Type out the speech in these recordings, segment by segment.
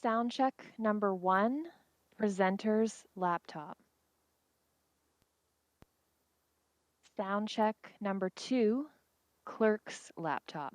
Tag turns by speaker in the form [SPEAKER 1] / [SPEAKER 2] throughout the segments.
[SPEAKER 1] Sound check number 1, presenter's laptop. Sound check number 2, clerk's laptop.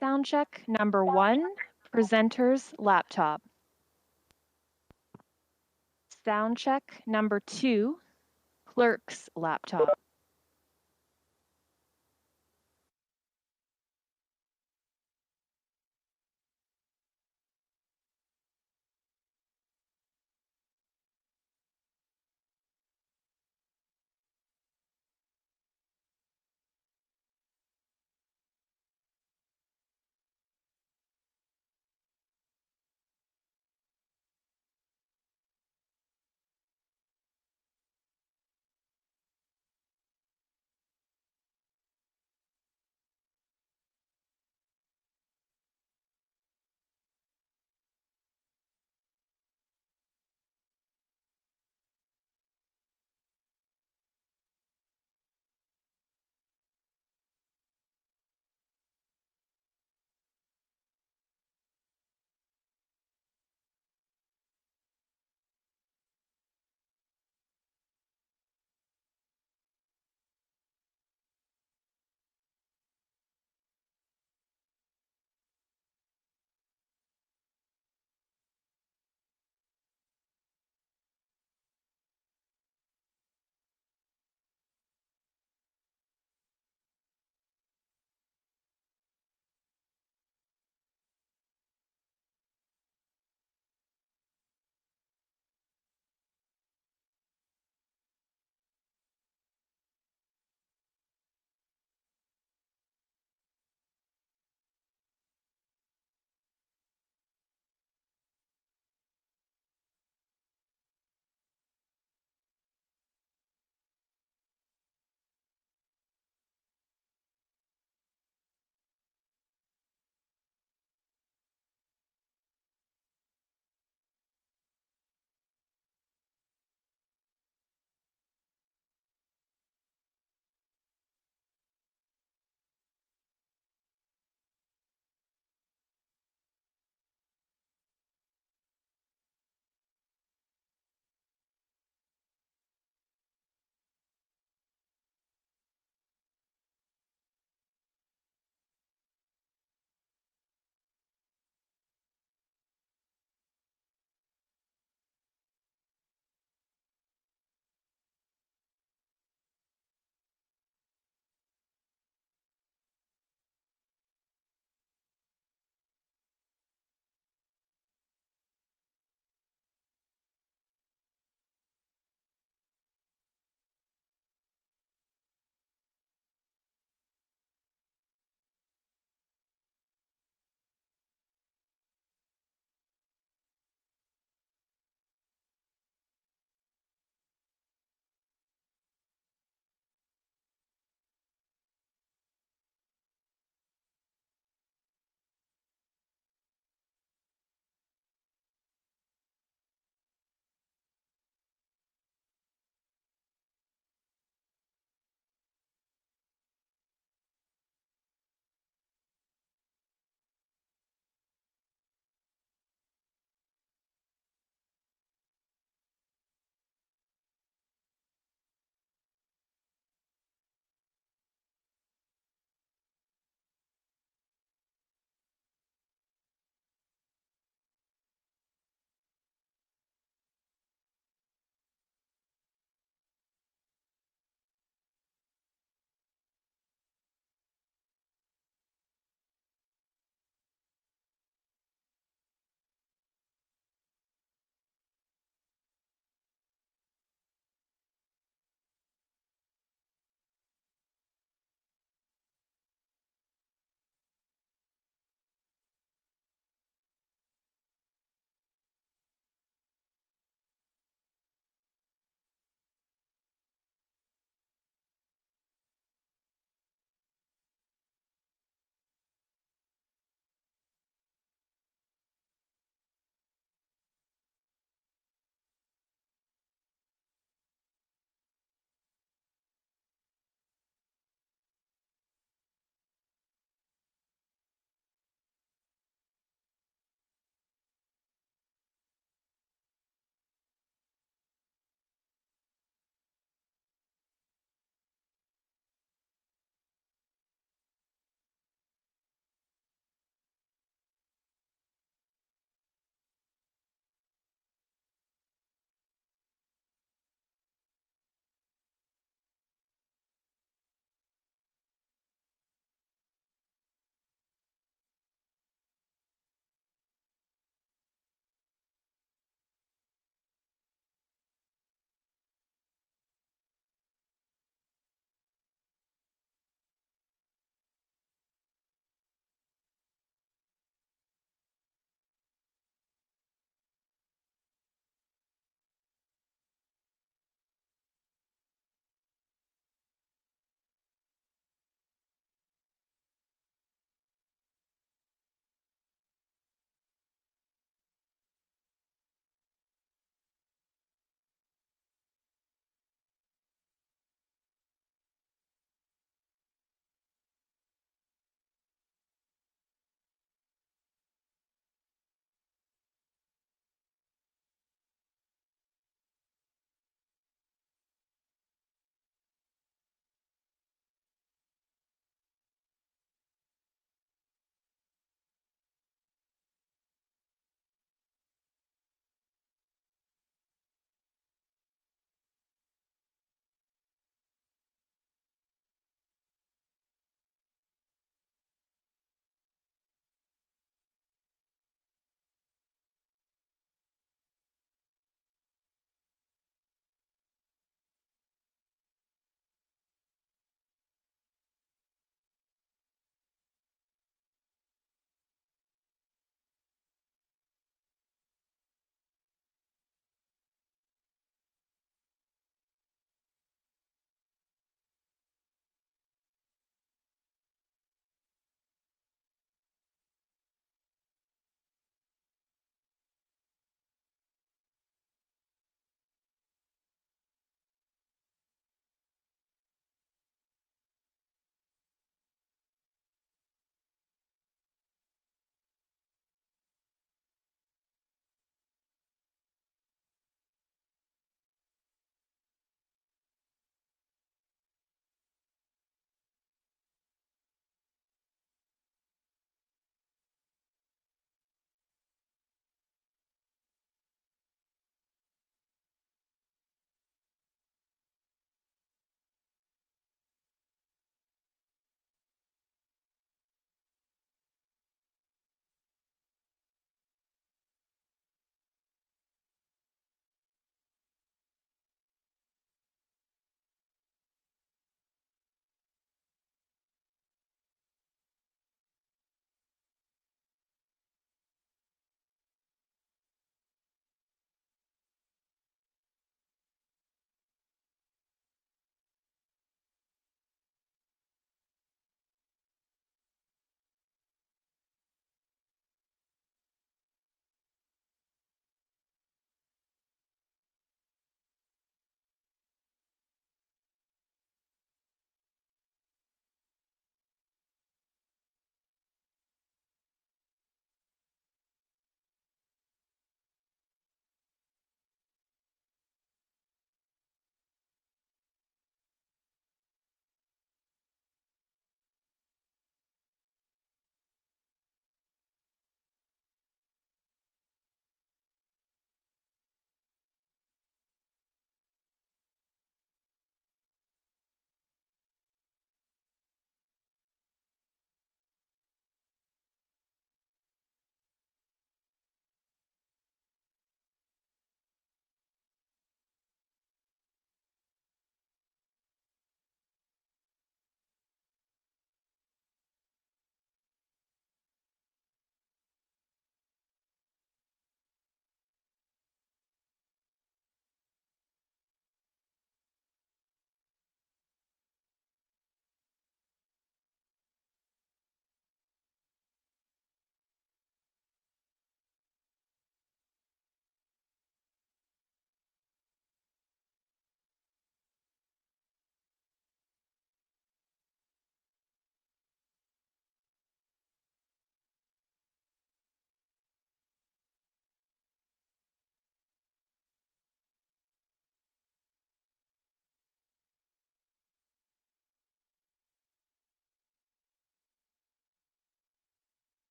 [SPEAKER 1] Sound check number 1, presenter's laptop. Sound check number 2, clerk's laptop.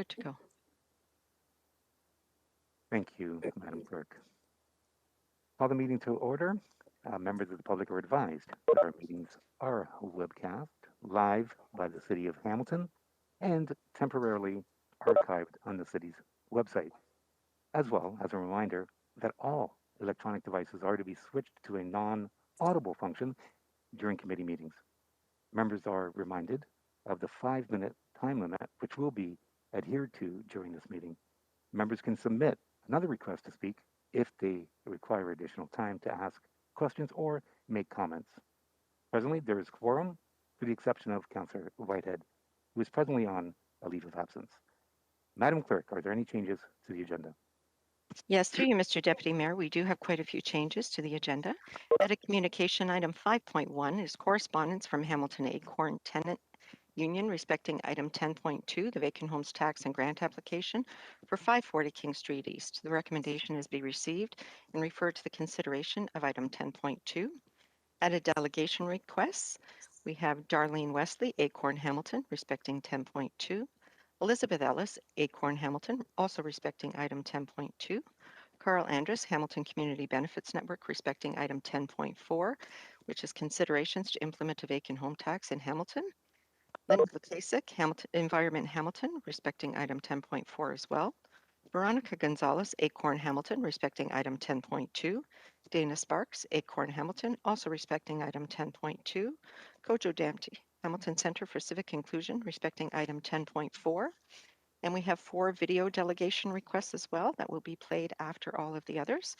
[SPEAKER 2] Good to go.
[SPEAKER 3] Thank you, Madam Clerk. Call the meeting to order. Members of the public are advised that our meetings are webcast live by the City of Hamilton and temporarily archived on the city's website, as well as a reminder that all electronic devices are to be switched to a non audible function during committee meetings. Members are reminded of the 5 minute time limit, which will be adhered to during this meeting. Members can submit another request to speak if they require additional time to ask questions or make comments. Presently, there is quorum, with the exception of Councillor Whitehead, who is presently on a leave of absence. Madam Clerk, are there any changes to the agenda?
[SPEAKER 2] Yes, through you, Mr. Deputy Mayor, we do have quite a few changes to the agenda. At a communication item 5.1 is correspondence from Hamilton Acorn Tenant Union respecting item 10.2, the vacant homes tax and grant application for 540 King Street East. The recommendation is be received and referred to the consideration of item 10.2. At a delegation request, we have Darlene Wesley, Acorn Hamilton, respecting 10.2. Elizabeth Ellis, Acorn Hamilton, also respecting item 10.2. Carl Andrus, Hamilton Community Benefits Network, respecting item 10.4, which is considerations to implement a vacant home tax in Hamilton. Linda Lukasik, Hamilton Environment Hamilton, respecting item 10.4 as well. Veronica Gonzalez, Acorn Hamilton, respecting item 10.2. Dana Sparks, Acorn Hamilton, also respecting item 10.2. Kojo Damty, Hamilton Center for Civic Inclusion, respecting item 10.4. And we have 4 video delegation requests as well that will be played after all of the others.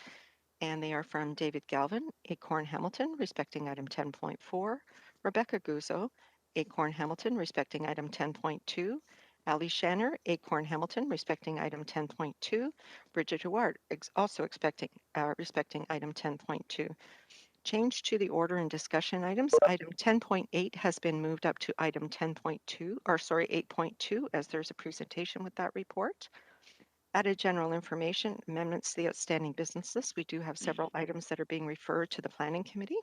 [SPEAKER 2] And they are from David Galvin, Acorn Hamilton, respecting item 10.4. Rebecca Guzzo, Acorn Hamilton, respecting item 10.2. Ali Shanner, Acorn Hamilton, respecting item 10.2. Bridget Howard, also respecting item 10.2. Change to the order and discussion items. Item 10.8 has been moved up to item 10.2, or sorry, 8.2, as there's a presentation with that report. Added general information, amendments to the outstanding business list. We do have several items that are being referred to the Planning Committee.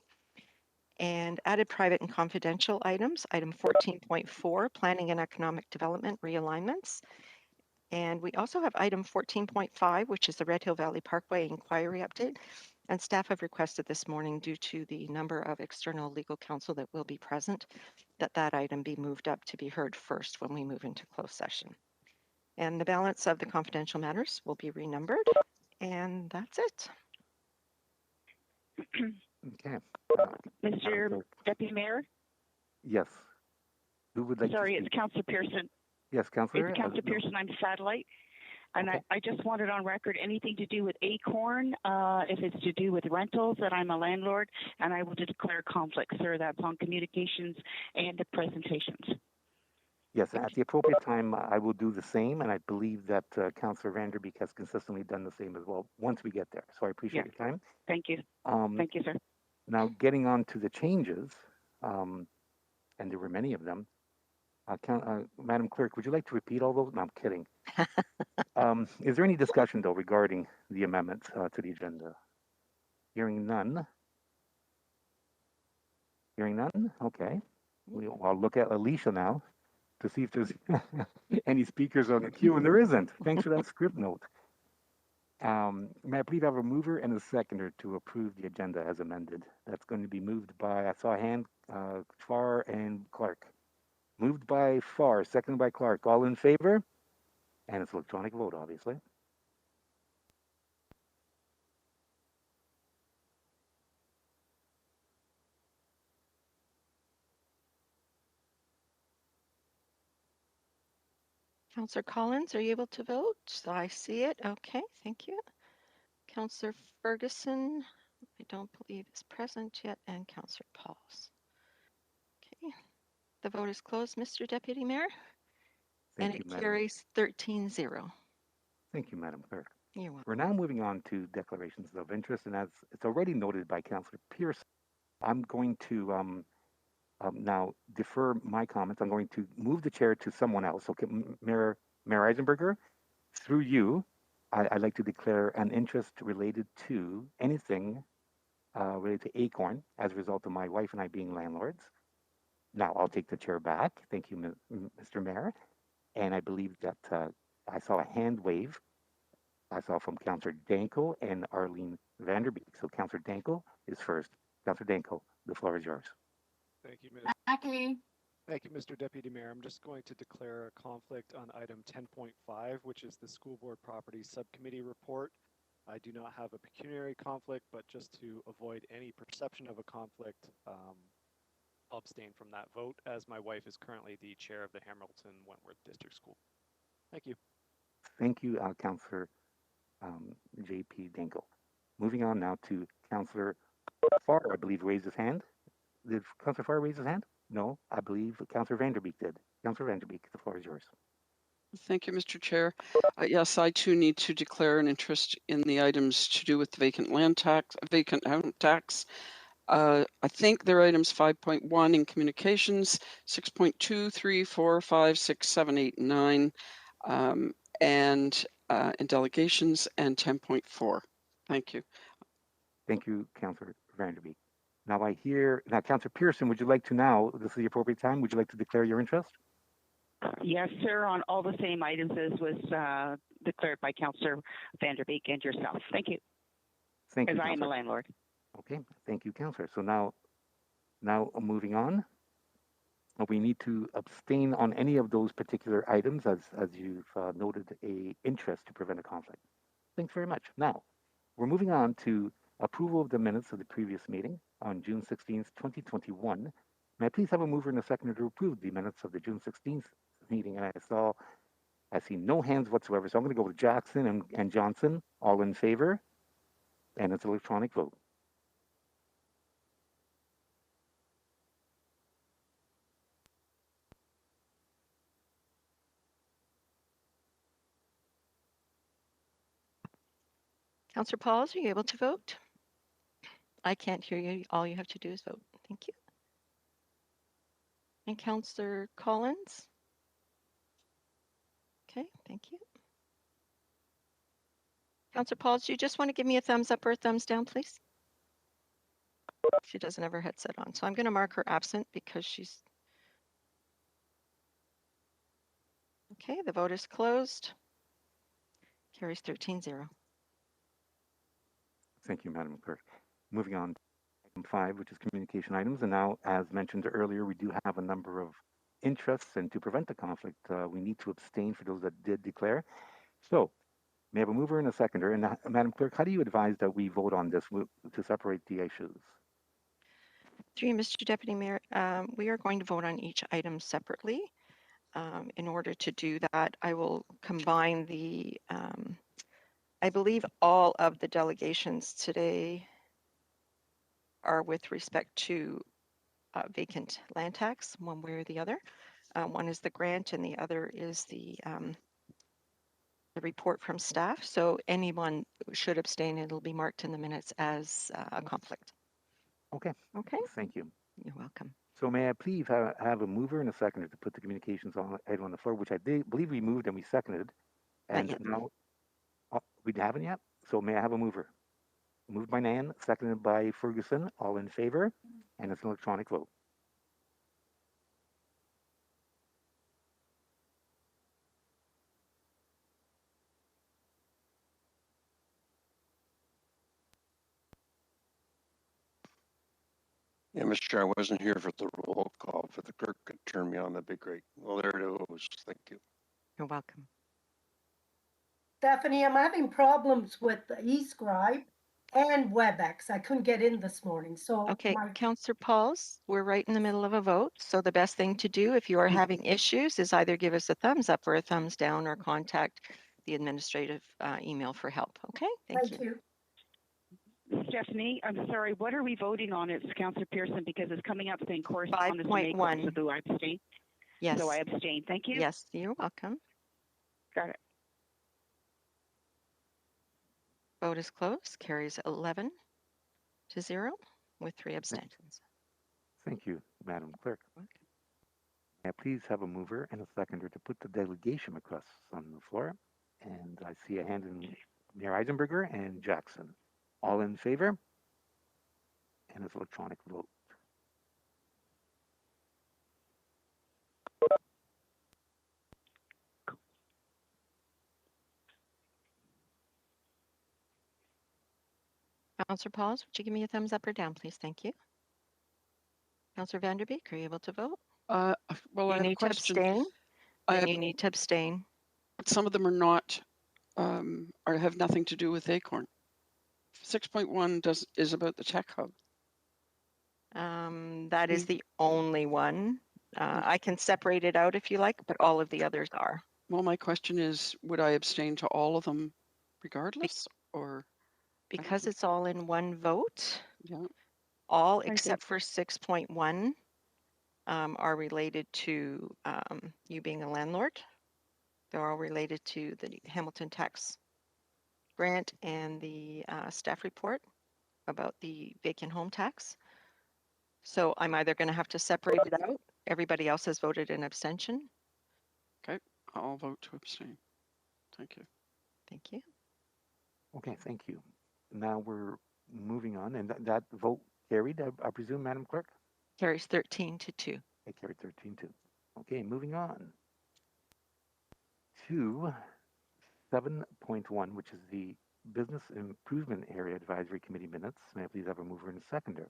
[SPEAKER 2] And added private and confidential items. Item 14.4, Planning and Economic Development Realignments. And we also have item 14.5, which is the Red Hill Valley Parkway Inquiry Update. And staff have requested this morning, due to the number of external legal counsel that will be present, that that item be moved up to be heard first when we move into closed session. And the balance of the confidential matters will be renumbered. And that's it.
[SPEAKER 3] Okay. Madam
[SPEAKER 4] Mr.
[SPEAKER 3] Clerk.
[SPEAKER 4] Deputy Mayor,
[SPEAKER 3] Yes. Who would like
[SPEAKER 4] sorry,
[SPEAKER 3] to
[SPEAKER 4] it's
[SPEAKER 3] speak?
[SPEAKER 4] Councillor Pearson.
[SPEAKER 3] Yes, Councillor.
[SPEAKER 4] It's Councillor
[SPEAKER 3] No.
[SPEAKER 4] Pearson. I'm satellite. And
[SPEAKER 3] Okay.
[SPEAKER 4] I just wanted on record anything to do with Acorn, if it's to do with rentals, that I'm a landlord, and I will declare conflict, sir. That's on communications and the presentations.
[SPEAKER 3] Yes, at the appropriate time, I will do the same, and I believe that Councillor Vanderbeek has consistently done the same as well once we get there. So I appreciate
[SPEAKER 4] Yeah.
[SPEAKER 3] your time.
[SPEAKER 4] Thank you.
[SPEAKER 3] Um,
[SPEAKER 4] Thank you, sir.
[SPEAKER 3] Now, getting on to the changes, and there were many of them. Madam Clerk, would you like to repeat all those? No, I'm kidding. Is there any discussion, though, regarding the amendments to the agenda? Hearing none. Hearing none? Okay. I'll look at Alicia now to see if there's any speakers on the queue, and there isn't. Thanks for that script note. May I please have a mover and a seconder to approve the agenda as amended? That's going to be moved by, I saw a hand, Farr and Clark. Moved by Farr, seconded by Clark. All in favor? And it's electronic vote, obviously.
[SPEAKER 2] Councillor Collins, are you able to vote? So I see it. Okay, thank you. Councillor Ferguson, I don't believe is present yet, and Councillor Pauls. Okay, the vote is closed, Mr. Deputy Mayor, and
[SPEAKER 3] Thank you,
[SPEAKER 2] it
[SPEAKER 3] Madam.
[SPEAKER 2] carries 13-0.
[SPEAKER 3] Thank you, Madam Clerk.
[SPEAKER 2] You're welcome.
[SPEAKER 3] We're now moving on to declarations of interest, and as it's already noted by Councillor Pearson, I'm going to now defer my comments. I'm going to move the chair to someone else. Okay, Mayor Eisenberger, through you, I'd like to declare an interest related to anything related to Acorn as a result of my wife and I being landlords. Now I'll take the chair back. Thank you, Mr. Mayor. And I believe that I saw a hand wave. I saw from Councillor Danko and Arlene Vanderbeek. So Councillor Danko is first. Councillor Danko, the floor is yours.
[SPEAKER 5] Thank you, Mr.
[SPEAKER 6] Jackie.
[SPEAKER 5] Thank you, Mr. Deputy Mayor. I'm just going to declare a conflict on item 10.5, which is the School Board Property Subcommittee report. I do not have a pecuniary conflict, but just to avoid any perception of a conflict, I'll abstain from that vote, as my wife is currently the chair of the Hamilton Wentworth District School. Thank you.
[SPEAKER 3] Thank you, Councillor J.P. Danko. Moving on now to Councillor Farr, I believe, raised his hand. Did Councillor Farr raise his hand? No, I believe Councillor Vanderbeek did. Councillor Vanderbeek, the floor is yours.
[SPEAKER 6] Thank you, Mr. Chair. Yes, I too need to declare an interest in the items to do with vacant land tax, vacant home tax. I think they're items 5.1 in communications, 6.2, 3, 4, 5, 6, 7, 8, 9, and in delegations, and 10.4. Thank you.
[SPEAKER 3] Thank you, Councillor Vanderbeek. Now Councillor Pearson, would you like to now, this is the appropriate time, would you like to declare your interest?
[SPEAKER 4] Yes, sir, on all the same items as was declared by Councillor Vanderbeek and yourself. Thank you,
[SPEAKER 3] Thank
[SPEAKER 4] as
[SPEAKER 3] you,
[SPEAKER 4] I am a
[SPEAKER 3] Councillor.
[SPEAKER 4] landlord.
[SPEAKER 3] Okay, thank you, Councillor. So now moving on, we need to abstain on any of those particular items as you've noted a interest to prevent a conflict. Thanks very much. Now, we're moving on to approval of the minutes of the previous meeting on June 16th, 2021. May I please have a mover and a seconder to approve the minutes of the June 16th meeting? And I see no hands whatsoever. So I'm going to go with Jackson and Johnson, all in favor. And it's electronic vote.
[SPEAKER 2] Councillor Pauls, are you able to vote? I can't hear you. All you have to do is vote. Thank you. And Councillor Collins? Okay, thank you. Councillor Pauls, do you just want to give me a thumbs up or a thumbs down, please? She doesn't have her headset on, so I'm going to mark her absent because she's... Okay, the vote is closed. Carries 13-0.
[SPEAKER 3] Thank you, Madam Clerk. Moving on to item 5, which is communication items. And now, as mentioned earlier, we do have a number of interests, and to prevent the conflict, we need to abstain for those that did declare. So, may I have a mover and a seconder? And Madam Clerk, how do you advise that we vote on this to separate the issues?
[SPEAKER 2] Through you, Mr. Deputy Mayor, we are going to vote on each item separately. In order to do that, I will combine the, I believe all of the delegations today are with respect to vacant land tax, one way or the other. One is the grant and the other is the report from staff. So anyone should abstain. It'll be marked in the minutes as a conflict.
[SPEAKER 3] Okay.
[SPEAKER 2] Okay.
[SPEAKER 3] Thank you.
[SPEAKER 2] You're welcome.
[SPEAKER 3] So may I please have a mover and a seconder to put the communications item on the floor, which I believe we moved and we seconded. And
[SPEAKER 2] yet.
[SPEAKER 3] now, we haven't yet. So may I have a mover? Moved by Nan, seconded by Ferguson, all in favor, and it's an electronic vote.
[SPEAKER 7] Yeah, Mr. Chair, I wasn't here for the roll call. If the clerk could turn me on, that'd be great. Well, there it is. Thank you.
[SPEAKER 2] You're welcome.
[SPEAKER 8] Stephanie, I'm having problems with the eScribe and WebEx. I couldn't get in this morning, so
[SPEAKER 2] Okay, Councillor Pauls, we're right in the middle of a vote. So the best thing to do if you are having issues is either give us a thumbs up or a thumbs down or contact the administrative email for help. Okay, thank you.
[SPEAKER 4] Stephanie, I'm sorry, what are we voting on? It's Councillor Pearson because it's coming up saying correspondence to make.
[SPEAKER 2] 5.1.
[SPEAKER 4] So do I abstain?
[SPEAKER 2] Yes.
[SPEAKER 4] So I abstain. Thank you.
[SPEAKER 2] Yes, you're welcome.
[SPEAKER 4] Got it.
[SPEAKER 2] Vote is closed. Carries 11-0 with 3 abstentions.
[SPEAKER 3] Thank you, Madam Clerk. May I please have a mover and a seconder to put the delegation requests on the floor? And I see a hand in Mayor Eisenberger and Jackson. All in favor? And it's electronic vote.
[SPEAKER 2] Councillor Pauls, would you give me a thumbs up or down, please? Thank you. Councillor Vanderbeek, are you able to vote?
[SPEAKER 6] Well, I
[SPEAKER 2] You
[SPEAKER 6] have a
[SPEAKER 2] need to
[SPEAKER 6] question.
[SPEAKER 2] abstain.
[SPEAKER 6] I
[SPEAKER 2] Then you need to abstain.
[SPEAKER 6] some of them are not, or have nothing to do with Acorn. 6.1 is about the tech hub.
[SPEAKER 2] That is the only one. I can separate it out if you like, but all of the others are.
[SPEAKER 6] Well, my question is, would I abstain to all of them regardless, or?
[SPEAKER 2] Because it's all in one vote,
[SPEAKER 6] Yeah,
[SPEAKER 2] all
[SPEAKER 1] think
[SPEAKER 2] except for 6.1 are related to you being a landlord. They're all related to the Hamilton tax grant and the staff report about the vacant home tax. So I'm either going to have to separate it out. Everybody else has voted in abstention.
[SPEAKER 6] okay, I'll vote to abstain. Thank you.
[SPEAKER 2] Thank you.
[SPEAKER 3] Okay, thank you. Now we're moving on, and that vote carried, I presume, Madam Clerk?
[SPEAKER 2] Carries 13-2.
[SPEAKER 3] It carried 13-2. Okay, moving on to 7.1, which is the Business Improvement Area Advisory Committee minutes. May I please have a mover and a seconder?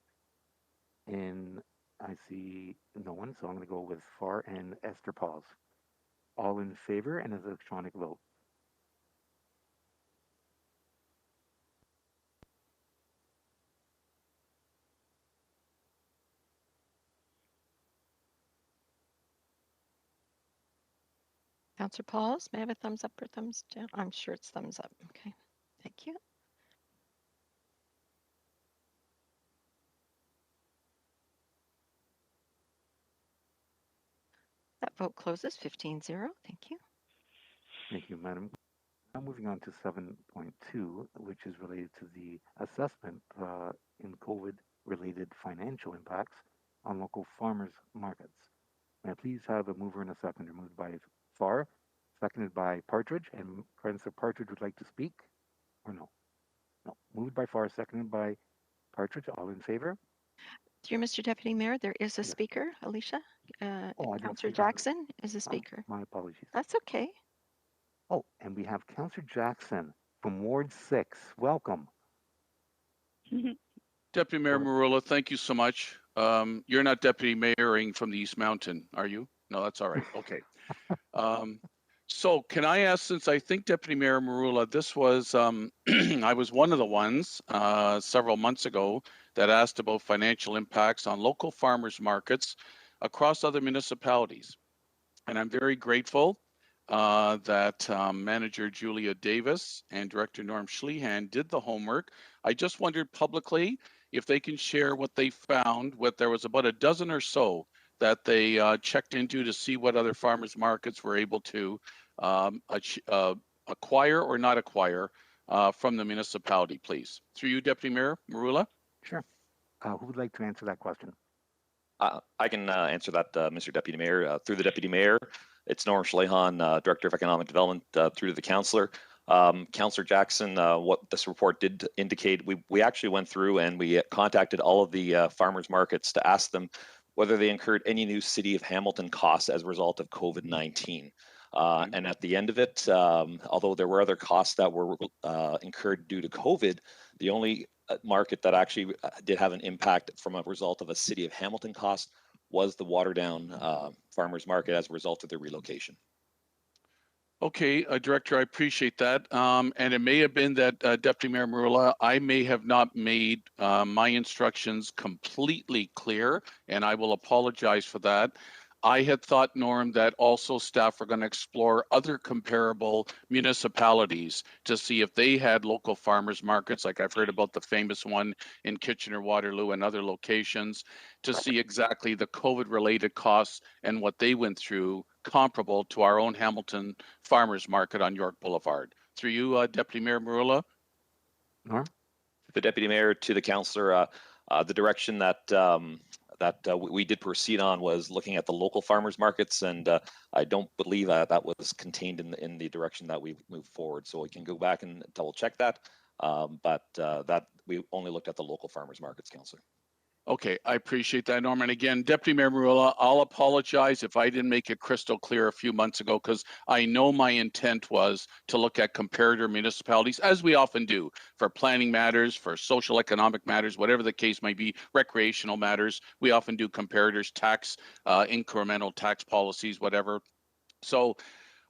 [SPEAKER 3] And I see no one, so I'm going to go with Farr and Esther Pauls. All in favor and as an electronic vote.
[SPEAKER 2] Councillor Pauls, may I have a thumbs up or thumbs down? I'm sure it's thumbs up. Okay, thank you. That vote closes 15-0. Thank you.
[SPEAKER 3] Thank you, Madam. Now moving on to 7.2, which is related to the assessment in COVID-related financial impacts on local farmers markets. May I please have a mover and a seconder? Moved by Farr, seconded by Partridge, and Councillor Partridge would like to speak, or no? No. Moved by Farr, seconded by Partridge. All in favor?
[SPEAKER 2] Through Mr. Deputy Mayor, there is a
[SPEAKER 3] Yes.
[SPEAKER 2] speaker, Alicia.
[SPEAKER 3] Oh, I didn't
[SPEAKER 2] Councillor
[SPEAKER 3] see that.
[SPEAKER 2] Jackson is a
[SPEAKER 3] Oh,
[SPEAKER 2] speaker.
[SPEAKER 3] my apologies.
[SPEAKER 2] That's okay.
[SPEAKER 3] Oh, and we have Councillor Jackson from Ward 6. Welcome.
[SPEAKER 9] Deputy Mayor
[SPEAKER 3] Or-
[SPEAKER 9] Marula, thank you so much. You're not deputy mayoring from the East Mountain, are you? No, that's all right. Okay. So can I ask, since I think Deputy Mayor Marula, this was, I was one of the ones several months ago that asked about financial impacts on local farmers markets across other municipalities. And I'm very grateful that Manager Julia Davis and Director Norm Schlehan did the homework. I just wondered publicly if they can share what they found. There was about a dozen or so that they checked into to see what other farmers markets were able to acquire or not acquire from the municipality, please. Through you, Deputy Mayor Marula.
[SPEAKER 3] Sure. Who would like to answer that question?
[SPEAKER 10] I can answer that, Mr. Deputy Mayor. Through the Deputy Mayor, it's Norm Schlehan, Director of Economic Development, through to the Councillor. Councillor Jackson, what this report did indicate, we actually went through and we contacted all of the farmers markets to ask them whether they incurred any new City of Hamilton costs as a result of COVID-19. And at the end of it, although there were other costs that were incurred due to COVID, the only market that actually did have an impact from a result of a City of Hamilton cost was the Waterdown farmers market as a result of their relocation.
[SPEAKER 9] Okay, Director, I appreciate that. And it may have been that Deputy Mayor Marula, I may have not made my instructions completely clear, and I will apologize for that. I had thought, Norm, that also staff were going to explore other comparable municipalities to see if they had local farmers markets, like I've heard about the famous one in Kitchener-Waterloo and other locations, to see exactly the COVID-related costs and what they went through comparable to our own Hamilton farmers market on York Boulevard. Through you, Deputy Mayor Marula.
[SPEAKER 3] Norm?
[SPEAKER 10] The Deputy Mayor, to the Councillor, the direction that we did proceed on was looking at the local farmers markets, and I don't believe that was contained in the direction that we moved forward. So we can go back and double check that, but that we only looked at the local farmers markets, Councillor.
[SPEAKER 9] Okay, I appreciate that, Norman. Again, Deputy Mayor Marula, I'll apologize if I didn't make it crystal clear a few months ago, because I know my intent was to look at comparator municipalities, as we often do, for planning matters, for social economic matters, whatever the case may be, recreational matters. We often do comparators, tax, incremental tax policies, whatever. So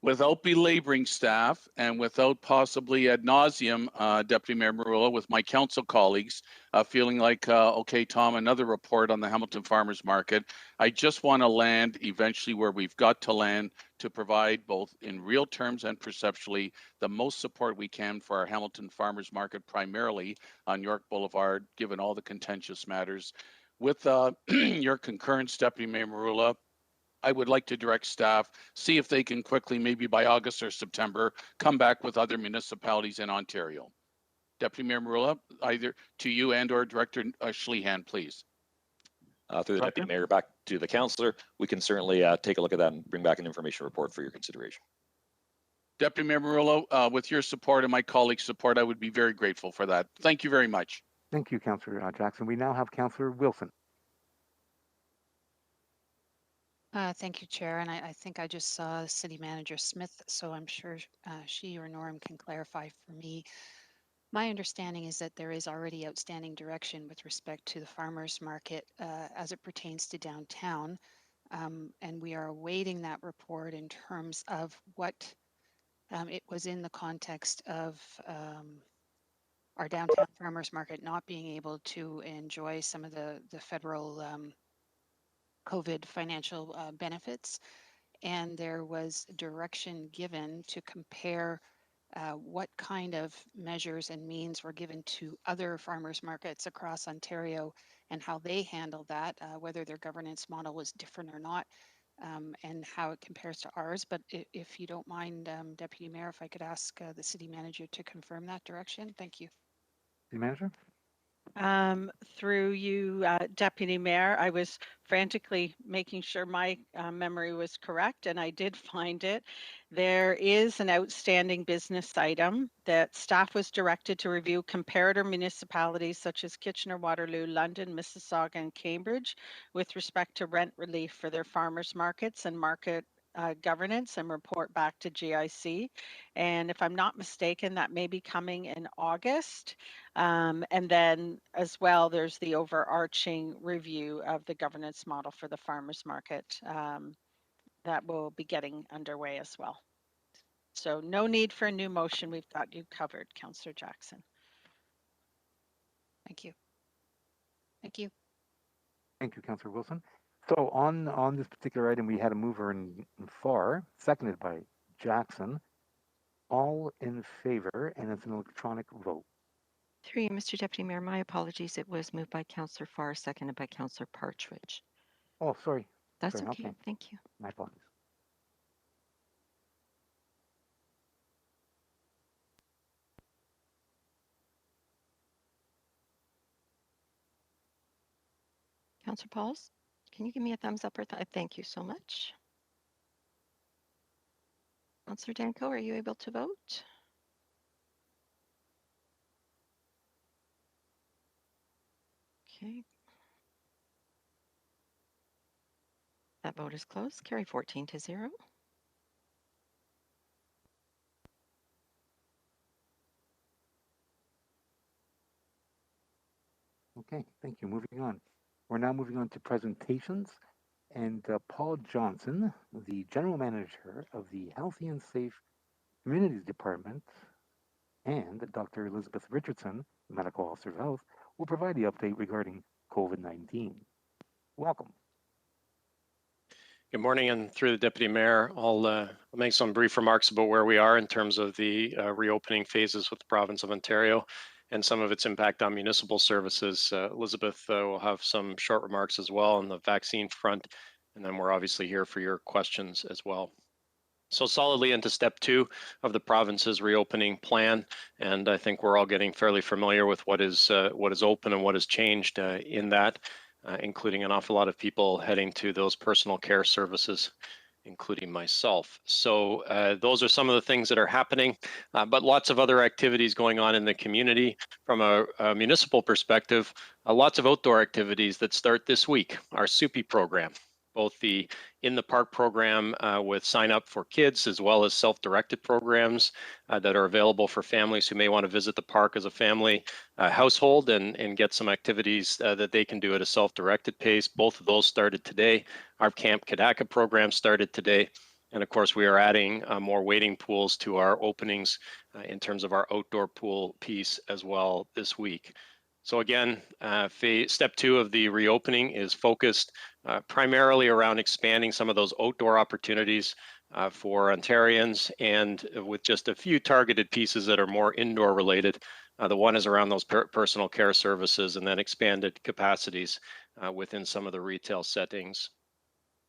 [SPEAKER 9] without belaboring staff and without possibly ad nauseum, Deputy Mayor Marula, with my council colleagues, feeling like, okay, Tom, another report on the Hamilton Farmers Market. I just want to land eventually where we've got to land to provide both in real terms and perceptually the most support we can for our Hamilton Farmers Market, primarily on York Boulevard, given all the contentious matters. With your concurrence, Deputy Mayor Marula, I would like to direct staff, see if they can quickly, maybe by August or September, come back with other municipalities in Ontario. Deputy Mayor Marula, either to you and or Director Schlehan, please.
[SPEAKER 10] Through the Deputy Mayor back to the councillor, we can certainly take a look at that and bring back an information report for your consideration.
[SPEAKER 9] Deputy Mayor Marula, with your support and my colleagues' support, I would be very grateful for that. Thank you very much.
[SPEAKER 3] Thank you, Councillor Jackson. We now have Councillor Wilson.
[SPEAKER 11] Thank you, Chair. And I think I just saw City Manager Smith, so I'm sure she or Norm can clarify for me. My understanding is that there is already outstanding direction with respect to the farmers market as it pertains to downtown. And we are awaiting that report in terms of what it was in the context of our downtown farmers market not being able to enjoy some of the federal COVID financial benefits. And there was direction given to compare what kind of measures and means were given to other farmers markets across Ontario and how they handle that, whether their governance model was different or not, and how it compares to ours. But if you don't mind, Deputy Mayor, if I could ask the City Manager to confirm that direction. Thank you.
[SPEAKER 3] City Manager?
[SPEAKER 12] Through you, Deputy Mayor, I was frantically making sure my memory was correct, and I did find it. There is an outstanding business item that staff was directed to review comparator municipalities such as Kitchener-Waterloo, London, Mississauga, and Cambridge with respect to rent relief for their farmers markets and market governance, and report back to GIC. And if I'm not mistaken, that may be coming in August. And then as well, there's the overarching review of the governance model for the farmers market that will be getting underway as well. So no need for a new motion. We've got you covered, Councillor Jackson.
[SPEAKER 11] Thank you. Thank you.
[SPEAKER 3] Thank you, Councillor Wilson. So on this particular item, we had a mover in Farr, seconded by Jackson. All in favor, and it's an electronic vote.
[SPEAKER 2] Through you, Mr. Deputy Mayor, my apologies. It was moved by Councillor Farr, seconded by Councillor Partridge.
[SPEAKER 3] Oh, sorry.
[SPEAKER 2] That's
[SPEAKER 3] Sorry,
[SPEAKER 2] okay. Thank you.
[SPEAKER 3] My apologies.
[SPEAKER 2] Councillor Pauls, can you give me a thumbs up or thank you so much. Councillor Danko, are you able to vote? Okay. That vote is closed. Carry 14-0.
[SPEAKER 3] Okay, thank you. Moving on. We're now moving on to presentations. And Paul Johnson, the General Manager of the Healthy and Safe Communities Department, and Dr. Elizabeth Richardson, Medical Officer of Health, will provide the update regarding COVID-19. Welcome.
[SPEAKER 13] Good morning, and through the Deputy Mayor, I'll make some brief remarks about where we are in terms of the reopening phases with the province of Ontario and some of its impact on municipal services. Elizabeth will have some short remarks as well on the vaccine front, and then we're obviously here for your questions as well. So solidly into step 2 of the province's reopening plan, and I think we're all getting fairly familiar with what is open and what has changed in that, including an awful lot of people heading to those personal care services. including myself. So those are some of the things that are happening, but lots of other activities going on in the community. From a municipal perspective, lots of outdoor activities that start this week. Our SUPI program, both the In the Park program with sign up for kids, as well as self-directed programs that are available for families who may want to visit the park as a family household and get some activities that they can do at a self-directed pace. Both of those started today. Our Camp Kadaka program started today. And of course, we are adding more wading pools to our openings in terms of our outdoor pool piece as well this week. So again, step 2 of the reopening is focused primarily around expanding some of those outdoor opportunities for Ontarians, and with just a few targeted pieces that are more indoor related. The one is around those personal care services, and then expanded capacities within some of the retail settings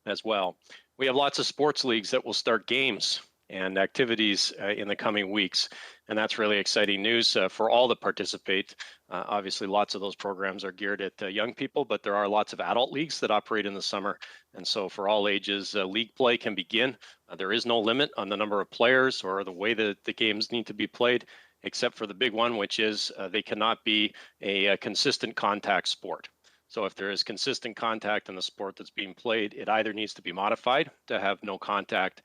[SPEAKER 13] as well. We have lots of sports leagues that will start games and activities in the coming weeks. And that's really exciting news for all that participate. Obviously, lots of those programs are geared at young people, but there are lots of adult leagues that operate in the summer. And so for all ages, league play can begin. There is no limit on the number of players or the way that the games need to be played, except for the big one, which is they cannot be a consistent contact sport. So if there is consistent contact in the sport that's being played, it either needs to be modified to have no contact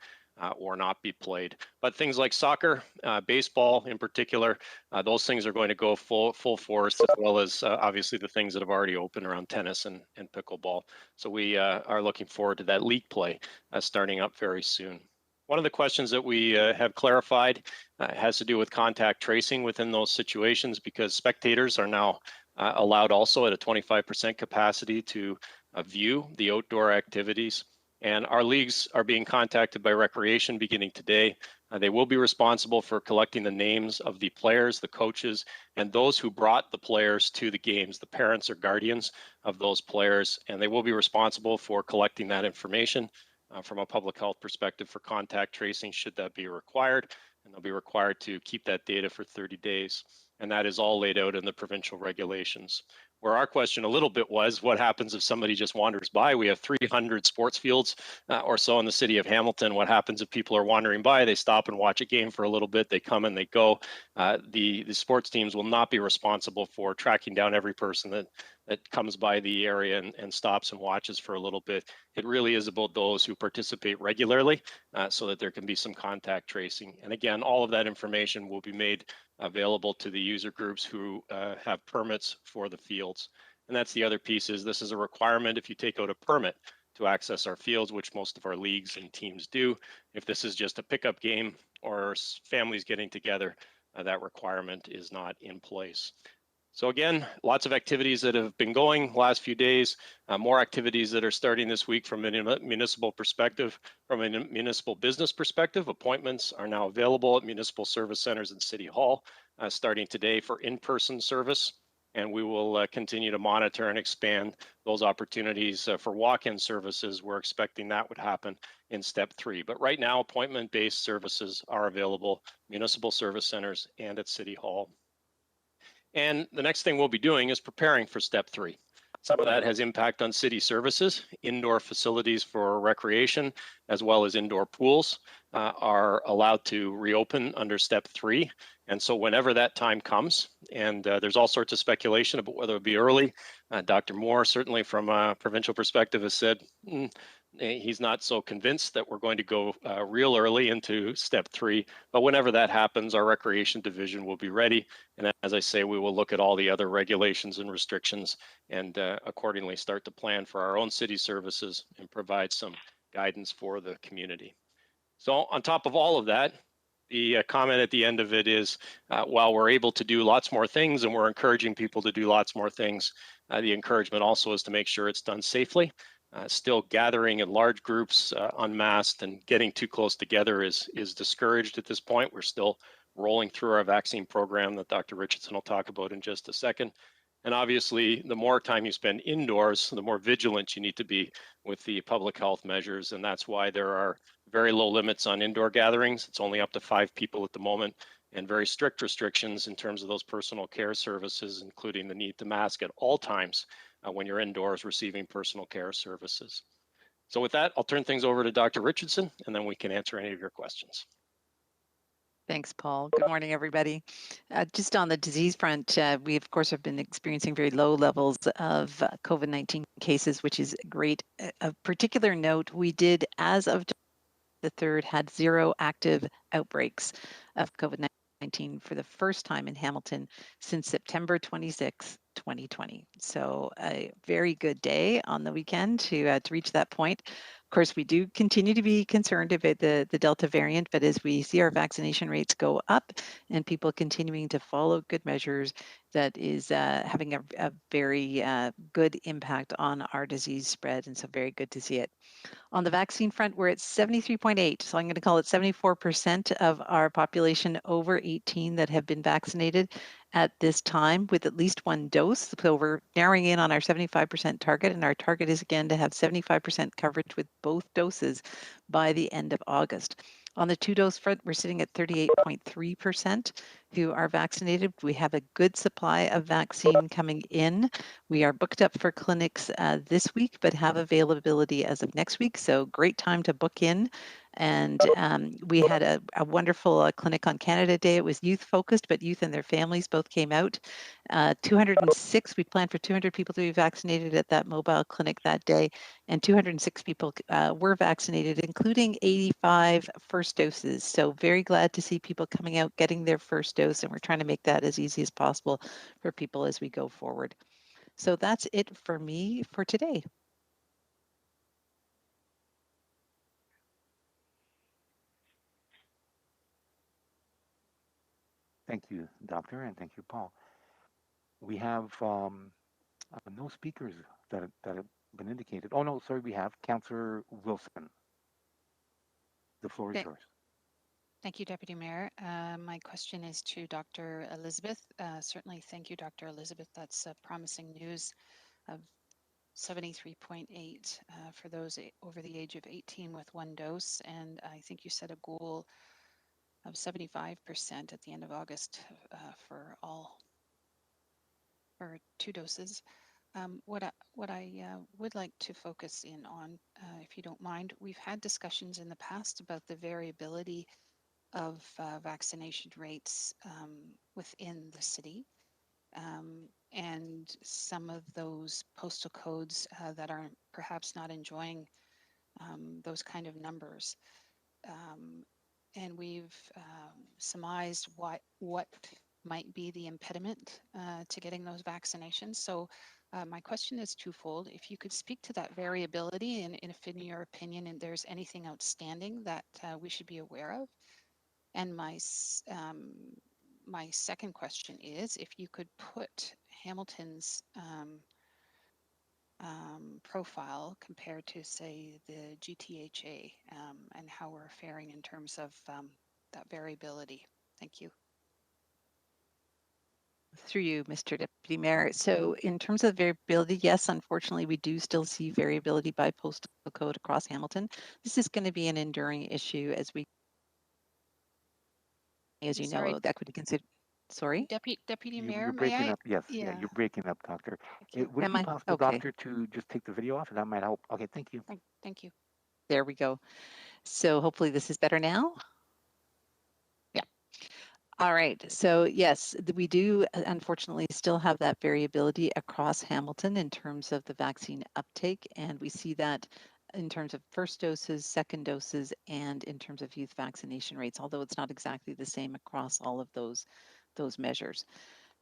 [SPEAKER 13] or not be played. But things like soccer, baseball in particular, those things are going to go full force, as well as obviously the things that have already opened around tennis and pickleball. So we are looking forward to that league play starting up very soon. One of the questions that we have clarified has to do with contact tracing within those situations, because spectators are now allowed also at a 25% capacity to view the outdoor activities. And our leagues are being contacted by Recreation beginning today. They will be responsible for collecting the names of the players, the coaches, and those who brought the players to the games, the parents or guardians of those players. And they will be responsible for collecting that information from a public health perspective for contact tracing, should that be required. And they'll be required to keep that data for 30 days. And that is all laid out in the provincial regulations. Where our question a little bit was, what happens if somebody just wanders by? We have 300 sports fields or so in the city of Hamilton. What happens if people are wandering by? They stop and watch a game for a little bit. They come and they go. The sports teams will not be responsible for tracking down every person that comes by the area and stops and watches for a little bit. It really is about those who participate regularly so that there can be some contact tracing. And again, all of that information will be made available to the user groups who have permits for the fields. And that's the other piece, is this is a requirement if you take out a permit to access our fields, which most of our leagues and teams do. If this is just a pickup game or families getting together, that requirement is not in place. So again, lots of activities that have been going last few days, more activities that are starting this week from a municipal perspective. From a municipal business perspective, appointments are now available at municipal service centers and City Hall, starting today for in-person service. And we will continue to monitor and expand those opportunities for walk-in services. We're expecting that would happen in step 3. But right now, appointment-based services are available, municipal service centers and at City Hall. And the next thing we'll be doing is preparing for step 3. Some of that has impact on city services. Indoor facilities for recreation, as well as indoor pools, are allowed to reopen under step 3. And so whenever that time comes, and there's all sorts of speculation about whether it'll be early, Dr. Moore, certainly from a provincial perspective, has said he's not so convinced that we're going to go real early into step 3. But whenever that happens, our recreation division will be ready. And as I say, we will look at all the other regulations and restrictions and accordingly start to plan for our own city services and provide some guidance for the community. So on top of all of that, the comment at the end of it is, while we're able to do lots more things and we're encouraging people to do lots more things, the encouragement also is to make sure it's done safely. Still gathering in large groups unmasked and getting too close together is discouraged at this point. We're still rolling through our vaccine program that Dr. Richardson will talk about in just a second. And obviously, the more time you spend indoors, the more vigilant you need to be with the public health measures. And that's why there are very low limits on indoor gatherings. It's only up to 5 people at the moment, and very strict restrictions in terms of those personal care services, including the need to mask at all times when you're indoors receiving personal care services. So with that, I'll turn things over to Dr. Richardson, and then we can answer any of your questions.
[SPEAKER 14] Thanks, Paul. Good morning, everybody. Just on the disease front, we of course have been experiencing very low levels of COVID-19 cases, which is great. Of particular note, we did, as of the 3rd, had 0 active outbreaks of COVID-19 for the first time in Hamilton since September 26, 2020. So a very good day on the weekend to reach that point. Of course, we do continue to be concerned about the Delta variant, but as we see our vaccination rates go up and people continuing to follow good measures, that is having a very good impact on our disease spread. And so very good to see it. On the vaccine front, we're at 73.8. So I'm going to call it 74% of our population over 18 that have been vaccinated at this time with at least 1 dose. So we're narrowing in on our 75% target, and our target is again to have 75% coverage with both doses by the end of August. On the 2-dose front, we're sitting at 38.3% who are vaccinated. We have a good supply of vaccine coming in. We are booked up for clinics this week, but have availability as of next week. So great time to book in. And we had a wonderful clinic on Canada Day. It was youth focused, but youth and their families both came out. 206, we planned for 200 people to be vaccinated at that mobile clinic that day. And 206 people were vaccinated, including 85 first doses. So very glad to see people coming out, getting their first dose. And we're trying to make that as easy as possible for people as we go forward. So that's it for me for today.
[SPEAKER 3] Thank you, Doctor, and thank you, Paul. We have no speakers that have been indicated. Oh, no, sorry, we have Councillor Wilson. The floor is yours.
[SPEAKER 11] Thank you, Deputy Mayor. My question is to Dr. Elizabeth. Certainly, thank you, Dr. Elizabeth. That's promising news of 73.8 for those over the age of 18 with 1 dose. And I think you set a goal of 75% at the end of August for 2 doses. What I would like to focus in on, if you don't mind, we've had discussions in the past about the variability of vaccination rates within the city, and some of those postal codes that are perhaps not enjoying those kind of numbers. And we've surmised what might be the impediment to getting those vaccinations. So my question is twofold. If you could speak to that variability, and if in your opinion and there's anything outstanding that we should be aware of. And my second question is if you could put Hamilton's profile compared to, say, the GTHA and how we're faring in terms of that variability. Thank you.
[SPEAKER 14] Through you, Mr. Deputy Mayor. So in terms of variability, yes, unfortunately, we do still see variability by postal code across Hamilton. This is going to be an enduring issue as you know, the equity consider. Sorry?
[SPEAKER 11] Deputy Mayor,
[SPEAKER 3] You're breaking
[SPEAKER 11] may I?
[SPEAKER 3] up. Yes,
[SPEAKER 11] Yeah.
[SPEAKER 3] you're breaking up, Doctor.
[SPEAKER 11] Thank you.
[SPEAKER 3] Would it be possible,
[SPEAKER 14] okay.
[SPEAKER 3] Doctor, to just take the video off? That might help. Okay, thank you.
[SPEAKER 11] Thank you.
[SPEAKER 14] There we go. So hopefully this is better now. Yeah. All right. So yes, we do unfortunately still have that variability across Hamilton in terms of the vaccine uptake. And we see that in terms of first doses, second doses, and in terms of youth vaccination rates, although it's not exactly the same across all of those measures.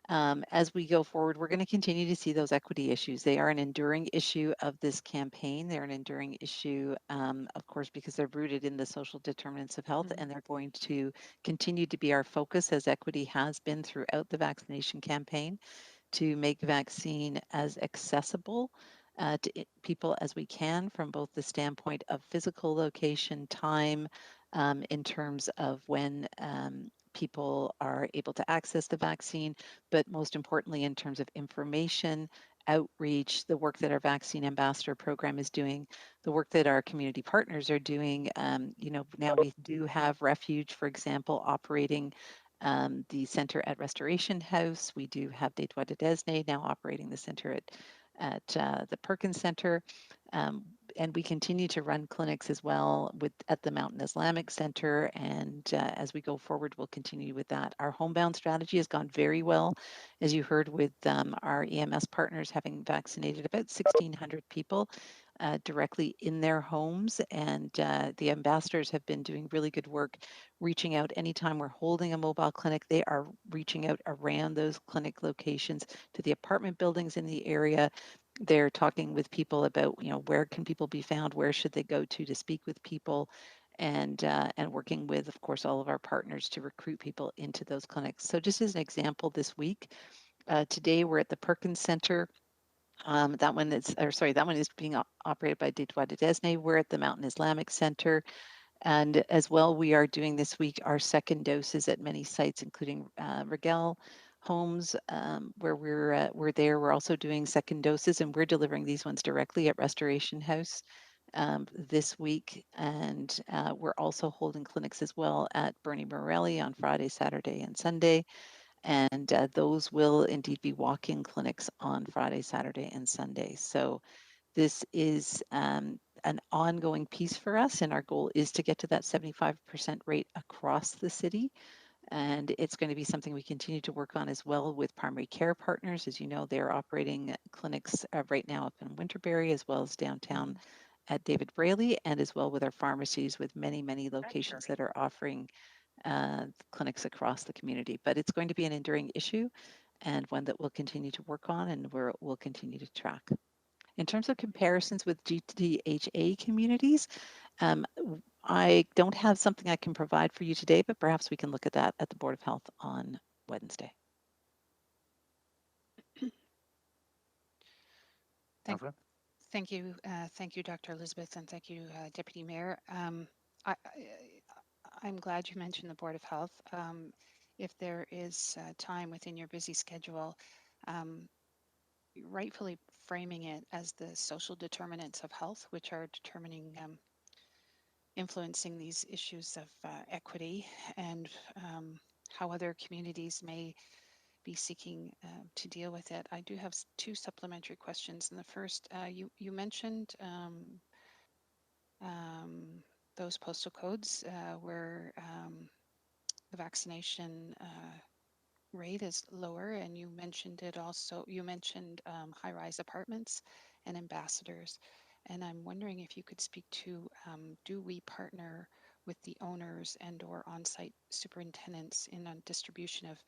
[SPEAKER 14] As we go forward, we're going to continue to see those equity issues. They are an enduring issue of this campaign. They're an enduring issue, of course, because they're rooted in the social determinants of health, and they're going to continue to be our focus, as equity has been throughout the vaccination campaign, to make vaccine as accessible to people as we can from both the standpoint of physical location, time, in terms of when people are able to access the vaccine, but most importantly in terms of information, outreach, the work that our Vaccine Ambassador program is doing, the work that our community partners are doing. Now we do have Refuge, for example, operating the center at Restoration House. We do have Des Toits de Desnay now operating the center at the Perkins Center. and we continue to run clinics as well at the Mountain Islamic Center. And as we go forward, we'll continue with that. Our homebound strategy has gone very well, as you heard, with our EMS partners having vaccinated about 1,600 people directly in their homes. And the ambassadors have been doing really good work reaching out. Anytime we're holding a mobile clinic, they are reaching out around those clinic locations to the apartment buildings in the area. They're talking with people about, where can people be found, where should they go to speak with people, and working with, of course, all of our partners to recruit people into those clinics. So just as an example, this week, today we're at the Perkins Center. That one is being operated by Detroit de Desnay. We're at the Mountain Islamic Center. And as well, we are doing this week our second doses at many sites, including Regel Homes, where we're there. We're also doing second doses, and we're delivering these ones directly at Restoration House this week. And we're also holding clinics as well at Bernie Morelli on Friday, Saturday, and Sunday. And those will indeed be walk-in clinics on Friday, Saturday, and Sunday. So this is an ongoing piece for us, and our goal is to get to that 75% rate across the city. And it's going to be something we continue to work on as well with primary care partners. As you know, they're operating clinics right now up in Winterberry, as well as downtown at David Braley, and as well with our pharmacies, with many, many locations that are offering clinics across the community. But it's going to be an enduring issue, and one that we'll continue to work on, and we'll continue to track. In terms of comparisons with GTHA communities, I don't have something I can provide for you today, but perhaps we can look at that at the Board of Health on Wednesday.
[SPEAKER 11] Thank you, Dr. Elizabeth, and thank you, Deputy Mayor. I'm glad you mentioned the Board of Health. If there is time within your busy schedule, rightfully framing it as the social determinants of health, which are determining, influencing these issues of equity, and how other communities may be seeking to deal with it. I do have two supplementary questions. And the first, you mentioned those postal codes where the vaccination rate is lower, and you mentioned it also. You mentioned high-rise apartments and ambassadors, and I'm wondering if you could speak to, do we partner with the owners and/or on-site superintendents in a distribution of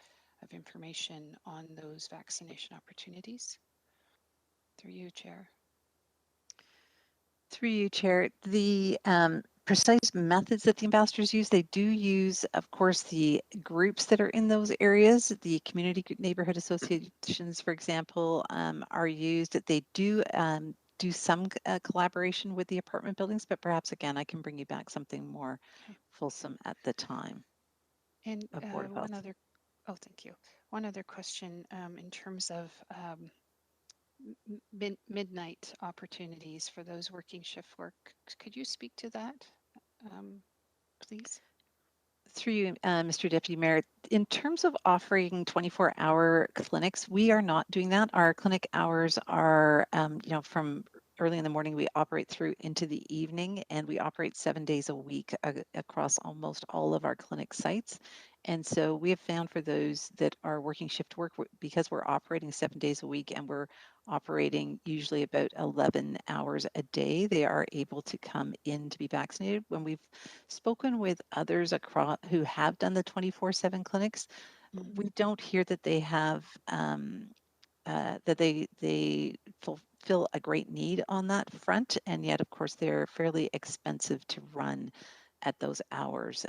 [SPEAKER 11] information on those vaccination opportunities? Through you, Chair.
[SPEAKER 14] Through you, Chair. The precise methods that the ambassadors use, they do use, of course, the groups that are in those areas. The community neighborhood associations, for example, are used. They do do some collaboration with the apartment buildings, but perhaps, again, I can bring you back something more fulsome at the time.
[SPEAKER 11] And thank you. One other question in terms of midnight opportunities for those working shift work. Could you speak to that, please?
[SPEAKER 14] Through you, Mr. Deputy Mayor, in terms of offering 24-hour clinics, we are not doing that. Our clinic hours are, from early in the morning, we operate through into the evening, and we operate 7 days a week across almost all of our clinic sites. And so we have found for those that are working shift work, because we're operating 7 days a week and we're operating usually about 11 hours a day, they are able to come in to be vaccinated. When we've spoken with others across who have done the 24/7 clinics, we don't hear that they have that they fulfill a great need on that front, and yet, of course, they're fairly expensive to run at those hours,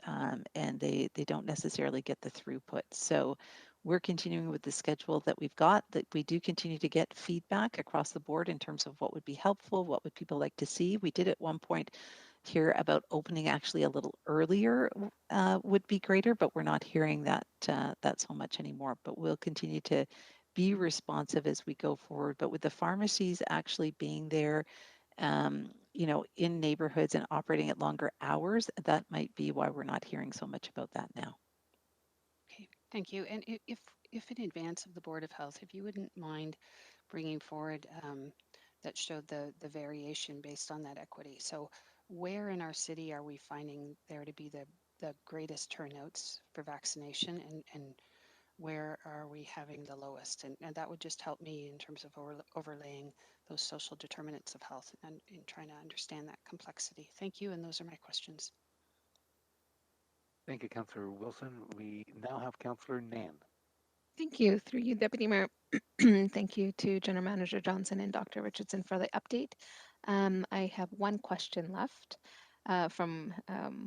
[SPEAKER 14] and they don't necessarily get the throughput. So we're continuing with the schedule that we've got, that we do continue to get feedback across the board in terms of what would be helpful, what would people like to see. We did at one point hear about opening actually a little earlier would be greater, but we're not hearing that so much anymore. But we'll continue to be responsive as we go forward. But with the pharmacies actually being there, in neighborhoods and operating at longer hours, that might be why we're not hearing so much about that now.
[SPEAKER 11] Okay, thank you. And if in advance of the Board of Health, if you wouldn't mind bringing forward that showed the variation based on that equity. So where in our city are we finding there to be the greatest turnouts for vaccination, and where are we having the lowest? And that would just help me in terms of overlaying those social determinants of health and in trying to understand that complexity. Thank you, and those are my questions.
[SPEAKER 3] Thank you, Councillor Wilson. We now have Councillor Nan.
[SPEAKER 1] Thank you. Through you, Deputy Mayor. Thank you to General Manager Johnson and Dr. Richardson for the update. I have one question left. From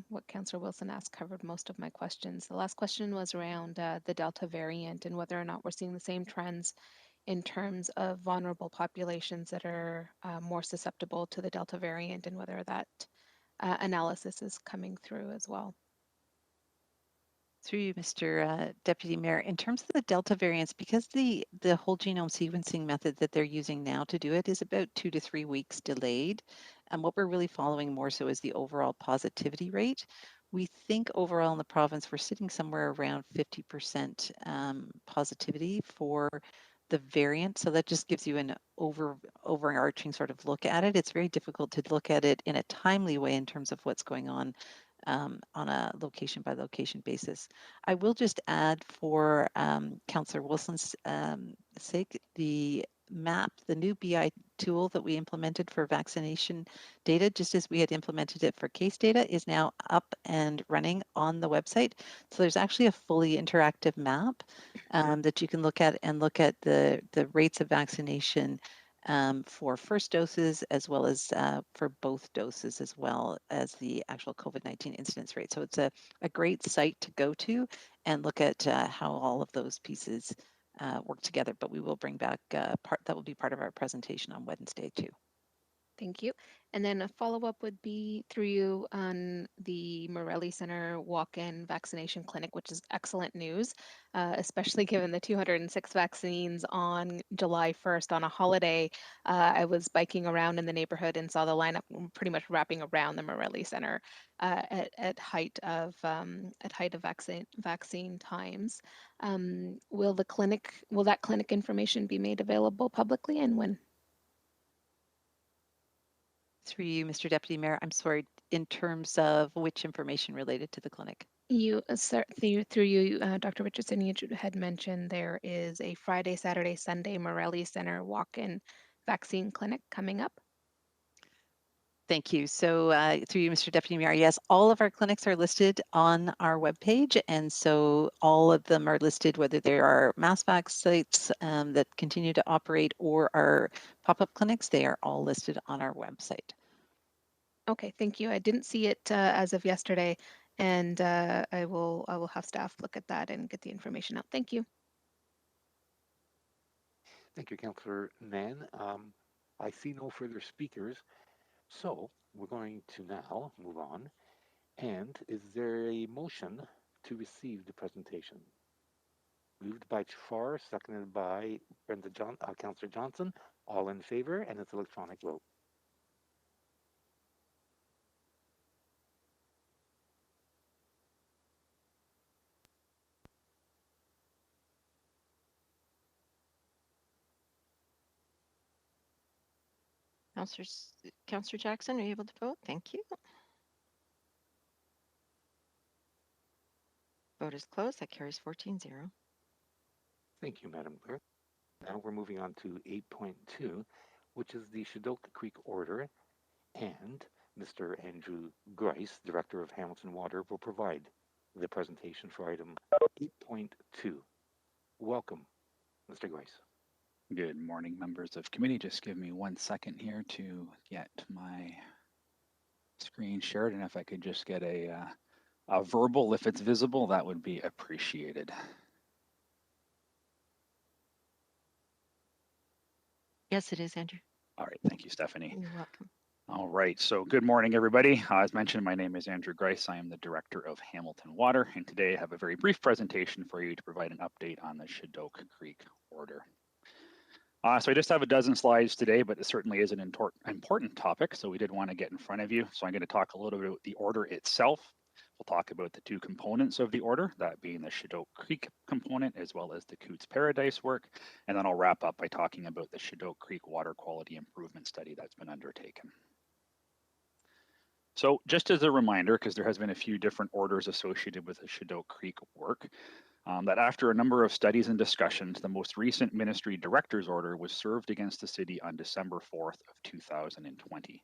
[SPEAKER 1] what Councillor Wilson asked, covered most of my questions. The last question was around the Delta variant and whether or not we're seeing the same trends in terms of vulnerable populations that are more susceptible to the Delta variant, and whether that analysis is coming through as well.
[SPEAKER 14] Through you, Mr. Deputy Mayor, in terms of the Delta variants, because the whole genome sequencing method that they're using now to do it is about 2 to 3 weeks delayed, and what we're really following more so is the overall positivity rate. We think overall in the province, we're sitting somewhere around 50% positivity for the variant. So that just gives you an overarching sort of look at it. It's very difficult to look at it in a timely way in terms of what's going on a location by location basis. I will just add for Councillor Wilson's sake, the MAP, the new BI tool that we implemented for vaccination data, just as we had implemented it for case data, is now up and running on the website. So there's actually a fully interactive map that you can look at and look at the rates of vaccination for first doses, as well as for both doses, as well as the actual COVID-19 incidence rate. So it's a great site to go to and look at how all of those pieces work together. But we will bring back that will be part of our presentation on Wednesday too.
[SPEAKER 1] Thank you. And then a follow-up would be through you on the Morelli Center walk-in vaccination clinic, which is excellent news, especially given the 206 vaccines on July 1st on a holiday. I was biking around in the neighborhood and saw the lineup pretty much wrapping around the Morelli Center at height of vaccine times. Will that clinic information be made available publicly, and when?
[SPEAKER 14] Through you, Mr. Deputy Mayor, I'm sorry, in terms of which information related to the clinic?
[SPEAKER 1] You, sir, through you, Dr. Richardson, you had mentioned there is a Friday, Saturday, Sunday Morelli Center walk-in vaccine clinic coming up.
[SPEAKER 14] Thank you. So through you, Mr. Deputy Mayor, yes, all of our clinics are listed on our webpage. And so all of them are listed, whether they are MassVax sites that continue to operate or our pop-up clinics, they are all listed on our website.
[SPEAKER 1] Okay, thank you. I didn't see it as of yesterday, and I will have staff look at that and get the information out. Thank you.
[SPEAKER 3] Thank you, Councillor Nan. I see no further speakers, so we're going to now move on. And is there a motion to receive the presentation? Moved by Jafar, seconded by Councillor Johnson. All in favor, and it's electronic vote.
[SPEAKER 2] Councillor Jackson, are you able to vote? Thank you. Vote is closed. That carries 14-0.
[SPEAKER 3] Thank you, Madam Clerk. Now we're moving on to 8.2, which is the Shadoka Creek Order, and Mr. Andrew Grice, Director of Hamilton Water, will provide the presentation for item 8.2. Welcome, Mr. Grice.
[SPEAKER 15] Good morning, members of committee. Just give me 1 second here to get my screen shared, and if I could just get a verbal, if it's visible, that would be appreciated.
[SPEAKER 2] Yes, it is, Andrew.
[SPEAKER 15] All right, thank you, Stephanie.
[SPEAKER 2] You're welcome.
[SPEAKER 15] All right, so good morning, everybody. As mentioned, my name is Andrew Grice. I am the Director of Hamilton Water, and today I have a very brief presentation for you to provide an update on the Shadoka Creek Order. So I just have a dozen slides today, but it certainly is an important topic, so we did want to get in front of you. So I'm going to talk a little bit about the order itself, We'll talk about the two components of the order, that being the Shadok Creek component as well as the Coots Paradise work. And then I'll wrap up by talking about the Shadok Creek water quality improvement study that's been undertaken. So just as a reminder, because there has been a few different orders associated with the Shadok Creek work, that after a number of studies and discussions, the most recent ministry director's order was served against the city on December 4th of 2020.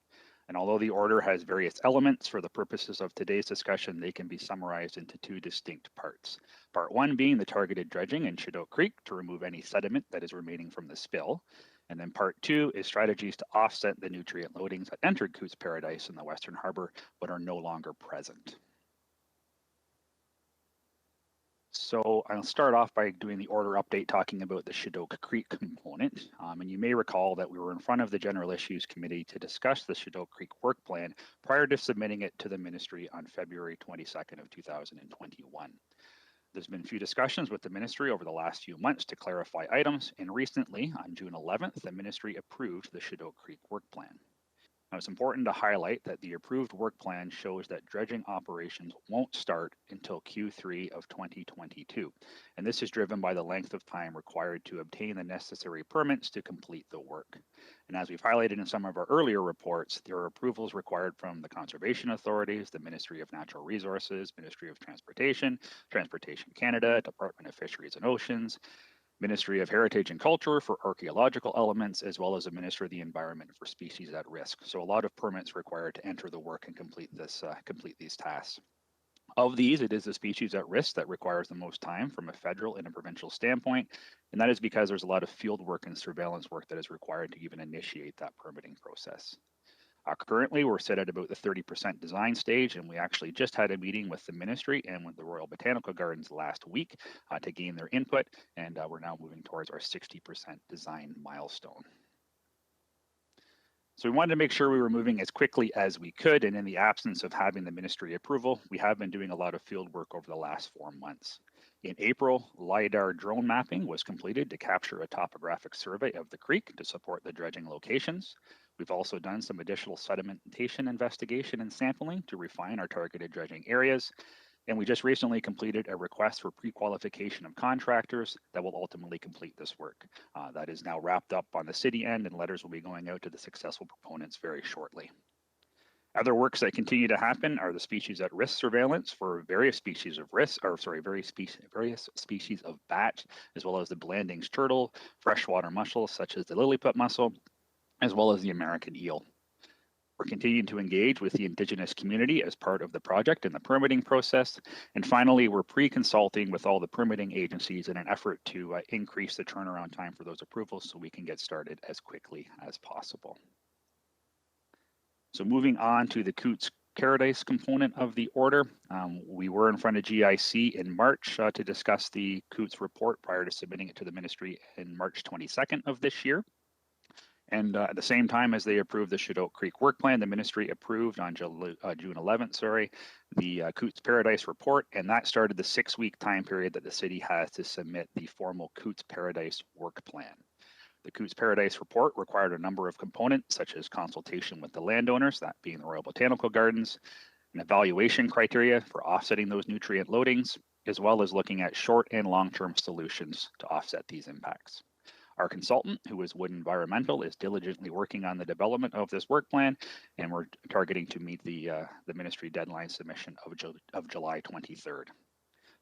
[SPEAKER 15] And although the order has various elements for the purposes of today's discussion, they can be summarized into two distinct parts. Part one being the targeted dredging in Shadok Creek to remove any sediment that is remaining from the spill. And then part two is strategies to offset the nutrient loadings that entered Coots Paradise in the Western Harbor but are no longer present. So I'll start off by doing the order update talking about the Shadok Creek component. And you may recall that we were in front of the General Issues Committee to discuss the Shadok Creek work plan prior to submitting it to the ministry on February 22nd of 2021. There's been a few discussions with the ministry over the last few months to clarify items, and recently, on June 11th, the ministry approved the Shadok Creek work plan. Now, it's important to highlight that the approved work plan shows that dredging operations won't start until Q3 of 2022, and this is driven by the length of time required to obtain the necessary permits to complete the work. And as we've highlighted in some of our earlier reports, there are approvals required from the conservation authorities, the Ministry of Natural Resources, Ministry of Transportation, Transportation Canada, Department of Fisheries and Oceans, Ministry of Heritage and Culture for archaeological elements, as well as the Ministry of the Environment for species at risk. So a lot of permits required to enter the work and complete these tasks. Of these, it is the species at risk that requires the most time from a federal and a provincial standpoint, and that is because there's a lot of field work and surveillance work that is required to even initiate that permitting process. Currently, we're set at about the 30% design stage, and we actually just had a meeting with the ministry and with the Royal Botanical Gardens last week to gain their input, and we're now moving towards our 60% design milestone. So we wanted to make sure we were moving as quickly as we could, and in the absence of having the ministry approval, we have been doing a lot of field work over the last 4 months. In April, LiDAR drone mapping was completed to capture a topographic survey of the creek to support the dredging locations. We've also done some additional sedimentation investigation and sampling to refine our targeted dredging areas. And we just recently completed a request for pre-qualification of contractors that will ultimately complete this work. That is now wrapped up on the city end, and letters will be going out to the successful proponents very shortly. Other works that continue to happen are the species at risk surveillance for various species of various species of bat, as well as the Blanding's turtle, freshwater mussels such as the lilliput mussel, as well as the American eel. We're continuing to engage with the Indigenous community as part of the project and the permitting process. And finally, we're pre-consulting with all the permitting agencies in an effort to increase the turnaround time for those approvals so we can get started as quickly as possible. So moving on to the Coots Paradise component of the order, we were in front of GIC in March to discuss the Coots report prior to submitting it to the ministry in March 22nd of this year. And at the same time as they approved the Shadok Creek work plan, the ministry approved on June 11th, the Coots Paradise report, and that started the 6-week time period that the city has to submit the formal Coots Paradise work plan. The Coots Paradise report required a number of components, such as consultation with the landowners, that being the Royal Botanical Gardens, an evaluation criteria for offsetting those nutrient loadings, as well as looking at short and long-term solutions to offset these impacts. Our consultant, who is Wood Environmental, is diligently working on the development of this work plan, and we're targeting to meet the ministry deadline submission of July 23rd.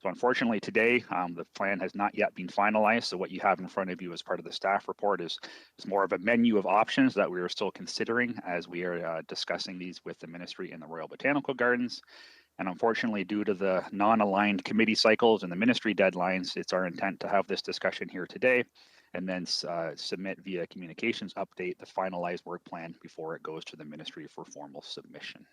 [SPEAKER 15] So unfortunately today, the plan has not yet been finalized. So what you have in front of you as part of the staff report is more of a menu of options that we are still considering as we are discussing these with the ministry and the Royal Botanical Gardens. And unfortunately, due to the non-aligned committee cycles and the ministry deadlines, it's our intent to have this discussion here today and then submit via communications update the finalized work plan before it goes to the ministry for formal submission.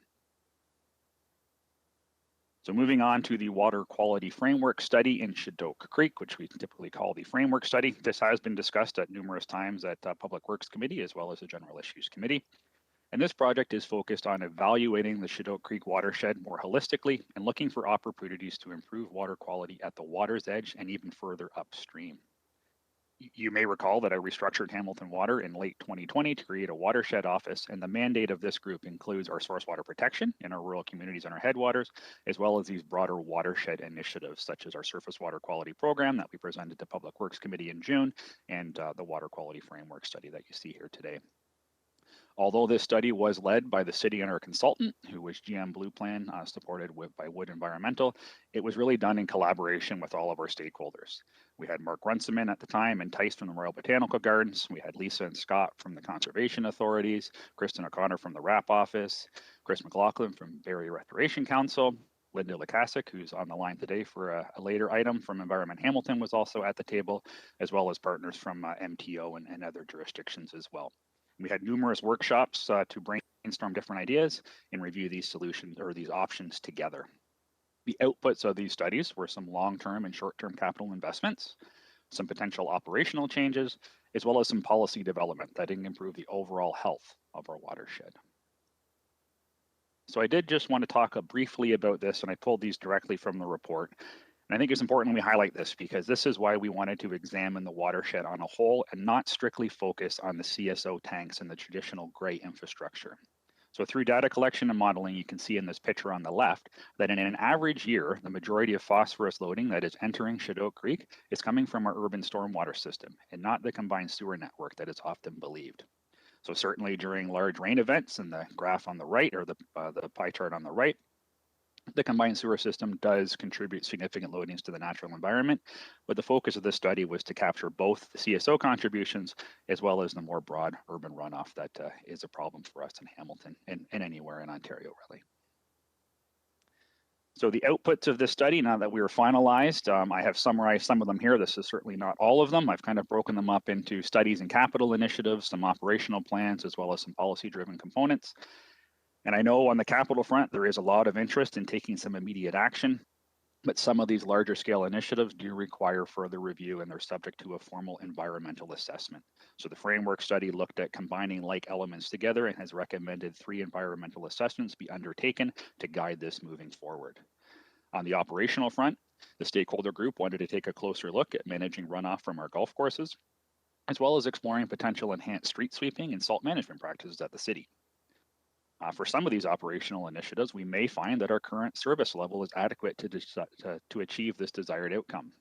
[SPEAKER 15] So moving on to the water quality framework study in Shadok Creek, which we typically call the framework study. This has been discussed at numerous times at Public Works Committee as well as the General Issues Committee. And this project is focused on evaluating the Shadok Creek watershed more holistically and looking for opportunities to improve water quality at the water's edge and even further upstream. You may recall that I restructured Hamilton Water in late 2020 to create a watershed office, and the mandate of this group includes our source water protection in our rural communities and our headwaters, as well as these broader watershed initiatives, such as our surface water quality program that we presented to Public Works Committee in June, and the water quality framework study that you see here today. Although this study was led by the city and our consultant, who was GM Blue Plan, supported by Wood Environmental, it was really done in collaboration with all of our stakeholders. We had Mark Runciman at the time and Tice from the Royal Botanical Gardens. We had Lisa and Scott from the Conservation Authorities, Kristen O'Connor from the RAP Office, Chris McLaughlin from Barrie Restoration Council, Linda Lukasic, who's on the line today for a later item from Environment Hamilton, was also at the table, as well as partners from MTO and other jurisdictions as well. We had numerous workshops to brainstorm different ideas and review these solutions or these options together. The outputs of these studies were some long-term and short-term capital investments, some potential operational changes, as well as some policy development that can improve the overall health of our watershed. So I did just want to talk briefly about this, and I pulled these directly from the report. And I think it's important we highlight this because this is why we wanted to examine the watershed on a whole and not strictly focus on the CSO tanks and the traditional gray infrastructure. So through data collection and modeling, you can see in this picture on the left that in an average year, the majority of phosphorus loading that is entering Shadok Creek is coming from our urban stormwater system and not the combined sewer network that is often believed. So certainly during large rain events, and the graph on the right or the pie chart on the right, the combined sewer system does contribute significant loadings to the natural environment, but the focus of this study was to capture both the CSO contributions as well as the more broad urban runoff that is a problem for us in Hamilton and anywhere in Ontario, really. So the outputs of this study, now that we were finalized, I have summarized some of them here. This is certainly not all of them. I've kind of broken them up into studies and capital initiatives, some operational plans, as well as some policy-driven components. And I know on the capital front, there is a lot of interest in taking some immediate action, but some of these larger scale initiatives do require further review and they're subject to a formal environmental assessment. So the framework study looked at combining like elements together and has recommended 3 environmental assessments be undertaken to guide this moving forward. On the operational front, the stakeholder group wanted to take a closer look at managing runoff from our golf courses, as well as exploring potential enhanced street sweeping and salt management practices at the city. For some of these operational initiatives, we may find that our current service level is adequate to achieve this desired outcome.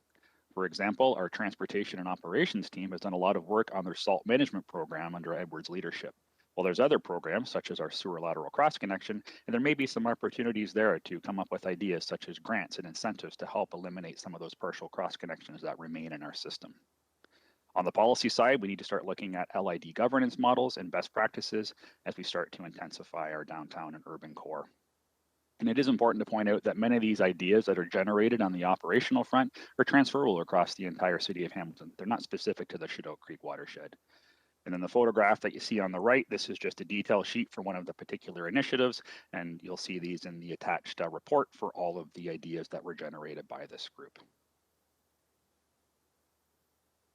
[SPEAKER 15] For example, our transportation and operations team has done a lot of work on their salt management program under Edward's leadership. While there's other programs, such as our sewer lateral cross connection, and there may be some opportunities there to come up with ideas such as grants and incentives to help eliminate some of those partial cross connections that remain in our system. On the policy side, we need to start looking at LID governance models and best practices as we start to intensify our downtown and urban core. And it is important to point out that many of these ideas that are generated on the operational front are transferable across the entire city of Hamilton. They're not specific to the Shadok Creek watershed. And then the photograph that you see on the right, this is just a detail sheet for one of the particular initiatives, and you'll see these in the attached report for all of the ideas that were generated by this group.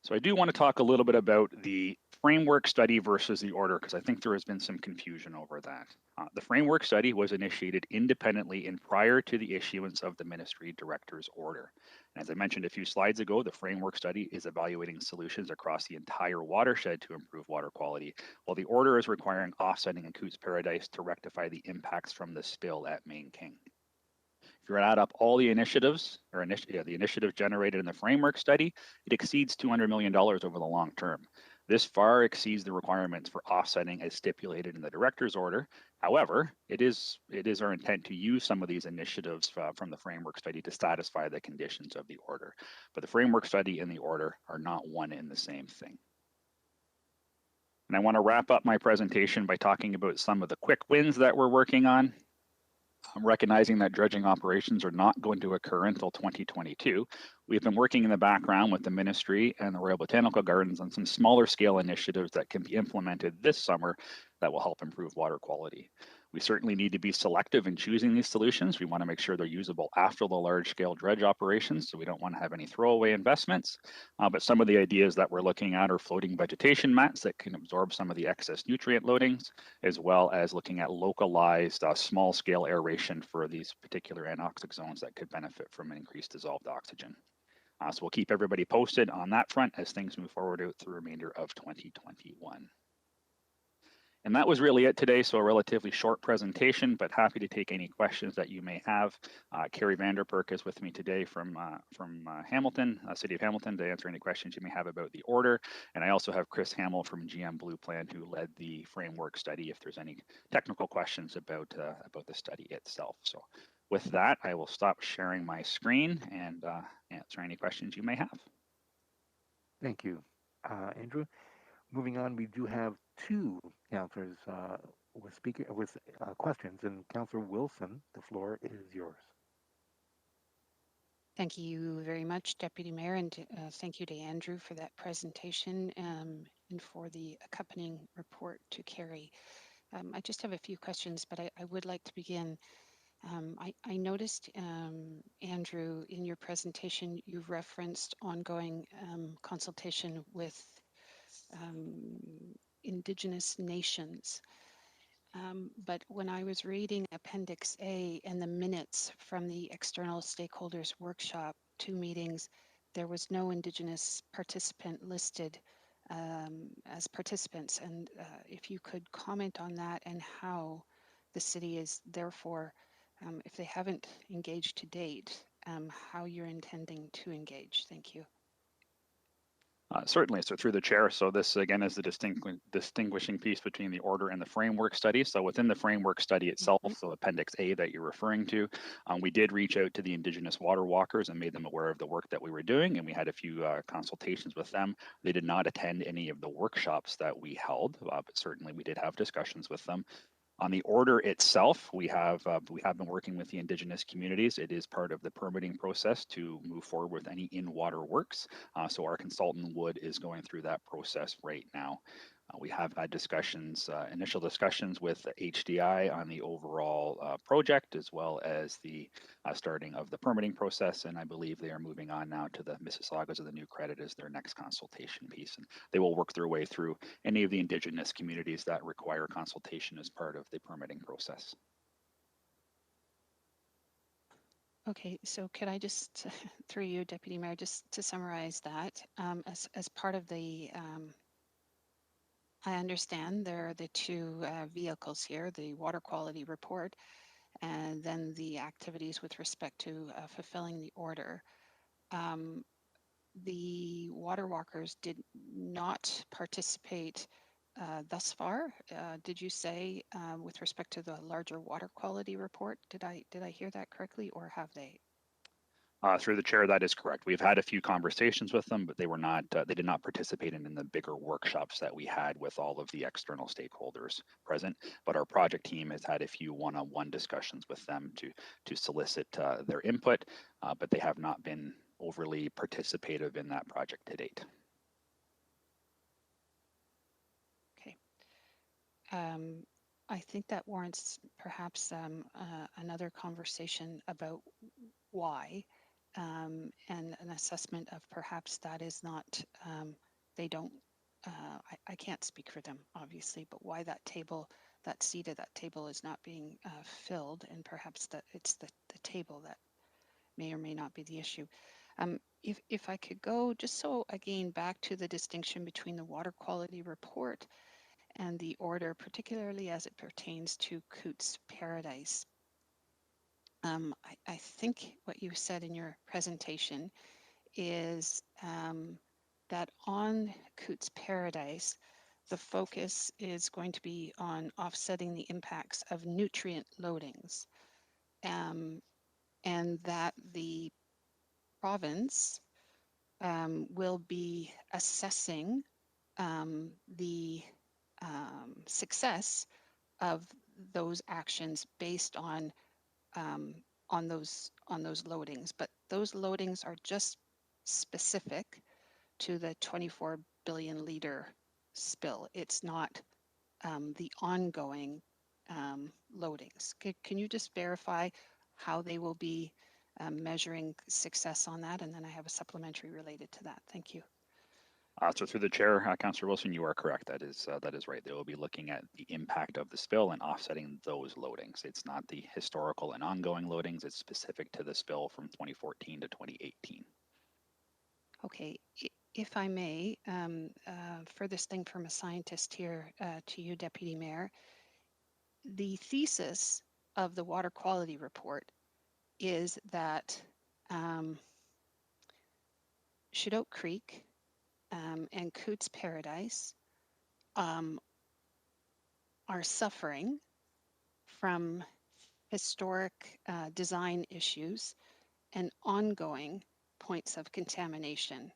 [SPEAKER 15] So I do want to talk a little bit about the framework study versus the order, because I think there has been some confusion over that. The framework study was initiated independently and prior to the issuance of the ministry director's order. And as I mentioned a few slides ago, the framework study is evaluating solutions across the entire watershed to improve water quality, while the order is requiring offsetting in Cootes Paradise to rectify the impacts from the spill at Main King. If you add up all the initiatives, or the initiatives generated in the framework study, it exceeds $200 million over the long term. This far exceeds the requirements for offsetting as stipulated in the director's order. However, it is our intent to use some of these initiatives from the framework study to satisfy the conditions of the order. But the framework study and the order are not one and the same thing. And I want to wrap up my presentation by talking about some of the quick wins that we're working on. I'm recognizing that dredging operations are not going to occur until 2022. We've been working in the background with the ministry and the Royal Botanical Gardens on some smaller scale initiatives that can be implemented this summer that will help improve water quality. We certainly need to be selective in choosing these solutions. We want to make sure they're usable after the large scale dredge operations, so we don't want to have any throwaway investments. But some of the ideas that we're looking at are floating vegetation mats that can absorb some of the excess nutrient loadings, as well as looking at localized small scale aeration for these particular anoxic zones that could benefit from increased dissolved oxygen. So we'll keep everybody posted on that front as things move forward out through the remainder of 2021. And that was really it today. So a relatively short presentation, but happy to take any questions that you may have. Carrie Vanderperk is with me today from Hamilton, City of Hamilton, to answer any questions you may have about the order. And I also have Chris Hamill from GM Blue Plan, who led the framework study, if there's any technical questions about the study itself. So with that, I will stop sharing my screen and answer any questions you may have.
[SPEAKER 3] Thank you, Andrew. Moving on, we do have two councillors with questions, and Councillor Wilson, the floor is yours.
[SPEAKER 11] Thank you very much, Deputy Mayor, and thank you to Andrew for that presentation and for the accompanying report to Carrie. I just have a few questions, but I would like to begin. I noticed, Andrew, in your presentation, you referenced ongoing consultation with Indigenous nations. But when I was reading Appendix A and the minutes from the external stakeholders workshop, 2 meetings, there was no Indigenous participant listed as participants. And if you could comment on that and how the city is therefore, if they haven't engaged to date, how you're intending to engage. Thank you.
[SPEAKER 15] Certainly, so through the chair. So this again is the distinguishing piece between the order and the framework study. So within the framework study itself, so Appendix A that you're referring to, we did reach out to the Indigenous water walkers and made them aware of the work that we were doing, and we had a few consultations with them. They did not attend any of the workshops that we held, but certainly we did have discussions with them. On the order itself, we have been working with the Indigenous communities. It is part of the permitting process to move forward with any in-water works. So our consultant Wood is going through that process right now. We have had discussions, initial discussions with HDI on the overall project, as well as the starting of the permitting process. And I believe they are moving on now to the Mississaugas of the New Credit as their next consultation piece. And they will work their way through any of the Indigenous communities that require consultation as part of the permitting process.
[SPEAKER 11] Okay, so could I just, through you, Deputy Mayor, just to summarize that, as part of the I understand there are the 2 vehicles here, the water quality report and then the activities with respect to fulfilling the order. The water walkers did not participate thus far. Did you say with respect to the larger water quality report? Did I hear that correctly, or have they?
[SPEAKER 15] Through the chair, that is correct. We've had a few conversations with them, but they were not. They did not participate in the bigger workshops that we had with all of the external stakeholders present. But our project team has had a few one-on-one discussions with them to solicit their input, but they have not been overly participative in that project to date.
[SPEAKER 11] Okay. I think that warrants perhaps another conversation about why. And an assessment of perhaps that is not, they don't, I can't speak for them, obviously, but why that table, that seat at that table is not being filled, and perhaps that it's the table that may or may not be the issue. If I could go just so again back to the distinction between the water quality report and the order, particularly as it pertains to Coutts Paradise. I think what you said in your presentation is that on Coutts Paradise, the focus is going to be on offsetting the impacts of nutrient loadings, and that the province will be assessing the success of those actions based on those loadings, but those loadings are just specific to the 24 billion liter spill. It's not the ongoing loadings. Can you just verify how they will be measuring success on that? And then I have a supplementary related to that. Thank you.
[SPEAKER 15] So through the chair, Councillor Wilson, you are correct. That is right. They will be looking at the impact of the spill and offsetting those loadings. It's not the historical and ongoing loadings. It's specific to the spill from 2014 to 2018.
[SPEAKER 11] Okay, if I may, furthest thing from a scientist here to you, Deputy Mayor. The thesis of the water quality report is that Chedoke Creek and Cootes Paradise are suffering from historic design issues and ongoing points of contamination.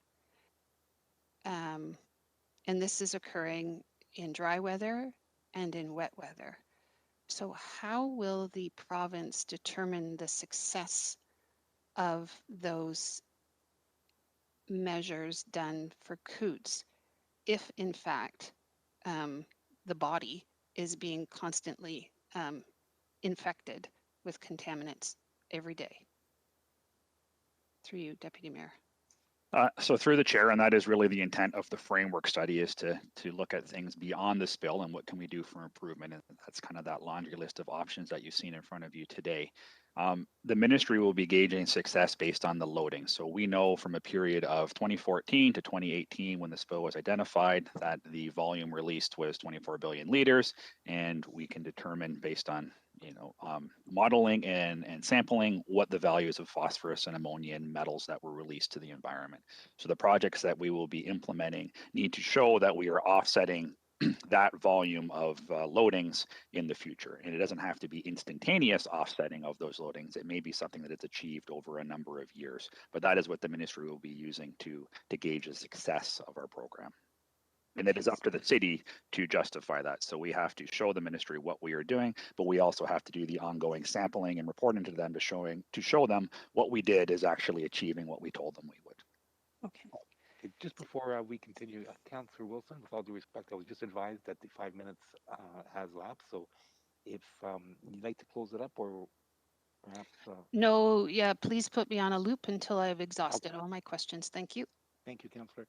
[SPEAKER 11] And this is occurring in dry weather and in wet weather. So how will the province determine the success of those measures done for Cootes if in fact the body is being constantly infected with contaminants every day? Through you, Deputy Mayor.
[SPEAKER 15] So through the chair, and that is really the intent of the framework study, is to look at things beyond the spill and what can we do for improvement. And that's kind of that laundry list of options that you've seen in front of you today. The ministry will be gauging success based on the loading. So we know from a period of 2014 to 2018, when the spill was identified, that the volume released was 24 billion liters, and we can determine based on modeling and sampling what the values of phosphorus and ammonia and metals that were released to the environment. So the projects that we will be implementing need to show that we are offsetting that volume of loadings in the future. And it doesn't have to be instantaneous offsetting of those loadings. It may be something that is achieved over a number of years, but that is what the ministry will be using to gauge the success of our program. And it is up to the city to justify that. So we have to show the ministry what we are doing, but we also have to do the ongoing sampling and reporting to them to show them what we did is actually achieving what we told them we would.
[SPEAKER 14] Okay.
[SPEAKER 3] Just before we continue, Councillor Wilson, with all due respect, I was just advised that the 5 minutes has lapsed. So if you'd like to close it up, or perhaps.
[SPEAKER 11] No, yeah, please put me on a loop until I've exhausted all my questions. Thank you.
[SPEAKER 3] Thank you, Councillor.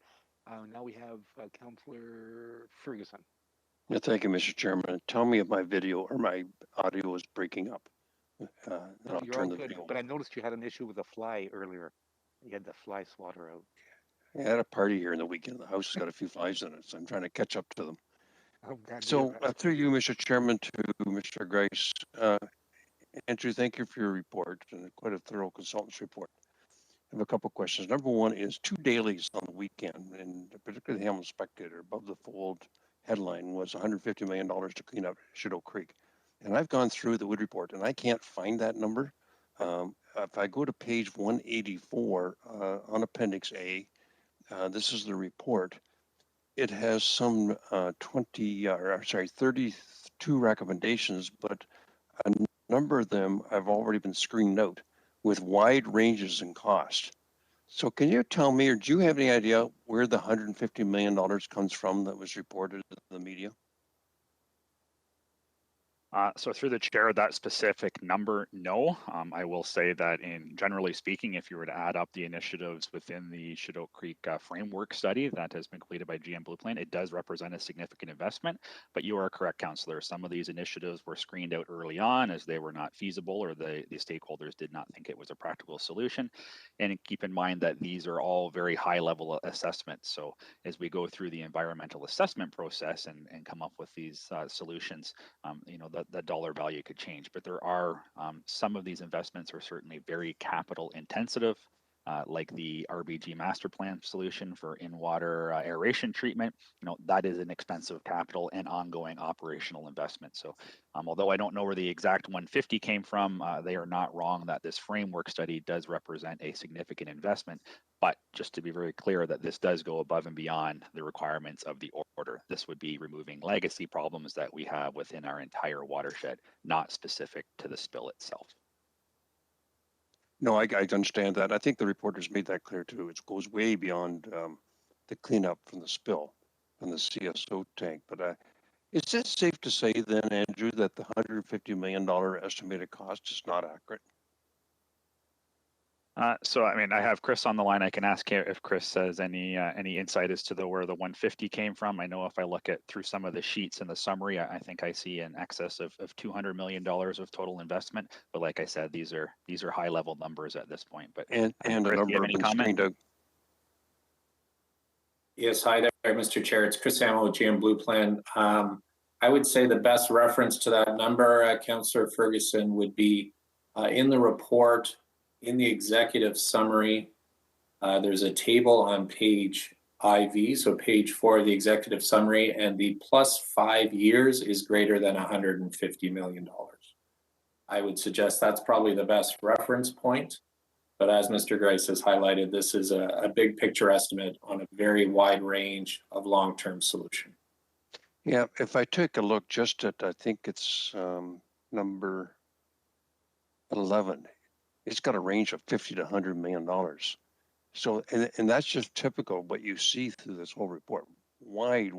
[SPEAKER 3] Now we have Councillor Ferguson.
[SPEAKER 7] Yeah, thank you, Mr. Chairman. Tell me if my video or my audio is breaking up. I'll
[SPEAKER 3] You're
[SPEAKER 7] turn
[SPEAKER 3] all
[SPEAKER 7] the
[SPEAKER 3] good,
[SPEAKER 7] video.
[SPEAKER 3] but I noticed you had an issue with a fly earlier. You had the fly swatter out.
[SPEAKER 7] I had a party here in the weekend. The house has got a few flies in it, so I'm trying to catch up to them.
[SPEAKER 3] Oh,
[SPEAKER 7] So through you, Mr. Chairman, to Mr. Grice, Andrew, thank you for your report and quite a thorough consultant's report. I have a couple of questions. Number one is 2 dailies on the weekend, and particularly the Hamilton Spectator, above the fold headline was $150 million to clean up Chedoke Creek. And I've gone through the Wood report and I can't find that number. If I go to page 184 on Appendix A, this is the report. It has some 32 recommendations, but a number of them have already been screened out with wide ranges in cost. So can you tell me, or do you have any idea where the $150 million comes from that was reported in the media?
[SPEAKER 15] So through the chair, that specific number, no. I will say that in generally speaking, if you were to add up the initiatives within the Chedoke Creek framework study that has been completed by GM Blue Plan, it does represent a significant investment. But you are correct, Councillor. Some of these initiatives were screened out early on as they were not feasible, or the stakeholders did not think it was a practical solution. And keep in mind that these are all very high level assessments. So as we go through the environmental assessment process and come up with these solutions, the dollar value could change. But there are some of these investments are certainly very capital intensive, like the RBG master plan solution for in-water aeration treatment. That is an expensive capital and ongoing operational investment. So although I don't know where the exact 150 came from, they are not wrong that this framework study does represent a significant investment. But just to be very clear that this does go above and beyond the requirements of the order. This would be removing legacy problems that we have within our entire watershed, not specific to the spill itself.
[SPEAKER 7] No, I understand that. I think the reporters made that clear too. It goes way beyond the cleanup from the spill from the CSO tank. But is it safe to say then, Andrew, that the $150 million estimated cost is not accurate?
[SPEAKER 15] So I mean, I have Chris on the line. I can ask him if Chris has any insight as to where the 150 came from. I know if I look at through some of the sheets in the summary, I think I see an excess of $200 million of total investment. But like I said, these are high level numbers at this point. But
[SPEAKER 7] and
[SPEAKER 15] Chris,
[SPEAKER 7] a number of
[SPEAKER 15] do you have any
[SPEAKER 7] them
[SPEAKER 15] comment?
[SPEAKER 7] screened out.
[SPEAKER 16] Yes, hi there, Mr. Chair. It's Chris Hamill with GM Blue Plan. I would say the best reference to that number, Councillor Ferguson, would be in the report, in the executive summary. There's a table on page IV, so page 4 of the executive summary, and the plus 5 years is greater than $150 million. I would suggest that's probably the best reference point. But as Mr. Grice has highlighted, this is a big picture estimate on a very wide range of long-term solution.
[SPEAKER 7] Yeah, if I take a look just at, I think it's number 11, it's got a range of 50 to $100 million. So, and that's just typical what you see through this whole report. Wide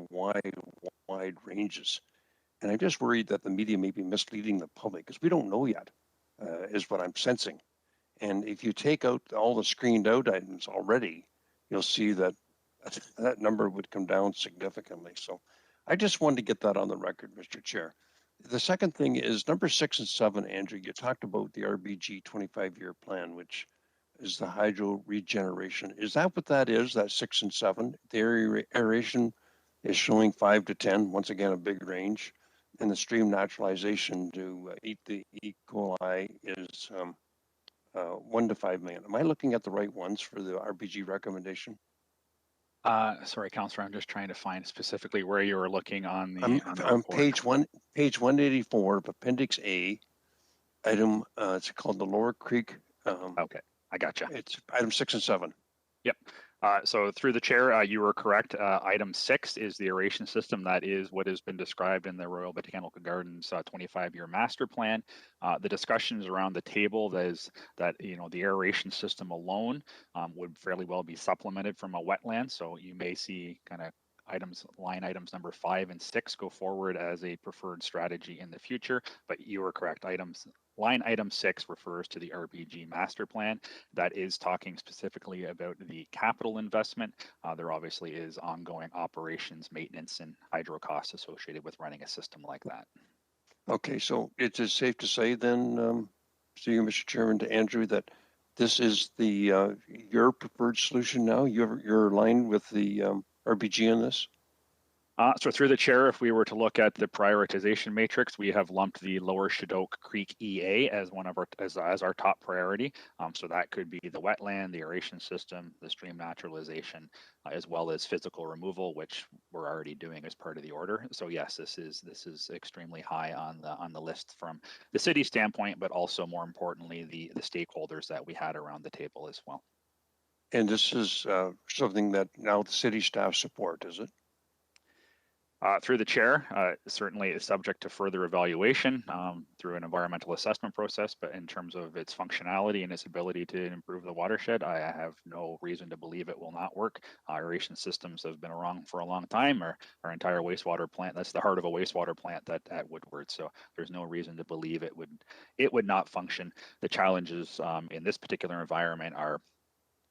[SPEAKER 7] ranges. And I'm just worried that the media may be misleading the public because we don't know yet, is what I'm sensing. And if you take out all the screened out items already, you'll see that that number would come down significantly. So I just wanted to get that on the record, Mr. Chair. The second thing is number 6 and 7, Andrew, you talked about the RBG 25-year plan, which is the hydro regeneration. Is that what that is, that 6 and 7? The aeration is showing 5 to 10, once again, a big range. And the stream naturalization to eat the E. coli is 1 to 5 million. Am I looking at the right ones for the RBG recommendation?
[SPEAKER 15] Sorry, Councillor, I'm just trying to find specifically where you were looking on the,
[SPEAKER 7] on page 184 of Appendix A, item, it's called the Lower Creek.
[SPEAKER 15] Okay, I gotcha.
[SPEAKER 7] It's item 6 and 7.
[SPEAKER 15] Yep. So through the chair, you were correct. Item 6 is the aeration system. That is what has been described in the Royal Botanical Gardens 25-year master plan. The discussions around the table that the aeration system alone would fairly well be supplemented from a wetland. So you may see kind of line items number 5 and 6 go forward as a preferred strategy in the future. But you were correct. Line item 6 refers to the RBG master plan. That is talking specifically about the capital investment. There obviously is ongoing operations, maintenance, and hydro costs associated with running a system like that.
[SPEAKER 7] Okay, so it is safe to say then, to you, Mr. Chairman, to Andrew, that this is the your preferred solution now? You're aligned with the RBG on this?
[SPEAKER 15] So through the chair, if we were to look at the prioritization matrix, we have lumped the Lower Shadok Creek EA as one of our as our top priority. So that could be the wetland, the aeration system, the stream naturalization, as well as physical removal, which we're already doing as part of the order. So yes, this is extremely high on the list from the city standpoint, but also more importantly the stakeholders that we had around the table as well.
[SPEAKER 7] And this is something that now the city staff support, is it?
[SPEAKER 15] Through the chair, certainly is subject to further evaluation through an environmental assessment process, but in terms of its functionality and its ability to improve the watershed, I have no reason to believe it will not work. Aeration systems have been around for a long time. Our entire wastewater plant, that's the heart of a wastewater plant at Woodward. So there's no reason to believe it would not function. The challenges in this particular environment are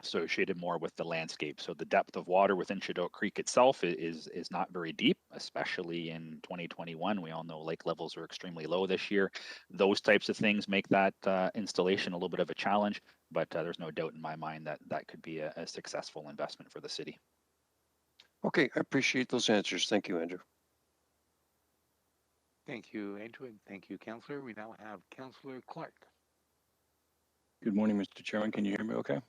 [SPEAKER 15] associated more with the landscape. So the depth of water within Shadok Creek itself is not very deep, especially in 2021. We all know lake levels are extremely low this year. Those types of things make that installation a little bit of a challenge, but there's no doubt in my mind that that could be a successful investment for the city.
[SPEAKER 7] Okay, I appreciate those answers. Thank you, Andrew.
[SPEAKER 3] Thank you, Andrew, and thank you, Councillor. We now have Councillor Clark.
[SPEAKER 17] Good morning, Mr. Chairman. Can you hear me okay?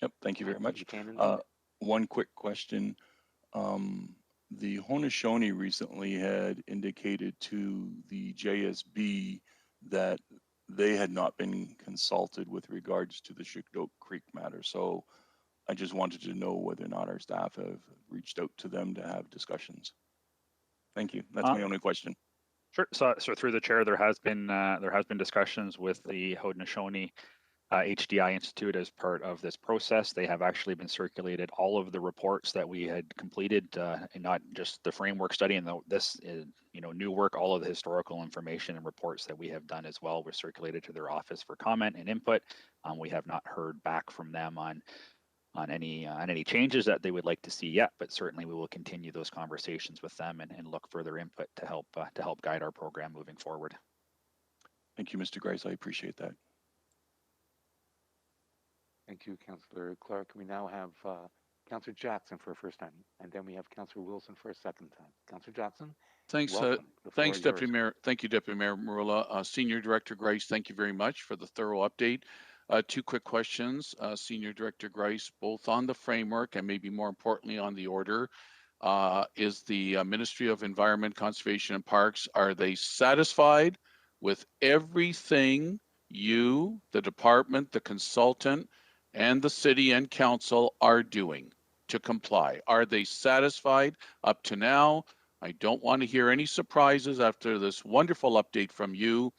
[SPEAKER 17] Yep, thank you very much. One quick question. The Haudenosaunee recently had indicated to the JSB that they had not been consulted with regards to the Shadok Creek matter. So I just wanted to know whether or not our staff have reached out to them to have discussions. Thank you. That's my only question.
[SPEAKER 15] Sure. So through the chair, there has been discussions with the Haudenosaunee HDI Institute as part of this process. They have actually been circulated all of the reports that we had completed, and not just the framework study and this new work. All of the historical information and reports that we have done as well were circulated to their office for comment and input. We have not heard back from them on any changes that they would like to see yet, but certainly we will continue those conversations with them and look for their input to help guide our program moving forward.
[SPEAKER 17] Thank you, Mr. Grice. I appreciate that.
[SPEAKER 3] Thank you, Councillor Clark. We now have Councillor Jackson for a first time, and then we have Councillor Wilson for a second time. Councillor Jackson,
[SPEAKER 9] Thanks,
[SPEAKER 3] welcome. The floor
[SPEAKER 9] thanks,
[SPEAKER 3] is
[SPEAKER 9] Deputy
[SPEAKER 3] yours.
[SPEAKER 9] Mayor. Thank you, Deputy Mayor Marula. Senior Director Grice, thank you very much for the thorough update. Two quick questions, Senior Director Grice, both on the framework and maybe more importantly on the order. Is the Ministry of Environment, Conservation and Parks, are they satisfied with everything you, the department, the consultant, and the city and council are doing to comply? Are they satisfied up to now? I don't want to hear any surprises after this wonderful update from you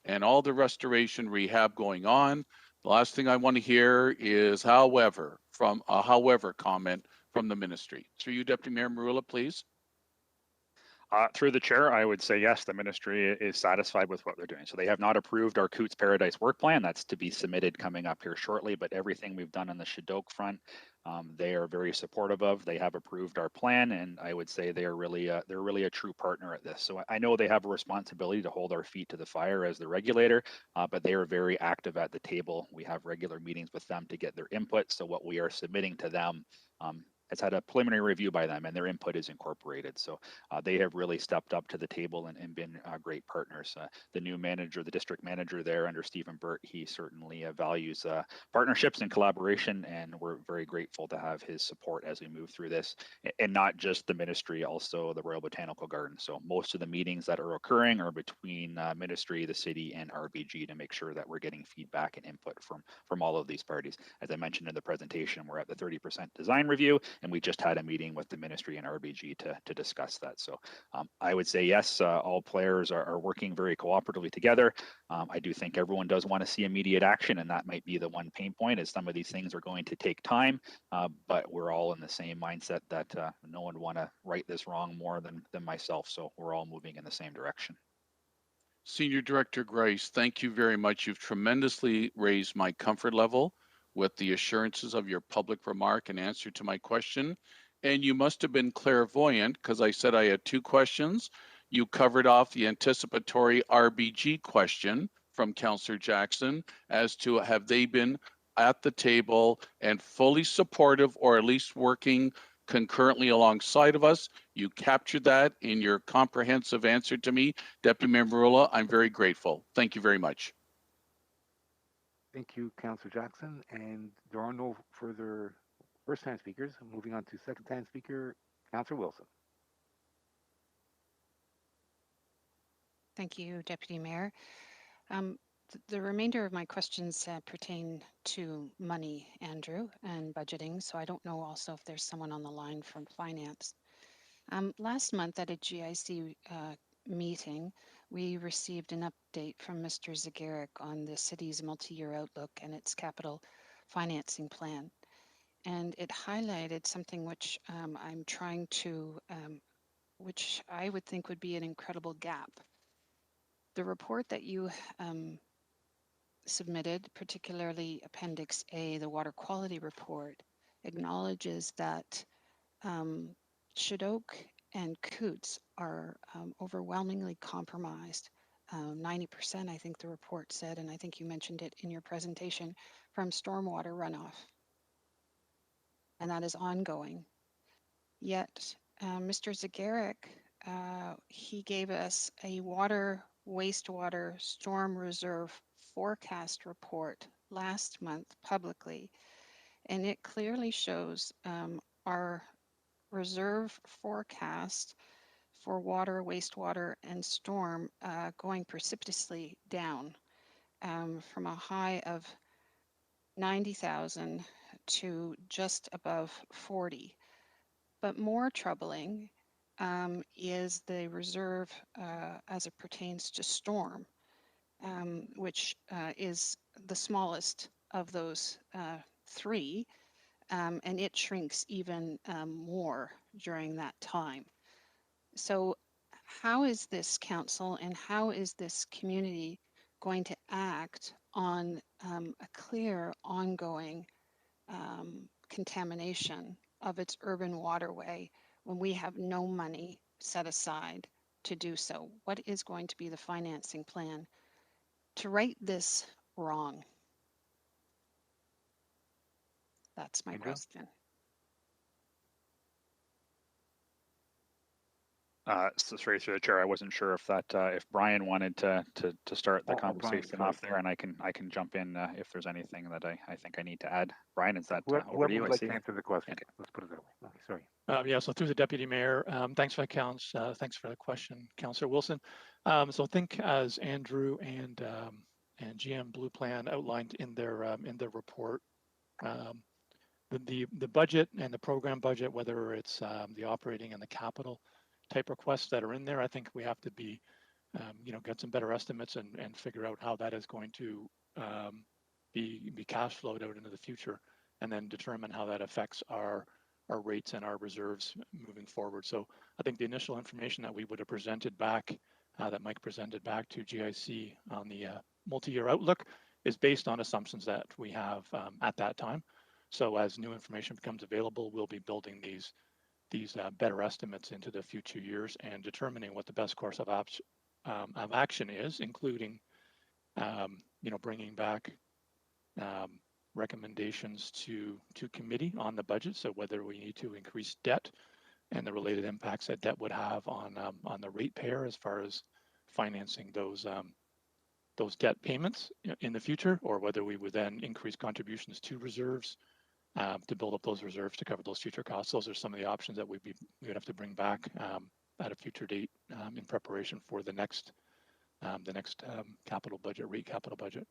[SPEAKER 9] and all the restoration rehab going on. The last thing I want to hear is however, from a however comment from the ministry. Through you, Deputy Mayor Marula, please.
[SPEAKER 15] Through the chair, I would say yes, the ministry is satisfied with what they're doing. So they have not approved our Coots Paradise work plan. That's to be submitted coming up here shortly, but everything we've done on the Shadok front, they are very supportive of. They have approved our plan, and I would say they're really a true partner at this. So I know they have a responsibility to hold our feet to the fire as the regulator, but they are very active at the table. We have regular meetings with them to get their input. So what we are submitting to them has had a preliminary review by them, and their input is incorporated. So they have really stepped up to the table and been great partners. The new manager, the district manager there under Stephen Burt, he certainly values partnerships and collaboration, and we're very grateful to have his support as we move through this. And not just the ministry, also the Royal Botanical Garden. So most of the meetings that are occurring are between ministry, the city, and RBG to make sure that we're getting feedback and input from all of these parties. As I mentioned in the presentation, we're at the 30% design review, and we just had a meeting with the ministry and RBG to discuss that. So I would say yes, all players are working very cooperatively together. I do think everyone does want to see immediate action, and that might be the one pain point is some of these things are going to take time, but we're all in the same mindset that no one want to right this wrong more than myself. So we're all moving in the same direction.
[SPEAKER 9] Senior Director Grice, thank you very much. You've tremendously raised my comfort level with the assurances of your public remark and answer to my question. And you must have been clairvoyant because I said I had two questions. You covered off the anticipatory RBG question from Councillor Jackson as to have they been at the table and fully supportive or at least working concurrently alongside of us. You captured that in your comprehensive answer to me. Deputy Mayor Marula, I'm very grateful. Thank you very much.
[SPEAKER 3] Thank you, Councillor Jackson. And there are no further first-time speakers. Moving on to second-time speaker, Councillor Wilson.
[SPEAKER 11] Thank you, Deputy Mayor. The remainder of my questions pertain to money, Andrew, and budgeting. So I don't know also if there's someone on the line from finance. Last month at a GIC meeting, we received an update from Mr. Zagaric on the city's multi-year outlook and its capital financing plan. And it highlighted something which I'm trying to, which I would think would be an incredible gap. The report that you submitted, particularly Appendix A, the water quality report, acknowledges that Shadok and Coots are overwhelmingly compromised. 90%, I think the report said, and I think you mentioned it in your presentation, from stormwater runoff. And that is ongoing. Yet, Mr. Zagaric, he gave us a wastewater storm reserve forecast report last month publicly, and it clearly shows our reserve forecast for water, wastewater, and storm going precipitously down from a high of 90,000 to just above 40. But more troubling is the reserve as it pertains to storm, which is the smallest of those three, and it shrinks even more during that time. So how is this council and how is this community going to act on a clear ongoing contamination of its urban waterway when we have no money set aside to do so? What is going to be the financing plan to right this wrong? That's my
[SPEAKER 3] Andrew?
[SPEAKER 11] question.
[SPEAKER 15] So sorry through the chair, I wasn't sure if that if Brian wanted to start the
[SPEAKER 3] Brian,
[SPEAKER 15] conversation
[SPEAKER 3] sorry.
[SPEAKER 15] off there, and I can jump in if there's anything that I think I need to add. Brian, is that over
[SPEAKER 3] Whoever
[SPEAKER 15] to you?
[SPEAKER 3] would
[SPEAKER 15] I
[SPEAKER 3] like
[SPEAKER 15] see.
[SPEAKER 3] to answer the question.
[SPEAKER 15] Okay.
[SPEAKER 3] Let's put it that way. Okay, sorry.
[SPEAKER 18] Yeah, so through the Deputy Mayor, thanks for the thanks for the question, Councillor Wilson. So I think as Andrew and GM Blue Plan outlined in their report, the budget and the program budget, whether it's the operating and the capital type requests that are in there, I think we have to be, get some better estimates and figure out how that is going to be cash flowed out into the future, and then determine how that affects our rates and our reserves moving forward. So I think the initial information that we would have presented back, that Mike presented back to GIC on the multi-year outlook, is based on assumptions that we have at that time. So as new information becomes available, we'll be building these better estimates into the future years and determining what the best course of action is, including bringing back recommendations to committee on the budget. So whether we need to increase debt and the related impacts that debt would have on the ratepayer as far as financing those debt payments in the future, or whether we would then increase contributions to reserves to build up those reserves to cover those future costs. Those are some of the options that we would have to bring back at a future date in preparation for the next capital budget.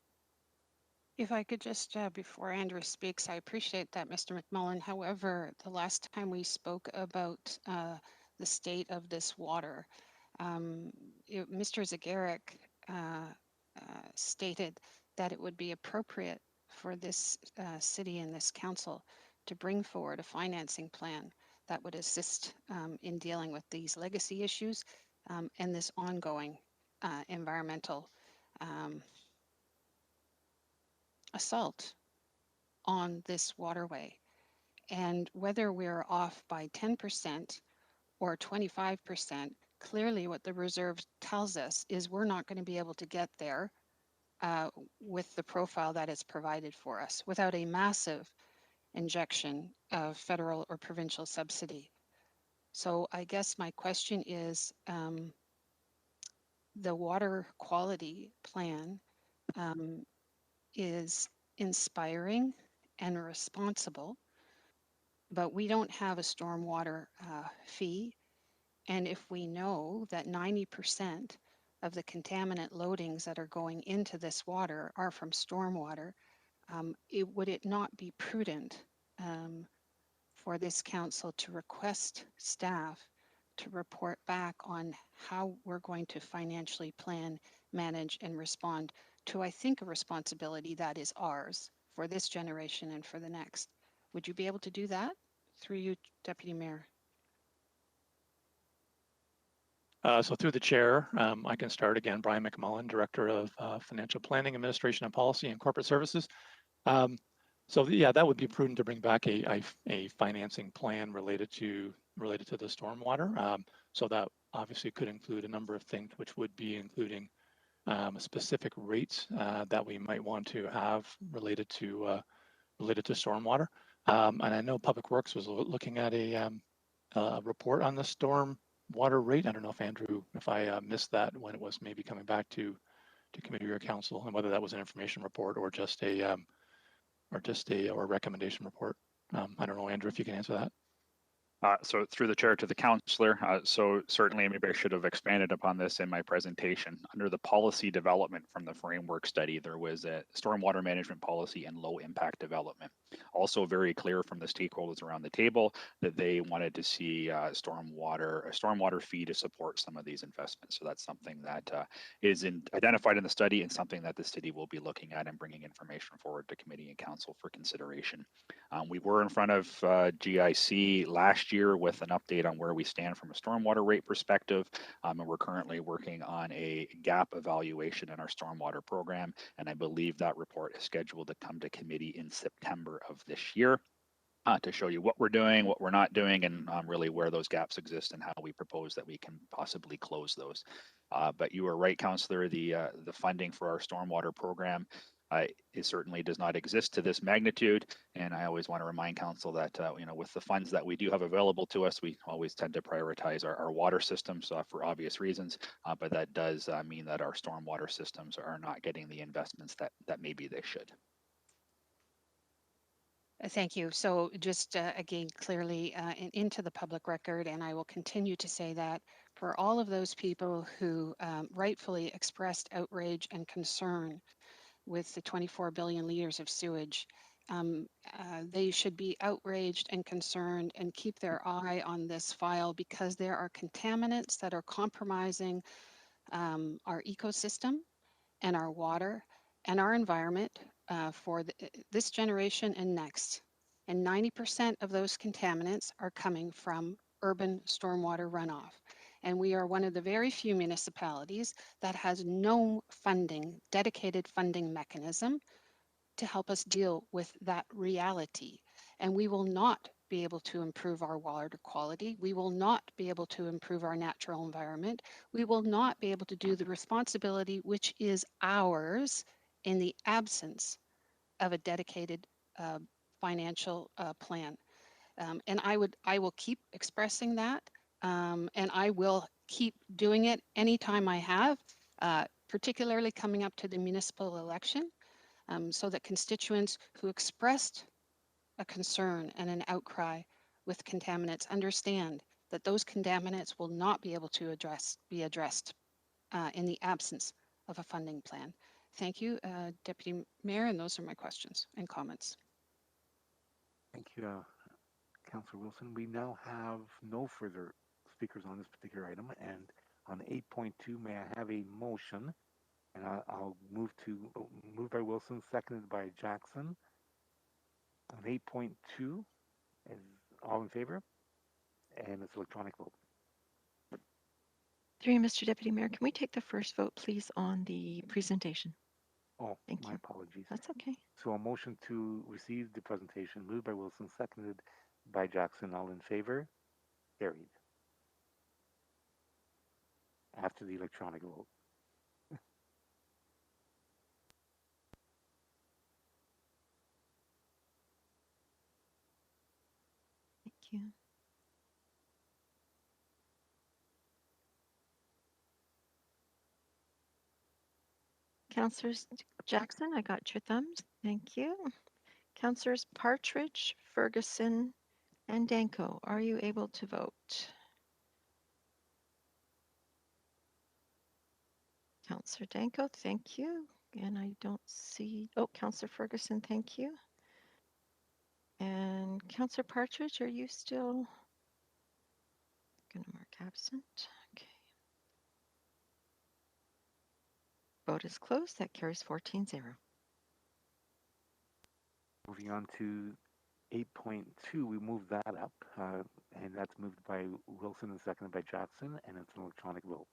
[SPEAKER 11] If I could just, before Andrew speaks, I appreciate that, Mr. McMullen. However, the last time we spoke about the state of this water, Mr. Zagaric stated that it would be appropriate for this city and this council to bring forward a financing plan that would assist in dealing with these legacy issues and this ongoing environmental assault on this waterway. And whether we're off by 10% or 25%, clearly what the reserve tells us is we're not going to be able to get there with the profile that is provided for us without a massive injection of federal or provincial subsidy. So I guess my question is, the water quality plan is inspiring and responsible, but we don't have a stormwater fee. And if we know that 90% of the contaminant loadings that are going into this water are from stormwater, would it not be prudent for this council to request staff to report back on how we're going to financially plan, manage, and respond to, I think, a responsibility that is ours for this generation and for the next? Would you be able to do that? Through you, Deputy Mayor.
[SPEAKER 18] So through the chair, I can start again. Brian McMullen, Director of Financial Planning, Administration and Policy and Corporate Services. So yeah, that would be prudent to bring back a financing plan related to the stormwater. So that obviously could include a number of things, which would be including specific rates that we might want to have related to stormwater. And I know Public Works was looking at a report on the storm water rate. I don't know if Andrew, if I missed that when it was maybe coming back to committee or council, and whether that was an information report or just a recommendation report. I don't know, Andrew, if you can answer that.
[SPEAKER 15] So through the chair to the councillor, so certainly maybe I should have expanded upon this in my presentation. Under the policy development from the framework study, there was a stormwater management policy and low impact development. Also very clear from the stakeholders around the table that they wanted to see a stormwater fee to support some of these investments. So that's something that is identified in the study and something that the city will be looking at and bringing information forward to committee and council for consideration. We were in front of GIC last year with an update on where we stand from a stormwater rate perspective, and we're currently working on a gap evaluation in our stormwater program, and I believe that report is scheduled to come to committee in September of this year to show you what we're doing, what we're not doing, and really where those gaps exist and how we propose that we can possibly close those. But you are right, Councillor, the funding for our stormwater program It certainly does not exist to this magnitude, and I always want to remind council that with the funds that we do have available to us, we always tend to prioritize our water systems for obvious reasons, but that does mean that our stormwater systems are not getting the investments that maybe they should.
[SPEAKER 11] Thank you. So just again, clearly into the public record, and I will continue to say that for all of those people who rightfully expressed outrage and concern with the 24 billion liters of sewage, they should be outraged and concerned and keep their eye on this file, because there are contaminants that are compromising our ecosystem and our water and our environment for this generation and next. And 90% of those contaminants are coming from urban stormwater runoff. And we are one of the very few municipalities that has no funding, dedicated funding mechanism to help us deal with that reality. And we will not be able to improve our water quality. We will not be able to improve our natural environment. We will not be able to do the responsibility which is ours in the absence of a dedicated financial plan. And I will keep expressing that, and I will keep doing it anytime I have, particularly coming up to the municipal election, so that constituents who expressed a concern and an outcry with contaminants understand that those contaminants will not be able to be addressed in the absence of a funding plan. Thank you, Deputy Mayor, and those are my questions and comments.
[SPEAKER 3] Thank you, Councillor Wilson. We now have no further speakers on this particular item, and on 8.2, may I have a motion? And I'll move by Wilson, seconded by Jackson. On 8.2, is all in favor? And it's electronic vote.
[SPEAKER 2] Through you, Mr. Deputy Mayor, can we take the first vote, please, on the presentation?
[SPEAKER 3] Oh,
[SPEAKER 2] Thank
[SPEAKER 3] my
[SPEAKER 2] you.
[SPEAKER 3] apologies.
[SPEAKER 2] That's okay.
[SPEAKER 3] So a motion to receive the presentation, moved by Wilson, seconded by Jackson. All in favor? Carried. After the electronic vote.
[SPEAKER 2] Thank you. Councillors Jackson, I got your thumbs. Thank you. Councillors Partridge, Ferguson, and Danko, are you able to vote? Councillor Danko, thank you. And I don't see, oh, Councillor Ferguson, thank you. And Councillor Partridge, are you still going to mark absent? Okay. Vote is closed. That carries 14-0.
[SPEAKER 3] Moving on to 8.2, we moved that up, and that's moved by Wilson and seconded by Jackson, and it's an electronic vote.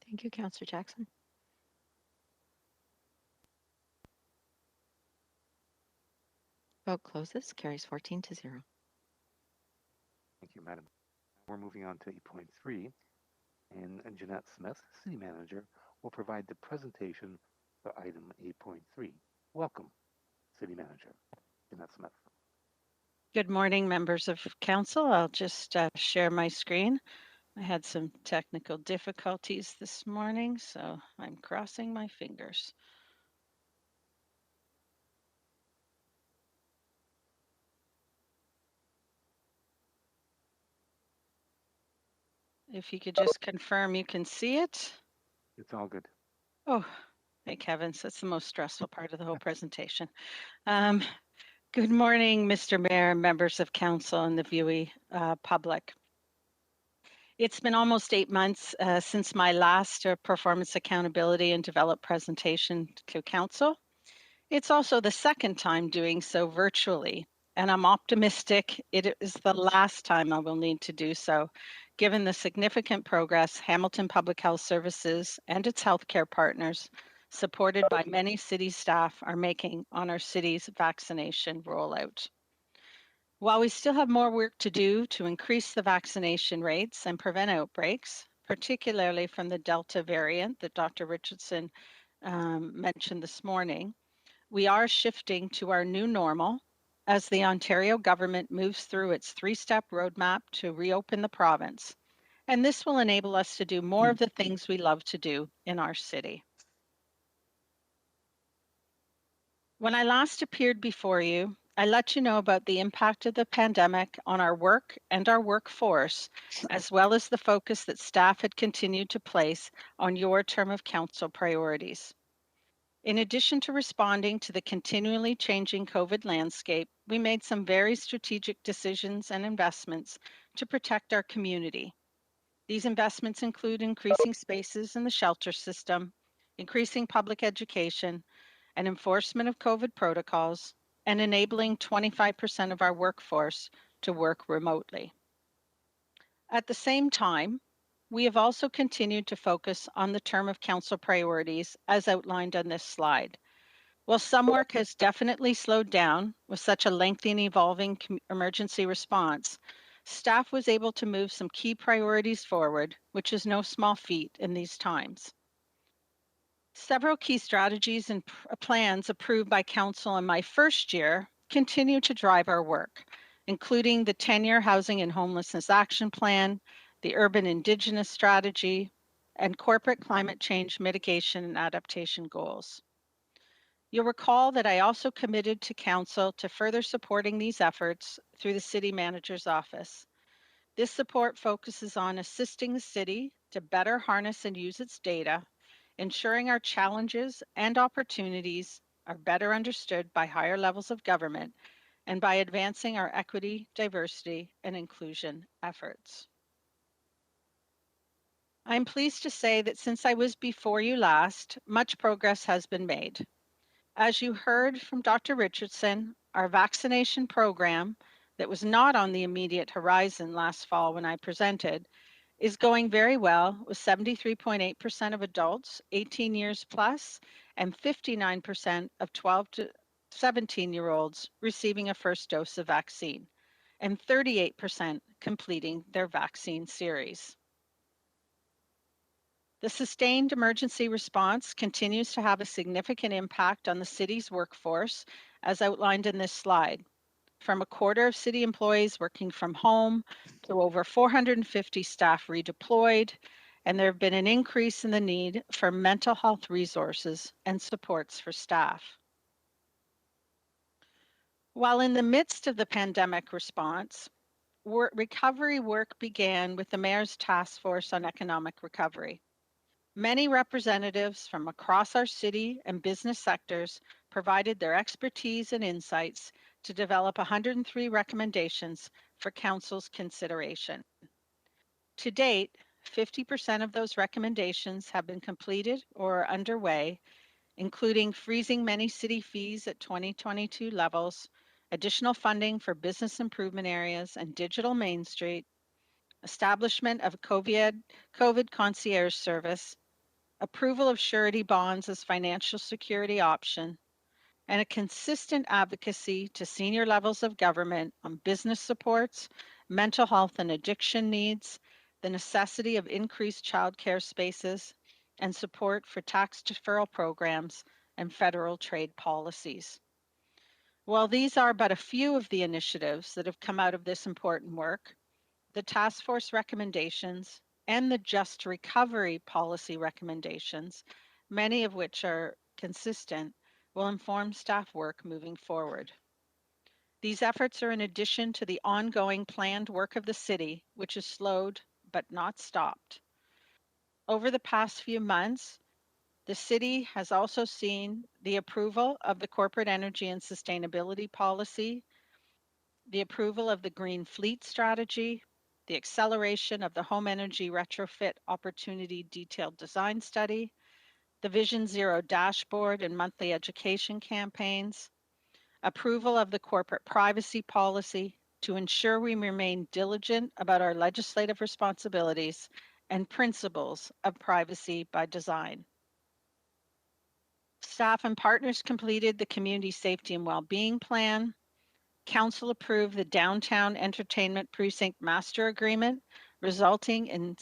[SPEAKER 2] Thank you, Councillor Jackson. Vote closes, carries 14-0.
[SPEAKER 3] Thank you, Madam. We're moving on to 8.3, and Jeanette Smith, City Manager, will provide the presentation for item 8.3. Welcome, City Manager, Jeanette Smith.
[SPEAKER 12] Good morning, members of council. I'll just share my screen. I had some technical difficulties this morning, so I'm crossing my fingers. If you could just confirm you can see it.
[SPEAKER 3] It's all good.
[SPEAKER 12] Oh, thank heavens. That's the most stressful part of the whole presentation. Good morning, Mr. Mayor, members of council, and the viewing public. It's been almost 8 months since my last performance accountability and develop presentation to council. It's also the second time doing so virtually. and I'm optimistic it is the last time I will need to do so, given the significant progress Hamilton Public Health Services and its healthcare partners, supported by many city staff, are making on our city's vaccination rollout. While we still have more work to do to increase the vaccination rates and prevent outbreaks, particularly from the Delta variant that Dr. Richardson mentioned this morning, we are shifting to our new normal as the Ontario government moves through its three-step roadmap to reopen the province. And this will enable us to do more of the things we love to do in our city. When I last appeared before you, I let you know about the impact of the pandemic on our work and our workforce, as well as the focus that staff had continued to place on your term of council priorities. In addition to responding to the continually changing COVID landscape, we made some very strategic decisions and investments to protect our community. These investments include increasing spaces in the shelter system, increasing public education, and enforcement of COVID protocols, and enabling 25% of our workforce to work remotely. At the same time, we have also continued to focus on the term of council priorities as outlined on this slide. While some work has definitely slowed down with such a lengthy and evolving emergency response, staff was able to move some key priorities forward, which is no small feat in these times. Several key strategies and plans approved by Council in my first year continue to drive our work, including the 10-year Housing and Homelessness Action Plan, the Urban Indigenous Strategy, and corporate climate change mitigation and adaptation goals. You'll recall that I also committed to Council to further supporting these efforts through the City Manager's Office. This support focuses on assisting the city to better harness and use its data, ensuring our challenges and opportunities are better understood by higher levels of government, and by advancing our equity, diversity, and inclusion efforts. I'm pleased to say that since I was before you last, much progress has been made. As you heard from Dr. Richardson, our vaccination program that was not on the immediate horizon last fall when I presented is going very well, with 73.8% of adults 18 years plus and 59% of 12 to 17-year-olds receiving a first dose of vaccine, and 38% completing their vaccine series. The sustained emergency response continues to have a significant impact on the city's workforce, as outlined in this slide. From a quarter of city employees working from home to over 450 staff redeployed, and there have been an increase in the need for mental health resources and supports for staff. While in the midst of the pandemic response, recovery work began with the Mayor's Task Force on Economic Recovery. Many representatives from across our city and business sectors provided their expertise and insights to develop 103 recommendations for Council's consideration. To date, 50% of those recommendations have been completed or are underway, including freezing many city fees at 2022 levels, additional funding for business improvement areas and digital Main Street, establishment of a COVID concierge service, approval of surety bonds as financial security option, and a consistent advocacy to senior levels of government on business supports, mental health and addiction needs, the necessity of increased childcare spaces, and support for tax deferral programs and federal trade policies. While these are but a few of the initiatives that have come out of this important work, the task force recommendations and the Just Recovery policy recommendations, many of which are consistent, will inform staff work moving forward. These efforts are in addition to the ongoing planned work of the city, which is slowed but not stopped. Over the past few months, the city has also seen the approval of the corporate energy and sustainability policy, the approval of the Green Fleet strategy, the acceleration of the home energy retrofit opportunity detailed design study, the Vision Zero dashboard and monthly education campaigns, approval of the corporate privacy policy to ensure we remain diligent about our legislative responsibilities and principles of privacy by design. Staff and partners completed the Community Safety and Wellbeing Plan. Council approved the Downtown Entertainment Precinct Master Agreement, resulting in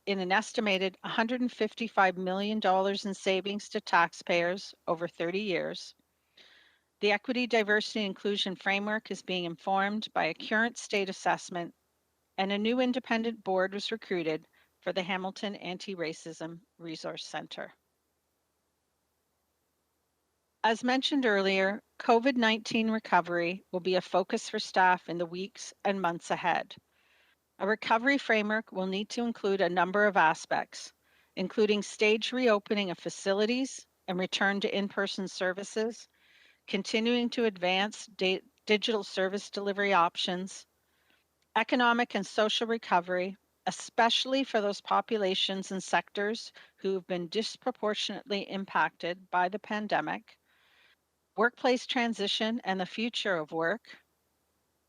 [SPEAKER 12] an estimated $155 million in savings to taxpayers over 30 years. The Equity, Diversity, and Inclusion Framework is being informed by a current state assessment, and a new independent board was recruited for the Hamilton Anti-Racism Resource Center. As mentioned earlier, COVID-19 recovery will be a focus for staff in the weeks and months ahead. A recovery framework will need to include a number of aspects, including staged reopening of facilities and return to in-person services, continuing to advance digital service delivery options, economic and social recovery, especially for those populations and sectors who have been disproportionately impacted by the pandemic, workplace transition and the future of work,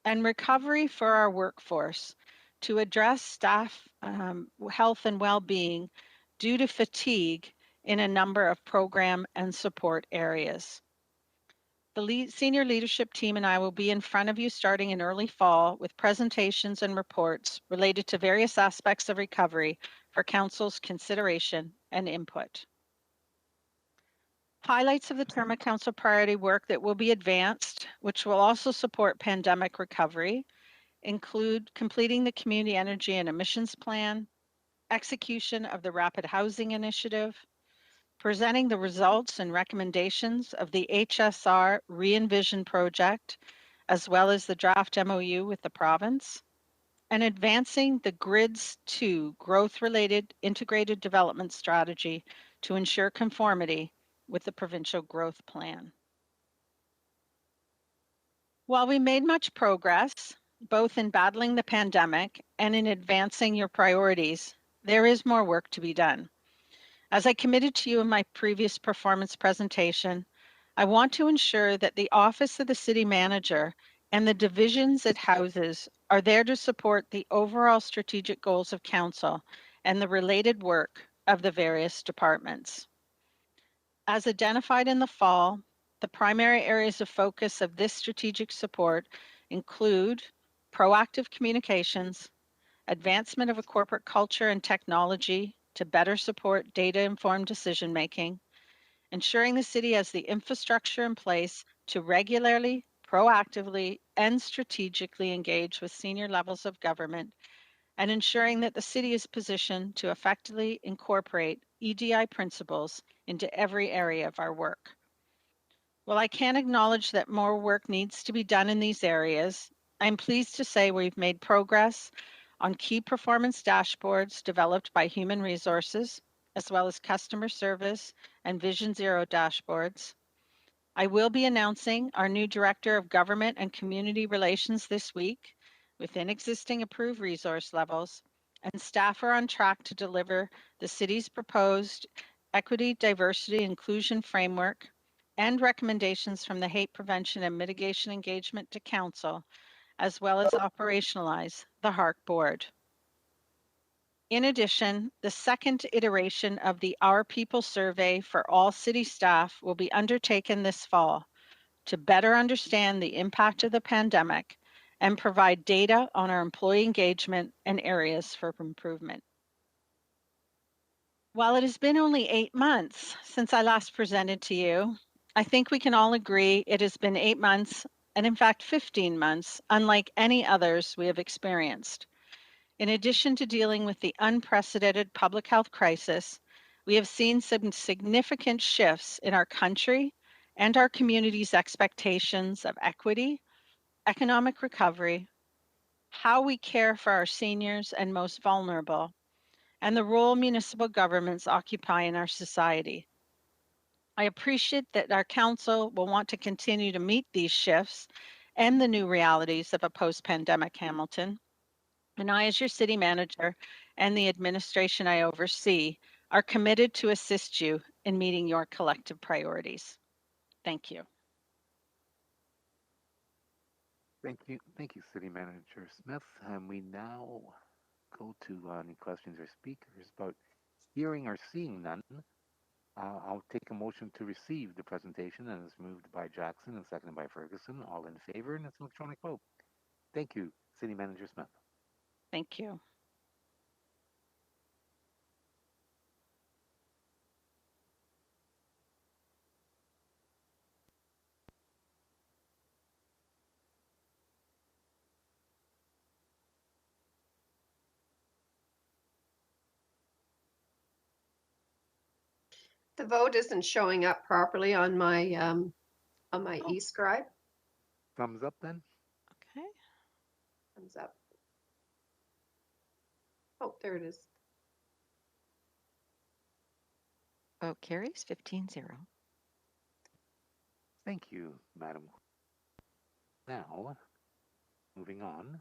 [SPEAKER 12] and recovery for our workforce to address staff health and well-being due to fatigue in a number of program and support areas. The senior leadership team and I will be in front of you starting in early fall with presentations and reports related to various aspects of recovery for Council's consideration and input. Highlights of the term of Council priority work that will be advanced, which will also support pandemic recovery, include completing the Community Energy and Emissions Plan, execution of the Rapid Housing Initiative, presenting the results and recommendations of the HSR Re-envision project, as well as the draft MOU with the province, and advancing the GRIDS 2 growth-related integrated development strategy to ensure conformity with the provincial growth plan. While we made much progress, both in battling the pandemic and in advancing your priorities, there is more work to be done. As I committed to you in my previous performance presentation, I want to ensure that the Office of the City Manager and the divisions it houses are there to support the overall strategic goals of Council and the related work of the various departments. As identified in the fall, the primary areas of focus of this strategic support include proactive communications, advancement of a corporate culture and technology to better support data-informed decision-making, ensuring the city has the infrastructure in place to regularly, proactively, and strategically engage with senior levels of government, and ensuring that the city is positioned to effectively incorporate EDI principles into every area of our work. While I can acknowledge that more work needs to be done in these areas, I'm pleased to say we've made progress on key performance dashboards developed by Human Resources, as well as customer service and Vision Zero dashboards. I will be announcing our new Director of Government and Community Relations this week within existing approved resource levels, and staff are on track to deliver the city's proposed Equity, Diversity, Inclusion Framework and recommendations from the Hate Prevention and Mitigation Engagement to Council, as well as operationalize the HARC board. In addition, the second iteration of the Our People survey for all city staff will be undertaken this fall to better understand the impact of the pandemic and provide data on our employee engagement and areas for improvement. While it has been only 8 months since I last presented to you, I think we can all agree it has been 8 months, and in fact 15 months, unlike any others we have experienced. In addition to dealing with the unprecedented public health crisis, we have seen some significant shifts in our country and our community's expectations of equity, economic recovery, how we care for our seniors and most vulnerable, and the role municipal governments occupy in our society. I appreciate that our council will want to continue to meet these shifts and the new realities of a post-pandemic Hamilton. And I, as your city manager and the administration I oversee, are committed to assist you in meeting your collective priorities. Thank you.
[SPEAKER 3] Thank you, City Manager Smith. And we now go to any questions or speakers about hearing or seeing none. I'll take a motion to receive the presentation, and it's moved by Jackson and seconded by Ferguson. All in favor, and it's an electronic vote. Thank you, City Manager Smith.
[SPEAKER 12] Thank you.
[SPEAKER 19] The vote isn't showing up properly on my eScribe.
[SPEAKER 3] Thumbs up then?
[SPEAKER 12] Okay.
[SPEAKER 19] Thumbs up. Oh, there it is.
[SPEAKER 2] Vote carries 15-0.
[SPEAKER 3] Thank you, Madam. Now, moving on,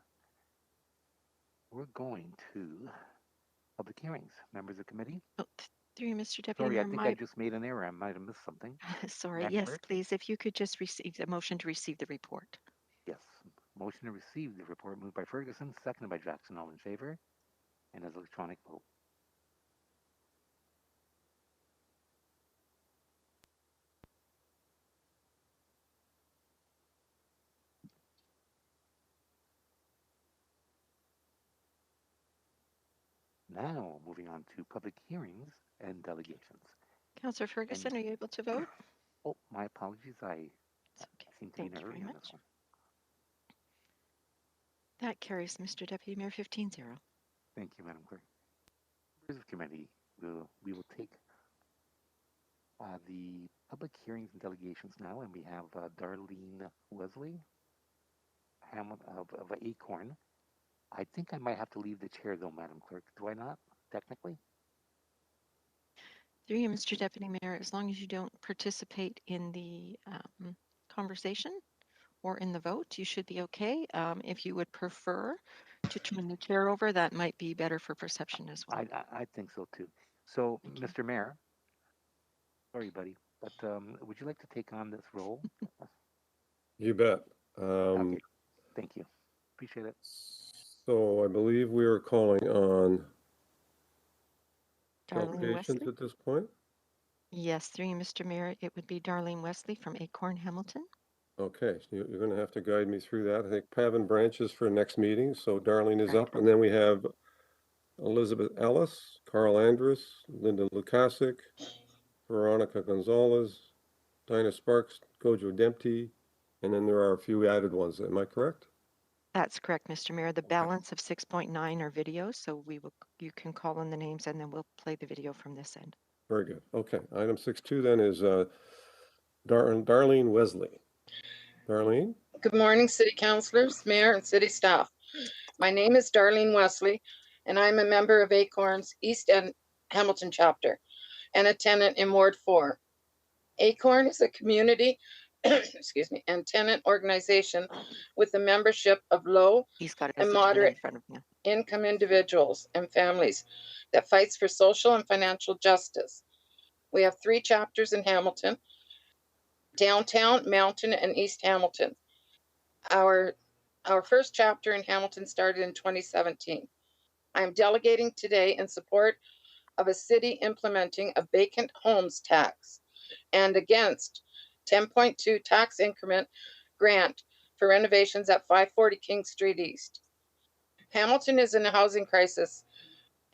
[SPEAKER 3] we're going to public hearings. Members of committee?
[SPEAKER 2] Oh, through you, Mr. Deputy
[SPEAKER 3] Sorry, I
[SPEAKER 2] Mayor,
[SPEAKER 3] think I just made an error. I might have missed something.
[SPEAKER 2] sorry,
[SPEAKER 3] Madam
[SPEAKER 2] yes,
[SPEAKER 3] Clerk?
[SPEAKER 2] please, if you could just receive a motion to receive the report.
[SPEAKER 3] Yes. Motion to receive the report moved by Ferguson, seconded by Jackson. All in favor, and as electronic vote. Now, moving on to public hearings and delegations.
[SPEAKER 2] Councillor Ferguson, are you able to vote?
[SPEAKER 3] Oh, my apologies. I seem to be
[SPEAKER 2] Thank you
[SPEAKER 3] early
[SPEAKER 2] very
[SPEAKER 3] on
[SPEAKER 2] much.
[SPEAKER 3] this one.
[SPEAKER 2] That carries, Mr. Deputy Mayor, 15-0.
[SPEAKER 3] Thank you, Madam Clerk. Members of committee, we will take the public hearings and delegations now, and we have Darlene Wesley of Acorn. I think I might have to leave the chair, though, Madam Clerk. Do I not, technically?
[SPEAKER 2] Through you, Mr. Deputy Mayor, as long as you don't participate in the conversation or in the vote, you should be okay. If you would prefer to turn the chair over, that might be better for perception as well.
[SPEAKER 3] I think so, too. So, Mr. Mayor, sorry, buddy, but would you like to take on this role?
[SPEAKER 20] You bet.
[SPEAKER 3] Okay, thank you. Appreciate it.
[SPEAKER 20] So I believe we are calling on
[SPEAKER 2] Darlene
[SPEAKER 20] applications
[SPEAKER 2] Wesley?
[SPEAKER 20] at this point.
[SPEAKER 2] Yes, through you, Mr. Mayor, it would be Darlene Wesley from Acorn Hamilton.
[SPEAKER 20] Okay, so you're going to have to guide me through that. I think Pavin branches for next meeting. So Darlene is up, and then we have Elizabeth Ellis, Carl Andrus, Linda Lukasik, Veronica Gonzalez, Dinah Sparks, Gojo Dempty, and then there are a few added ones. Am I correct?
[SPEAKER 2] That's correct, Mr. Mayor. The balance of 6.9 are videos, so you can call on the names and then we'll play the video from this end.
[SPEAKER 20] Very good. Okay, item 6.2 then is Darlene Wesley. Darlene?
[SPEAKER 21] Good morning, City Councilors, Mayor, and City staff. My name is Darlene Wesley, and I'm a member of Acorn's East End Hamilton chapter and a tenant in Ward 4. Acorn is a community excuse me, and tenant organization with a membership of low and moderate income individuals and families that fights for social and financial justice. We have 3 chapters in Hamilton: Downtown, Mountain, and East Hamilton. Our first chapter in Hamilton started in 2017. I am delegating today in support of a city implementing a vacant homes tax and against 10.2 tax increment grant for renovations at 540 King Street East. Hamilton is in a housing crisis,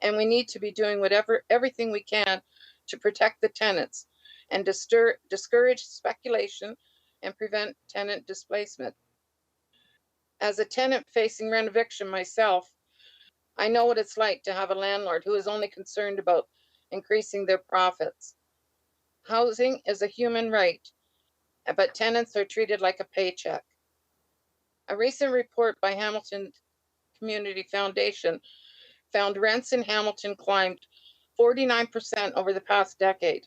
[SPEAKER 21] and we need to be doing everything we can to protect the tenants and discourage speculation and prevent tenant displacement. As a tenant facing rent eviction myself, I know what it's like to have a landlord who is only concerned about increasing their profits. Housing is a human right, but tenants are treated like a paycheck. A recent report by Hamilton Community Foundation found rents in Hamilton climbed 49% over the past decade,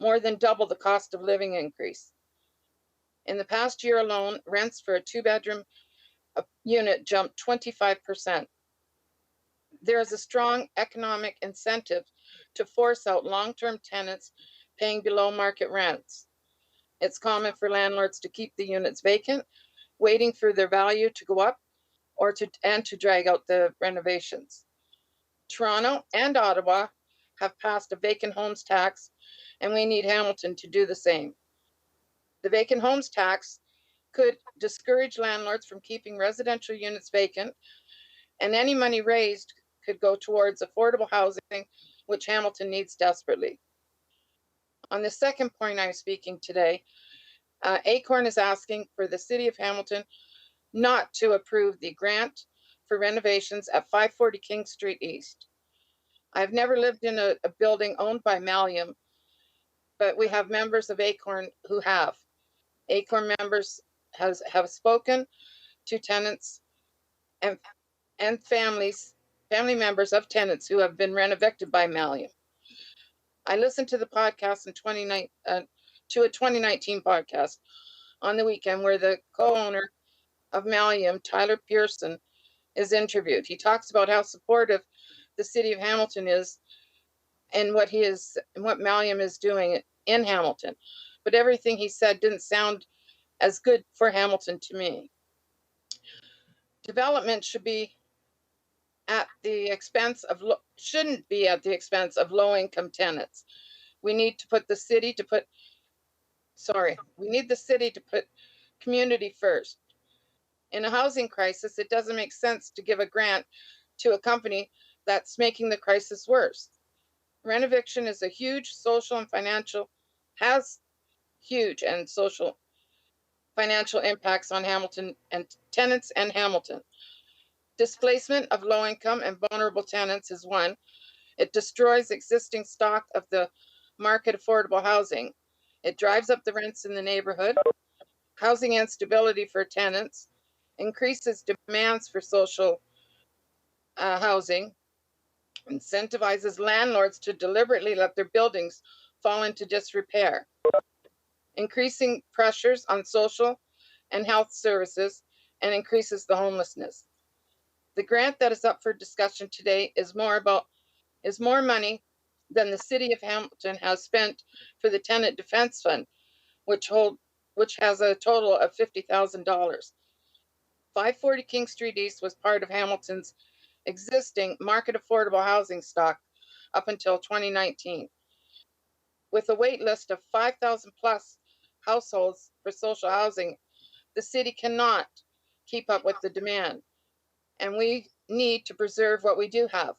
[SPEAKER 21] more than double the cost of living increase. In the past year alone, rents for a 2-bedroom unit jumped 25%. There is a strong economic incentive to force out long-term tenants paying below market rents. It's common for landlords to keep the units vacant waiting for their value to go up or to drag out the renovations. Toronto and Ottawa have passed a vacant homes tax, and we need Hamilton to do the same. The vacant homes tax could discourage landlords from keeping residential units vacant, and any money raised could go towards affordable housing, which Hamilton needs desperately. On the second point I'm speaking today, Acorn is asking for the City of Hamilton not to approve the grant for renovations at 540 King Street East. I've never lived in a building owned by Malium, but we have members of Acorn who have. Acorn members have spoken to tenants and family members of tenants who have been rent-evicted by Malium. I listened to the podcast in 2019 podcast on the weekend where the co-owner of Malium, Tyler Pearson, is interviewed. He talks about how supportive the City of Hamilton is and what Malium is doing in Hamilton. But everything he said didn't sound as good for Hamilton to me. Development shouldn't be at the expense of low-income tenants. We need the city to put community first. In a housing crisis, it doesn't make sense to give a grant to a company that's making the crisis worse. Renoviction is has huge social financial impacts on Hamilton and tenants and Hamilton. Displacement of low-income and vulnerable tenants is one. It destroys existing stock of the market affordable housing. It drives up the rents in the neighborhood. Housing instability for tenants increases demands for social housing, incentivizes landlords to deliberately let their buildings fall into disrepair, increasing pressures on social and health services, and increases the homelessness. The grant that is up for discussion today is more money than the City of Hamilton has spent for the Tenant Defense Fund, which has a total of $50,000. 540 King Street East was part of Hamilton's existing market affordable housing stock up until 2019. With a wait list of 5,000 plus households for social housing, the city cannot keep up with the demand. And we need to preserve what we do have.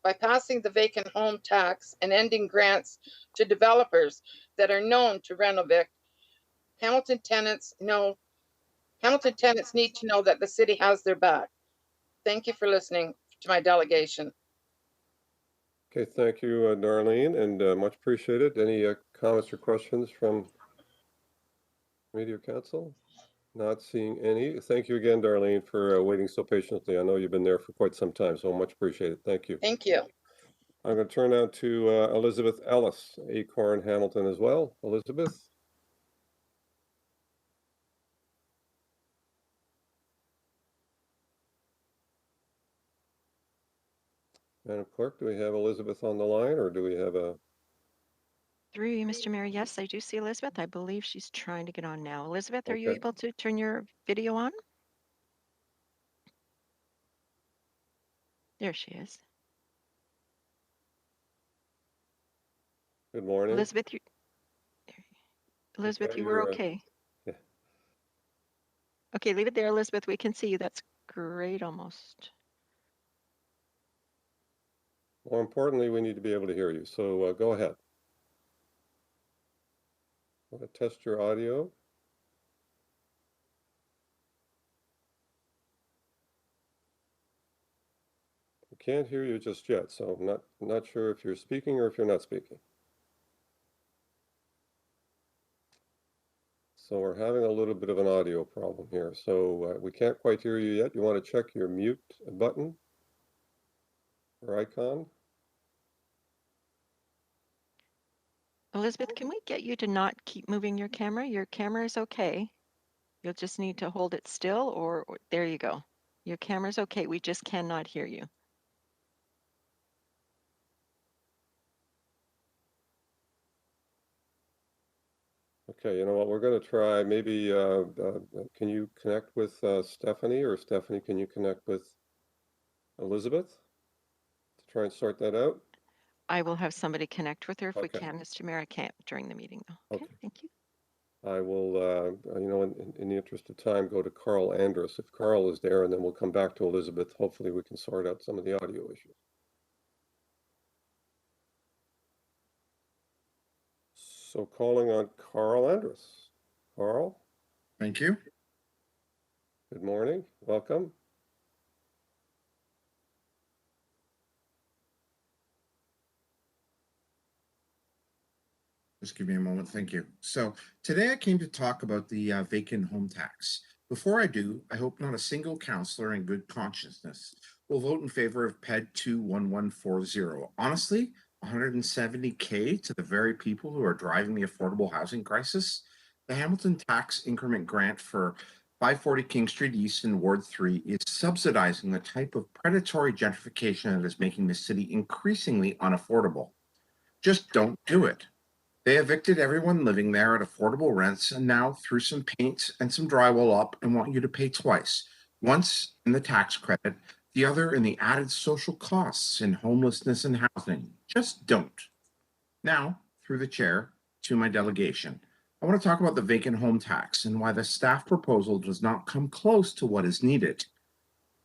[SPEAKER 21] By passing the vacant home tax and ending grants to developers that are known to rent-evict, Hamilton tenants need to know that the city has their back. Thank you for listening to my delegation.
[SPEAKER 20] Okay, thank you, Darlene, and much appreciated. Any comments or questions from Media Council? Not seeing any. Thank you again, Darlene, for waiting so patiently. I know you've been there for quite some time, so much appreciated. Thank you.
[SPEAKER 21] Thank you.
[SPEAKER 20] I'm going to turn now to Elizabeth Ellis, Acorn Hamilton as well. Elizabeth? Madam Clerk, do we have Elizabeth on the line, or do we have a...
[SPEAKER 2] Through you, Mr. Mayor, yes, I do see Elizabeth. I believe she's trying to get on now. Elizabeth, are you able to turn your video on? There she is.
[SPEAKER 20] Good morning.
[SPEAKER 2] Elizabeth, you were okay.
[SPEAKER 20] Yeah.
[SPEAKER 2] Okay, leave it there, Elizabeth. We can see you. That's great, almost.
[SPEAKER 20] More importantly, we need to be able to hear you, so go ahead. Want to test your audio? I can't hear you just yet, so I'm not sure if you're speaking or if you're not speaking. So we're having a little bit of an audio problem here, so we can't quite hear you yet. You want to check your mute button or icon?
[SPEAKER 2] Elizabeth, can we get you to not keep moving your camera? Your camera is okay. You'll just need to hold it still, or there you go. Your camera's okay. We just cannot hear you.
[SPEAKER 20] Okay, you know what, we're gonna try, maybe, can you connect with Stephanie, or Stephanie, can you connect with Elizabeth to try and sort that out?
[SPEAKER 2] I will have somebody connect with her if we
[SPEAKER 20] Okay.
[SPEAKER 2] can, Mr. Mayor. I can't during the meeting though. Okay,
[SPEAKER 20] Okay.
[SPEAKER 2] thank you.
[SPEAKER 20] I will, you know, in the interest of time, go to Carl Andrus if Carl is there, and then we'll come back to Elizabeth. Hopefully we can sort out some of the audio issues. So calling on Carl Andrus. Carl?
[SPEAKER 5] Thank you.
[SPEAKER 20] Good morning, welcome.
[SPEAKER 5] Just give me a moment, thank you. So today I came to talk about the vacant home tax. Before I do, I hope not a single councillor in good consciousness will vote in favor of PED 21140. Honestly, 170K to the very people who are driving the affordable housing crisis. The Hamilton Tax Increment Grant for 540 King Street East in Ward 3 is subsidizing the type of predatory gentrification that is making the city increasingly unaffordable. Just don't do it. They evicted everyone living there at affordable rents and now threw some paint and some drywall up and want you to pay twice. Once in the tax credit, the other in the added social costs in homelessness and housing. Just don't. Now, through the chair, to my delegation. I want to talk about the vacant home tax and why the staff proposal does not come close to what is needed.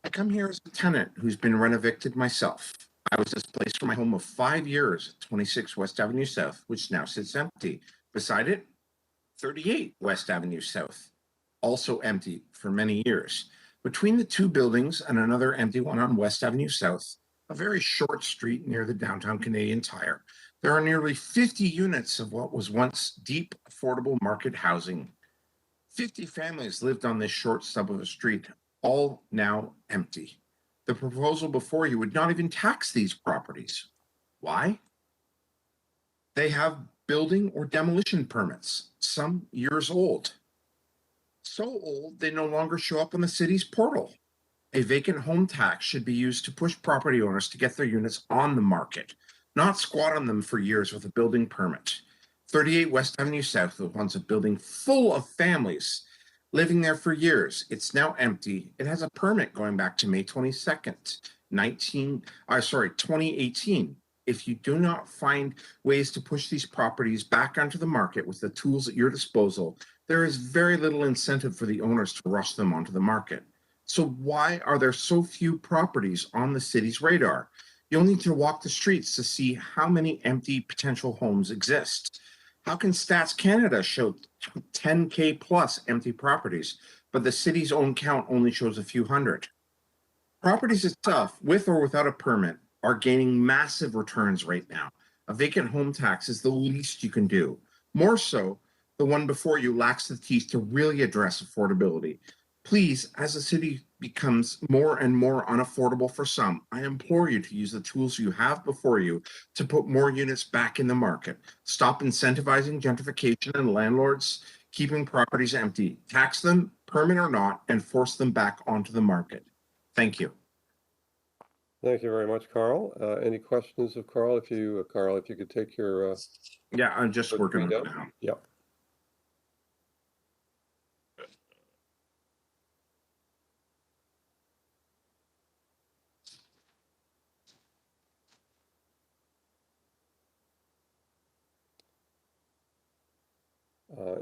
[SPEAKER 5] I come here as a tenant who's been rent-evicted myself. I was displaced from my home of 5 years at 26 West Avenue South, which now sits empty. Beside it, 38 West Avenue South, also empty for many years. Between the two buildings and another empty one on West Avenue South, a very short street near the downtown Canadian Tire, there are nearly 50 units of what was once deep, affordable market housing. 50 families lived on this short stub of a street, all now empty. The proposal before you would not even tax these properties. Why? They have building or demolition permits, some years old. So old, they no longer show up on the city's portal. A vacant home tax should be used to push property owners to get their units on the market, not squat on them for years with a building permit. 38 West Avenue South was once a building full of families living there for years. It's now empty. It has a permit going back to May 22nd, 2018. If you do not find ways to push these properties back onto the market with the tools at your disposal, there is very little incentive for the owners to rush them onto the market. So why are there so few properties on the city's radar? You'll need to walk the streets to see how many empty potential homes exist. How can Stats Canada show 10K plus empty properties, but the city's own count only shows a few hundred? Properties itself, with or without a permit, are gaining massive returns right now. A vacant home tax is the least you can do. More so, the one before you lacks the teeth to really address affordability. Please, as the city becomes more and more unaffordable for some, I implore you to use the tools you have before you to put more units back in the market. Stop incentivizing gentrification and landlords keeping properties empty. Tax them, permit or not, and force them back onto the market. Thank you.
[SPEAKER 20] Thank you very much, Carl. Any questions of Carl? Carl, if you could take your
[SPEAKER 5] yeah, I'm just working on it now.
[SPEAKER 20] Yep.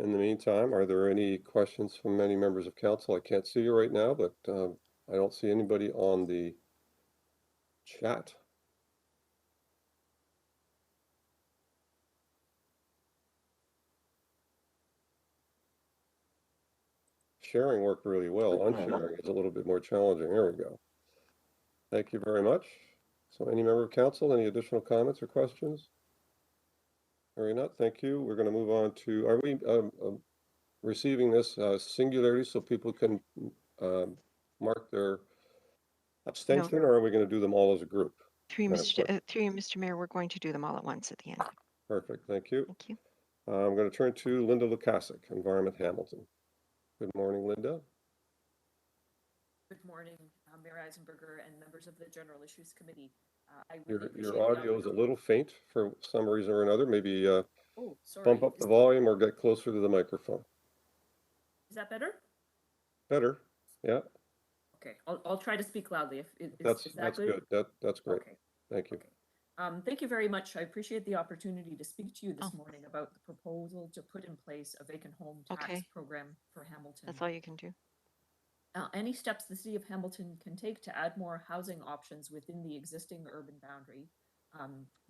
[SPEAKER 20] In the meantime, are there any questions from any members of council? I can't see you right now, but I don't see anybody on the chat. Sharing worked really well. Unsharing is a little bit more challenging. There we go. Thank you very much. So any member of council, any additional comments or questions? Hearing none, thank you. We're going to move on to, are we receiving this singularly so people can mark their abstention, or are we going to do them all as a group?
[SPEAKER 2] Through you, Mr. Mayor, we're going to do them all at once at the end.
[SPEAKER 20] Perfect, thank you.
[SPEAKER 2] Thank you.
[SPEAKER 20] I'm going to turn to Linda Lukasik, Environment Hamilton. Good morning, Linda.
[SPEAKER 22] Good morning, Mayor Eisenberger and members of the General Issues Committee.
[SPEAKER 20] Your audio is a little faint for some reason or another. Maybe
[SPEAKER 22] Oh, sorry.
[SPEAKER 20] bump up the volume or get closer to the microphone.
[SPEAKER 22] Is that better?
[SPEAKER 20] Better, yeah,
[SPEAKER 22] Okay, I'll try to speak loudly. Is that
[SPEAKER 20] that's
[SPEAKER 22] good?
[SPEAKER 20] good. That's great.
[SPEAKER 22] Okay.
[SPEAKER 20] Thank you.
[SPEAKER 22] Thank you very much. I appreciate the opportunity to speak to you this morning about the proposal to put in place a vacant home tax program for Hamilton.
[SPEAKER 2] That's all you can do.
[SPEAKER 22] Any steps the City of Hamilton can take to add more housing options within the existing urban boundary,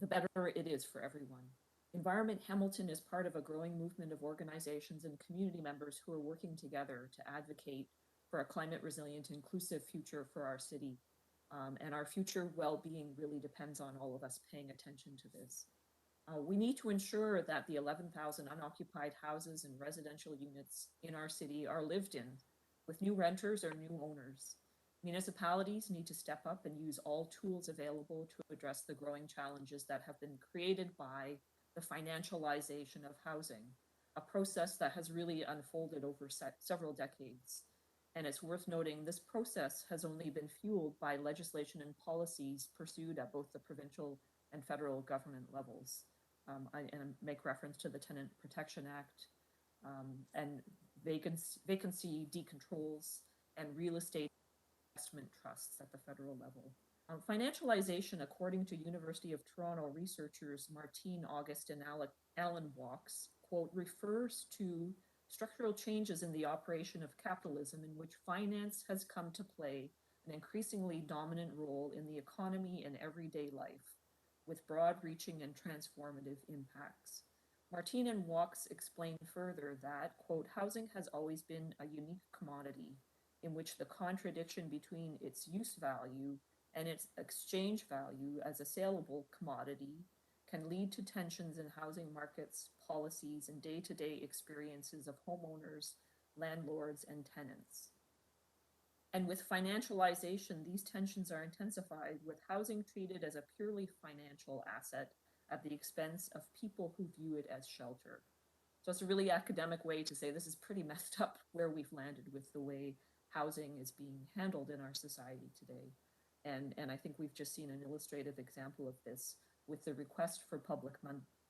[SPEAKER 22] the better it is for everyone. Environment Hamilton is part of a growing movement of organizations and community members who are working together to advocate for a climate resilient, inclusive future for our city. And our future well-being really depends on all of us paying attention to this. We need to ensure that the 11,000 unoccupied houses and residential units in our city are lived in with new renters or new owners. Municipalities need to step up and use all tools available to address the growing challenges that have been created by the financialization of housing, a process that has really unfolded over several decades. And it's worth noting this process has only been fueled by legislation and policies pursued at both the provincial and federal government levels. I make reference to the Tenant Protection Act and vacancy decontrols and real estate investment trusts at the federal level. Financialization, according to University of Toronto researchers Martine August and Alan Walks, quote, refers to structural changes in the operation of capitalism in which finance has come to play an increasingly dominant role in the economy and everyday life, with broad-reaching and transformative impacts. Martine and Walks explain further that, quote, housing has always been a unique commodity in which the contradiction between its use value and its exchange value as a saleable commodity can lead to tensions in housing markets, policies, and day-to-day experiences of homeowners, landlords, and tenants. And with financialization, these tensions are intensified, with housing treated as a purely financial asset at the expense of people who view it as shelter. So it's a really academic way to say this is pretty messed up where we've landed with the way housing is being handled in our society today. And I think we've just seen an illustrative example of this with the request for public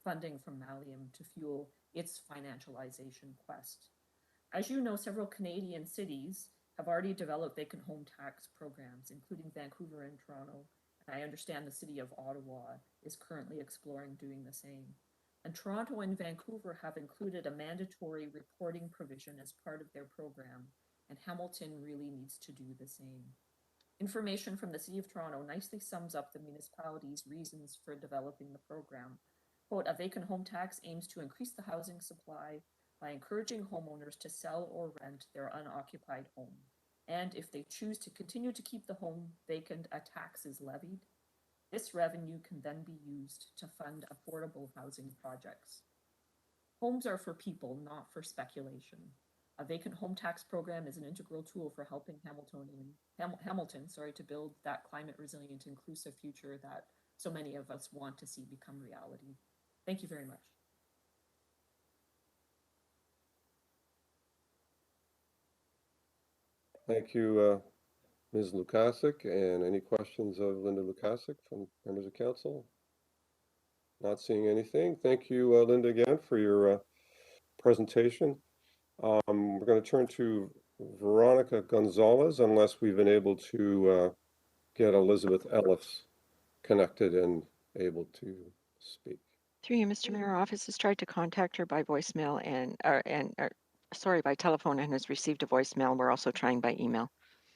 [SPEAKER 22] funding from Malium to fuel its financialization quest. As you know, several Canadian cities have already developed vacant home tax programs, including Vancouver and Toronto. And I understand the city of Ottawa is currently exploring doing the same. And Toronto and Vancouver have included a mandatory reporting provision as part of their program, and Hamilton really needs to do the same. Information from the City of Toronto nicely sums up the municipality's reasons for developing the program. Quote, a vacant home tax aims to increase the housing supply by encouraging homeowners to sell or rent their unoccupied home. And if they choose to continue to keep the home vacant, a tax is levied. This revenue can then be used to fund affordable housing projects. Homes are for people, not for speculation. A vacant home tax program is an integral tool for helping Hamilton to build that climate resilient, inclusive future that so many of us want to see become reality. Thank you very much.
[SPEAKER 20] Thank you, Ms. Lukasik. And any questions of Linda Lukasik from members of council? Not seeing anything. Thank you, Linda, again for your presentation. We're going to turn to Veronica Gonzalez, unless we've been able to get Elizabeth Ellis connected and able to speak.
[SPEAKER 2] Through you, Mr. Mayor, our office has tried to contact her by voicemail by telephone and has received a voicemail. We're also trying by email.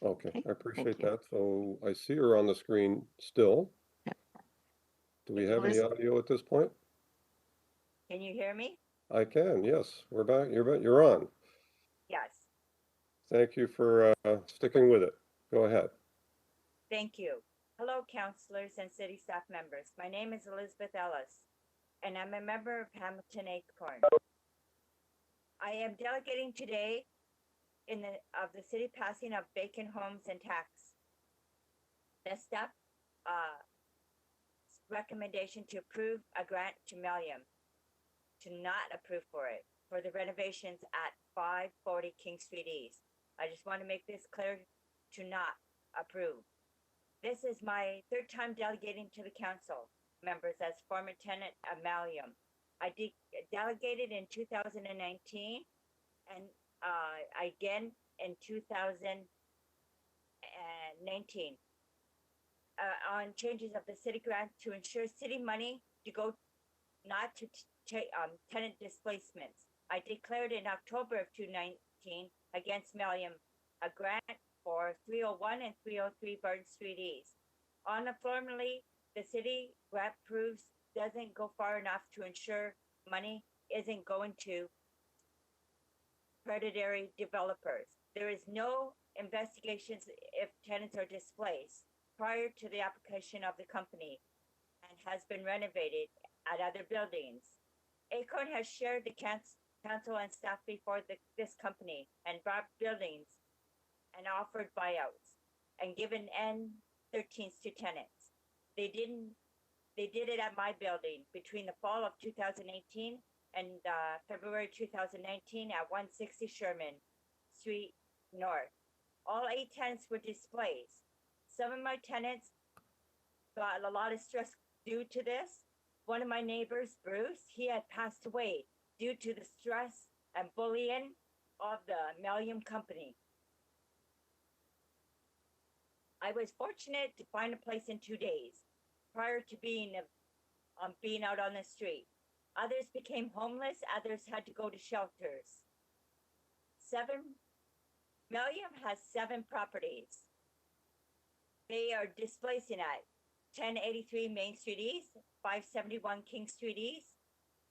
[SPEAKER 20] Okay, I appreciate that. So I see her on the screen still.
[SPEAKER 2] Yep.
[SPEAKER 20] Do we have any audio at this point?
[SPEAKER 4] Can you hear me?
[SPEAKER 20] I can, yes. We're back. You're on.
[SPEAKER 4] Yes.
[SPEAKER 20] Thank you for sticking with it. Go ahead.
[SPEAKER 4] Thank you. Hello, councillors and city staff members. My name is Elizabeth Ellis, and I'm a member of Hamilton Acorn. I am delegating today of the city passing of vacant homes and tax. The step recommendation to approve a grant to Malium, to not approve for it, for the renovations at 540 King Street East. I just want to make this clear, to not approve. This is my third time delegating to the council members as former tenant of Malium. I delegated in 2019 and again in 2019 on changes of the city grant to ensure city money to go not to tenant displacements. I declared in October of 2019 against Mellium a grant for 301 and 303 Burton Street East. Uniformly, the city grant proves doesn't go far enough to ensure money isn't going to predatory developers. There is no investigations if tenants are displaced prior to the application of the company and has been renovated at other buildings. Acorn has shared the council and staff before this company and bought buildings and offered buyouts and given N13s to tenants. They did it at my building between the fall of 2018 and February 2019 at 160 Sherman Street North. All 8 tenants were displaced. Some of my tenants got a lot of stress due to this. One of my neighbors, Bruce, he had passed away due to the stress and bullying of the Mellium company. I was fortunate to find a place in 2 days prior to being out on the street. Others became homeless, others had to go to shelters. Mellium has 7 properties. They are displacing at 1083 Main Street East, 571 King Street East,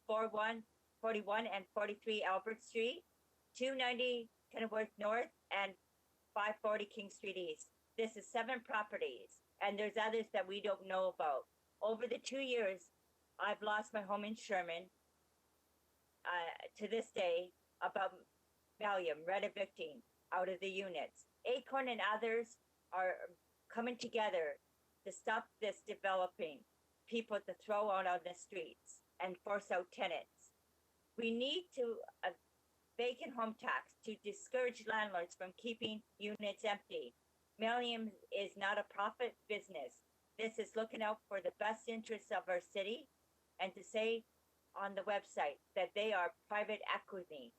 [SPEAKER 4] 41 and 43 Albert Street, 290 Kenilworth North, and 540 King Street East. This is 7 properties, and there's others that we don't know about. Over the 2 years, I've lost my home in Sherman to this day about Mellium red evicting out of the units. Acorn and others are coming together to stop this developing people to throw out on the streets and force out tenants. We need to vacant home tax to discourage landlords from keeping units empty. Mellium is not a profit business. This is looking out for the best interests of our city, and to say on the website that they are private equity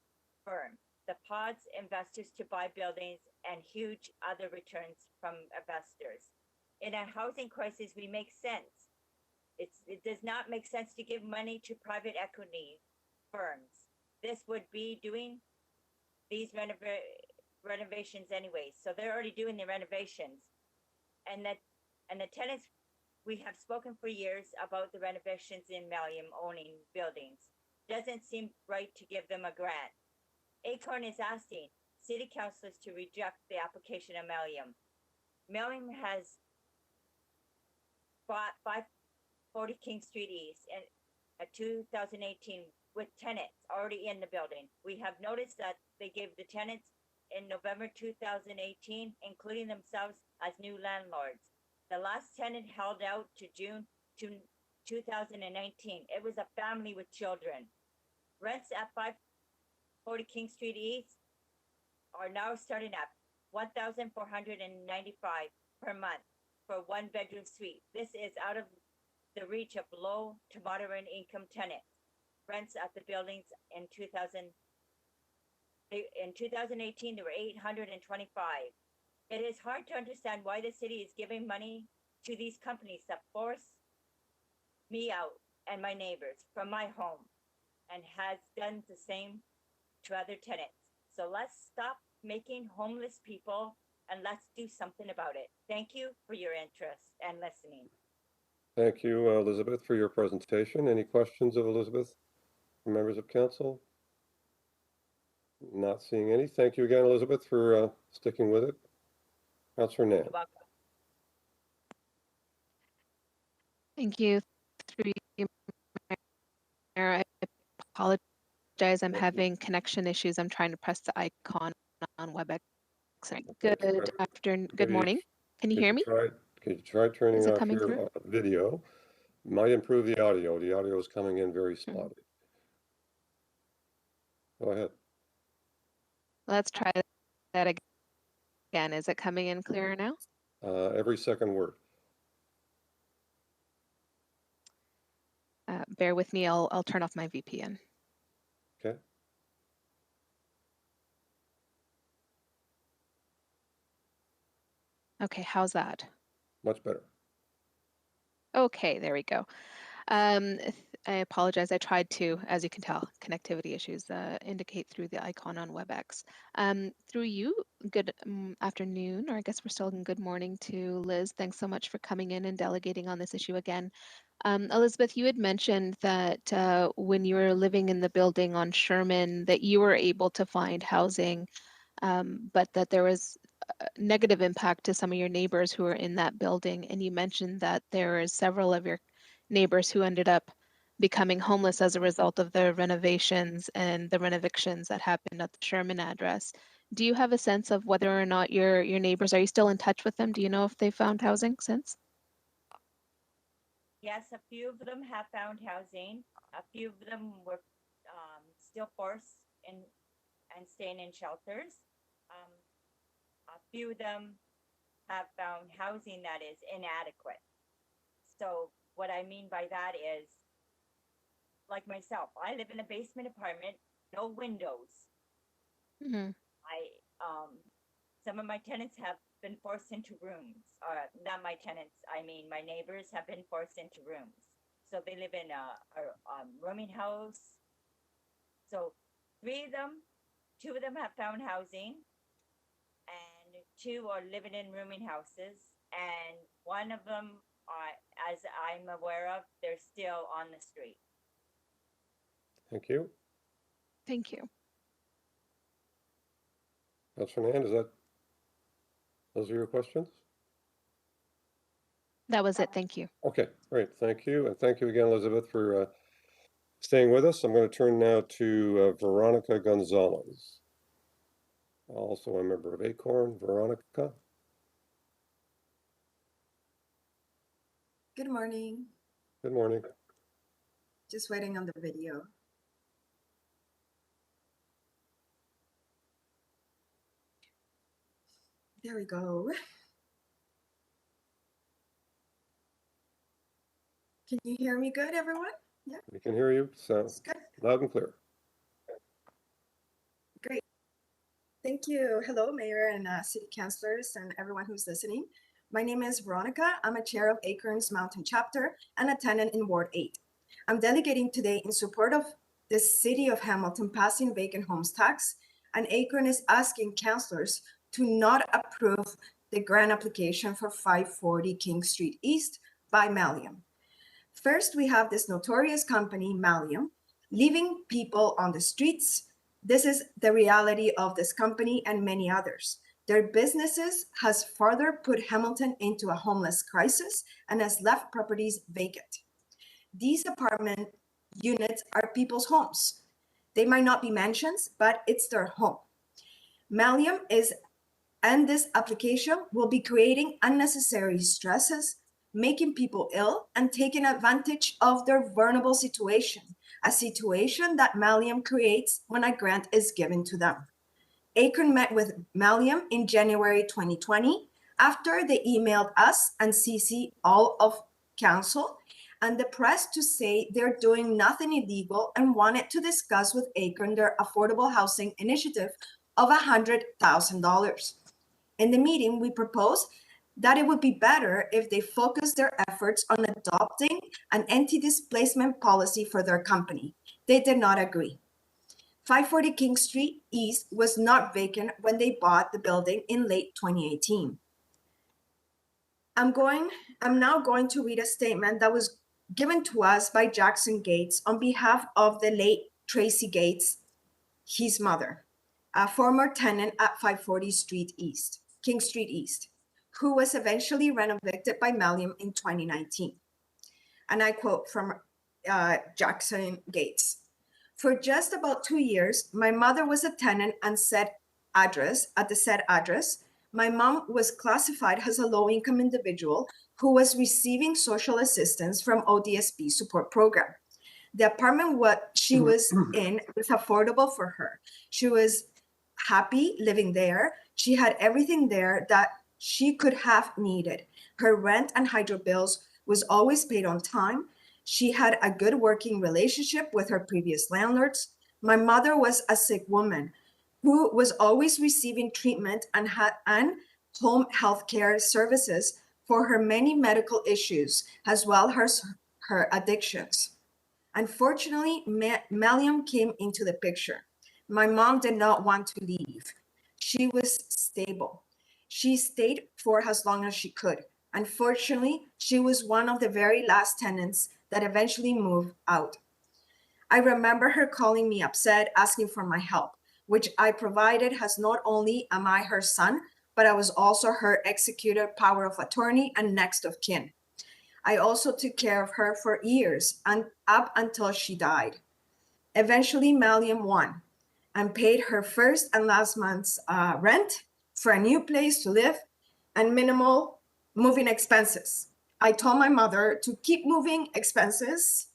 [SPEAKER 4] firm. The pods investors to buy buildings and huge other returns from investors. In a housing crisis, we make sense. It does not make sense to give money to private equity firms. This would be doing these renovations anyway. So they're already doing the renovations. And the tenants, we have spoken for years about the renovations in Mellium owning buildings. Doesn't seem right to give them a grant. Acorn is asking city councilors to reject the application of Mellium. Mellium has bought 540 King Street East in 2018 with tenants already in the building. We have noticed that they gave the tenants in November 2018, including themselves as new landlords. The last tenant held out to June 2019. It was a family with children. Rents at 540 King Street East are now starting at $1,495 per month for 1-bedroom suite. This is out of the reach of low to moderate income tenants. Rents at the buildings in 2018, there were 825. It is hard to understand why the city is giving money to these companies that force me out and my neighbors from my home and has done the same to other tenants. So let's stop making homeless people and let's do something about it. Thank you for your interest and listening.
[SPEAKER 20] Thank you, Elizabeth, for your presentation. Any questions of Elizabeth from members of council? Not seeing any. Thank you again, Elizabeth, for sticking with it. Councillor Nan.
[SPEAKER 1] Thank you. Through you, Mayor, I apologize. I'm having connection issues. I'm trying to press the icon on WebEx. Good afternoon. Good morning. Can you hear me?
[SPEAKER 20] Could you try turning
[SPEAKER 1] Is it
[SPEAKER 20] off
[SPEAKER 1] coming
[SPEAKER 20] your
[SPEAKER 1] through?
[SPEAKER 20] video? Might improve the audio. The audio is coming in very spotty. Go ahead.
[SPEAKER 1] Let's try that again. Is it coming in clearer now?
[SPEAKER 20] Every second word.
[SPEAKER 1] bear with me, I'll turn off my VPN.
[SPEAKER 20] Okay.
[SPEAKER 1] Okay, how's that?
[SPEAKER 20] Much better.
[SPEAKER 1] Okay, there we go. I apologize. I tried to, as you can tell, connectivity issues indicate through the icon on WebEx. Through you, good afternoon, or I guess we're still in good morning to Liz. Thanks so much for coming in and delegating on this issue again. Elizabeth, you had mentioned that when you were living in the building on Sherman, that you were able to find housing, but that there was a negative impact to some of your neighbors who were in that building. And you mentioned that there are several of your neighbors who ended up becoming homeless as a result of the renovations and the renovictions that happened at the Sherman address. Do you have a sense of whether or not your neighbors, are you still in touch with them? Do you know if they found housing since?
[SPEAKER 4] Yes, a few of them have found housing. A few of them were still forced in and staying in shelters. A few of them have found housing that is inadequate. So what I mean by that is, like myself, I live in a basement apartment, no windows.
[SPEAKER 1] Mm-hmm.
[SPEAKER 4] Some of my tenants have been forced into rooms. Not my tenants, I mean my neighbors have been forced into rooms. So they live in a rooming house. So 3 of them, 2 of them have found housing, and 2 are living in rooming houses, and 1 of them, as I'm aware of, they're still on the street.
[SPEAKER 20] Thank you.
[SPEAKER 1] Thank you.
[SPEAKER 20] Councilor Nan, those are your questions?
[SPEAKER 1] That was it. Thank you.
[SPEAKER 20] Okay, great. Thank you. And thank you again, Elizabeth, for staying with us. I'm going to turn now to Veronica Gonzalez, also a member of ACORN. Veronica.
[SPEAKER 6] Good morning.
[SPEAKER 20] Good morning.
[SPEAKER 6] Just waiting on the video. There we go. Can you hear me good, everyone? Yeah.
[SPEAKER 20] We can hear you. Sounds
[SPEAKER 6] good.
[SPEAKER 20] Loud and clear.
[SPEAKER 6] Great. Thank you. Hello, Mayor and City Councilors and everyone who's listening. My name is Veronica. I'm a chair of ACORN's Mountain Chapter and a tenant in Ward 8. I'm delegating today in support of the City of Hamilton passing vacant homes tax, and ACORN is asking councilors to not approve the grant application for 540 King Street East by Mallium. First, we have this notorious company, Mallium, leaving people on the streets. This is the reality of this company and many others. Their businesses has further put Hamilton into a homeless crisis and has left properties vacant. These apartment units are people's homes. They might not be mansions, but it's their home. Mallium and this application will be creating unnecessary stresses, making people ill and taking advantage of their vulnerable situation, a situation that Mallium creates when a grant is given to them. ACORN met with Mallium in January 2020 after they emailed us and CC all of council and the press to say they're doing nothing illegal and wanted to discuss with ACORN their affordable housing initiative of $100,000. In the meeting, we proposed that it would be better if they focus their efforts on adopting an anti-displacement policy for their company. They did not agree. 540 King Street East was not vacant when they bought the building in late 2018. I'm now going to read a statement that was given to us by Jackson Gates on behalf of the late Tracy Gates, his mother, a former tenant at 540 King Street East, who was eventually renovated by Mallium in 2019. And I quote from Jackson Gates. For just about 2 years, my mother was a tenant at the said address. My mom was classified as a low-income individual who was receiving social assistance from ODSP support program. The apartment what she was in was affordable for her. She was happy living there. She had everything there that she could have needed. Her rent and hydro bills was always paid on time. She had a good working relationship with her previous landlords. My mother was a sick woman who was always receiving treatment and home health care services for her many medical issues, as well as her addictions. Unfortunately, Maliam came into the picture. My mom did not want to leave. She was stable. She stayed for as long as she could. Unfortunately, she was one of the very last tenants that eventually moved out. I remember her calling me upset, asking for my help, which I provided, as not only am I her son, but I was also her executor, power of attorney, and next of kin. I also took care of her for years and up until she died. Eventually, Maliam won and paid her first and last month's rent for a new place to live and minimal moving expenses. I told my mother to keep moving expenses.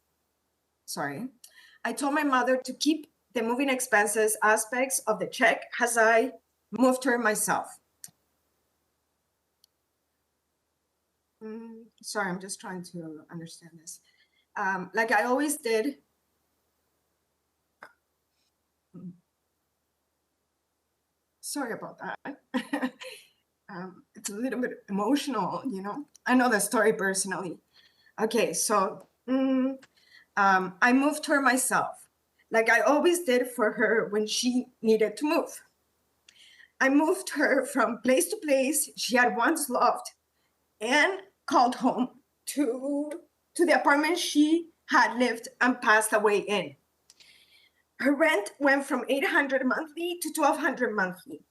[SPEAKER 6] I told my mother to keep the moving expenses aspects of the check as I moved her myself. Sorry, I'm just trying to understand this. Like I always did. Sorry about that. It's a little bit emotional, you know. I know the story personally. Okay, so I moved her myself, like I always did for her when she needed to move. I moved her from place to place she had once loved and called home to the apartment she had lived and passed away in. Her rent went from $800 monthly to $1,200 monthly.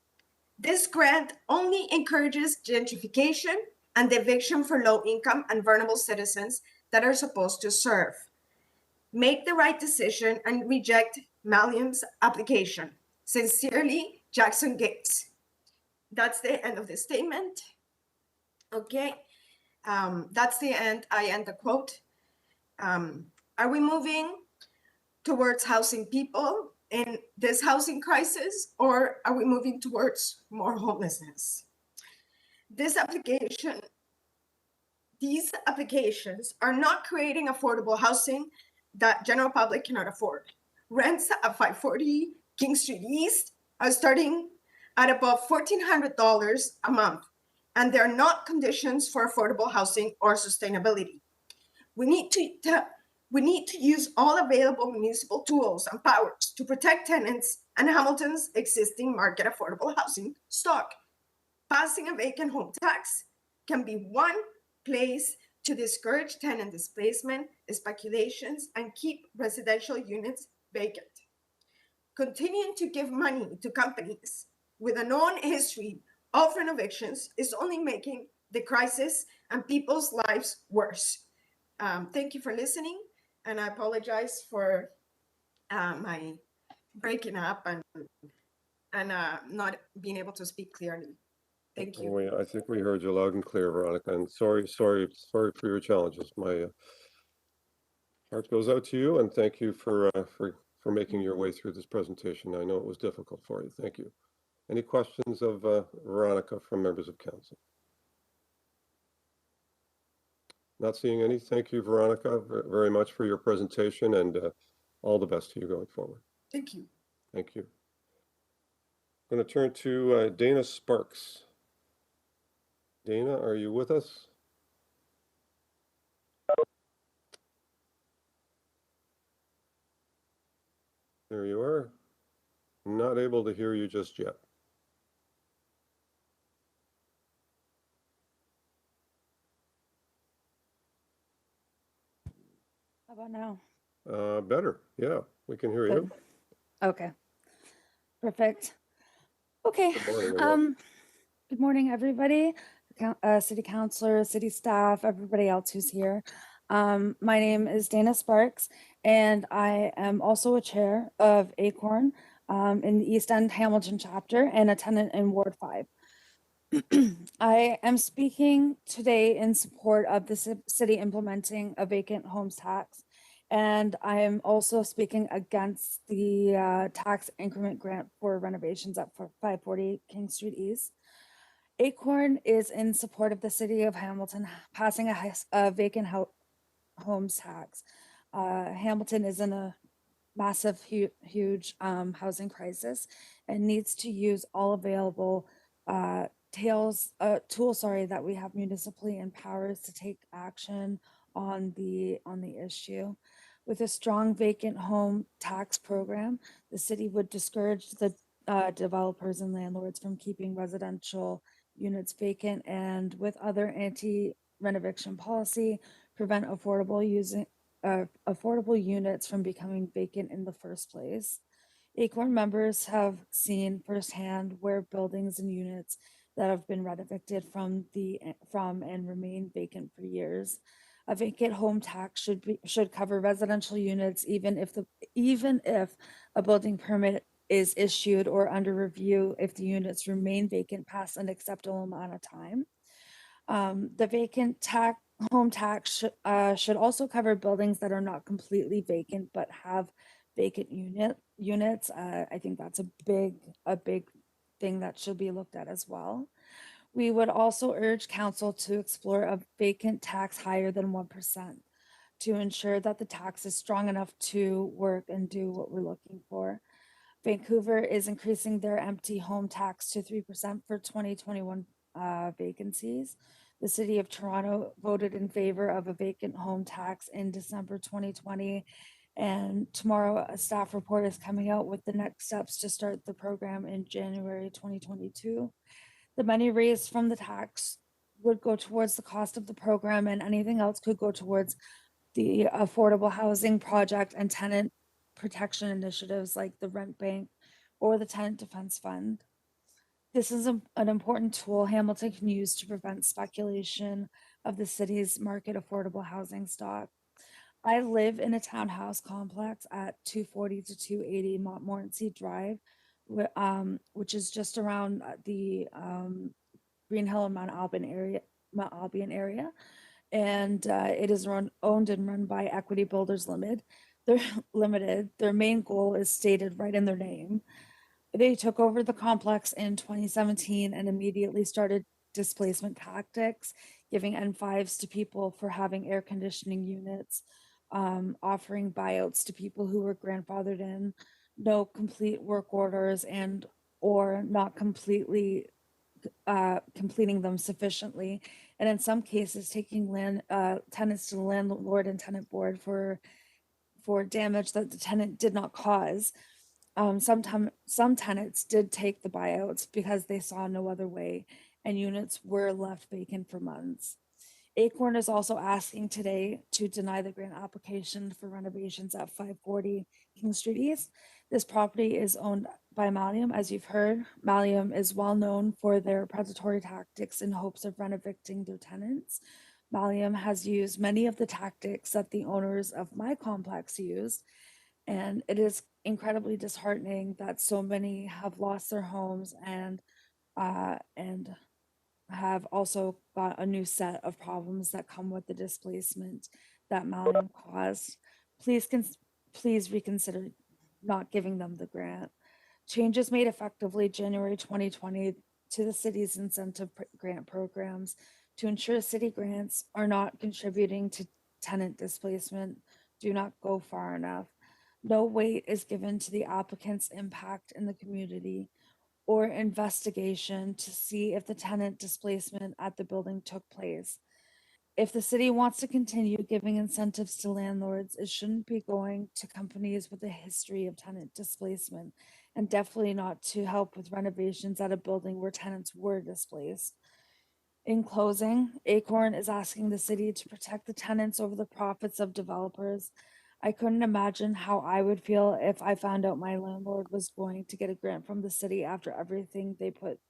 [SPEAKER 6] This grant only encourages gentrification and eviction for low-income and vulnerable citizens that are supposed to serve. Make the right decision and reject Maliam's application. Sincerely, Jackson Gates. That's the end of the statement. Okay, that's the end. I end the quote. Are we moving towards housing people in this housing crisis, or are we moving towards more homelessness? These applications are not creating affordable housing that general public cannot afford. Rents at 540 King Street East are starting at above $1,400 a month, and they're not conditions for affordable housing or sustainability. We need to use all available municipal tools and powers to protect tenants and Hamilton's existing market affordable housing stock. Passing a vacant home tax can be one place to discourage tenant displacement, speculations, and keep residential units vacant. Continuing to give money to companies with a known history of renovictions is only making the crisis and people's lives worse. Thank you for listening, and I apologize for my breaking up and not being able to speak clearly. Thank you.
[SPEAKER 20] I think we heard you loud and clear, Veronica, and sorry for your challenges. My heart goes out to you, and thank you for making your way through this presentation. I know it was difficult for you. Thank you. Any questions of Veronica from members of council? Not seeing any. Thank you, Veronica, very much for your presentation, and all the best to you going forward.
[SPEAKER 6] Thank you.
[SPEAKER 20] Thank you. I'm going to turn to Dana Sparks. Dana, are you with us? There you are. I'm not able to hear you just yet.
[SPEAKER 8] How about now?
[SPEAKER 20] Better. Yeah, we can hear you.
[SPEAKER 8] Okay. Perfect. Okay.
[SPEAKER 20] Good morning, everyone.
[SPEAKER 8] Good morning, everybody. City councilor, city staff, everybody else who's here. My name is Dana Sparks, and I am also a chair of ACORN in the East End Hamilton chapter and a tenant in Ward 5. I am speaking today in support of the city implementing a vacant homes tax, and I am also speaking against the tax increment grant for renovations at 540 King Street East. ACORN is in support of the city of Hamilton passing a vacant homes tax. Hamilton is in a massive, huge housing crisis and needs to use all available tools that we have municipally and powers to take action on the issue. With a strong vacant home tax program, the city would discourage the developers and landlords from keeping residential units vacant, and with other anti-renovation policy, prevent affordable units from becoming vacant in the first place. Acorn members have seen firsthand where buildings and units that have been renovated from and remain vacant for years. A vacant home tax should cover residential units even if a building permit is issued or under review if the units remain vacant past an acceptable amount of time. The vacant home tax should also cover buildings that are not completely vacant but have vacant units. I think that's a big thing that should be looked at as well. We would also urge council to explore a vacant tax higher than 1% to ensure that the tax is strong enough to work and do what we're looking for. Vancouver is increasing their empty home tax to 3% for 2021 vacancies. The City of Toronto voted in favor of a vacant home tax in December 2020. And tomorrow, a staff report is coming out with the next steps to start the program in January 2022. The money raised from the tax would go towards the cost of the program, and anything else could go towards the affordable housing project and tenant protection initiatives like the rent bank or the tenant defense fund. This is an important tool Hamilton can use to prevent speculation of the city's market affordable housing stock. I live in a townhouse complex at 240 to 280 Montmorency Drive, which is just around the Green Hill and Mount Albion area. And it is owned and run by Equity Builders Limited. Their main goal is stated right in their name. They took over the complex in 2017 and immediately started displacement tactics, giving N5s to people for having air conditioning units, offering buyouts to people who were grandfathered in, no complete work orders, and or not completely completing them sufficiently, and in some cases taking tenants to the landlord and tenant board for damage that the tenant did not cause. Some tenants did take the buyouts because they saw no other way, and units were left vacant for months. Acorn is also asking today to deny the grant application for renovations at 540 King Street East. This property is owned by Mallium, as you've heard. Mallium is well known for their predatory tactics in hopes of renovating their tenants. Mallium has used many of the tactics that the owners of my complex used, and it is incredibly disheartening that so many have lost their homes and have also got a new set of problems that come with the displacement that Mallium caused. Please reconsider not giving them the grant. Changes made effectively January 2020 to the city's incentive grant programs to ensure city grants are not contributing to tenant displacement do not go far enough. No weight is given to the applicant's impact in the community or investigation to see if the tenant displacement at the building took place. If the city wants to continue giving incentives to landlords, it shouldn't be going to companies with a history of tenant displacement, and definitely not to help with renovations at a building where tenants were displaced. In closing, Acorn is asking the city to protect the tenants over the profits of developers. I couldn't imagine how I would feel if I found out my landlord was going to get a grant from the city after everything they put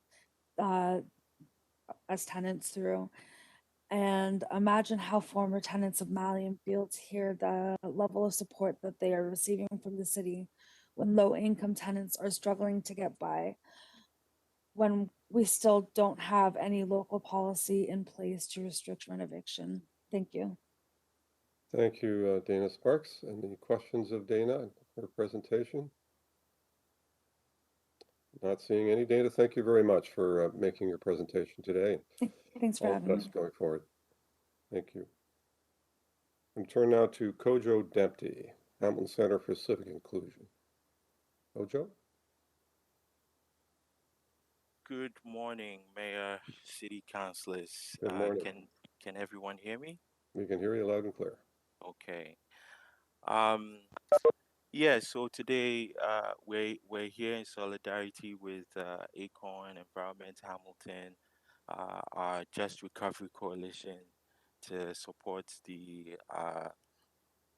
[SPEAKER 8] as tenants through. And imagine how former tenants of Mallium feel to hear the level of support that they are receiving from the city when low-income tenants are struggling to get by, when we still don't have any local policy in place to restrict renovation. Thank you.
[SPEAKER 20] Thank you, Dana Sparks. Any questions of Dana for her presentation? Not seeing any. Dana, thank you very much for making your presentation today.
[SPEAKER 8] Thanks for
[SPEAKER 20] All
[SPEAKER 8] having
[SPEAKER 20] the
[SPEAKER 8] me.
[SPEAKER 20] best going forward. Thank you. And turn now to Kojo Dempsey, Hamilton Center for Civic Inclusion. Kojo?
[SPEAKER 10] Good morning, Mayor, City Councilors.
[SPEAKER 20] Good morning.
[SPEAKER 10] Can everyone hear me?
[SPEAKER 20] We can hear you loud and clear.
[SPEAKER 10] Okay. Yeah. So today, we're here in solidarity with Acorn Environment Hamilton, our Just Recovery Coalition, to support the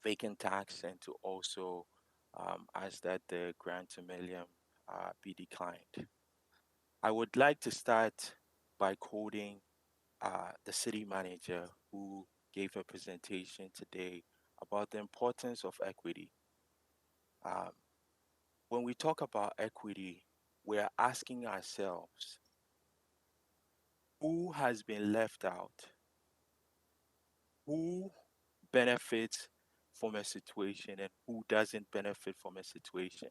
[SPEAKER 10] vacant tax and to also ask that the grant to Milliam be declined. I would like to start by quoting the city manager who gave a presentation today about the importance of equity. Um, when we talk about equity, we are asking ourselves, who has been left out? Who benefits from a situation and who doesn't benefit from a situation?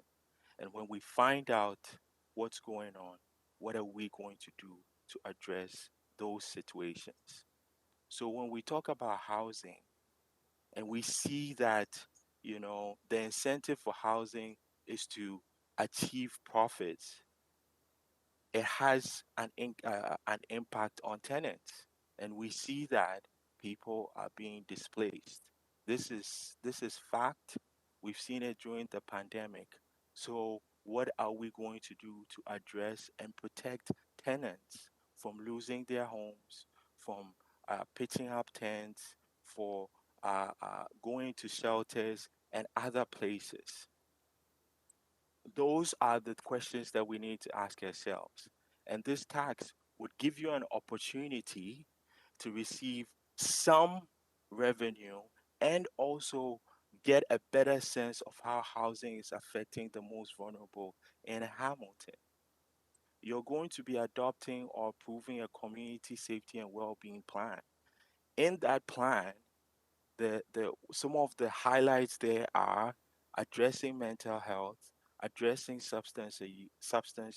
[SPEAKER 10] And when we find out what's going on, what are we going to do to address those situations? So when we talk about housing and we see that, the incentive for housing is to achieve profits, it has an impact on tenants. And we see that people are being displaced. This is fact. We've seen it during the pandemic. So what are we going to do to address and protect tenants from losing their homes, from pitching up tents, for going to shelters and other places? Those are the questions that we need to ask ourselves. And this tax would give you an opportunity to receive some revenue and also get a better sense of how housing is affecting the most vulnerable in Hamilton. You're going to be adopting or approving a community safety and well-being plan. In that plan, some of the highlights there are addressing mental health, addressing substance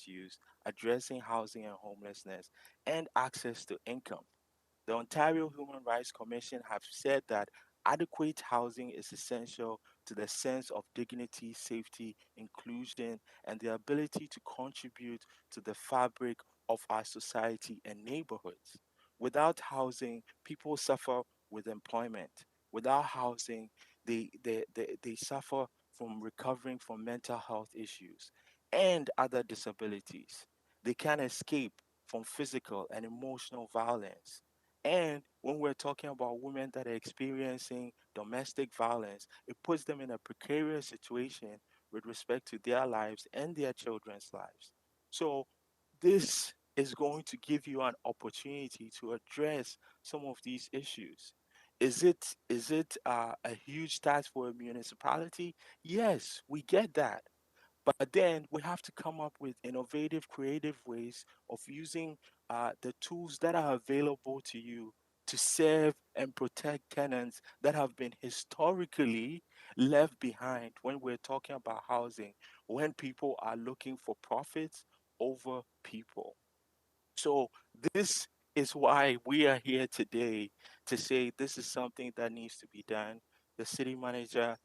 [SPEAKER 10] use, addressing housing and homelessness, and access to income. The Ontario Human Rights Commission have said that adequate housing is essential to the sense of dignity, safety, inclusion, and the ability to contribute to the fabric of our society and neighborhoods. Without housing, people suffer with employment. Without housing, they suffer from recovering from mental health issues and other disabilities. They can't escape from physical and emotional violence. And when we're talking about women that are experiencing domestic violence, it puts them in a precarious situation with respect to their lives and their children's lives. So this is going to give you an opportunity to address some of these issues. Is it a huge task for a municipality? Yes, we get that. But then we have to come up with innovative, creative ways of using the tools that are available to you to serve and protect tenants that have been historically left behind when we're talking about housing, when people are looking for profits over people. So this is why we are here today to say this is something that needs to be done. The city manager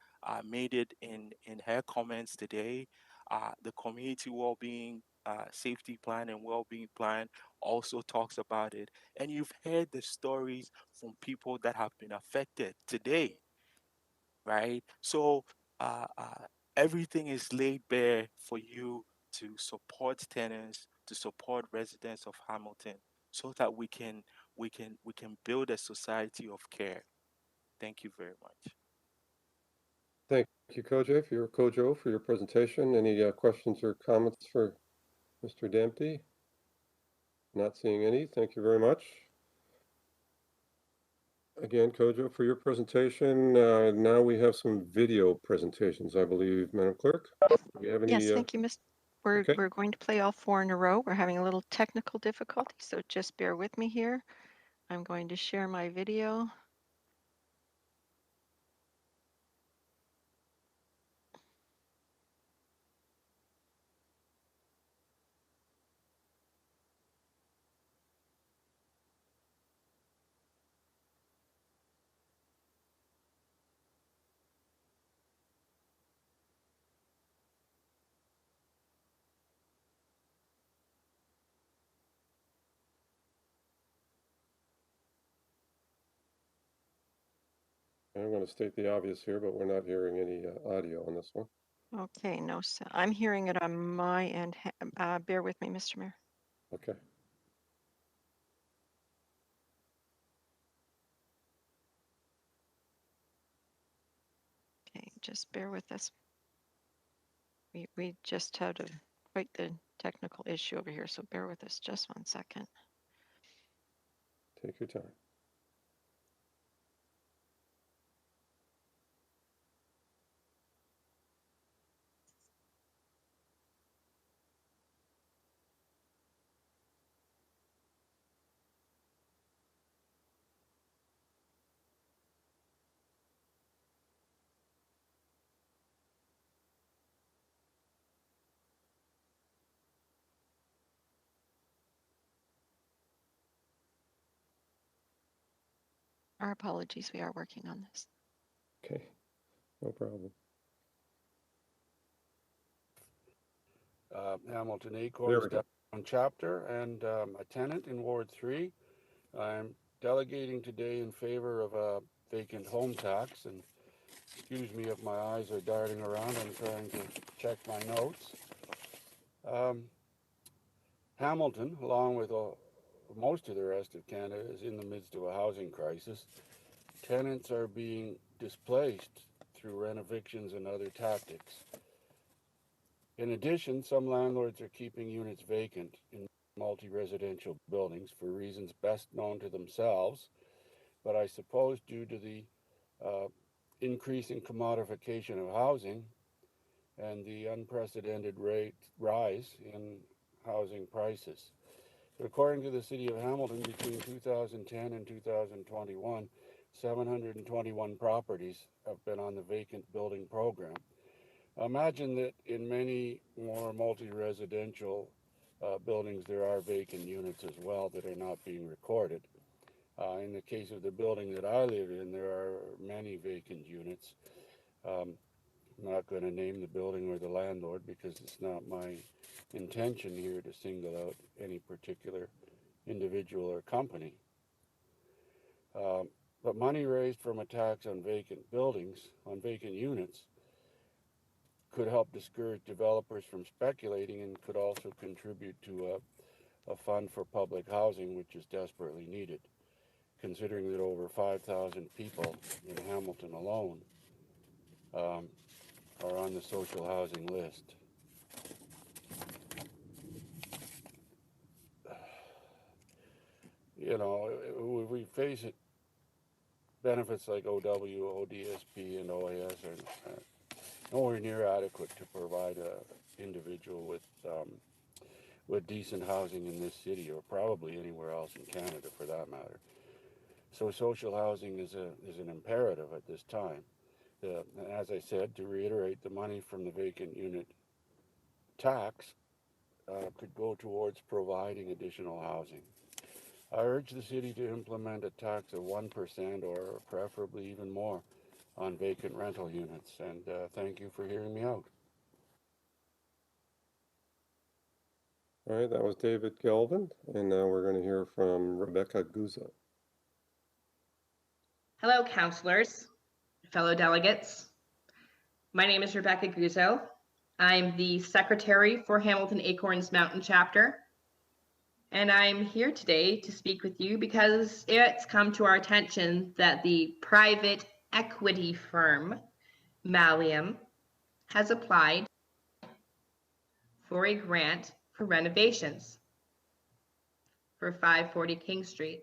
[SPEAKER 10] made it in her comments today. The community well-being safety plan and well-being plan also talks about it. And you've heard the stories from people that have been affected today, right? So everything is laid bare for you to support tenants, to support residents of Hamilton, so that we can build a society of care. Thank you very much.
[SPEAKER 20] Thank you, Kojo, for your presentation. Any questions or comments for Mr. Dempsey? Not seeing any. Thank you very much. Again, Kojo, for your presentation. Now we have some video presentations, I believe, Madam Clerk. Do we have any?
[SPEAKER 2] Yes, thank you, Ms. We're,
[SPEAKER 20] okay.
[SPEAKER 2] we're going to play all four in a row. We're having a little technical difficulty, so just bear with me here. I'm going to share my video.
[SPEAKER 20] I'm going to state the obvious here, but we're not hearing any audio on this one.
[SPEAKER 2] Okay, no, so I'm hearing it on my end. Bear with me, Mr. Mayor.
[SPEAKER 20] Okay.
[SPEAKER 2] Okay, just bear with us. We just had quite the technical issue over here, so bear with us just 1 second.
[SPEAKER 20] Take your time.
[SPEAKER 2] Our apologies, we are working on this.
[SPEAKER 20] Okay, no problem.
[SPEAKER 13] Hamilton
[SPEAKER 20] There
[SPEAKER 13] Acorns
[SPEAKER 20] we go.
[SPEAKER 13] downtown chapter and a tenant in Ward 3. I'm delegating today in favor of a vacant home tax, and excuse me if my eyes are darting around. I'm trying to check my notes. Hamilton, along with most of the rest of Canada, is in the midst of a housing crisis. Tenants are being displaced through renovictions and other tactics. In addition, some landlords are keeping units vacant in multi-residential buildings for reasons best known to themselves, but I suppose due to the increasing commodification of housing and the unprecedented rise in housing prices. But according to the City of Hamilton, between 2010 and 2021, 721 properties have been on the vacant building program. Imagine that in many more multi-residential buildings, there are vacant units as well that are not being recorded. In the case of the building that I live in, there are many vacant units. I'm not going to name the building or the landlord because it's not my intention here to single out any particular individual or company. But money raised from a tax on vacant buildings, on vacant units, could help discourage developers from speculating and could also contribute to a fund for public housing, which is desperately needed, considering that over 5,000 people in Hamilton alone are on the social housing list. You know, we face it, benefits like OW, ODSP, and OAS are nowhere near adequate to provide an individual with decent housing in this city, or probably anywhere else in Canada for that matter. So social housing is an imperative at this time. As I said, to reiterate, the money from the vacant unit tax could go towards providing additional housing. I urge the city to implement a tax of 1% or preferably even more on vacant rental units, and thank you for hearing me out.
[SPEAKER 20] All right, that was David Galvin, and now we're going to hear from Rebecca Guzzo.
[SPEAKER 14] Hello, councillors, fellow delegates. My name is Rebecca Guzzo. I'm the secretary for Hamilton Acorns Mountain Chapter, and I'm here today to speak with you because it's come to our attention that the private equity firm Mallium has applied for a grant for renovations for 540 King Street.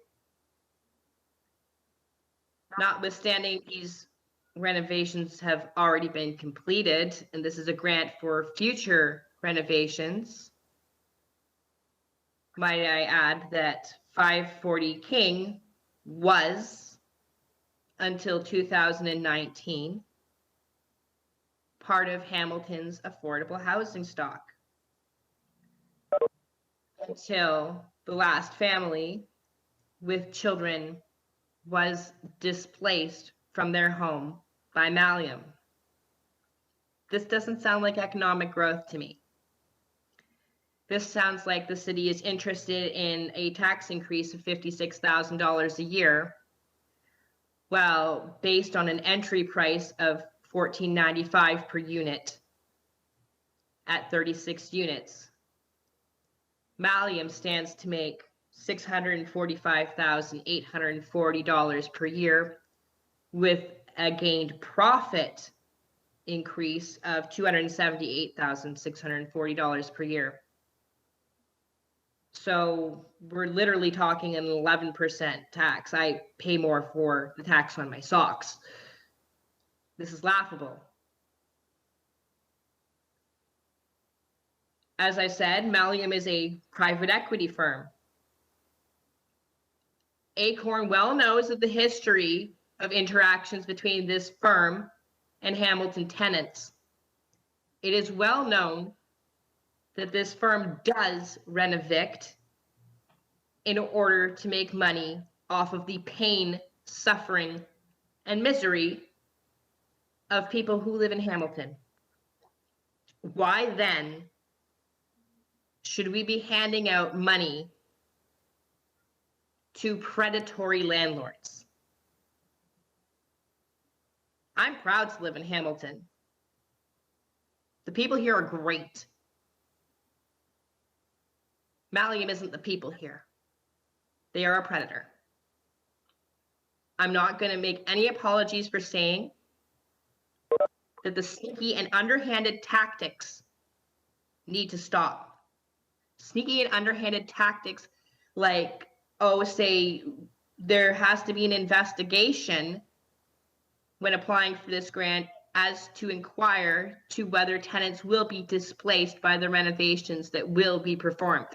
[SPEAKER 14] Notwithstanding these renovations have already been completed, and this is a grant for future renovations, might I add that 540 King was, until 2019, part of Hamilton's affordable housing stock, until the last family with children was displaced from their home by Mallium. This doesn't sound like economic growth to me. This sounds like the city is interested in a tax increase of $56,000 a year, Well, based on an entry price of $14.95 per unit at 36 units, Mallium stands to make $645,840 per year, with a gained profit increase of $278,640 per year. So we're literally talking an 11% tax. I pay more for the tax on my socks. This is laughable. As I said, Mallium is a private equity firm. Acorn well knows of the history of interactions between this firm and Hamilton tenants. It is well known that this firm does rent-evict in order to make money off of the pain, suffering, and misery of people who live in Hamilton. Why then should we be handing out money to predatory landlords? I'm proud to live in Hamilton. The people here are great. Mallium isn't the people here. They are a predator. I'm not going to make any apologies for saying that the sneaky and underhanded tactics need to stop. Sneaky and underhanded tactics like, oh, say there has to be an investigation when applying for this grant as to inquire to whether tenants will be displaced by the renovations that will be performed.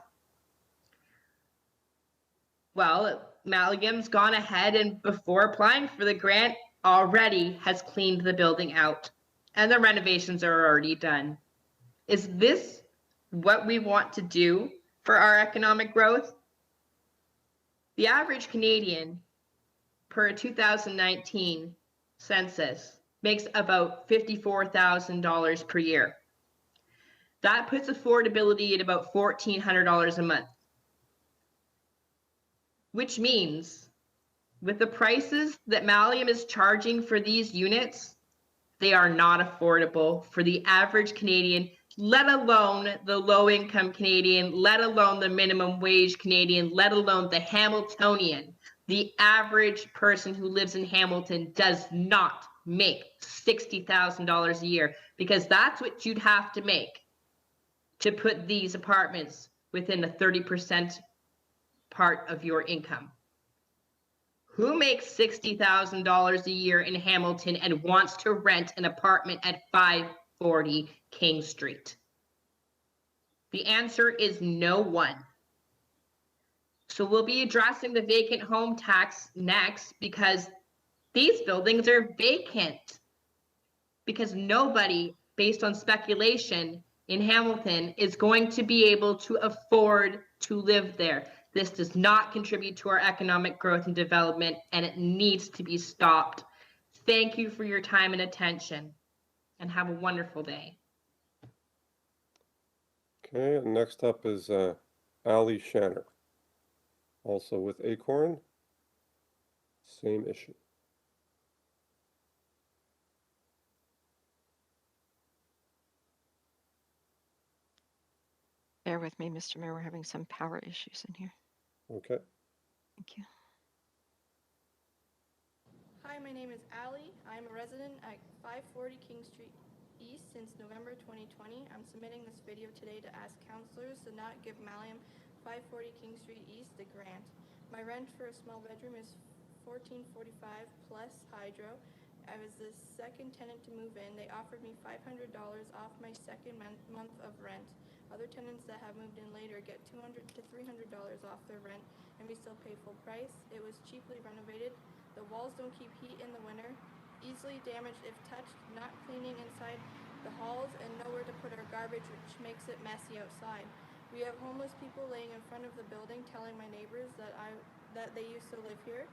[SPEAKER 14] Well, Mallium's gone ahead and before applying for the grant already has cleaned the building out and the renovations are already done. Is this what we want to do for our economic growth? The average Canadian per 2019 census makes about $54,000 per year. That puts affordability at about $1,400 a month. Which means with the prices that Mallium is charging for these units, they are not affordable for the average Canadian, let alone the low-income Canadian, let alone the minimum wage Canadian, let alone the Hamiltonian. The average person who lives in Hamilton does not make $60,000 a year, because that's what you'd have to make to put these apartments within the 30% part of your income. Who makes $60,000 a year in Hamilton and wants to rent an apartment at 540 King Street? The answer is no one. So we'll be addressing the vacant home tax next, because these buildings are vacant. Because nobody, based on speculation in Hamilton, is going to be able to afford to live there. This does not contribute to our economic growth and development, and it needs to be stopped. Thank you for your time and attention, and have a wonderful day.
[SPEAKER 20] Okay, and next up is Ali Shanner, also with Acorn. Same issue.
[SPEAKER 2] Bear with me, Mr. Mayor. We're having some power issues in here.
[SPEAKER 20] Okay.
[SPEAKER 2] Thank you.
[SPEAKER 7] Hi, my name is Ali. I'm a resident at 540 King Street East since November 2020. I'm submitting this video today to ask councillors to not give Mallium 540 King Street East the grant. My rent for a small bedroom is $14.45 plus hydro. I was the second tenant to move in. They offered me $500 off my second month of rent. Other tenants that have moved in later get $200 to $300 off their rent, and we still pay full price. It was cheaply renovated. The walls don't keep heat in the winter. Easily damaged if touched. Not cleaning inside the halls, and nowhere to put our garbage, which makes it messy outside. We have homeless people laying in front of the building, telling my neighbors that they used to live here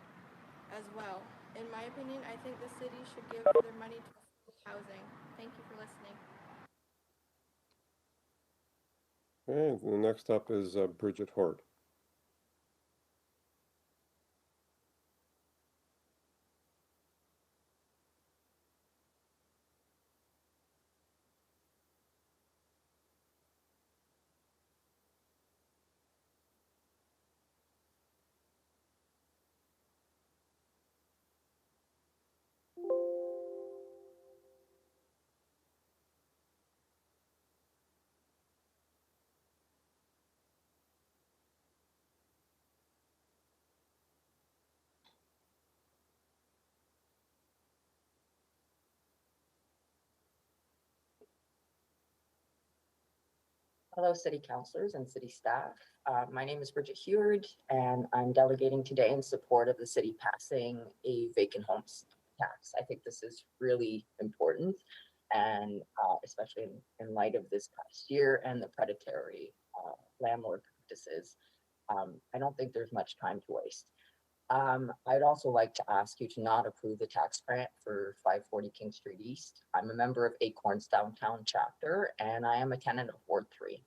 [SPEAKER 7] as well. In my opinion, I think the city should give their money to housing. Thank you for listening.
[SPEAKER 20] And the next up is Bridget Hort.
[SPEAKER 16] Hi, my name is Bridget Hort. I'm a resident at 540 King Street East since November 2020. I'm submitting this video today to ask councillors to not give Mallium 540 King Street East the grant. My rent for a small bedroom is $14.45 plus hydro. I was the second tenant to move in. They offered me $500 off my second month of rent. Other tenants that have moved in later get $200 to $300 off their rent, and we still pay full price. It was cheaply renovated. The walls don't keep heat in the winter. Easily damaged if touched. Not cleaning inside the halls, and nowhere to put our garbage, which makes it messy outside. We have homeless people laying in front of the building, telling my neighbors that they used to live here as well. In my opinion, I think the city should give their money to housing. Thank you for listening.
[SPEAKER 20] And the next up is Bridget Hort.
[SPEAKER 16] Hello, City Councilors and City staff. My name is Bridget Heward, and I'm delegating today in support of the city passing a vacant homes tax. I think this is really important, and especially in light of this past year and the predatory landlord practices. I don't think there's much time to waste. I'd also like to ask you to not approve the tax grant for 540 King Street East. I'm a member of Acorn's downtown chapter, and I am a tenant of Ward 3.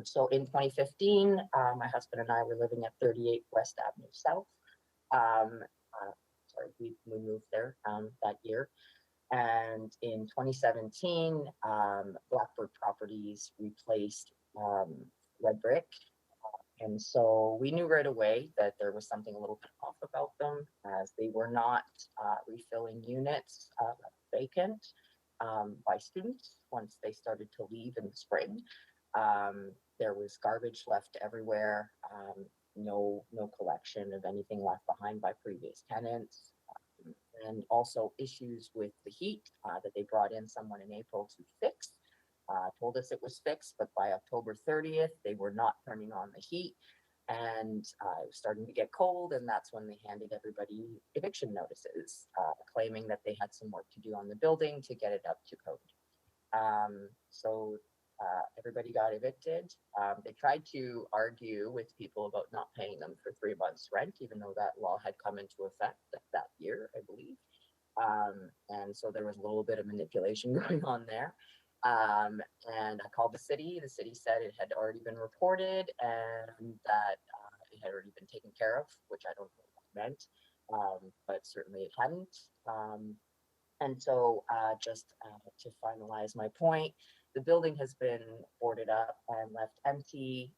[SPEAKER 16] So in 2015, my husband and I were living at 38 West Avenue South. Sorry, we moved there that year. And in 2017, Blackbird Properties replaced Red Brick. And so we knew right away that there was something a little bit off about them, as they were not refilling units vacant by students once they started to leave in the spring. There was garbage left everywhere, no collection of anything left behind by previous tenants, and also issues with the heat that they brought in someone in April to fix. Told us it was fixed, but by October 30th, they were not turning on the heat, and it was starting to get cold, and that's when they handed everybody eviction notices, claiming that they had some work to do on the building to get it up to code. So everybody got evicted. They tried to argue with people about not paying them for 3 months rent, even though that law had come into effect that year, I believe. And so there was a little bit of manipulation going on there. And I called the city. The city said it had already been reported and that it had already been taken care of, which I don't know what that meant, but certainly it hadn't. And so just to finalize my point, the building has been boarded up and left empty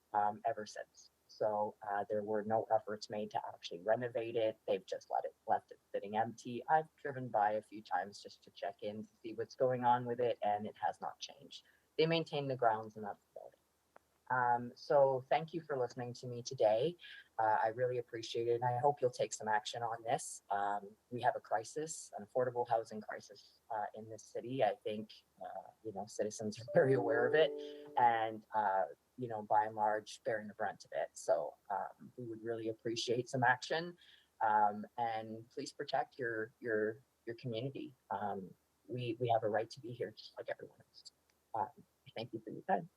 [SPEAKER 16] ever since. So there were no efforts made to actually renovate it. They've just left it sitting empty. I've driven by a few times just to check in to see what's going on with it, and it has not changed. They maintain the grounds and that's about it. So thank you for listening to me today. I really appreciate it, and I hope you'll take some action on this. We have a crisis, an affordable housing crisis in this city. I think citizens are very aware of it, and by and large, bearing the brunt of it. So we would really appreciate some action, and please protect your community. We have a right to be here just like everyone else. Thank you for your time.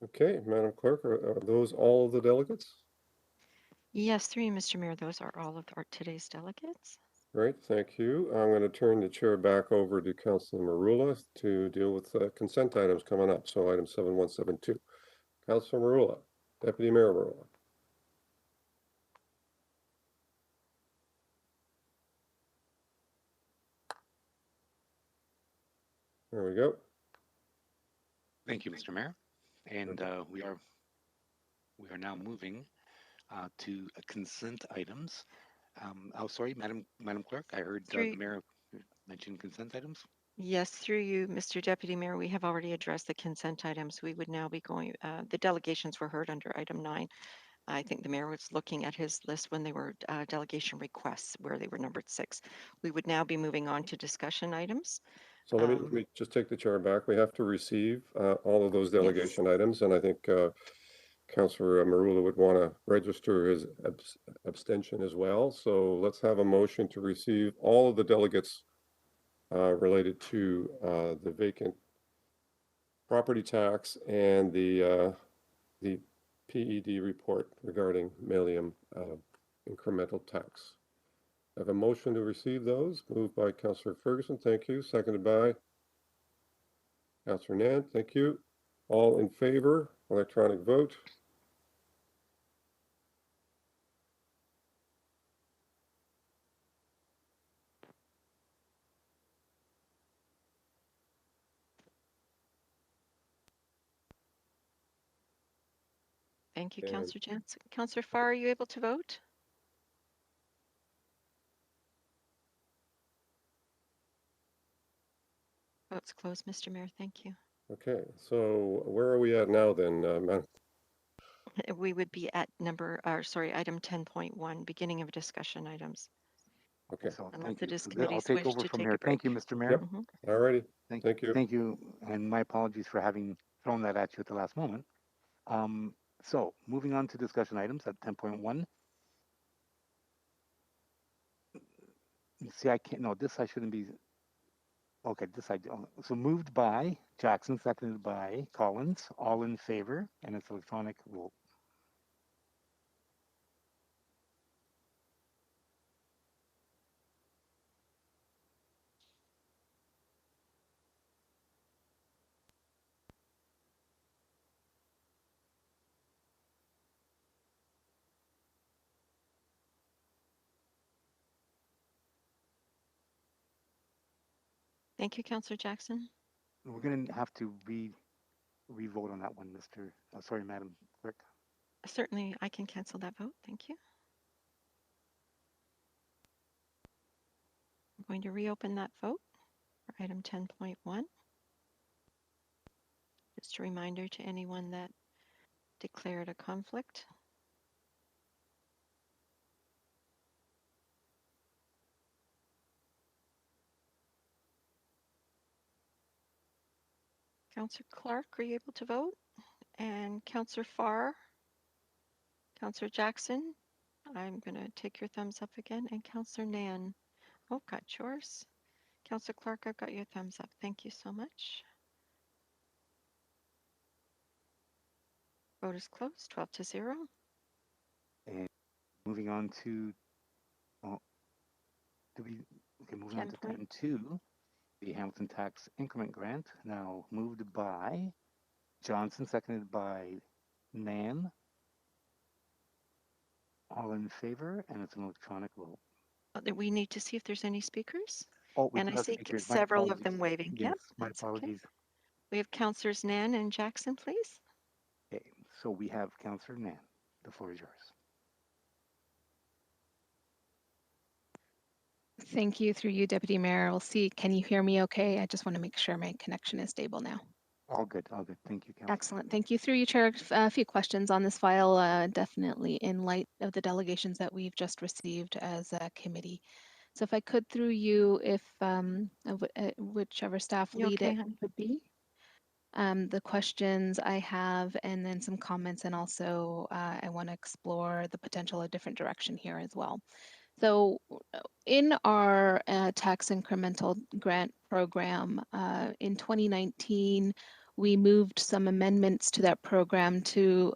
[SPEAKER 20] Okay, Madam Clerk, are those all of the delegates?
[SPEAKER 2] Yes, through you, Mr. Mayor, those are all of today's delegates.
[SPEAKER 20] Great, thank you. I'm going to turn the chair back over to Councilor Marula to deal with consent items coming up. So item 7172. Councilor Marula, Deputy Mayor Marula. There we go.
[SPEAKER 17] Thank you, Mr. Mayor. And we are now moving to consent items. Oh, sorry, Madam Clerk, I heard the Mayor mention consent items.
[SPEAKER 2] Yes, through you, Mr. Deputy Mayor, we have already addressed the consent items. We would now be going, the delegations were heard under item 9. I think the mayor was looking at his list when they were delegation requests where they were numbered 6. We would now be moving on to discussion items.
[SPEAKER 20] So let me just take the chair back. We have to receive all of those delegation items, and I think Councilor Marula would want to register his abstention as well. So let's have a motion to receive all of the delegates related to the vacant property tax and the PED report regarding Millium incremental tax. I have a motion to receive those, moved by Councillor Ferguson, thank you, seconded by Councillor Nant, thank you. All in favor, electronic vote.
[SPEAKER 2] Thank you, Councillor Jansen. Councillor Farr, are you able to vote? Vote's closed, Mr. Mayor. Thank you.
[SPEAKER 20] Okay, so where are we at now then, Madam?
[SPEAKER 2] We would be at item 10.1, beginning of discussion items.
[SPEAKER 20] Okay.
[SPEAKER 3] So
[SPEAKER 2] Unless
[SPEAKER 3] thank
[SPEAKER 2] the
[SPEAKER 3] you. So
[SPEAKER 2] committees
[SPEAKER 3] I'll take
[SPEAKER 2] wish
[SPEAKER 3] over
[SPEAKER 2] to
[SPEAKER 3] from
[SPEAKER 2] take
[SPEAKER 3] here.
[SPEAKER 2] a break.
[SPEAKER 3] Thank you, Mr. Mayor.
[SPEAKER 20] All righty.
[SPEAKER 3] Thank
[SPEAKER 20] you.
[SPEAKER 3] Thank you, and my apologies for having thrown that at you at the last moment. So moving on to discussion items at 10.1. See, I can't, no, this I shouldn't be, okay, this I don't. So moved by Jackson, seconded by Collins, all in favor, and it's electronic vote.
[SPEAKER 2] Thank you, Councillor Jackson.
[SPEAKER 3] We're going to have to re-vote on that one, Mr. Sorry, Madam Clerk.
[SPEAKER 2] Certainly, I can cancel that vote. Thank you. I'm going to reopen that vote for item 10.1. Just a reminder to anyone that declared a conflict. Councillor Clark, are you able to vote? And Councillor Farr, Councillor Jackson, I'm going to take your thumbs up again, and Councillor Nan. Oh, got yours. Councillor Clark, I've got your thumbs up. Thank you so much. Vote is closed, 12-0.
[SPEAKER 3] And moving on to, moving on to 10.2, the Hamilton Tax Increment Grant, now moved by Johnson, seconded by Nan. All in favor, and it's an electronic vote.
[SPEAKER 2] We need to see if there's any speakers.
[SPEAKER 3] Oh, we
[SPEAKER 2] And
[SPEAKER 3] do
[SPEAKER 2] I
[SPEAKER 3] have
[SPEAKER 2] see
[SPEAKER 3] speakers. My
[SPEAKER 2] several of
[SPEAKER 3] apologies.
[SPEAKER 2] them waving.
[SPEAKER 3] Yes,
[SPEAKER 2] Yep,
[SPEAKER 3] my
[SPEAKER 2] that's okay.
[SPEAKER 3] apologies.
[SPEAKER 2] We have Councillors Nan and Jackson, please.
[SPEAKER 3] Okay, so we have Councillor Nan. The floor is yours.
[SPEAKER 1] Thank you. Through you, Deputy Mayor. We'll see. Can you hear me okay? I just want to make sure my connection is stable now.
[SPEAKER 3] All good, all good. Thank you, Councillor.
[SPEAKER 1] Excellent. Thank you. Through you, Chair. A few questions on this file, definitely in light of the delegations that we've just received as a committee. So if I could, through you, if whichever staff
[SPEAKER 2] You
[SPEAKER 1] lead
[SPEAKER 2] okay,
[SPEAKER 1] it
[SPEAKER 2] honey?
[SPEAKER 1] would be. The questions I have, and then some comments, and also I want to explore the potential of different direction here as well. So in our tax incremental grant program in 2019, we moved some amendments to that program to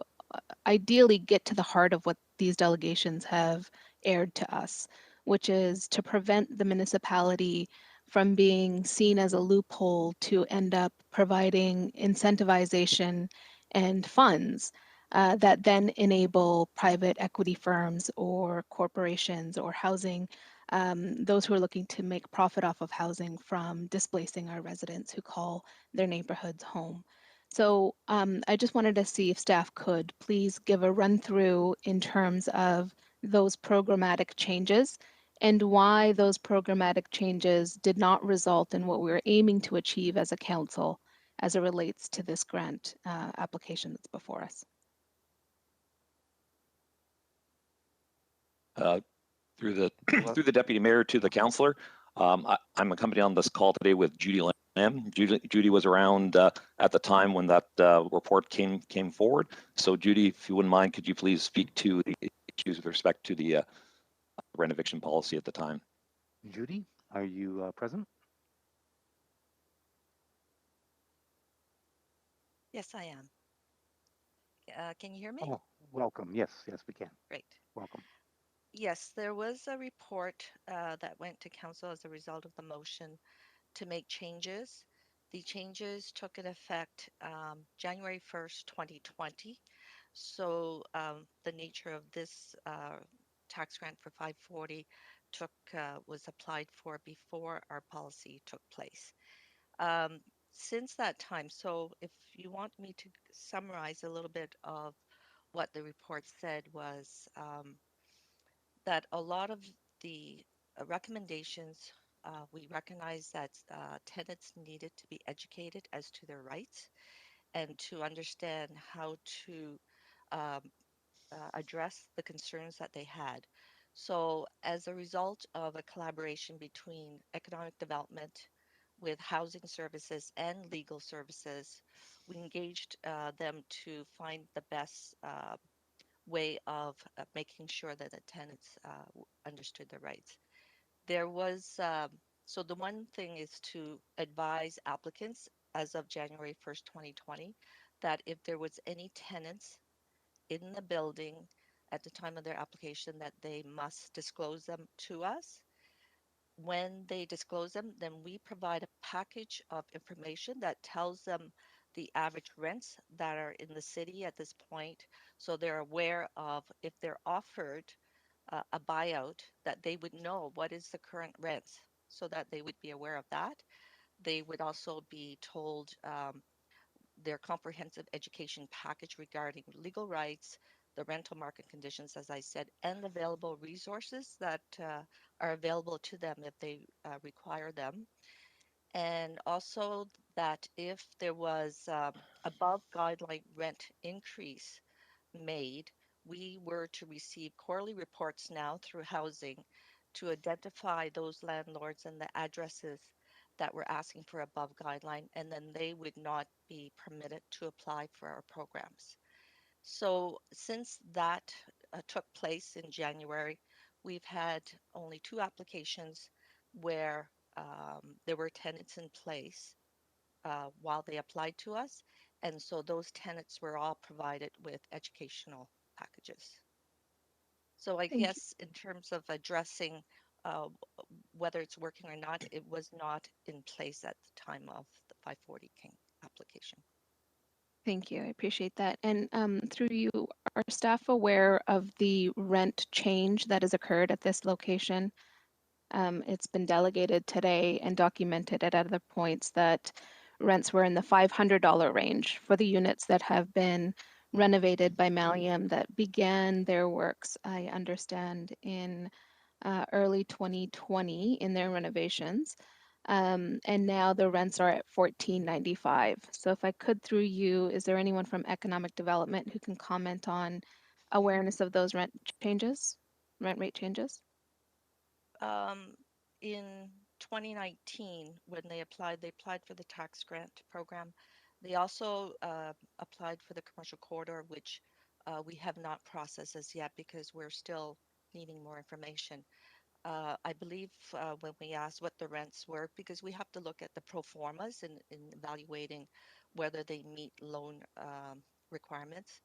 [SPEAKER 1] ideally get to the heart of what these delegations have aired to us, which is to prevent the municipality from being seen as a loophole to end up providing incentivization and funds that then enable private equity firms or corporations or housing, those who are looking to make profit off of housing, from displacing our residents who call their neighborhoods home. So I just wanted to see if staff could please give a run through in terms of those programmatic changes and why those programmatic changes did not result in what we were aiming to achieve as a council as it relates to this grant application that's before us.
[SPEAKER 9] Through the deputy mayor to the councillor. I'm accompanied on this call today with Judy Lamb. Judy was around at the time when that report came forward. So Judy, if you wouldn't mind, could you please speak to the issues with respect to the rent eviction policy at the time?
[SPEAKER 3] Judy, are you present?
[SPEAKER 18] Yes, I am. Can you hear me?
[SPEAKER 3] Oh, welcome. Yes, yes, we can.
[SPEAKER 18] Great.
[SPEAKER 3] Welcome.
[SPEAKER 18] Yes, there was a report that went to council as a result of the motion to make changes. The changes took an effect January 1st, 2020. So the nature of this tax grant for 540 was applied for before our policy took place. Since that time, so if you want me to summarize a little bit of what the report said, was that a lot of the recommendations, we recognize that tenants needed to be educated as to their rights and to understand how to address the concerns that they had. So as a result of a collaboration between economic development, with housing services and legal services. We engaged them to find the best way of making sure that the tenants understood their rights. There was, so the one thing is to advise applicants as of January 1st, 2020, that if there was any tenants in the building at the time of their application, that they must disclose them to us. When they disclose them, then we provide a package of information that tells them the average rents that are in the city at this point. So they're aware of, if they're offered a buyout, that they would know what is the current rents, so that they would be aware of that. They would also be told their comprehensive education package regarding legal rights, the rental market conditions, as I said, and available resources that are available to them if they require them. And also that if there was above guideline rent increase made, we were to receive quarterly reports now through housing to identify those landlords and the addresses that were asking for above guideline, and then they would not be permitted to apply for our programs. So since that took place in January, we've had only 2 applications where there were tenants in place while they applied to us. And so those tenants were all provided with educational packages. So I
[SPEAKER 1] Thank you.
[SPEAKER 18] guess in terms of addressing whether it's working or not, it was not in place at the time of the 540 King application.
[SPEAKER 1] Thank you. I appreciate that. And through you, are staff aware of the rent change that has occurred at this location? It's been delegated today and documented at other points that rents were in the $500 range for the units that have been renovated by Malium that began their works, I understand, in early 2020 in their renovations. And now the rents are at $14.95. So if I could, through you, is there anyone from economic development who can comment on awareness of those rent rate changes?
[SPEAKER 18] In 2019, when they applied for the tax grant program. They also applied for the commercial corridor, which we have not processed as yet because we're still needing more information. I believe when we asked what the rents were, because we have to look at the pro formas in evaluating whether they meet loan requirements.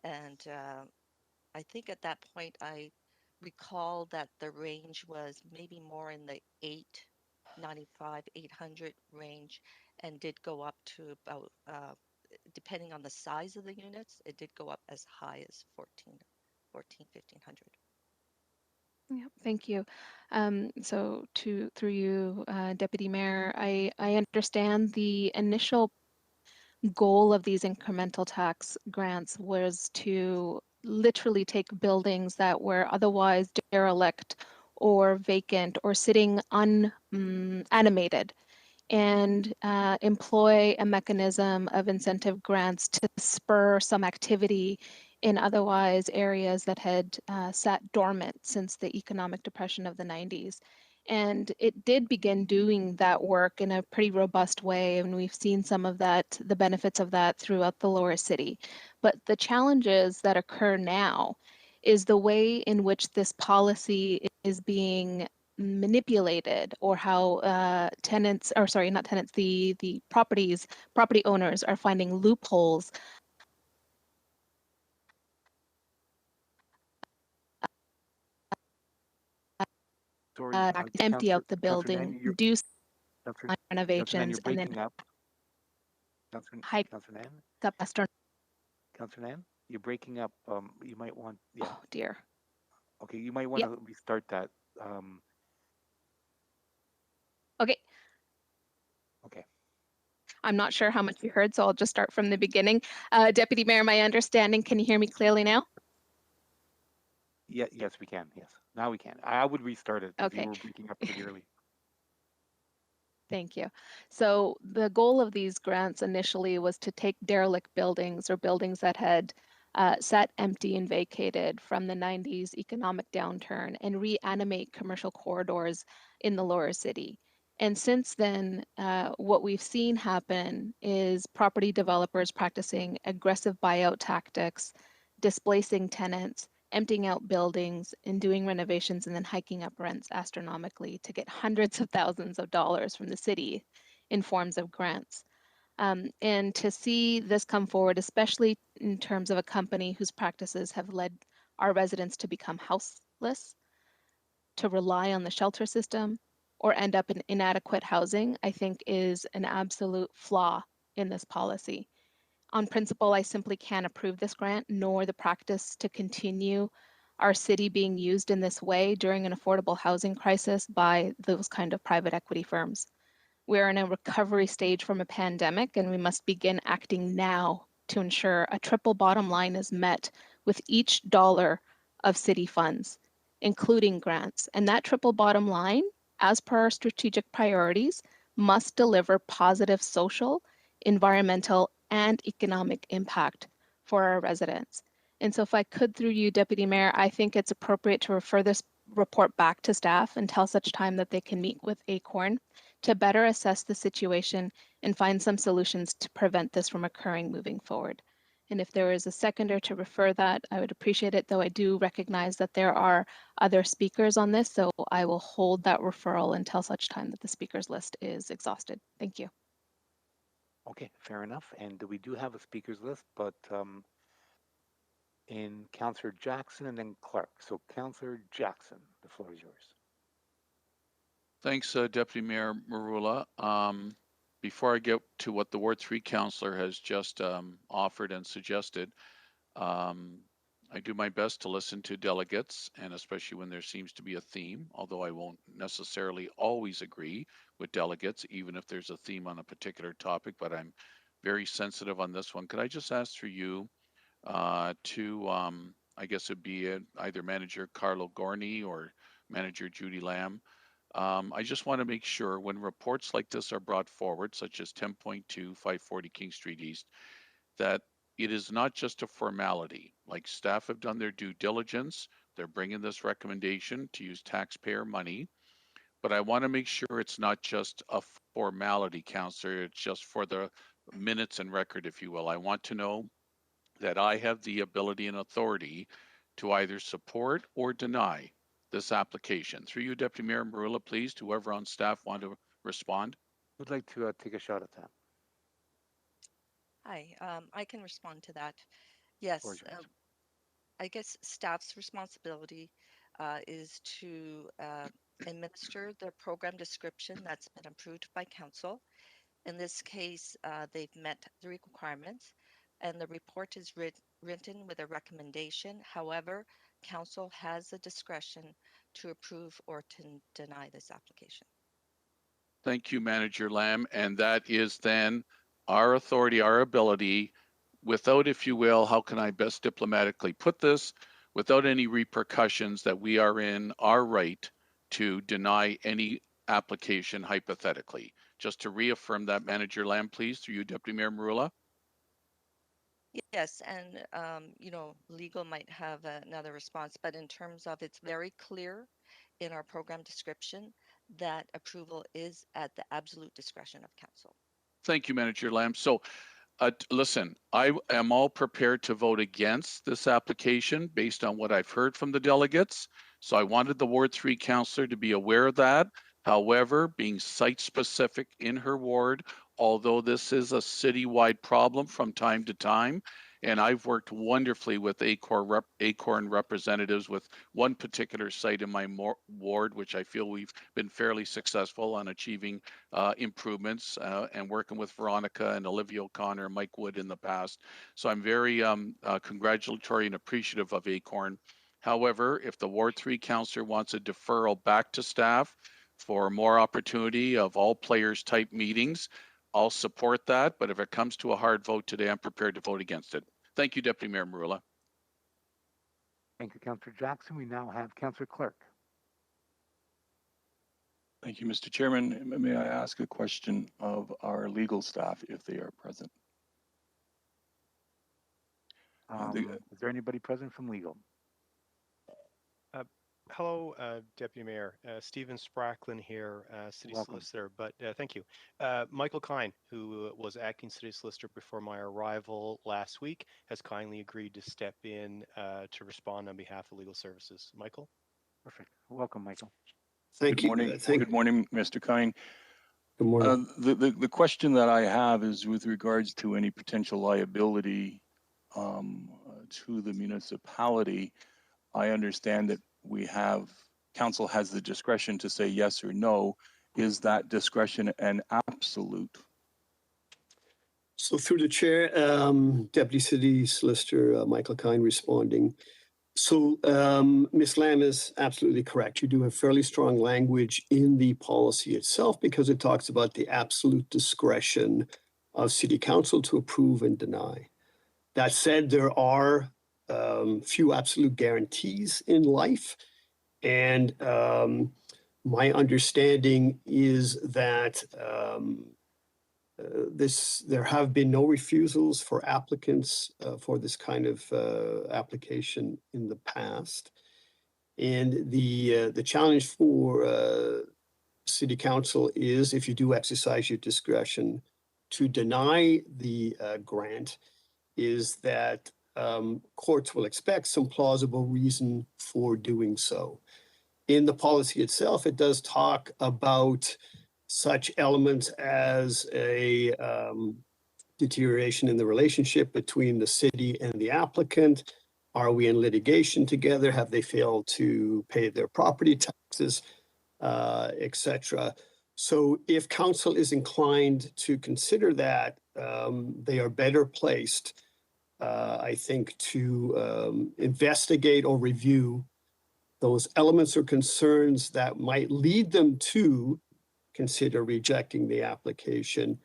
[SPEAKER 18] And I think at that point, I recall that the range was maybe more in the 895, 800 range, and did go up to about, depending on the size of the units, it did go up as high as 1500.
[SPEAKER 1] Yeah, thank you. So through you, Deputy Mayor, I understand the initial goal of these incremental tax grants was to literally take buildings that were otherwise derelict or vacant or sitting unanimated and employ a mechanism of incentive grants to spur some activity in otherwise areas that had sat dormant since the economic depression of the 90s. And it did begin doing that work in a pretty robust way. And we've seen some of that, the benefits of that throughout the lower city. But the challenges that occur now is the way in which this policy is being manipulated, or how tenants, or sorry, not tenants, the property owners are finding loopholes
[SPEAKER 3] Sorry,
[SPEAKER 1] to empty out the
[SPEAKER 3] Councillor
[SPEAKER 1] building,
[SPEAKER 3] Nan,
[SPEAKER 1] do
[SPEAKER 3] Councillor Nan,
[SPEAKER 1] renovations,
[SPEAKER 3] you're
[SPEAKER 1] and then
[SPEAKER 3] breaking up.
[SPEAKER 1] hike
[SPEAKER 3] Councillor Nan,
[SPEAKER 1] up Western.
[SPEAKER 3] Councillor Nan, you're breaking up. You might want, yeah.
[SPEAKER 1] Oh dear.
[SPEAKER 3] Okay, you might want to restart that.
[SPEAKER 1] Okay.
[SPEAKER 3] Okay.
[SPEAKER 1] I'm not sure how much you heard, so I'll just start from the beginning. Deputy Mayor, my understanding, can you hear me clearly now?
[SPEAKER 3] Yeah, yes, we can. Yes, now we can. I would restart it because
[SPEAKER 1] Okay.
[SPEAKER 3] you were breaking up pretty early.
[SPEAKER 1] Thank you. So the goal of these grants initially was to take derelict buildings or buildings that had sat empty and vacated from the 90s economic downturn and reanimate commercial corridors in the lower city. And since then, what we've seen happen is property developers practicing aggressive buyout tactics, displacing tenants, emptying out buildings, and doing renovations and then hiking up rents astronomically to get hundreds of thousands of dollars from the city in forms of grants. And to see this come forward, especially in terms of a company whose practices have led our residents to become houseless, to rely on the shelter system, or end up in inadequate housing, I think is an absolute flaw in this policy. On principle, I simply can't approve this grant, nor the practice to continue our city being used in this way during an affordable housing crisis by those kind of private equity firms. We're in a recovery stage from a pandemic, and we must begin acting now to ensure a triple bottom line is met with each dollar of city funds, including grants. And that triple bottom line, as per our strategic priorities, must deliver positive social, environmental, and economic impact for our residents. And so if I could, through you, Deputy Mayor, I think it's appropriate to refer this report back to staff until such time that they can meet with ACORN to better assess the situation and find some solutions to prevent this from occurring moving forward. And if there is a seconder to refer that, I would appreciate it, though I do recognize that there are other speakers on this, so I will hold that referral until such time that the speakers list is exhausted. Thank you.
[SPEAKER 3] Okay, fair enough. And we do have a speakers list, but in Councillor Jackson and then Clark. So Councillor Jackson, the floor is yours.
[SPEAKER 11] Thanks, Deputy Mayor Marula. Before I get to what the Ward 3 councillor has just offered and suggested, I do my best to listen to delegates, and especially when there seems to be a theme, although I won't necessarily always agree with delegates, even if there's a theme on a particular topic, but I'm very sensitive on this one. Could I just ask through you to, I guess it'd be either Manager Carlo Gorni or Manager Judy Lamb. I just want to make sure when reports like this are brought forward, such as 10.2 540 King Street East, that it is not just a formality. Like staff have done their due diligence, they're bringing this recommendation to use taxpayer money, but I want to make sure it's not just a formality, Councillor. It's just for the minutes and record, if you will. I want to know that I have the ability and authority to either support or deny this application. Through you, Deputy Mayor Marula, please, whoever on staff want to respond.
[SPEAKER 3] Who'd like to take a shot at that?
[SPEAKER 18] Hi, I can respond to that. Yes, I guess staff's responsibility is to administer the program description that's been approved by council. In this case, they've met the requirements and the report is written with a recommendation. However, council has the discretion to approve or to deny this application.
[SPEAKER 11] Thank you, Manager Lamb. And that is then our authority, our ability, without, if you will, how can I best diplomatically put this, without any repercussions, that we are in our right to deny any application hypothetically. Just to reaffirm that, Manager Lamb, please, through you, Deputy Mayor Marula.
[SPEAKER 18] Yes, and you know, legal might have another response, but in terms of it's very clear in our program description that approval is at the absolute discretion of council.
[SPEAKER 11] Thank you, Manager Lamb. So listen, I am all prepared to vote against this application based on what I've heard from the delegates. So I wanted the Ward 3 councillor to be aware of that. However, being site specific in her ward, although this is a citywide problem from time to time, and I've worked wonderfully with ACORN representatives with one particular site in my ward, which I feel we've been fairly successful on achieving improvements and working with Veronica and Olivia O'Connor and Mike Wood in the past. So I'm very congratulatory and appreciative of ACORN. However, if the Ward 3 councillor wants a deferral back to staff for more opportunity of all players type meetings, I'll support that. But if it comes to a hard vote today, I'm prepared to vote against it. Thank you, Deputy Mayor Marula.
[SPEAKER 3] Thank you, Councillor Jackson. We now have Councillor Clark.
[SPEAKER 15] Thank you, Mr. Chairman. May I ask a question of our legal staff if they are present?
[SPEAKER 3] Is there anybody present from legal?
[SPEAKER 12] Hello, Deputy Mayor. Stephen Spracklin here, City
[SPEAKER 3] Welcome.
[SPEAKER 12] Solicitor, but thank you. Michael Kine, who was acting City Solicitor before my arrival last week, has kindly agreed to step in to respond on behalf of Legal Services. Michael?
[SPEAKER 3] Perfect. Welcome, Michael.
[SPEAKER 15] Good morning. Good morning, Mr. Kine.
[SPEAKER 19] Good morning.
[SPEAKER 15] The question that I have is with regards to any potential liability to the municipality. I understand that council has the discretion to say yes or no. Is that discretion an absolute?
[SPEAKER 19] So through the chair, Deputy City Solicitor Michael Kine responding. So Ms. Lamb is absolutely correct. You do have fairly strong language in the policy itself because it talks about the absolute discretion of City Council to approve and deny. That said, there are few absolute guarantees in life. And my understanding is that there have been no refusals for applicants for this kind of application in the past. And the challenge for City Council is, if you do exercise your discretion to deny the grant, is that courts will expect some plausible reason for doing so. In the policy itself, it does talk about such elements as a deterioration in the relationship between the city and the applicant. Are we in litigation together? Have they failed to pay their property taxes, etc.? So if council is inclined to consider that, they are better placed, I think, to investigate or review those elements or concerns that might lead them to consider rejecting the application.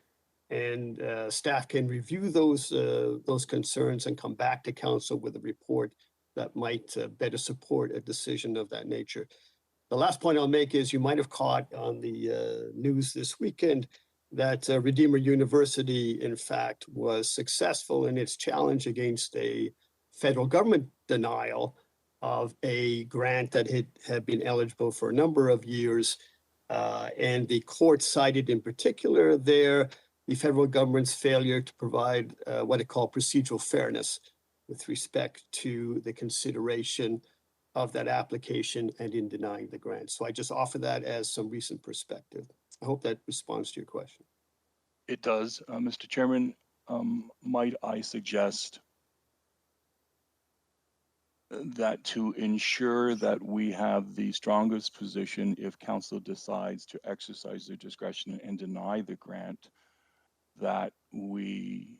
[SPEAKER 19] And staff can review those concerns and come back to council with a report that might better support a decision of that nature. The last point I'll make is you might have caught on the news this weekend that Redeemer University, in fact, was successful in its challenge against a federal government denial of a grant that had been eligible for a number of years. And the court cited in particular there the federal government's failure to provide what it called procedural fairness with respect to the consideration of that application and in denying the grant. So I just offer that as some recent perspective. I hope that responds to your question.
[SPEAKER 15] It does. Mr. Chairman, might I suggest that to ensure that we have the strongest position if council decides to exercise their discretion and deny the grant, that we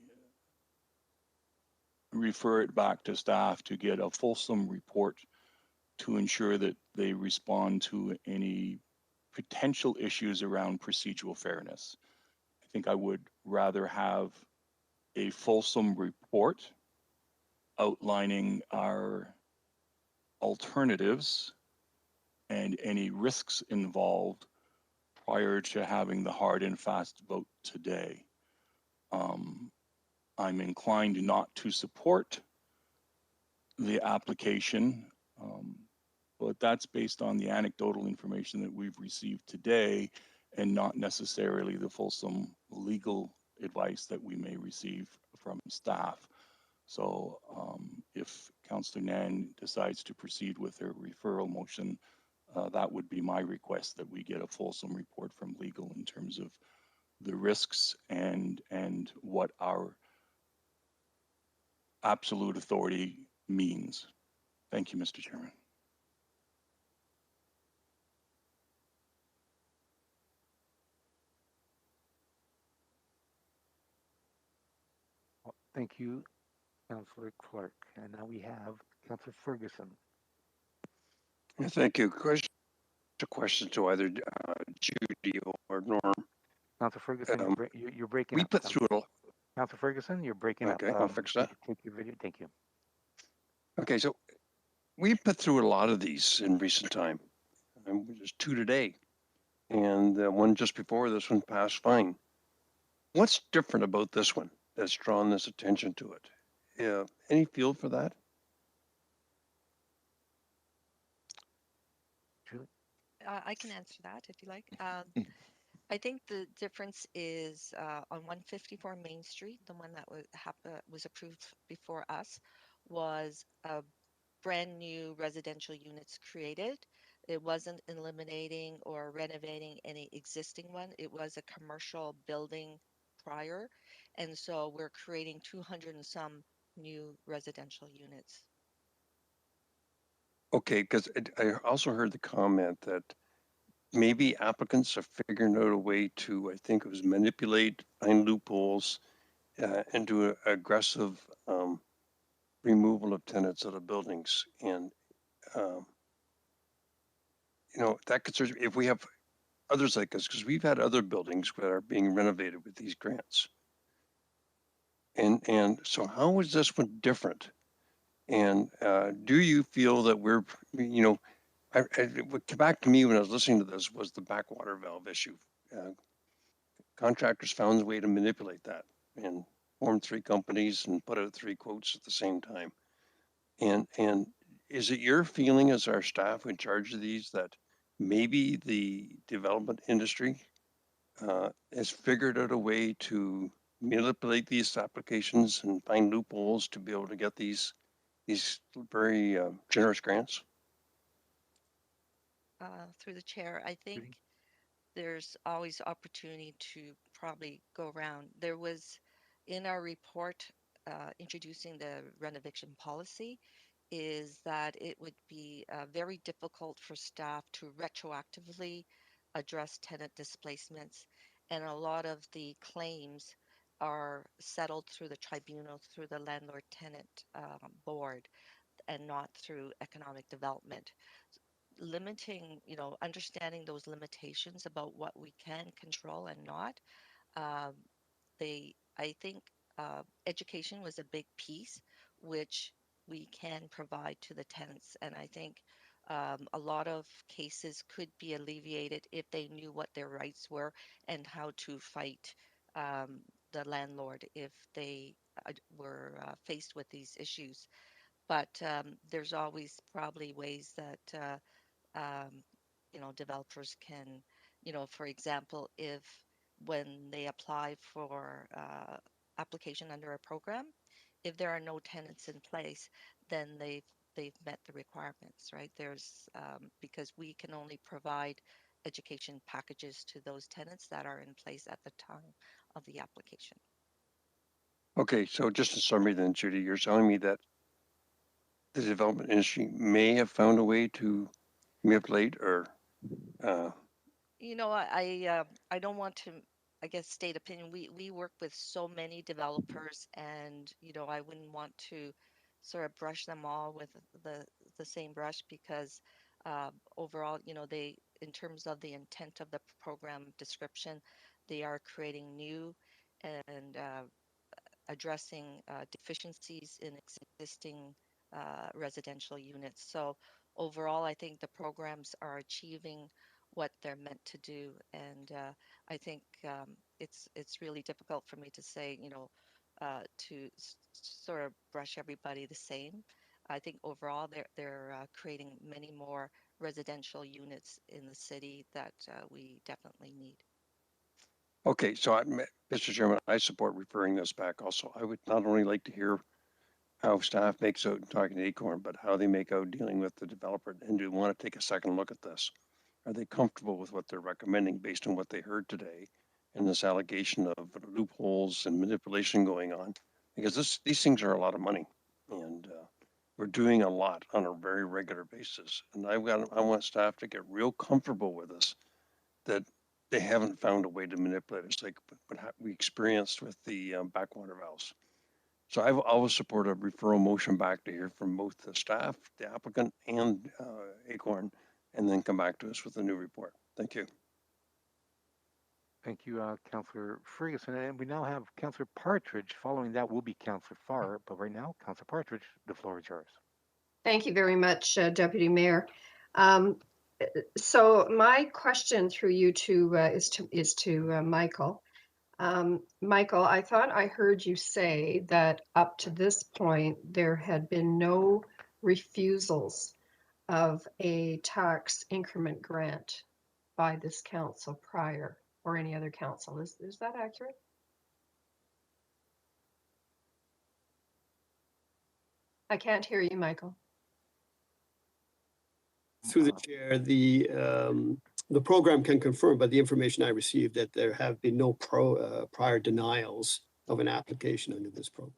[SPEAKER 15] refer it back to staff to get a fulsome report to ensure that they respond to any potential issues around procedural fairness. I think I would rather have a fulsome report outlining our alternatives and any risks involved prior to having the hard and fast vote today. I'm inclined not to support the application, but that's based on the anecdotal information that we've received today and not necessarily the fulsome legal advice that we may receive from staff. So if Councillor Nan decides to proceed with her referral motion, that would be my request, that we get a fulsome report from legal in terms of the risks and what our absolute authority means. Thank you, Mr. Chairman.
[SPEAKER 3] Well, thank you, Councillor Clark. And now we have Councillor Ferguson.
[SPEAKER 23] Thank you. A question to either Judy or Norm.
[SPEAKER 3] Councillor Ferguson, you're breaking
[SPEAKER 23] we
[SPEAKER 3] up.
[SPEAKER 23] put through it all.
[SPEAKER 3] Councillor Ferguson, you're breaking up.
[SPEAKER 23] Okay, I'll fix that.
[SPEAKER 3] Take your video. Thank you.
[SPEAKER 23] Okay, so we put through a lot of these in recent time. There's 2 today, and one just before this one passed fine. What's different about this one that's drawn this attention to it? Yeah, any feel for that?
[SPEAKER 18] I can answer that if you like. I think the difference is on 154 Main Street, the one that was approved before us, was a brand new residential units created. It wasn't eliminating or renovating any existing one. It was a commercial building prior. And so we're creating 200 and some new residential units.
[SPEAKER 23] Okay, because I also heard the comment that maybe applicants are figuring out a way to, I think it was manipulate, find loopholes, and do a aggressive removal of tenants out of buildings. And, that concerns me. If we have others like us, because we've had other buildings that are being renovated with these grants. And so how is this one different? And do you feel that we're, what came back to me when I was listening to this was the backwater valve issue. Contractors found a way to manipulate that and formed 3 companies and put out 3 quotes at the same time. And is it your feeling as our staff in charge of these that maybe the development industry has figured out a way to manipulate these applications and find loopholes to be able to get these very generous grants?
[SPEAKER 18] Through the chair, I think there's always opportunity to probably go around. There was in our report introducing the renovation policy is that it would be very difficult for staff to retroactively address tenant displacements. And a lot of the claims are settled through the tribunal, through the landlord tenant board, and not through economic development. Limiting, understanding those limitations about what we can control and not. Um, I think education was a big piece, which we can provide to the tenants. And I think a lot of cases could be alleviated if they knew what their rights were and how to fight the landlord if they were faced with these issues. But there's always probably ways that developers can, for example, if when they apply for application under a program, if there are no tenants in place, then they've met the requirements, right? There's because we can only provide education packages to those tenants that are in place at the time of the application.
[SPEAKER 23] Okay, so just in summary then, Judy, you're telling me that the development industry may have found a way to manipulate or
[SPEAKER 18] I don't want to, I guess, state opinion. We work with so many developers, and I wouldn't want to sort of brush them all with the same brush because overall, they, in terms of the intent of the program description, they are creating new and addressing deficiencies in existing residential units. So overall, I think the programs are achieving what they're meant to do, and I think it's really difficult for me to say, to sort of brush everybody the same. I think overall they're creating many more residential units in the city that we definitely need.
[SPEAKER 23] Okay, so Mr. Chairman, I support referring this back also. I would not only like to hear how staff makes out talking to Acorn, but how they make out dealing with the developer, and do want to take a second look at this. Are they comfortable with what they're recommending based on what they heard today and this allegation of loopholes and manipulation going on? Because these things are a lot of money, and we're doing a lot on a very regular basis. And I want staff to get real comfortable with this, that they haven't found a way to manipulate us like what we experienced with the backwater valves. So I've always supported a referral motion back to hear from both the staff, the applicant, and Acorn, and then come back to us with a new report. Thank you.
[SPEAKER 3] Thank you, Councillor Ferguson. And we now have Councillor Partridge. Following that will be Councillor Farr. But right now, Councillor Partridge, the floor is yours.
[SPEAKER 5] Thank you very much, Deputy Mayor. So my question through you is to Michael. Michael, I thought I heard you say that up to this point, there had been no refusals of a tax increment grant by this council prior or any other council. Is that accurate? I can't hear you, Michael.
[SPEAKER 19] Through the chair, the program can confirm, by the information I received, that there have been no prior denials of an application under this program.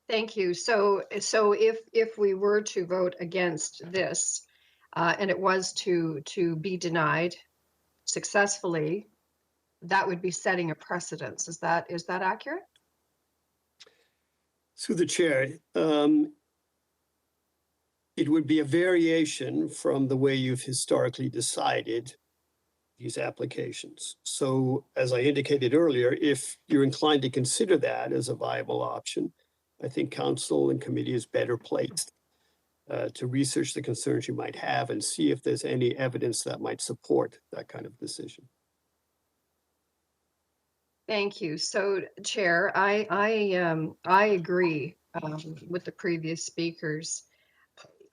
[SPEAKER 5] Thank you. So if we were to vote against this, and it was to be denied successfully, that would be setting a precedence. Is that accurate?
[SPEAKER 19] Through the chair, it would be a variation from the way you've historically decided these applications. So as I indicated earlier, if you're inclined to consider that as a viable option, I think council and committee is better placed to research the concerns you might have and see if there's any evidence that might support that kind of decision.
[SPEAKER 5] Thank you. So, Chair, I agree with the previous speakers.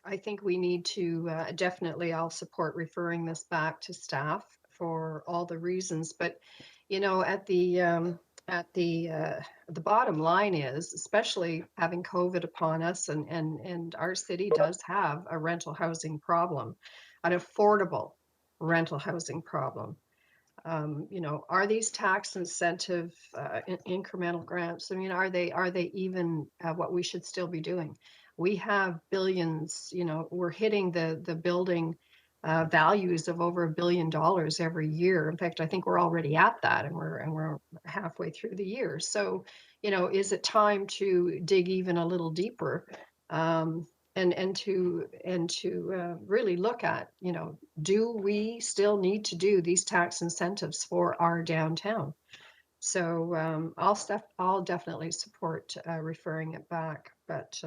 [SPEAKER 5] I think we need to definitely, I'll support referring this back to staff for all the reasons. But, you know, at the bottom line is, especially having COVID upon us, and our city does have a rental housing problem, an affordable rental housing problem. You know, are these tax incentive incremental grants? I mean, are they even what we should still be doing? We have billions, you know, we're hitting the building values of over $1 billion every year. In fact, I think we're already at that, and we're halfway through the year. So, you know, is it time to dig even a little deeper? And to really look at, you know, do we still need to do these tax incentives for our downtown? So I'll definitely support referring it back. But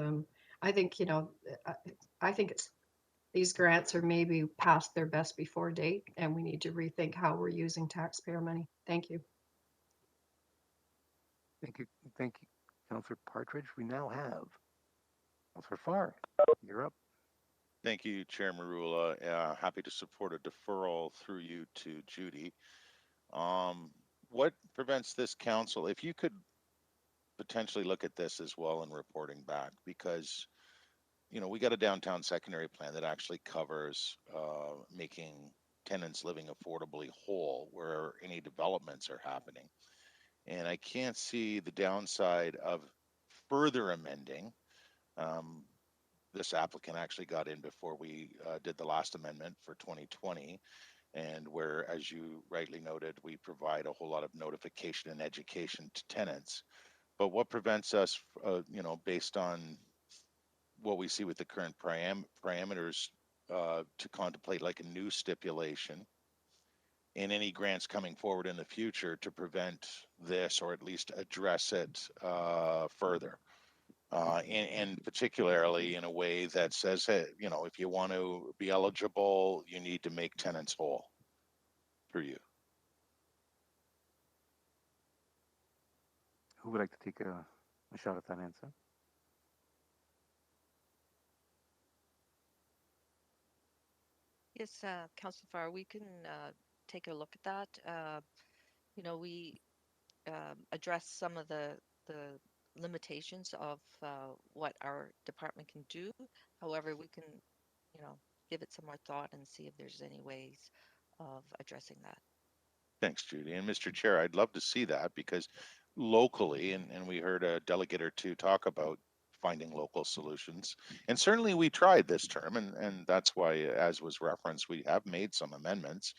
[SPEAKER 5] I think, you know, I think these grants are maybe past their best before date, and we need to rethink how we're using taxpayer money. Thank you.
[SPEAKER 3] Thank you, Councillor Partridge. We now have Councillor Farr. You're up.
[SPEAKER 4] Thank you, Chair Marula. Happy to support a deferral through you to Judy. What prevents this council, if you could potentially look at this as well in reporting back, because, you know, we got a downtown secondary plan that actually covers making tenants living affordably whole where any developments are happening. And I can't see the downside of further amending. This applicant actually got in before we did the last amendment for 2020, and where, as you rightly noted, we provide a whole lot of notification and education to tenants. But what prevents us, you know, based on what we see with the current parameters, to contemplate like a new stipulation in any grants coming forward in the future to prevent this, or at least address it further? And particularly in a way that says, hey, you know, if you want to be eligible, you need to make tenants whole through you.
[SPEAKER 3] Who would like to take a shot at that answer?
[SPEAKER 18] Yes, Councillor Farr, we can take a look at that. You know, we address some of the limitations of what our department can do. However, we can, you know, give it some more thought and see if there's any ways of addressing that.
[SPEAKER 4] Thanks, Judy. And Mr. Chair, I'd love to see that, because locally, and we heard a delegate or two talk about finding local solutions. And certainly we tried this term, and that's why, as was referenced, we have made some amendments,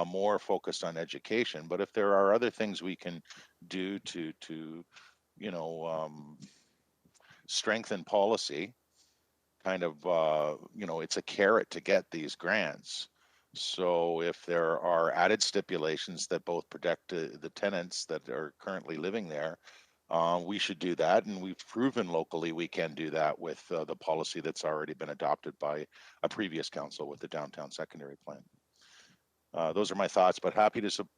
[SPEAKER 4] more focused on education. But if there are other things we can do to you know, strengthen policy, kind of, you know, it's a carrot to get these grants. So if there are added stipulations that both protect the tenants that are currently living there, we should do that. And we've proven locally we can do that with the policy that's already been adopted by a previous council with the downtown secondary plan. Those are my thoughts, but happy to support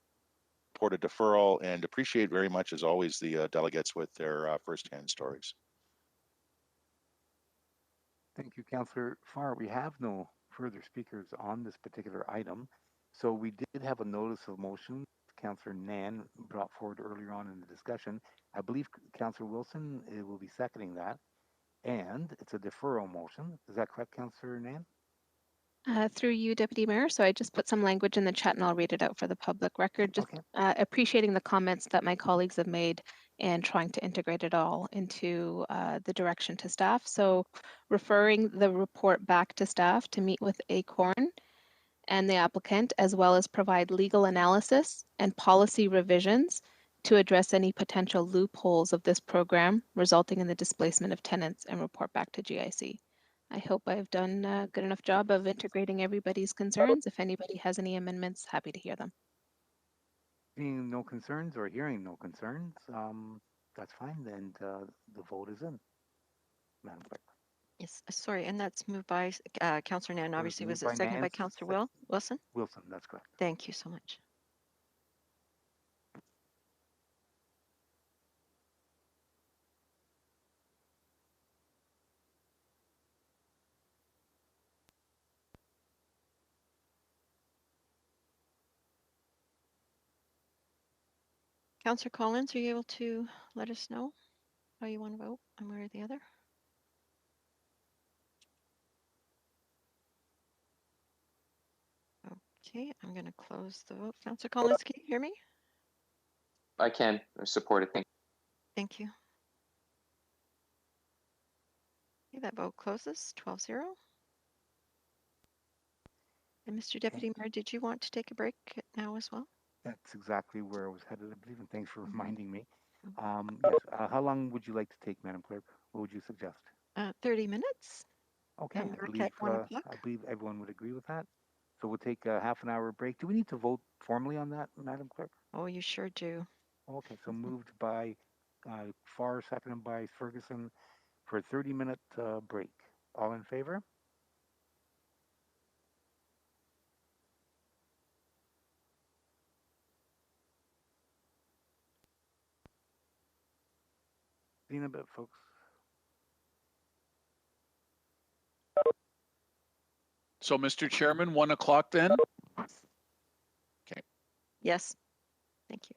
[SPEAKER 4] a deferral, and appreciate very much, as always, the delegates with their firsthand stories.
[SPEAKER 3] Thank you, Councillor Farr. We have no further speakers on this particular item. So we did have a notice of motion. Councillor Nan brought forward earlier on in the discussion. I believe Councillor Wilson will be seconding that. And it's a deferral motion. Is that correct, Councillor Nan?
[SPEAKER 1] Through you, Deputy Mayor. So I just put some language in the chat and I'll read it out for the public record. Just
[SPEAKER 3] Okay.
[SPEAKER 1] appreciating the comments that my colleagues have made and trying to integrate it all into the direction to staff. So referring the report back to staff to meet with ACORN and the applicant, as well as provide legal analysis and policy revisions to address any potential loopholes of this program resulting in the displacement of tenants and report back to GIC. I hope I've done a good enough job of integrating everybody's concerns. If anybody has any amendments, happy to hear them.
[SPEAKER 3] Seeing no concerns or hearing no concerns, that's fine. And the vote is in, Madam Clerk.
[SPEAKER 2] Yes, sorry, and that's moved by Councillor Nan. Obviously, was
[SPEAKER 3] moved
[SPEAKER 2] it seconded by
[SPEAKER 3] Nan,
[SPEAKER 2] Councillor Wilson?
[SPEAKER 3] Wilson, that's correct.
[SPEAKER 2] Thank you so much. Councillor Collins, are you able to let us know how you want to vote one way or the other? Okay, I'm going to close the vote. Councillor Collins, can you hear me?
[SPEAKER 6] I can support it.
[SPEAKER 2] Thank you. Okay, that vote closes 12-0. And Mr. Deputy Mayor, did you want to take a break now as well?
[SPEAKER 3] That's exactly where I was headed, I believe, and thanks for reminding me. Yes, how long would you like to take, Madam Clerk? What would you suggest?
[SPEAKER 2] 30 minutes.
[SPEAKER 3] Okay,
[SPEAKER 2] And
[SPEAKER 3] I
[SPEAKER 2] break
[SPEAKER 3] believe,
[SPEAKER 2] at 1 o'clock.
[SPEAKER 3] I believe everyone would agree with that. So we'll take a half an hour break. Do we need to vote formally on that, Madam Clerk?
[SPEAKER 2] Oh, you sure do.
[SPEAKER 3] Okay, so moved by Farr, seconded by Ferguson for a 30-minute break. All in favor? See you in a bit, folks.
[SPEAKER 11] So, Mr. Chairman, 1 o'clock then? Okay.
[SPEAKER 2] Yes. Thank you.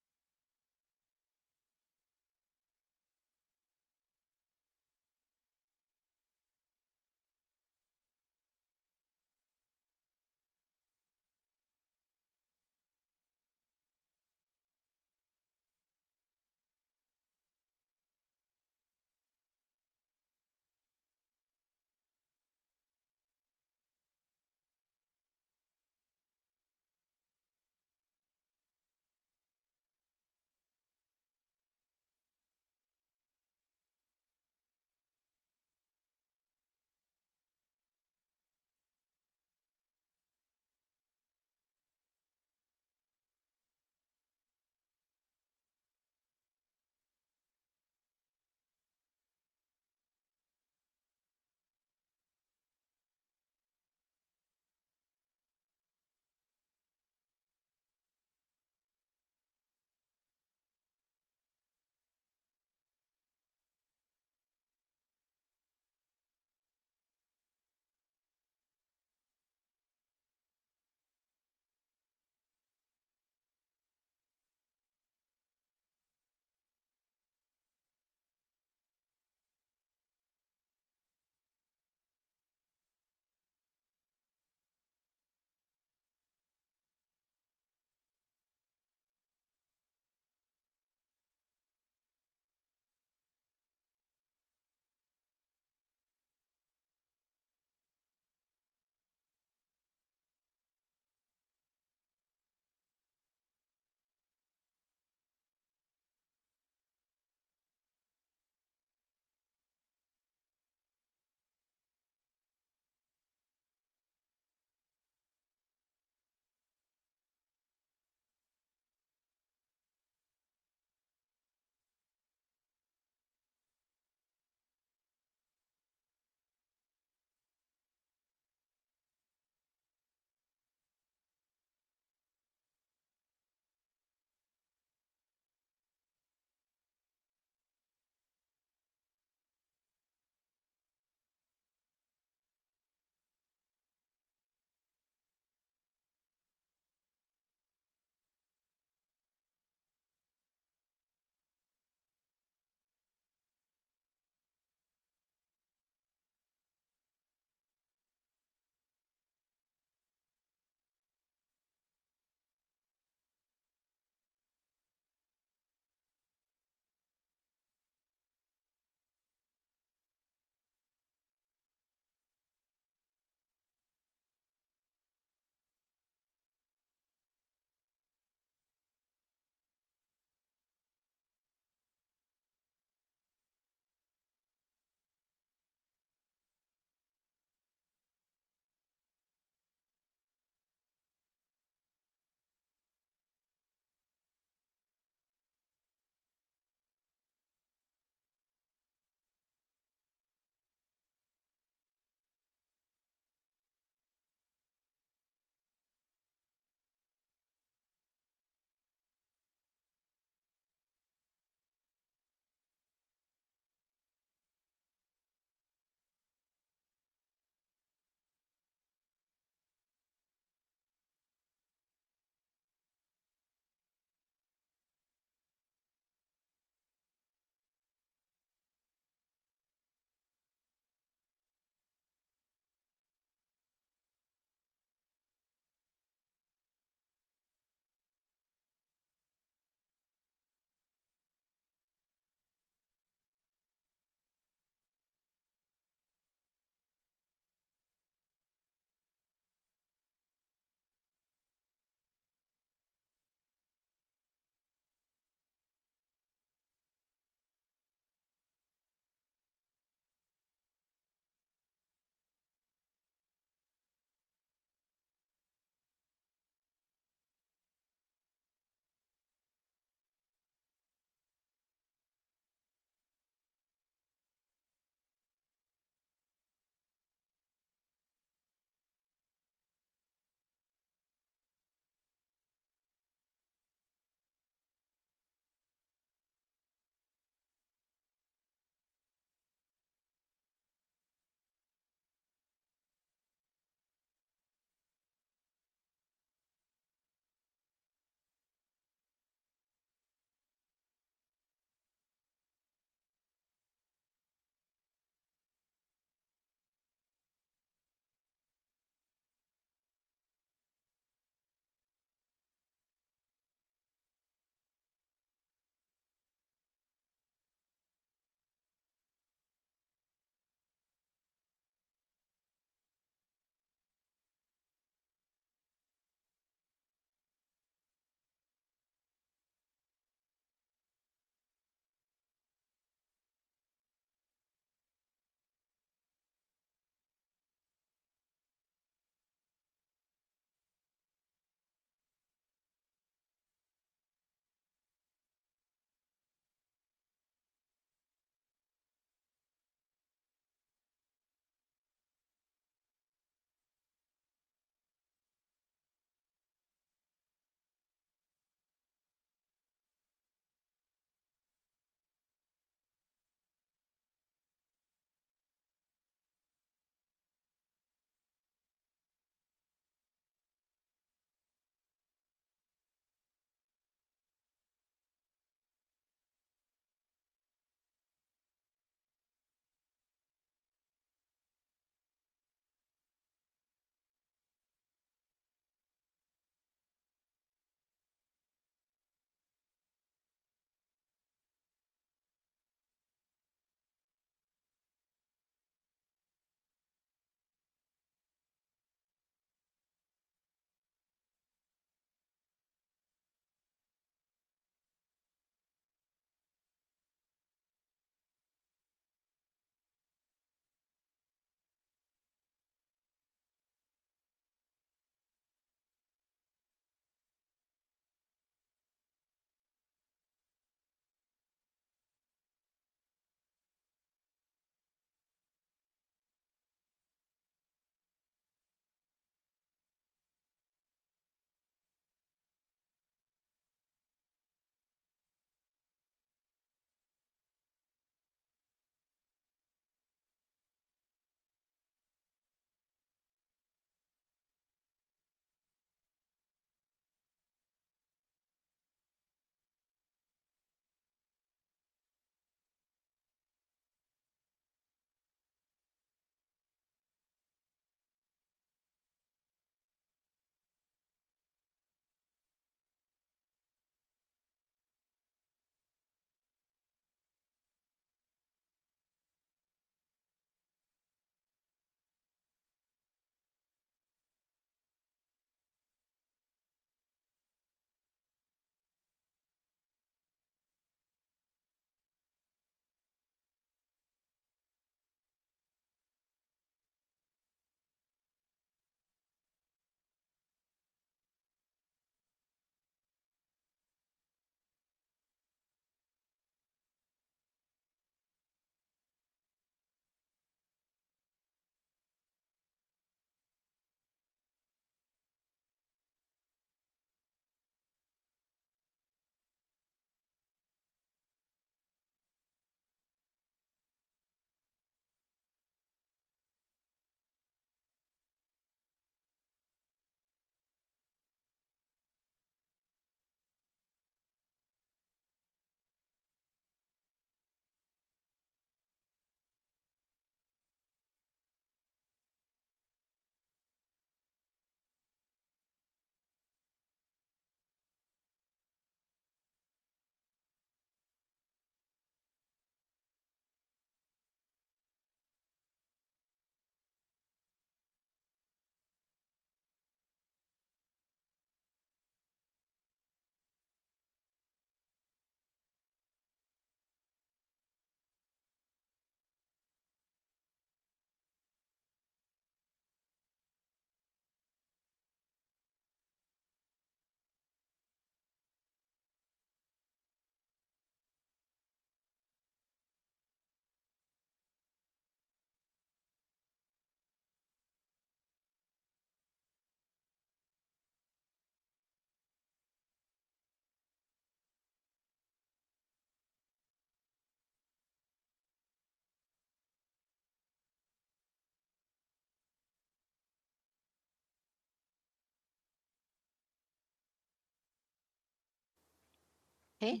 [SPEAKER 2] Okay.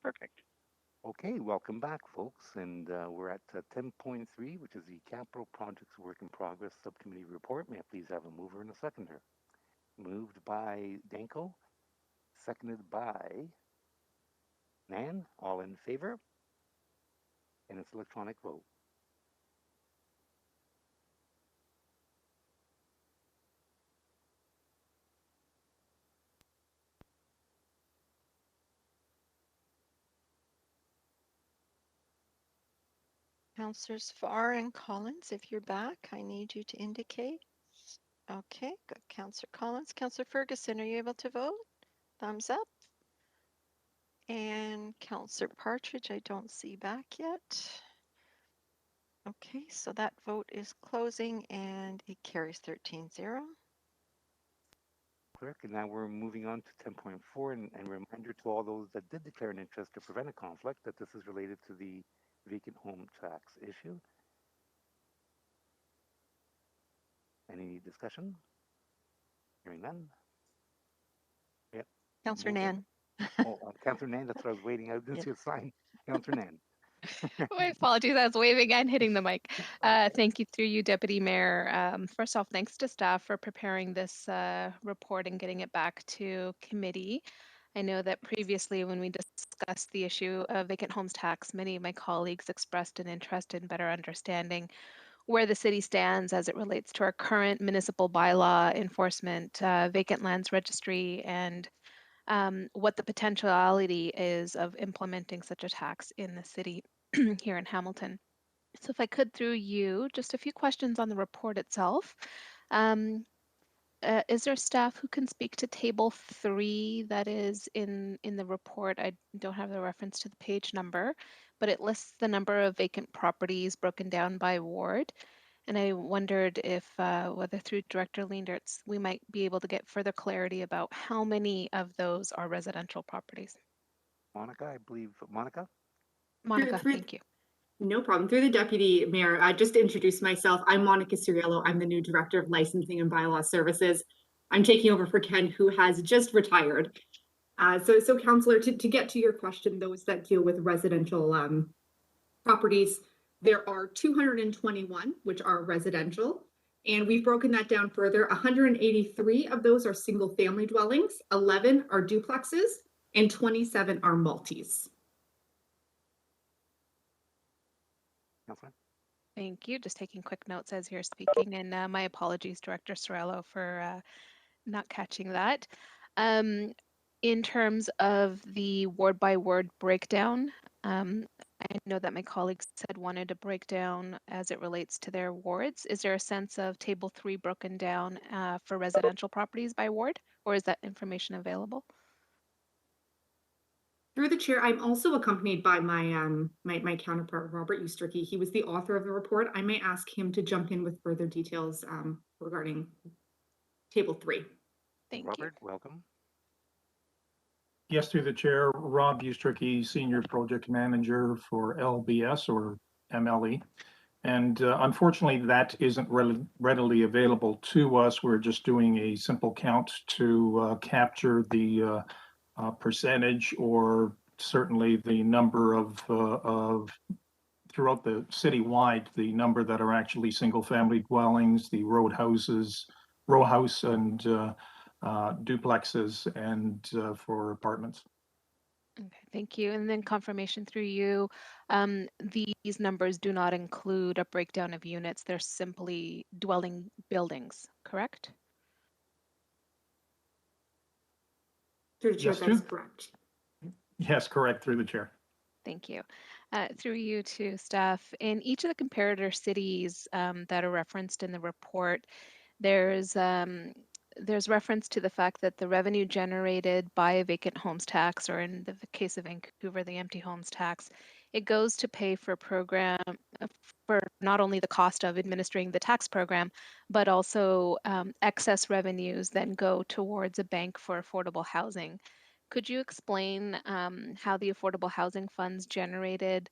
[SPEAKER 3] Perfect. Okay, welcome back, folks. And we're at 10.3, which is the Capital Projects Work in Progress Subcommittee Report. May I please have a mover and a seconder? Moved by Danko, seconded by Nan. All in favor? And it's electronic vote.
[SPEAKER 2] Councillors Farr and Collins, if you're back, I need you to indicate. Okay, good. Councillor Collins. Councillor Ferguson, are you able to vote? Thumbs up. And Councillor Partridge, I don't see back yet. Okay, so that vote is closing and it carries 13-0.
[SPEAKER 3] Clerk, and now we're moving on to 10.4, and reminder to all those that did declare an interest to prevent a conflict that this is related to the vacant home tax issue. Any discussion? Hearing none. Yep.
[SPEAKER 2] Councillor
[SPEAKER 3] Mover.
[SPEAKER 2] Nan.
[SPEAKER 3] Oh, Councillor Nan, that's what I was waiting. I didn't see a sign. Councillor Nan.
[SPEAKER 1] My apologies, I was waving and hitting the mic. Thank you through you, Deputy Mayor. First off, thanks to staff for preparing this report and getting it back to committee. I know that previously when we discussed the issue of vacant homes tax, many of my colleagues expressed an interest in better understanding where the city stands as it relates to our current municipal bylaw enforcement, vacant lands registry, and what the potentiality is of implementing such a tax in the city here in Hamilton. So if I could, through you, just a few questions on the report itself. Is there staff who can speak to table 3 that is in the report? I don't have the reference to the page number, but it lists the number of vacant properties broken down by ward. And I wondered if whether through Director Leendertz, we might be able to get further clarity about how many of those are residential properties.
[SPEAKER 3] Monica, I believe. Monica?
[SPEAKER 1] Monica, thank you.
[SPEAKER 8] No problem. Through the Deputy Mayor, just to introduce myself, I'm Monica Ciriello. I'm the new Director of Licensing and Bylaw Services. I'm taking over for Ken, who has just retired. So Councillor, to get to your question, those that deal with residential properties, there are 221, which are residential. And we've broken that down further. 183 of those are single family dwellings, 11 are duplexes, and 27 are multis.
[SPEAKER 1] Thank you. Just taking quick notes as you're speaking, and my apologies, Director Ciriello, for not catching that. In terms of the ward by ward breakdown, I know that my colleagues had wanted a breakdown as it relates to their wards. Is there a sense of table 3 broken down for residential properties by ward, or is that information available?
[SPEAKER 8] Through the chair, I'm also accompanied by my my counterpart, Robert Ustricky. He was the author of the report. I may ask him to jump in with further details regarding table 3.
[SPEAKER 1] Thank
[SPEAKER 3] Robert, welcome.
[SPEAKER 21] Yes, through the chair, Rob Ustricky, Senior Project Manager for LBS or MLE. And unfortunately, that isn't readily available to us. We're just doing a simple count to capture the percentage, or certainly the number of throughout the citywide, the number that are actually single family dwellings, the row house and duplexes, and for apartments.
[SPEAKER 1] Okay, thank you. And then confirmation through you, these numbers do not include a breakdown of units. They're simply dwelling buildings, correct?
[SPEAKER 8] Through the chair,
[SPEAKER 21] Yes,
[SPEAKER 8] that's correct.
[SPEAKER 21] Yes, correct, through the chair.
[SPEAKER 1] Thank you. Through you to staff, in each of the comparator cities that are referenced in the report, there's reference to the fact that the revenue generated by a vacant homes tax, or in the case of Vancouver, the empty homes tax, it goes to pay for program for not only the cost of administering the tax program, but also excess revenues then go towards a bank for affordable housing. Could you explain how the affordable housing funds generated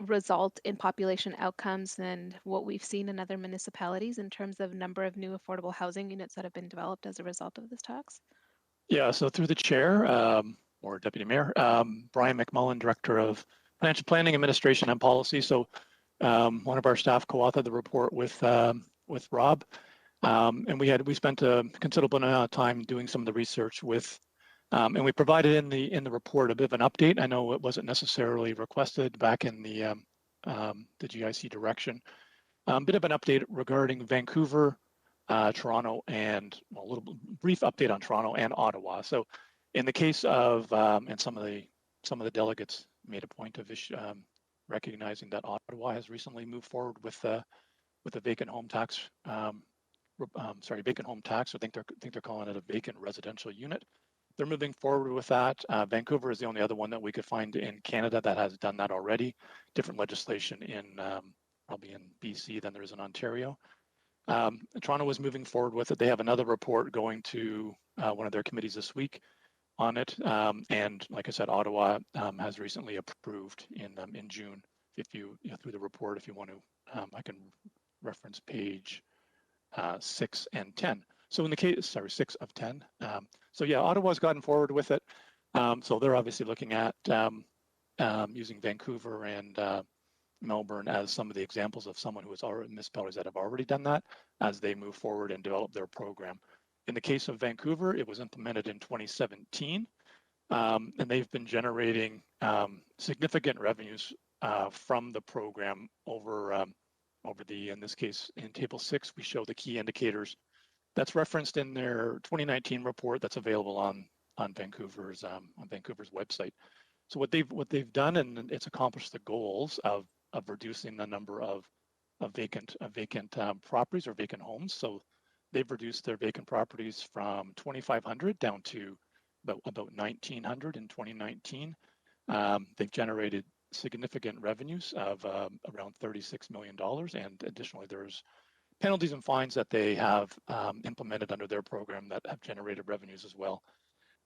[SPEAKER 1] result in population outcomes and what we've seen in other municipalities in terms of number of new affordable housing units that have been developed as a result of this tax?
[SPEAKER 22] Yeah, so through the chair,
[SPEAKER 10] or Deputy Mayor. Brian McMullen, Director of Financial Planning, Administration, and Policy. So one of our staff co-authored the report with Rob, and we spent a considerable amount of time doing some of the research with, and we provided in the report a bit of an update. I know it wasn't necessarily requested back in the GIC direction. A bit of an update regarding Vancouver, Toronto, and a little brief update on Toronto and Ottawa. So, in the case of and some of the delegates made a point of recognizing that Ottawa has recently moved forward with a vacant home tax. Vacant home tax. I think they're calling it a vacant residential unit. They're moving forward with that. Vancouver is the only other one that we could find in Canada that has done that already. Different legislation in probably in BC than there is in Ontario. Toronto is moving forward with it. They have another report going to one of their committees this week on it. And like I said, Ottawa has recently approved in June. If you through the report, if you want to, I can reference page 6 and 10. So in the case, 6 of 10. So yeah, Ottawa's gotten forward with it. So they're obviously looking at using Vancouver and Melbourne as some of the examples of someone who has already municipalities that have already done that as they move forward and develop their program. In the case of Vancouver, it was implemented in 2017, and they've been generating significant revenues from the program over in this case, in Table 6, we show the key indicators that's referenced in their 2019 report that's available on Vancouver's website. So what they've done, and it's accomplished the goals of reducing the number of vacant properties or vacant homes. So they've reduced their vacant properties from 2,500 down to about 1,900 in 2019. They've generated significant revenues of around $36 million, and additionally there's penalties and fines that they have implemented under their program that have generated revenues as well.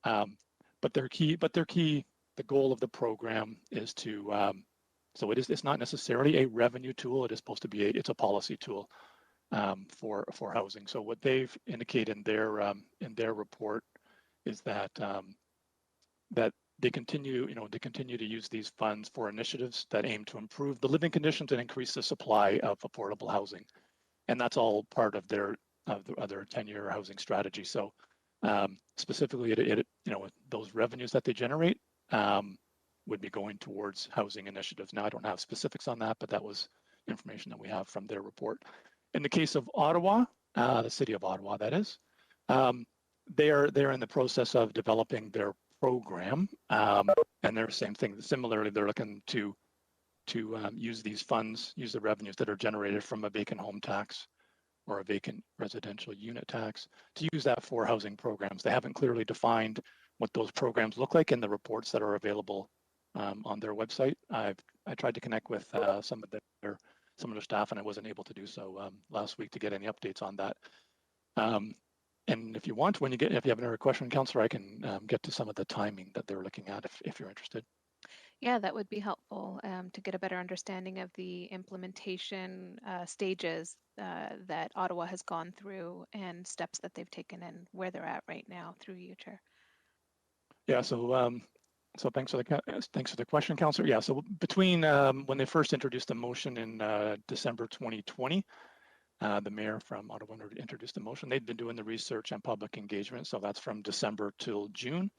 [SPEAKER 10] But the goal of the program is to so it's not necessarily a revenue tool. It is supposed to be it's a policy tool for housing. So what they've indicated in their report is that that they continue to use these funds for initiatives that aim to improve the living conditions and increase the supply of affordable housing, and that's all part of their 10-year housing strategy. So specifically, those revenues that they generate would be going towards housing initiatives. Now, I don't have specifics on that, but that was information that we have from their report. In the case of Ottawa, the city of Ottawa, that is, they're in the process of developing their program, and they're same thing. Similarly, they're looking to use these funds, use the revenues that are generated from a vacant home tax or a vacant residential unit tax to use that for housing programs. They haven't clearly defined what those programs look like in the reports that are available on their website. I tried to connect with some of their staff, and I wasn't able to do so last week to get any updates on that. And if you want, if you have another question, Councillor, I can get to some of the timing that they're looking at if you're interested.
[SPEAKER 1] Yeah, that would be helpful to get a better understanding of the implementation stages that Ottawa has gone through and steps that they've taken and where they're at right now through you, Chair. Yeah, so thanks for the question, Councillor. Yeah, so between when they first introduced the motion in December 2020, the mayor from Ottawa introduced the motion. They'd been doing the research and public engagement, so that's from December till June.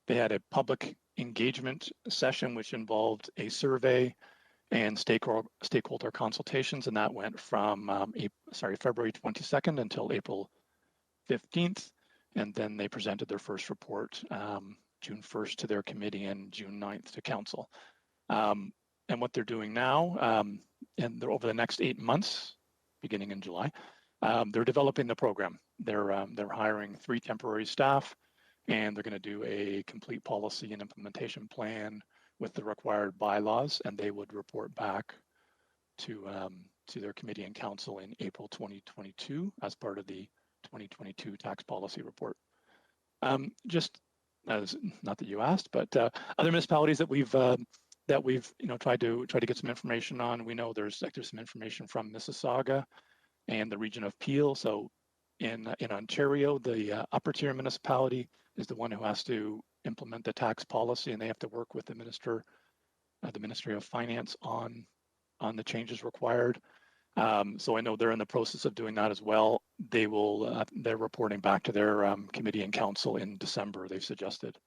[SPEAKER 1] They had a public engagement session which involved a survey and stakeholder consultations, and that went from February 22nd until April 15th, and then they presented their first report June 1st to their committee and June 9th to council. And what they're doing now, and over the next 8 months, beginning in July, they're developing the program. They're hiring 3 temporary staff, and they're going to do a complete policy and implementation plan with the required bylaws, and they would report back to their committee and council in April 2022 as part of the 2022 tax policy report. Just as not that you asked, but other municipalities that we've tried to get some information on. We know there's some information from Mississauga and the region of Peel. So in Ontario, the upper tier municipality is the one who has to
[SPEAKER 10] implement the tax policy, and they have to work with the Ministry of Finance on the changes required. So I know they're in the process of doing that as well. They're reporting back to their committee and council in December, they've suggested.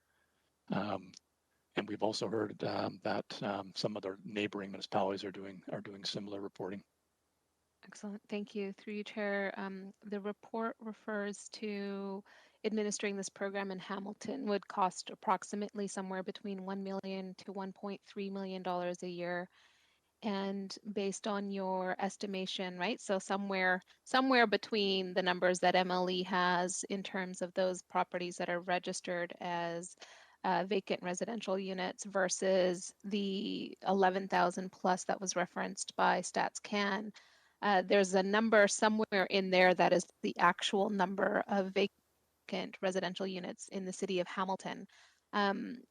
[SPEAKER 10] And we've also heard that some other neighboring municipalities are doing similar reporting.
[SPEAKER 1] Excellent, thank you. Through you, Chair. The report refers to administering this program in Hamilton would cost approximately somewhere between $1 million to $1.3 million a year. And based on your estimation, right? So somewhere between the numbers that MLE has in terms of those properties that are registered as vacant residential units versus the 11,000 plus that was referenced by StatsCan, there's a number somewhere in there that is the actual number of vacant residential units in the city of Hamilton.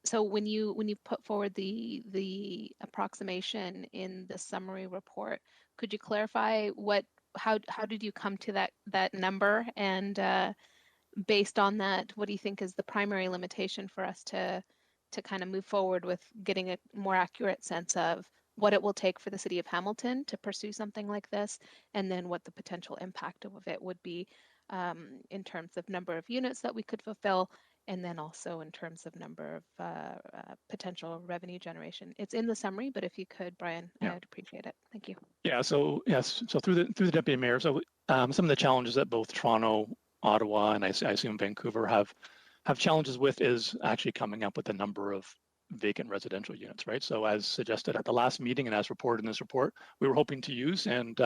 [SPEAKER 1] So when you put forward the approximation in the summary report, could you clarify how did you come to that number, and based on that, what do you think is the primary limitation for us to kind of move forward with getting a more accurate sense of what it will take for the city of Hamilton to pursue something like this, and then what the potential impact of it would be in terms of number of units that we could fulfill, and then also in terms of number of potential revenue generation. It's in the summary, but if you could, Brian, I would appreciate it. Thank you.
[SPEAKER 10] Yeah. So yes. So through the deputy mayor. So some of the challenges that both Toronto, Ottawa, and I assume Vancouver have challenges with is actually coming up with a number of vacant residential units, right? So as suggested at the last meeting and as reported in this report, we were hoping to use and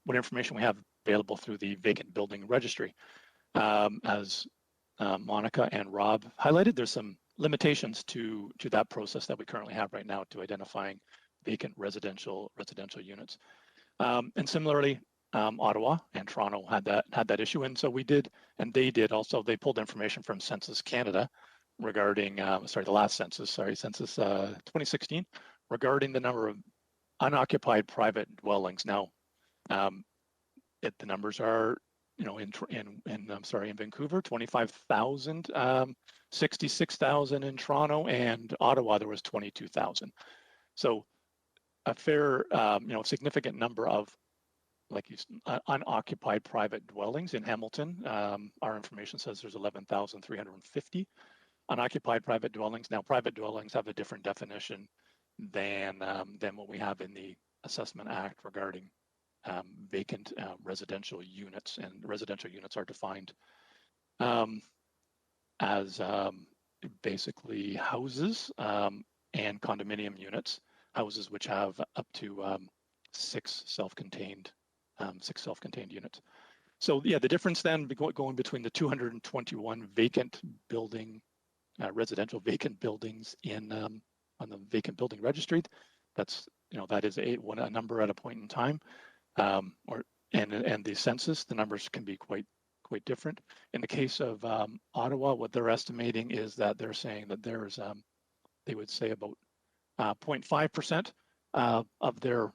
[SPEAKER 10] what information we have available through the vacant building registry. As Monica and Rob highlighted, there's some limitations to that process that we currently have right now to identifying vacant residential units. And similarly, Ottawa and Toronto had that issue, and so we did, and they did also. They pulled information from Census Canada regarding the last census, Census 2016, regarding the number of unoccupied private dwellings. Now, the numbers are, in Vancouver, 25,000, 66,000 in Toronto, and Ottawa there was 22,000. So a fair, significant number of unoccupied private dwellings in Hamilton. Our information says there's 11,350 unoccupied private dwellings. Now, private dwellings have a different definition than what we have in the Assessment Act regarding vacant residential units, and residential units are defined as basically houses and condominium units, houses which have up to six self-contained units. So yeah, the difference then going between the 221 vacant building, residential vacant buildings on the vacant building registry, that is a number at a point in time, and the census, the numbers can be quite different. In the case of Ottawa, what they're estimating is that they're saying that there's they would say about 0.5% of their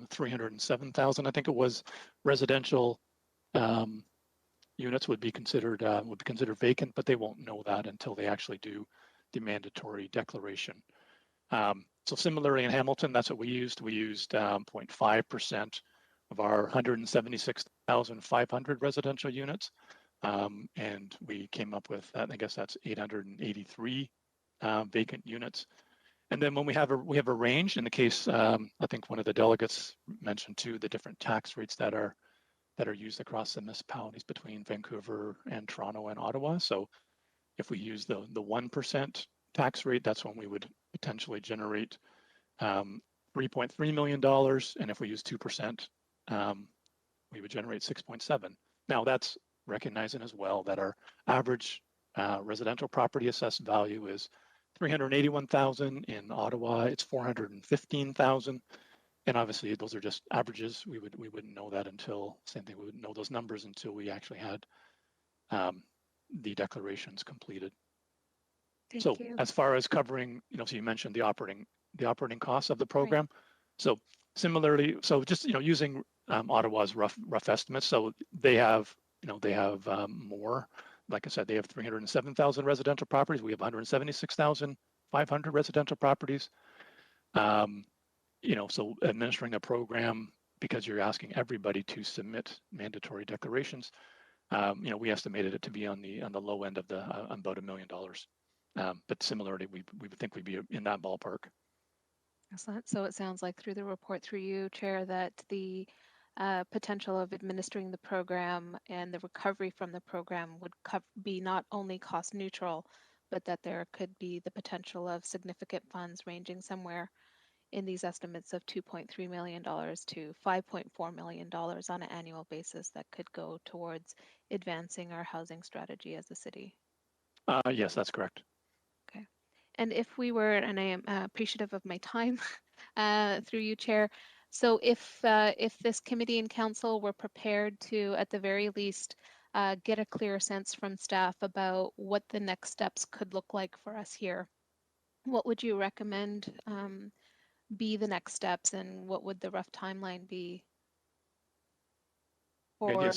[SPEAKER 10] 307,000, I think it was, residential units would be considered vacant, but they won't know that until they actually do the mandatory declaration. So similarly in Hamilton, that's what we used. We used 0.5% of our 176,500 residential units, and we came up with, I guess that's 883 vacant units. And then when we have a range, in the case, I think one of the delegates mentioned too, the different tax rates that are used across the municipalities between Vancouver and Toronto and Ottawa. So if we use the 1% tax rate, that's when we would potentially generate $3.3 million. And if we use 2%, we would generate 6.7. Now that's recognizing as well that our average residential property assessed value is $381,000. In Ottawa, it's $415,000. And obviously those are just averages. We wouldn't know that until, same thing, we wouldn't know those numbers until we actually had the declarations completed.
[SPEAKER 1] Thank you.
[SPEAKER 10] As far as covering, so you mentioned the operating costs of the program. Right. So similarly, just using Ottawa's rough estimates. So they have more like I said, they have 307,000 residential properties. We have 176,500 residential properties. So administering a program, because you're asking everybody to submit mandatory declarations, we estimated it to be on the low end of the about $1 million. But similarly, we would think we'd be in that ballpark.
[SPEAKER 1] Excellent. So it sounds like through the report through you, Chair, that the potential of administering the program and the recovery from the program would be not only cost neutral, but that there could be the potential of significant funds ranging somewhere in these estimates of $2.3 million to $5.4 million on an annual basis that could go towards advancing our housing strategy as a city.
[SPEAKER 10] Yes, that's correct.
[SPEAKER 1] Okay. And if we were, and I am appreciative of my time through you, Chair. So if this committee and council were prepared to, at the very least, get a clear sense from staff about what the next steps could look like for us here, what would you recommend be the next steps, and what would the rough timeline be for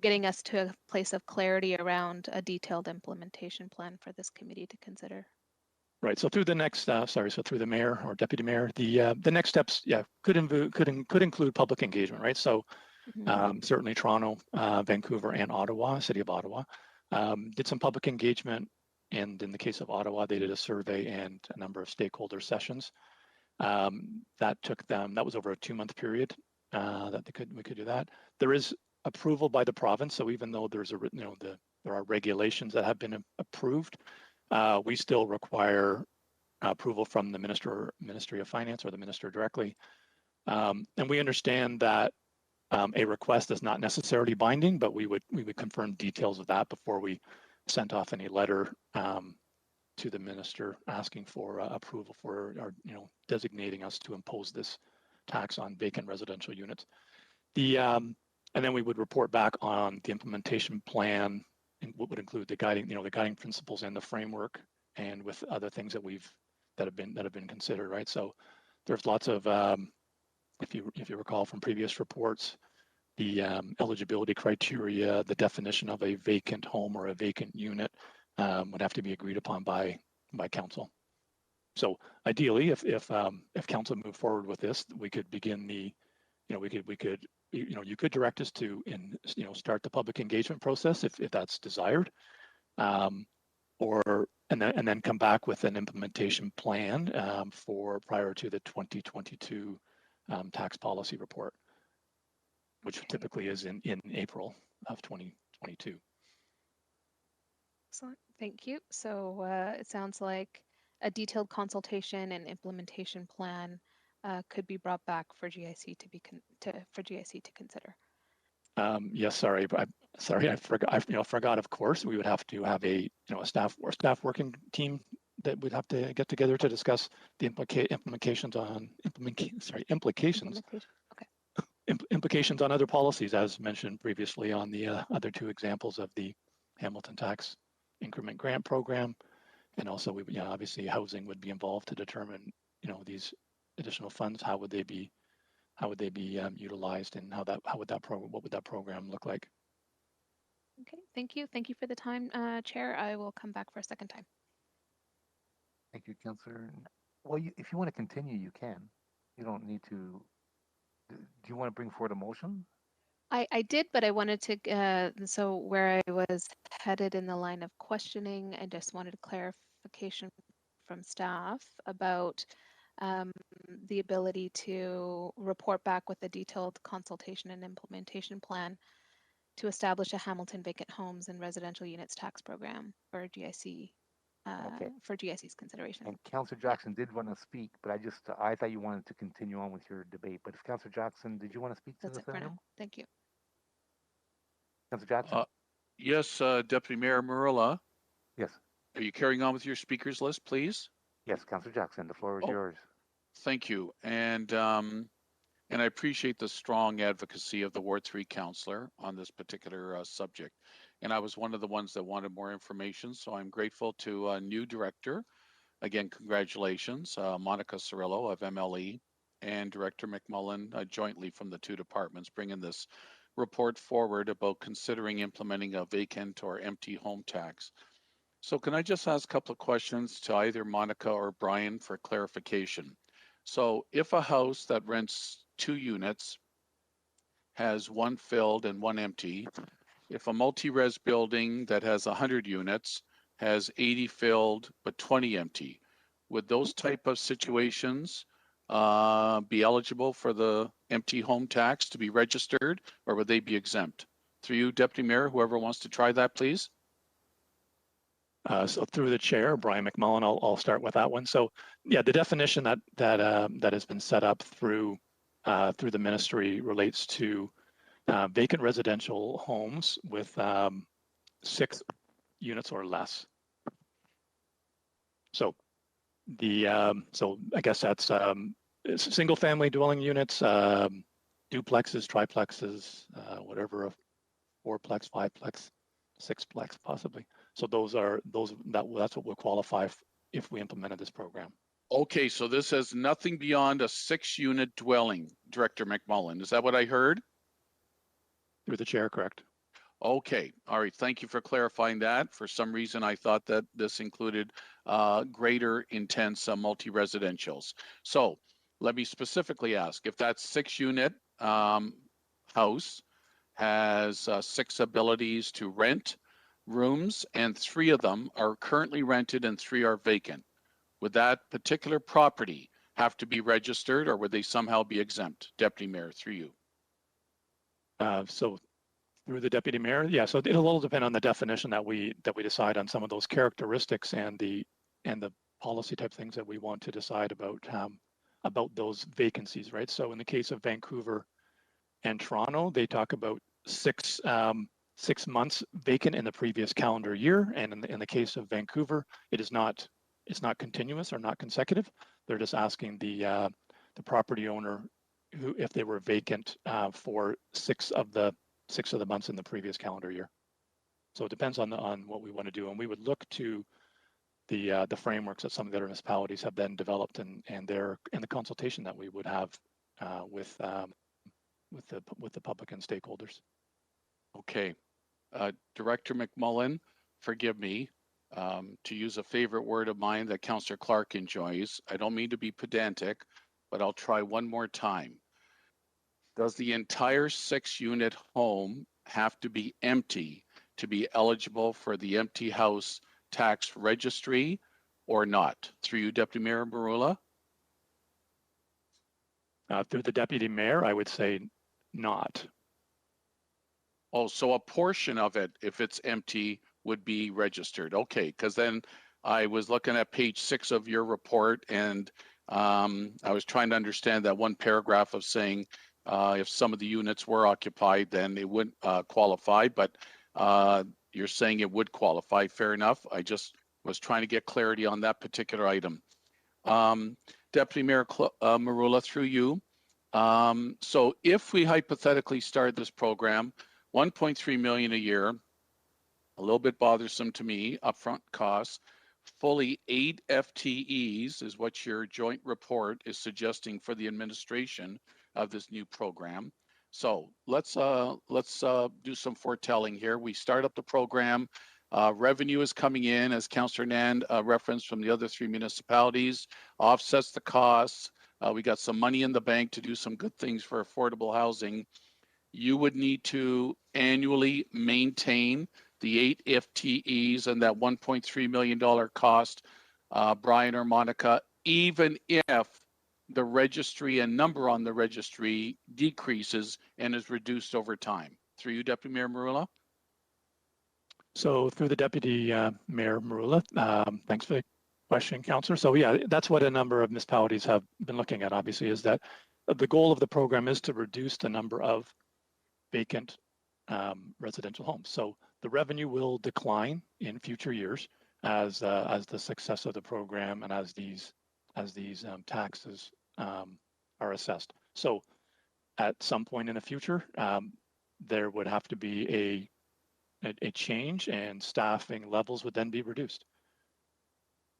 [SPEAKER 1] getting us to a place of clarity around a detailed implementation plan for this committee to consider?
[SPEAKER 10] Right. So through the next, so through the mayor or deputy mayor, the next steps, could include public engagement, right? So certainly Toronto, Vancouver, and Ottawa, City of Ottawa, did some public engagement, and in the case of Ottawa, they did a survey and a number of stakeholder sessions. That was over a 2-month period that we could do that. There is approval by the province, so even though there's there are regulations that have been approved, we still require approval from the Ministry of Finance or the minister directly. And we understand that a request is not necessarily binding, but we would confirm details of that before we sent off any letter to the minister asking for approval for designating us to impose this tax on vacant residential units. And then we would report back on the implementation plan, what would include the guiding principles and the framework, and with other things that have been considered, right? So there's lots of, if you recall from previous reports, the eligibility criteria, the definition of a vacant home or a vacant unit would have to be agreed upon by council. So ideally, if council moved forward with this, we could begin you could direct us to start the public engagement process if that's desired, and then come back with an implementation plan for prior to the 2022 tax policy report, which typically is in April of 2022.
[SPEAKER 1] Excellent, thank you. So it sounds like a detailed consultation and implementation plan could be brought back for GIC to consider.
[SPEAKER 10] Yes, sorry, I forgot. Of course, we would have to have a staff working team that would have to get together to discuss the implications on other policies, as mentioned previously on the other 2 examples of the Hamilton Tax Increment Grant Program, and also obviously housing would be involved to determine these additional funds, how would they be utilized, and what would that program look like?
[SPEAKER 1] Okay, thank you for the time, Chair. I will come back for a second time.
[SPEAKER 3] Thank you, Councillor. Well, if you want to continue, you can. You don't need to. Do you want to bring forward a motion?
[SPEAKER 1] I did, but I wanted to, so where I was headed in the line of questioning, I just wanted clarification from staff about the ability to report back with a detailed consultation and implementation plan to establish a Hamilton vacant homes and residential units tax program for GIC, for GIC's consideration.
[SPEAKER 3] And Councillor Jackson did want to speak, but I thought you wanted to continue on with your debate. But if Councillor Jackson, did you want to speak to
[SPEAKER 1] That's
[SPEAKER 3] this
[SPEAKER 1] it for
[SPEAKER 3] item?
[SPEAKER 1] now. Thank you.
[SPEAKER 3] Councillor Jackson?
[SPEAKER 11] Yes, Deputy Mayor Marula.
[SPEAKER 3] Yes.
[SPEAKER 11] Are you carrying on with your speakers list, please?
[SPEAKER 3] Yes, Councillor Jackson, the floor is yours.
[SPEAKER 11] Thank you. And I appreciate the strong advocacy of the Ward 3 councillor on this particular subject. And I was one of the ones that wanted more information, so I'm grateful to a new director. Again, congratulations, Monica Cirillo of MLE and Director McMullen jointly from the 2 departments, bringing this report forward about considering implementing a vacant or empty home tax. So can I just ask a couple of questions to either Monica or Brian for clarification? So if a house that rents 2 units has 1 filled and 1 empty, if a multi-res building that has 100 units has 80 filled but 20 empty, would those type of situations be eligible for the empty home tax to be registered, or would they be exempt? Through you, Deputy Mayor, whoever wants to try that, please.
[SPEAKER 10] So through the chair, Brian McMullen, I'll start with that one. So yeah, the definition that has been set up through the ministry relates to vacant residential homes with 6 units or less. So I guess that's single family dwelling units, duplexes, triplexes, whatever, a 4-plex, 5-plex, 6-plex possibly. So that's what will qualify if we implemented this program.
[SPEAKER 11] Okay, so this has nothing beyond a 6-unit dwelling, Director McMullen. Is that what I heard?
[SPEAKER 10] Through the chair, correct.
[SPEAKER 11] Okay, all right. Thank you for clarifying that. For some reason, I thought that this included greater intense multi-residentials. So let me specifically ask, if that 6-unit house has 6 abilities to rent rooms and 3 of them are currently rented and 3 are vacant, would that particular property have to be registered, or would they somehow be exempt? Deputy Mayor, through you.
[SPEAKER 10] So through the Deputy Mayor, yeah, so it'll all depend on the definition that we decide on, some of those characteristics and the policy type things that we want to decide about those vacancies, right? So in the case of Vancouver and Toronto, they talk about 6 months vacant in the previous calendar year, and in the case of Vancouver, it's not continuous or not consecutive. They're just asking the property owner if they were vacant for 6 of the months in the previous calendar year. So it depends on what we want to do, and we would look to the frameworks that some of the other municipalities have then developed, and the consultation that we would have with the public and stakeholders.
[SPEAKER 11] Okay, Director McMullen, forgive me, to use a favorite word of mine that Councillor Clark enjoys. I don't mean to be pedantic, but I'll try one more time. Does the entire 6-unit home have to be empty to be eligible for the empty house tax registry or not? Through you, Deputy Mayor Merulla.
[SPEAKER 10] Through the Deputy Mayor, I would say not.
[SPEAKER 11] Oh, so a portion of it, if it's empty, would be registered. Okay, because then I was looking at page 6 of your report, and I was trying to understand that one paragraph of saying if some of the units were occupied, then it wouldn't qualify, but you're saying it would qualify. Fair enough. I just was trying to get clarity on that particular item. Deputy Mayor Merulla, through you. So if we hypothetically start this program, 1.3 million a year, a little bit bothersome to me, upfront costs, fully 8 FTEs is what your joint report is suggesting for the administration of this new program. So let's do some foretelling here. We start up the program. Revenue is coming in, as Councillor Nand referenced, from the other 3 municipalities, offsets the costs. We got some money in the bank to do some good things for affordable housing. You would need to annually maintain the 8 FTEs and that $1.3 million cost, Brian or Monica, even if the registry and number on the registry decreases and is reduced over time. Through you, Deputy Mayor Merulla.
[SPEAKER 10] So through the Deputy Mayor Merulla, thanks for the question, Councillor. So yeah, that's what a number of municipalities have been looking at, obviously, is that the goal of the program is to reduce the number of vacant residential homes. So the revenue will decline in future years as the success of the program and as these taxes are assessed. So at some point in the future, there would have to be a change, and staffing levels would then be reduced.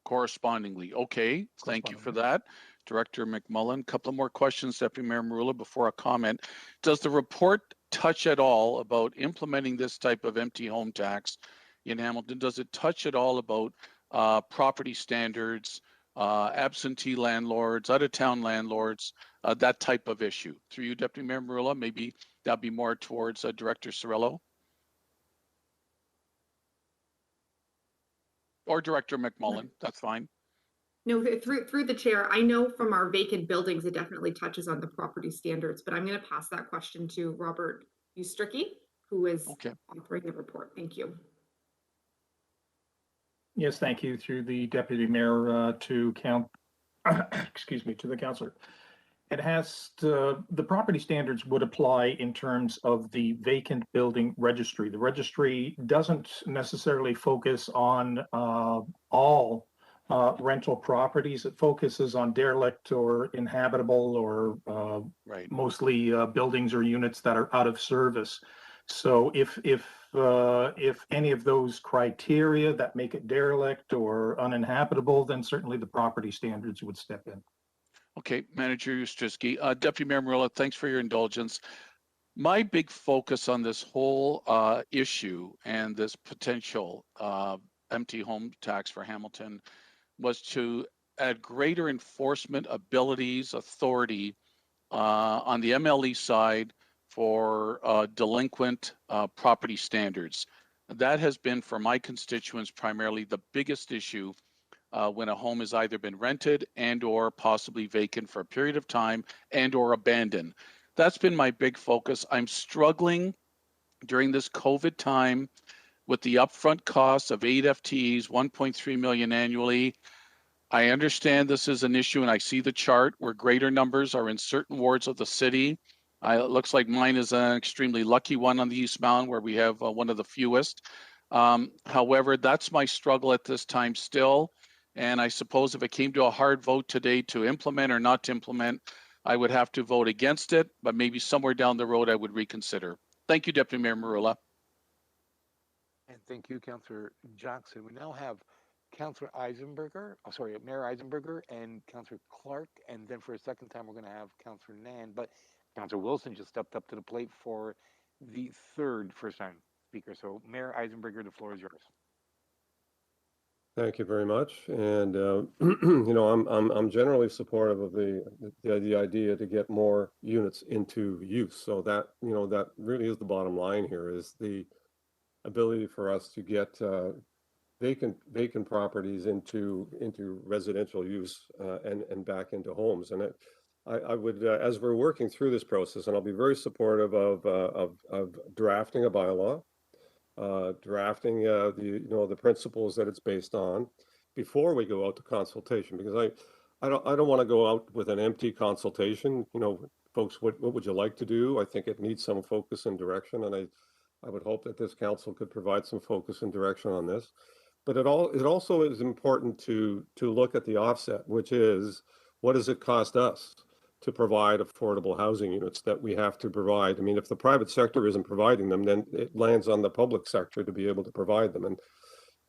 [SPEAKER 11] Correspondingly. Okay, thank you for that. Director McMullen, a couple of more questions, Deputy Mayor Merulla, before a comment. Does the report touch at all about implementing this type of empty home tax in Hamilton? Does it touch at all about property standards, absentee landlords, out-of-town landlords, that type of issue? Through you, Deputy Mayor Marula, maybe that'd be more towards Director Cirillo or Director McMullen. That's fine.
[SPEAKER 8] No, through the chair, I know from our vacant buildings, it definitely touches on the property standards, but I'm going to pass that question to Robert Ustricki, who is authoring the report. Thank you.
[SPEAKER 21] Yes, thank you. Through the Deputy Mayor to excuse me, to the councillor. It has to, the property standards would apply in terms of the vacant building registry. The registry doesn't necessarily focus on all rental properties. It focuses on derelict or inhabitable or mostly buildings or units that are out of service. So if any of those criteria that make it derelict or uninhabitable, then certainly the property standards would step in.
[SPEAKER 11] Okay, Manager Ustricki. Deputy Mayor Marilla, thanks for your indulgence. My big focus on this whole issue and this potential empty home tax for Hamilton was to add greater enforcement abilities, authority on the MLE side for delinquent property standards. That has been, for my constituents, primarily the biggest issue when a home has either been rented and or possibly vacant for a period of time and or abandoned. That's been my big focus. I'm struggling during this COVID time with the upfront costs of 8 FTEs, 1.3 million annually. I understand this is an issue, and I see the chart where greater numbers are in certain wards of the city. It looks like mine is an extremely lucky one on the East Mountain where we have one of the fewest. However, that's my struggle at this time still. And I suppose if it came to a hard vote today to implement or not to implement, I would have to vote against it, but maybe somewhere down the road I would reconsider. Thank you, Deputy Mayor Marula.
[SPEAKER 13] And thank you, Councillor Jackson. We now have Councillor Eisenberger, Mayor Eisenberger and Councillor Clark. And then for a second time, we're going to have Councillor Nan. But Councillor Wilson just stepped up to the plate for the third first-time speaker. So Mayor Eisenberger, the floor is yours.
[SPEAKER 20] Thank you very much. And you know, I'm generally supportive of the idea to get more units into use. So that, you know, that really is the bottom line here, is the ability for us to get vacant properties into residential use and back into homes. And I would, as we're working through this process, and I'll be very supportive of drafting a bylaw, drafting the principles that it's based on before we go out to consultation, because I don't want to go out with an empty consultation. You know, folks, what would you like to do? I think it needs some focus and direction, and I would hope that this council could provide some focus and direction on this. But it also is important to look at the offset, which is, what does it cost us to provide affordable housing units that we have to provide? I mean, if the private sector isn't providing them, then it lands on the public sector to be able to provide them. And,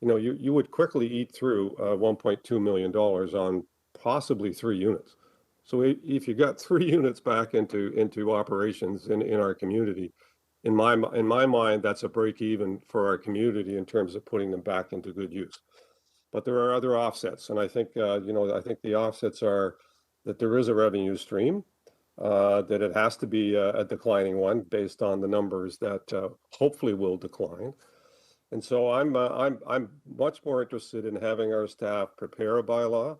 [SPEAKER 20] you know, you would quickly eat through $1.2 million on possibly 3 units. So if you got 3 units back into operations in our community, in my mind, that's a break even for our community in terms of putting them back into good use. But there are other offsets, and I think I think the offsets are that there is a revenue stream, that it has to be a declining one based on the numbers that hopefully will decline. And so I'm much more interested in having our staff prepare a bylaw,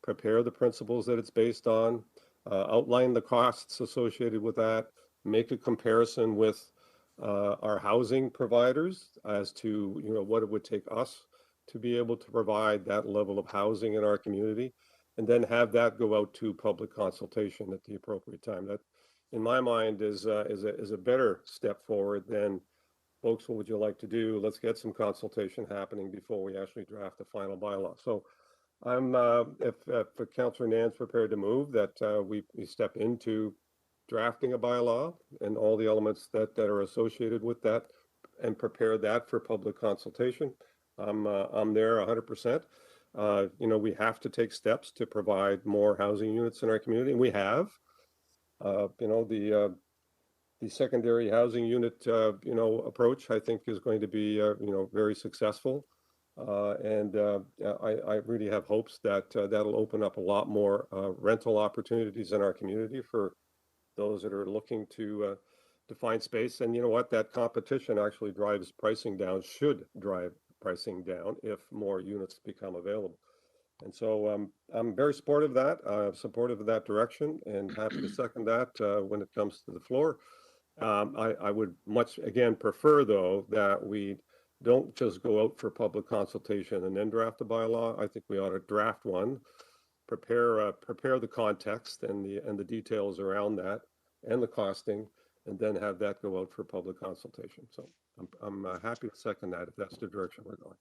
[SPEAKER 20] prepare the principles that it's based on, outline the costs associated with that, make a comparison with our housing providers as to, you know, what it would take us to be able to provide that level of housing in our community, and then have that go out to public consultation at the appropriate time. That, in my mind, is a better step forward than, folks, what would you like to do? Let's get some consultation happening before we actually draft a final bylaw. So I'm, if Councillor Nan's prepared to move, that we step into drafting a bylaw and all the elements that are associated with that, and prepare that for public consultation. I'm there 100%. You know, we have to take steps to provide more housing units in our community, and we have. You know, the secondary housing unit, approach, I think is going to be, very successful. I really have hopes that that'll open up a lot more rental opportunities in our community for those that are looking to find space. And you know what? That competition actually drives pricing down, should drive pricing down if more units become available. And so I'm very supportive of that, supportive of that direction, and happy to second that when it comes to the floor. I would much, again, prefer, though, that we don't just go out for public consultation and then draft a bylaw. I think we ought to draft one, prepare the context and the details around that and the costing, and then have that go out for public consultation. So I'm happy to second that if that's the direction we're going.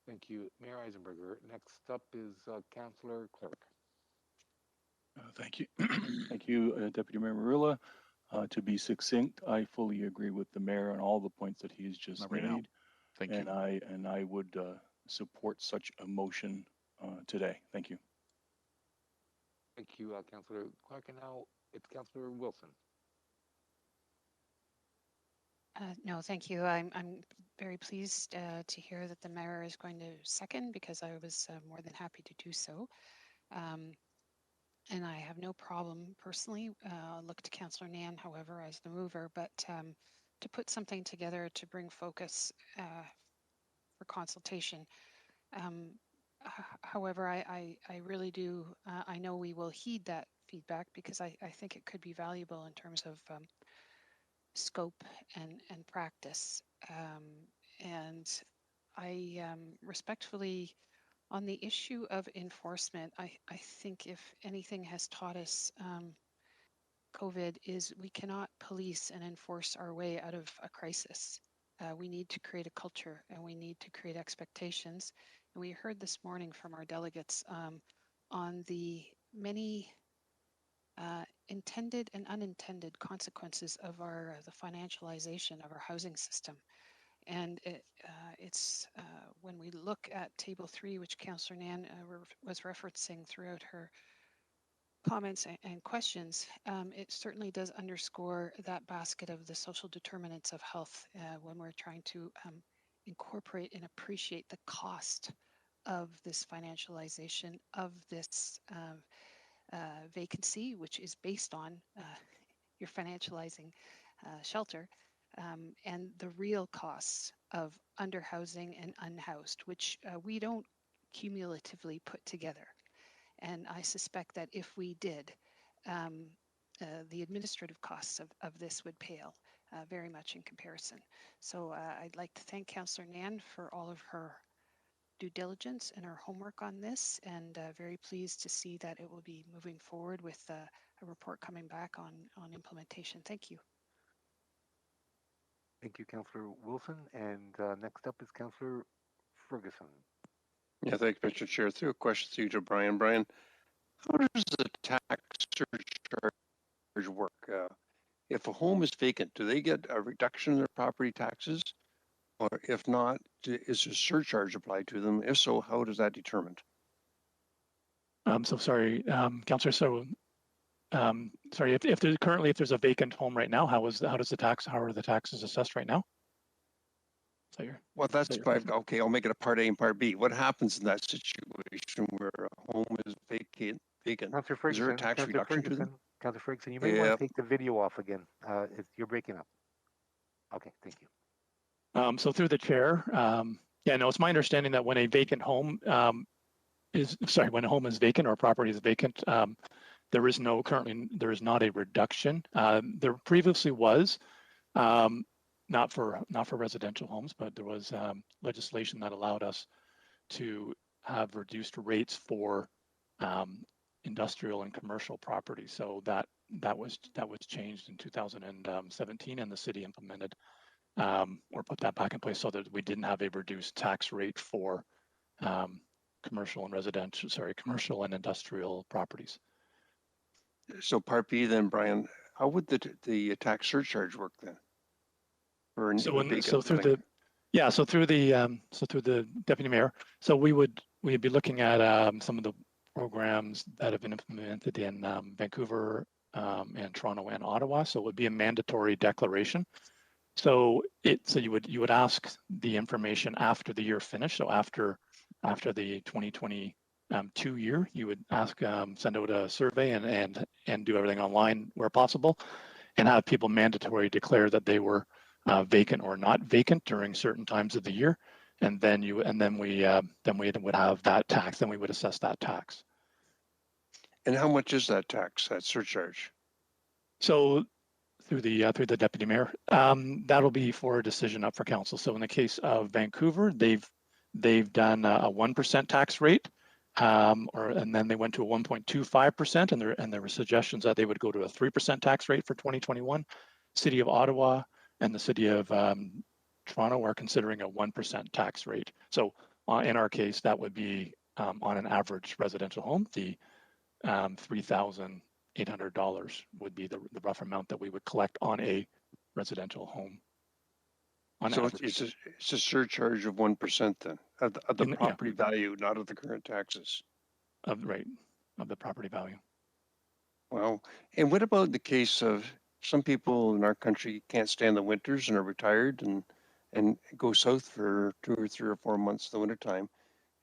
[SPEAKER 13] Thank you, Mayor Eisenberger. Next up is Councillor Clerk.
[SPEAKER 15] Thank you. Thank you, Deputy Mayor Marula. To be succinct, I fully agree with the mayor on all the points that he has just made.
[SPEAKER 11] Thank you.
[SPEAKER 15] And I would support such a motion today. Thank you.
[SPEAKER 13] Thank you, Councillor Clark. And now it's Councillor Wilson.
[SPEAKER 7] No, thank you. I'm very pleased to hear that the mayor is going to second, because I was more than happy to do so. And I have no problem personally. I'll look to Councillor Nan, however, as the mover, but to put something together to bring focus for consultation. However, I really do, I know we will heed that feedback, because I think it could be valuable in terms of scope and practice. And I respectfully, on the issue of enforcement, I think if anything has taught us COVID is we cannot police and enforce our way out of a crisis. We need to create a culture, and we need to create expectations. And we heard this morning from our delegates on the many intended and unintended consequences of the financialization of our housing system. And it's when we look at Table 3, which Councillor Nan was referencing throughout her comments and questions, it certainly does underscore that basket of the social determinants of health when we're trying to incorporate and appreciate the cost of this financialization of this vacancy, which is based on your financializing shelter. And the real costs of underhousing and unhoused, which we don't cumulatively put together. And I suspect that if we did, the administrative costs of this would pale very much in comparison. So I'd like to thank Councillor Nan for all of her due diligence and her homework on this, and very pleased to see that it will be moving forward with a report coming back on implementation. Thank you.
[SPEAKER 13] Thank you, Councillor Wilson. And next up is Councillor Ferguson.
[SPEAKER 23] Yeah, thanks, Mr. Chair. Through a question to you to Brian. Brian, how does the tax surcharge work? If a home is vacant, do they get a reduction in their property taxes? Or if not, is a surcharge applied to them? If so, how does that determined?
[SPEAKER 10] So sorry, Councillor. So sorry, if there's currently, if there's a vacant home right now, how are the taxes assessed right now? So
[SPEAKER 23] well, that's okay. I'll make it a part A and part B. What happens in that situation where a home is vacant?
[SPEAKER 13] Councillor
[SPEAKER 23] Is there a tax reduction to them?
[SPEAKER 13] Councillor Ferguson, you may want to take the video off again. You're breaking up. Okay, thank you.
[SPEAKER 10] So through the chair, yeah, no, it's my understanding that when a vacant home when a home is vacant or a property is vacant, there is not a reduction. There previously was, not for residential homes, but there was legislation that allowed us to have reduced rates for industrial and commercial property. So that was changed in 2017, and the city implemented or put that back in place so that we didn't have a reduced tax rate for commercial and industrial properties.
[SPEAKER 23] So part B then, Brian, how would the tax surcharge work then?
[SPEAKER 10] Through the deputy mayor, so we'd be looking at some of the programs that have been implemented in Vancouver and Toronto and Ottawa. So it would be a mandatory declaration. So you would ask the information after the year finished. So after the 2022 year, you would ask, send out a survey and do everything online where possible, and have people mandatory declare that they were vacant or not vacant during certain times of the year, and then we would have that tax. Then we would assess that tax.
[SPEAKER 23] And how much is that tax, that surcharge?
[SPEAKER 10] So through the deputy mayor, that'll be for a decision up for council. So in the case of Vancouver, they've done a 1% tax rate, and then they went to a 1.25%, and there were suggestions that they would go to a 3% tax rate for 2021. City of Ottawa and the City of Toronto are considering a 1% tax rate. So in our case, that would be on an average residential home, the $3,800 would be the rough amount that we would collect on a residential home.
[SPEAKER 23] So it's a surcharge of 1% then of the property value, not of the current taxes.
[SPEAKER 10] Of the property value.
[SPEAKER 23] Wow. And what about the case of some people in our country can't stand the winters and are retired and go south for 2 or 3 or 4 months in the wintertime,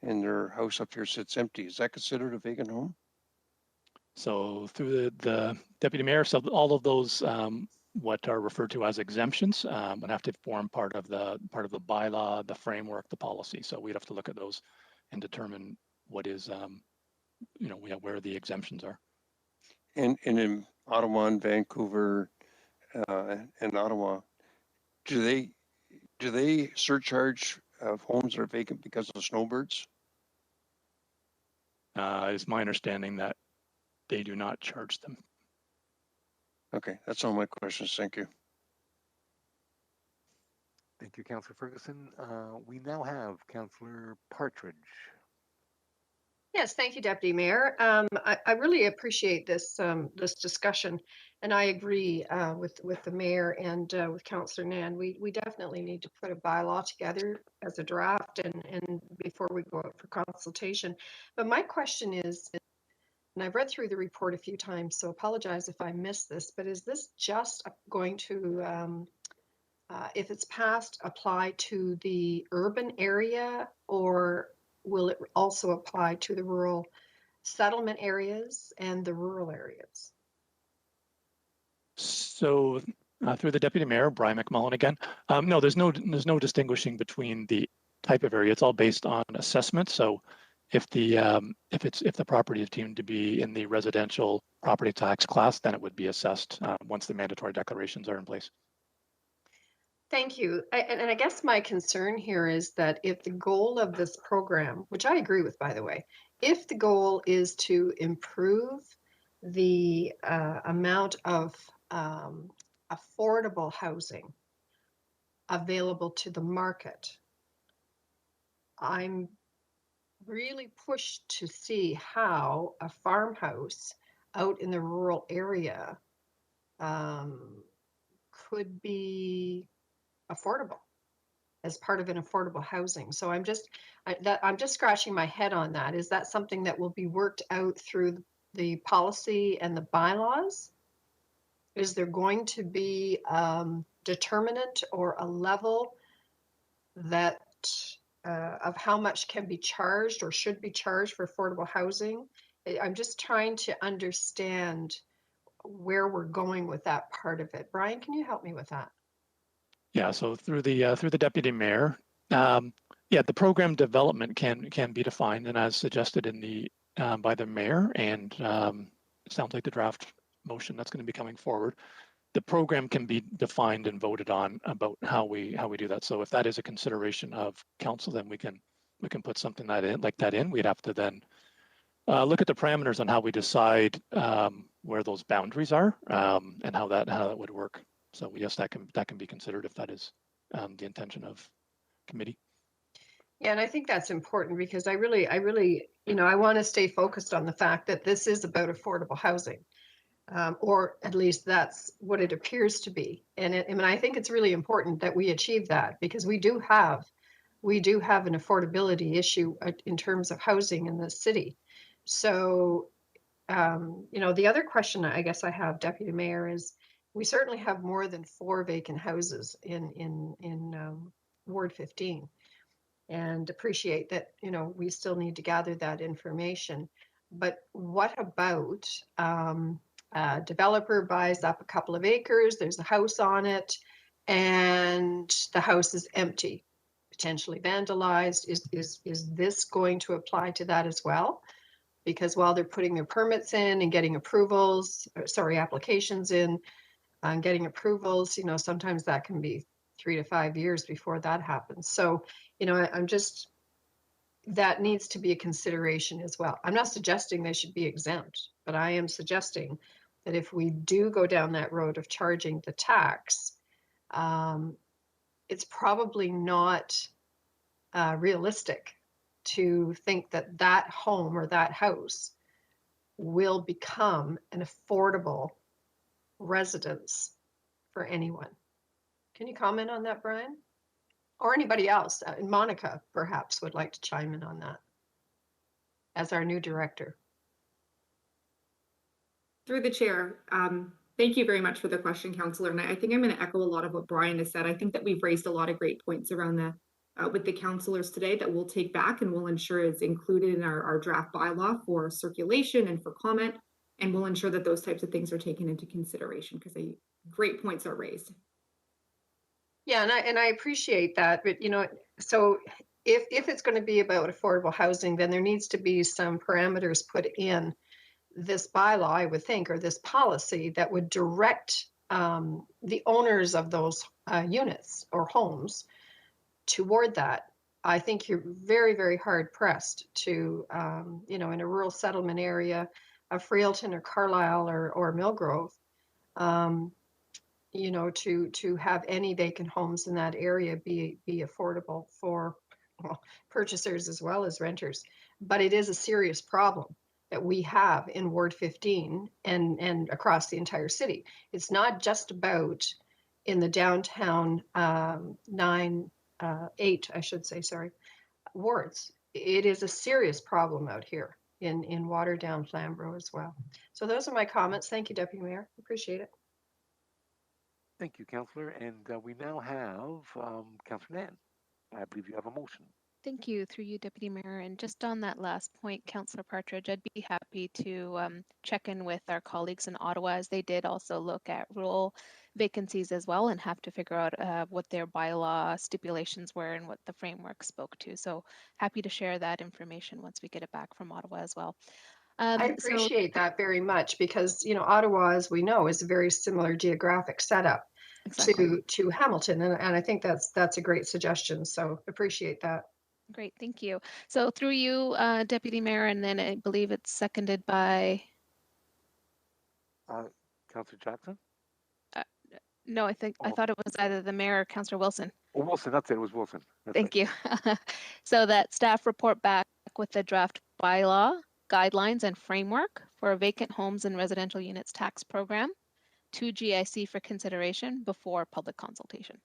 [SPEAKER 23] and their house up here sits empty? Is that considered a vacant home?
[SPEAKER 10] So through the deputy mayor, so all of those what are referred to as exemptions would have to form part of the bylaw, the framework, the policy. So we'd have to look at those and determine what is where the exemptions are.
[SPEAKER 23] And in Ottawa and Vancouver and Ottawa, do they surcharge homes that are vacant because of snowbirds?
[SPEAKER 10] It's my understanding that they do not charge them.
[SPEAKER 23] Okay, that's all my questions. Thank you.
[SPEAKER 13] Thank you, Councillor Ferguson. We now have Councillor Partridge.
[SPEAKER 5] Yes, thank you, Deputy Mayor. I really appreciate this this discussion, and I agree with the mayor and with Councillor Nan. We definitely need to put a bylaw together as a draft and before we go out for consultation. But my question is, and I've read through the report a few times, so apologize if I missed this, but is this just going to, if it's passed, apply to the urban area, or will it also apply to the rural settlement areas and the rural areas?
[SPEAKER 10] So through the deputy mayor, Brian McMullen again. No, there's no distinguishing between the type of area. It's all based on assessment. So if the property is deemed to be in the residential property tax class, then it would be assessed once the mandatory declarations are in place.
[SPEAKER 5] Thank you. And I guess my concern here is that if the goal of this program, which I agree with, by the way, if the goal is to improve the amount of affordable housing available to the market, I'm really pushed to see how a farmhouse out in the rural area could be affordable as part of an affordable housing. So I'm just scratching my head on that. Is that something that will be worked out through the policy and the bylaws? Is there going to be determinant or a level that of how much can be charged or should be charged for affordable housing? I'm just trying to understand where we're going with that part of it. Brian, can you help me with that?
[SPEAKER 10] Yeah, so through the deputy mayor, the program development can be defined, and as suggested in the by the mayor, and it sounds like the draft motion that's going to be coming forward, the program can be defined and voted on about how we do that. So if that is a consideration of council, then we can put something like that in. We'd have to then look at the parameters on how we decide where those boundaries are and how that would work. So yes, that can be considered if that is the intention of committee.
[SPEAKER 5] Yeah, and I think that's important because I really, I want to stay focused on the fact that this is about affordable housing, or at least that's what it appears to be. And I think it's really important that we achieve that because we do have an affordability issue in terms of housing in the city. So the other question I guess I have, Deputy Mayor, is we certainly have more than 4 vacant houses in Ward 15, and appreciate that, we still need to gather that information. But what about a developer buys up a couple of acres, there's a house on it, and the house is empty, potentially vandalized? Is this going to apply to that as well? Because while they're putting their permits in and getting applications in and getting approvals, sometimes that can be 3 to 5 years before that happens. So, I'm just, that needs to be a consideration as well. I'm not suggesting they should be exempt, but I am suggesting that if we do go down that road of charging the tax, it's probably not realistic to think that that home or that house will become an affordable residence for anyone. Can you comment on that, Brian? Or anybody else? Monica perhaps would like to chime in on that as our new director.
[SPEAKER 8] Through the chair, thank you very much for the question, Councillor. And I think I'm going to echo a lot of what Brian has said. I think that we've raised a lot of great points around the with the councillors today that we'll take back and we'll ensure is included in our draft bylaw for circulation and for comment. And we'll ensure that those types of things are taken into consideration because great points are raised.
[SPEAKER 5] Yeah, and I appreciate that, but so if it's going to be about affordable housing, then there needs to be some parameters put in this bylaw, I would think, or this policy that would direct the owners of those units or homes toward that. I think you're very, very hard pressed to, in a rural settlement area of Freelton or Carlisle or Millgrove, to have any vacant homes in that area be affordable for purchasers as well as renters. But it is a serious problem that we have in Ward 15 and across the entire city. It's not just about in the downtown 8, I should say, wards. It is a serious problem out here in Waterdown, Flamborough as well. So those are my comments. Thank you, Deputy Mayor. Appreciate it.
[SPEAKER 3] Thank you, Councillor. And we now have Councillor Nan. I believe you have a motion.
[SPEAKER 1] Thank you, through you, Deputy Mayor. And just on that last point, Councillor Partridge, I'd be happy to check in with our colleagues in Ottawa, as they did also look at rural vacancies as well and have to figure out what their bylaw stipulations were and what the framework spoke to. So happy to share that information once we get it back from Ottawa as well.
[SPEAKER 5] I appreciate that very much because, Ottawa, as we know, is a very similar geographic setup to Hamilton. And I think that's a great suggestion. So appreciate that.
[SPEAKER 1] Great, thank you. So through you, Deputy Mayor, and then I believe it's seconded by...
[SPEAKER 3] Councillor Jackson?
[SPEAKER 1] No, I thought it was either the Mayor or Councillor Wilson.
[SPEAKER 3] Oh, Wilson, that's it. It was Wilson.
[SPEAKER 1] Thank you. So that staff report back with the draft bylaw, guidelines, and framework for a vacant homes and residential units tax program to GIC for consideration before public consultation.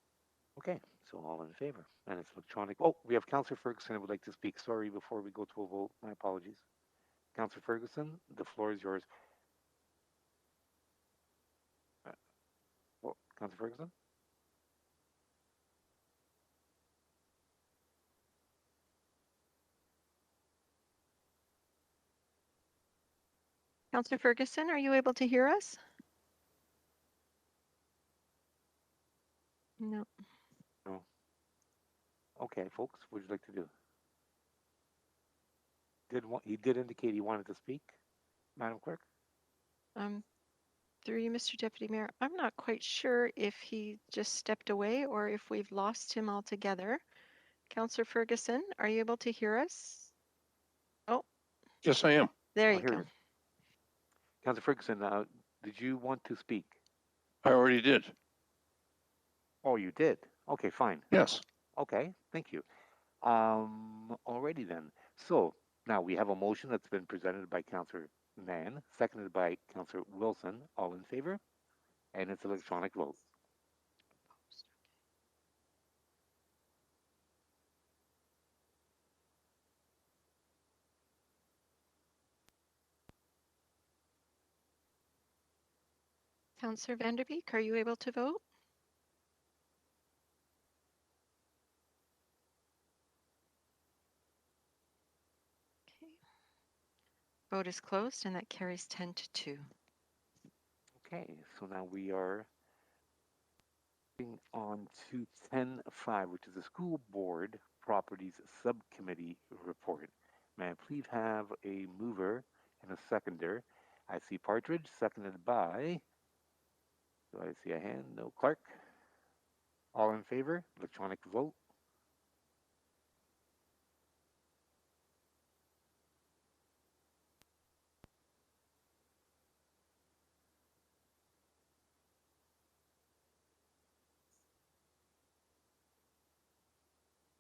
[SPEAKER 3] Okay, so all in favor, and it's electronic. Oh, we have Councillor Ferguson who would like to speak. Sorry, before we go to a vote, my apologies. Councillor Ferguson, the floor is yours. Councillor Ferguson?
[SPEAKER 2] Councillor Ferguson, are you able to hear us? No.
[SPEAKER 3] No. Okay, folks, what would you like to do? He did indicate he wanted to speak, Madam Clerk?
[SPEAKER 2] Through you, Mr. Deputy Mayor, I'm not quite sure if he just stepped away or if we've lost him altogether. Councillor Ferguson, are you able to hear us? Oh.
[SPEAKER 15] Yes, I am.
[SPEAKER 2] There you go.
[SPEAKER 3] Councillor Ferguson, did you want to speak?
[SPEAKER 15] I already did.
[SPEAKER 3] Oh, you did? Okay, fine.
[SPEAKER 15] Yes.
[SPEAKER 3] Okay, thank you. Alrighty then. So now we have a motion that's been presented by Councillor Mann, seconded by Councillor Wilson. All in favor? And it's electronic vote.
[SPEAKER 2] Councillor Vanderbeek, are you able to vote? Okay. Vote is closed and that carries 10 to 2.
[SPEAKER 3] Okay, so now we are moving on to 10.5, which is the School Board Properties Subcommittee report. May I please have a mover and a seconder? I see Partridge, seconded by, do I see a hand? No. Clark? All in favor? Electronic vote.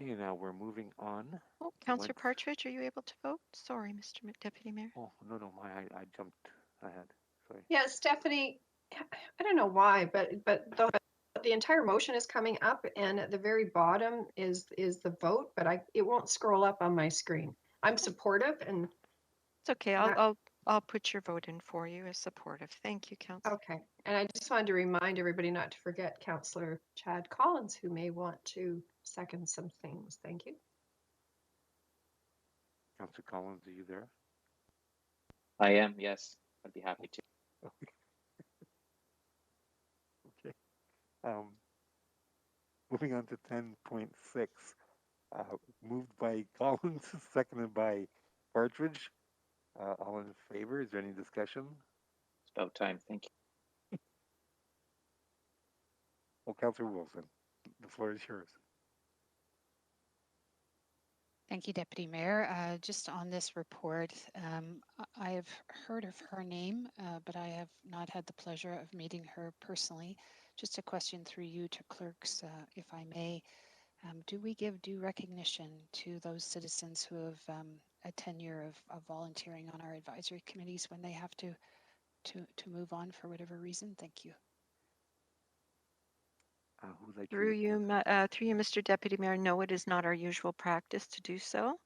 [SPEAKER 3] Okay, now we're moving on.
[SPEAKER 2] Oh, Councillor Partridge, are you able to vote? Sorry, Mr. Deputy Mayor.
[SPEAKER 3] Oh, no, I jumped ahead. Sorry.
[SPEAKER 5] Yeah, Stephanie, I don't know why, but the entire motion is coming up, and at the very bottom is the vote, but it won't scroll up on my screen. I'm supportive, and
[SPEAKER 2] it's okay.
[SPEAKER 5] that,
[SPEAKER 2] I'll put your vote in for you as supportive. Thank you, Councillor.
[SPEAKER 5] okay. And I just wanted to remind everybody not to forget Councillor Chad Collins, who may want to second some things. Thank you.
[SPEAKER 3] Councillor Collins, are you there?
[SPEAKER 6] I am, yes. I'd be happy to.
[SPEAKER 3] Okay. Moving on to 10.6, moved by Collins, seconded by Partridge. All in favor? Is there any discussion?
[SPEAKER 6] It's about time. Thank you.
[SPEAKER 3] Oh, Councillor Wilson, the floor is yours.
[SPEAKER 7] Thank you, Deputy Mayor. Just on this report, I've heard of her name, but I have not had the pleasure of meeting her personally. Just a question through you to clerks, if I may. Do we give due recognition to those citizens who have a tenure of volunteering on our advisory committees when they have to move on for whatever reason? Thank you.
[SPEAKER 2] Through you, Mr. Deputy Mayor, no, it is not our usual practice to do so.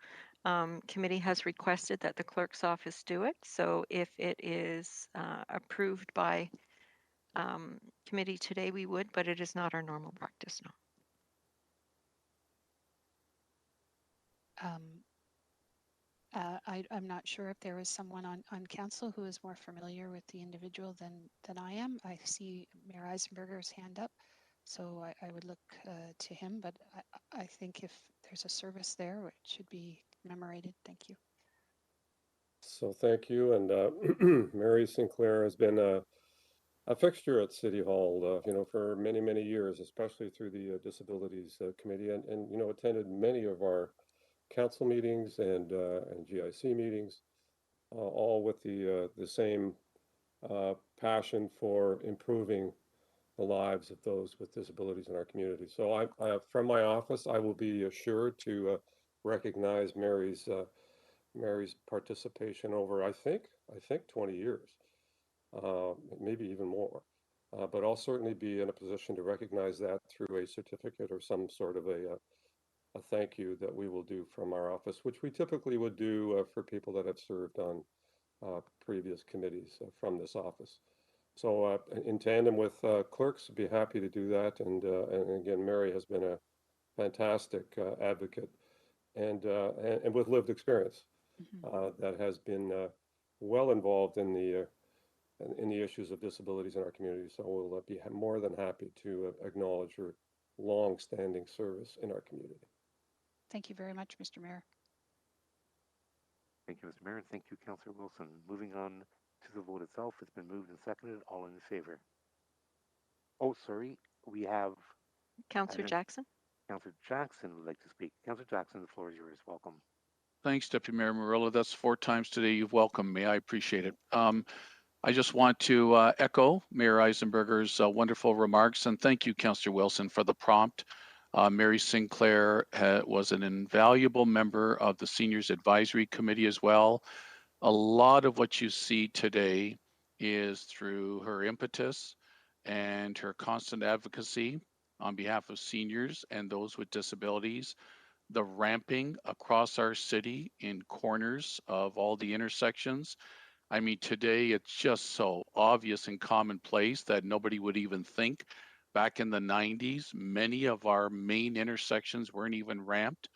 [SPEAKER 2] Committee has requested that the clerk's office do it. So if it is approved by committee today, we would, but it is not our normal practice, no.
[SPEAKER 7] I'm not sure if there is someone on council who is more familiar with the individual than I am. I see Mayor Eisenberger's hand up, so I would look to him, but I think if there's a service there, it should be commemorated. Thank you.
[SPEAKER 20] So thank you. And Mary Sinclair has been a fixture at City Hall, for many, many years, especially through the Disabilities Committee, and attended many of our council meetings and GIC meetings, all with the same passion for improving the lives of those with disabilities in our community. So I from my office, I will be assured to recognize Mary's participation over, I think 20 years, maybe even more. But I'll certainly be in a position to recognize that through a certificate or some sort of a thank you that we will do from our office, which we typically would do for people that have served on previous committees from this office. So in tandem with clerks, I'd be happy to do that. And again, Mary has been a fantastic advocate and with lived experience that has been well involved in the issues of disabilities in our community. So we'll be more than happy to acknowledge her long-standing service in our community.
[SPEAKER 7] Thank you very much, Mr. Mayor.
[SPEAKER 3] Thank you, Mr. Mayor, and thank you, Councillor Wilson. Moving on to the vote itself, it's been moved and seconded. All in favor? Oh, sorry, we have
[SPEAKER 2] Councillor Jackson.
[SPEAKER 3] Councillor Jackson would like to speak. Councillor Jackson, the floor is yours. Welcome.
[SPEAKER 11] Thanks, Deputy Mayor Murillo. That's 4 times today you've welcomed me. I appreciate it. I just want to echo Mayor Eisenberger's wonderful remarks, and thank you, Councillor Wilson, for the prompt. Mary Sinclair was an invaluable member of the Seniors Advisory Committee as well. A lot of what you see today is through her impetus and her constant advocacy on behalf of seniors and those with disabilities. The ramping across our city in corners of all the intersections I mean, today it's just so obvious and commonplace that nobody would even think. Back in the 90s, many of our main intersections weren't even ramped,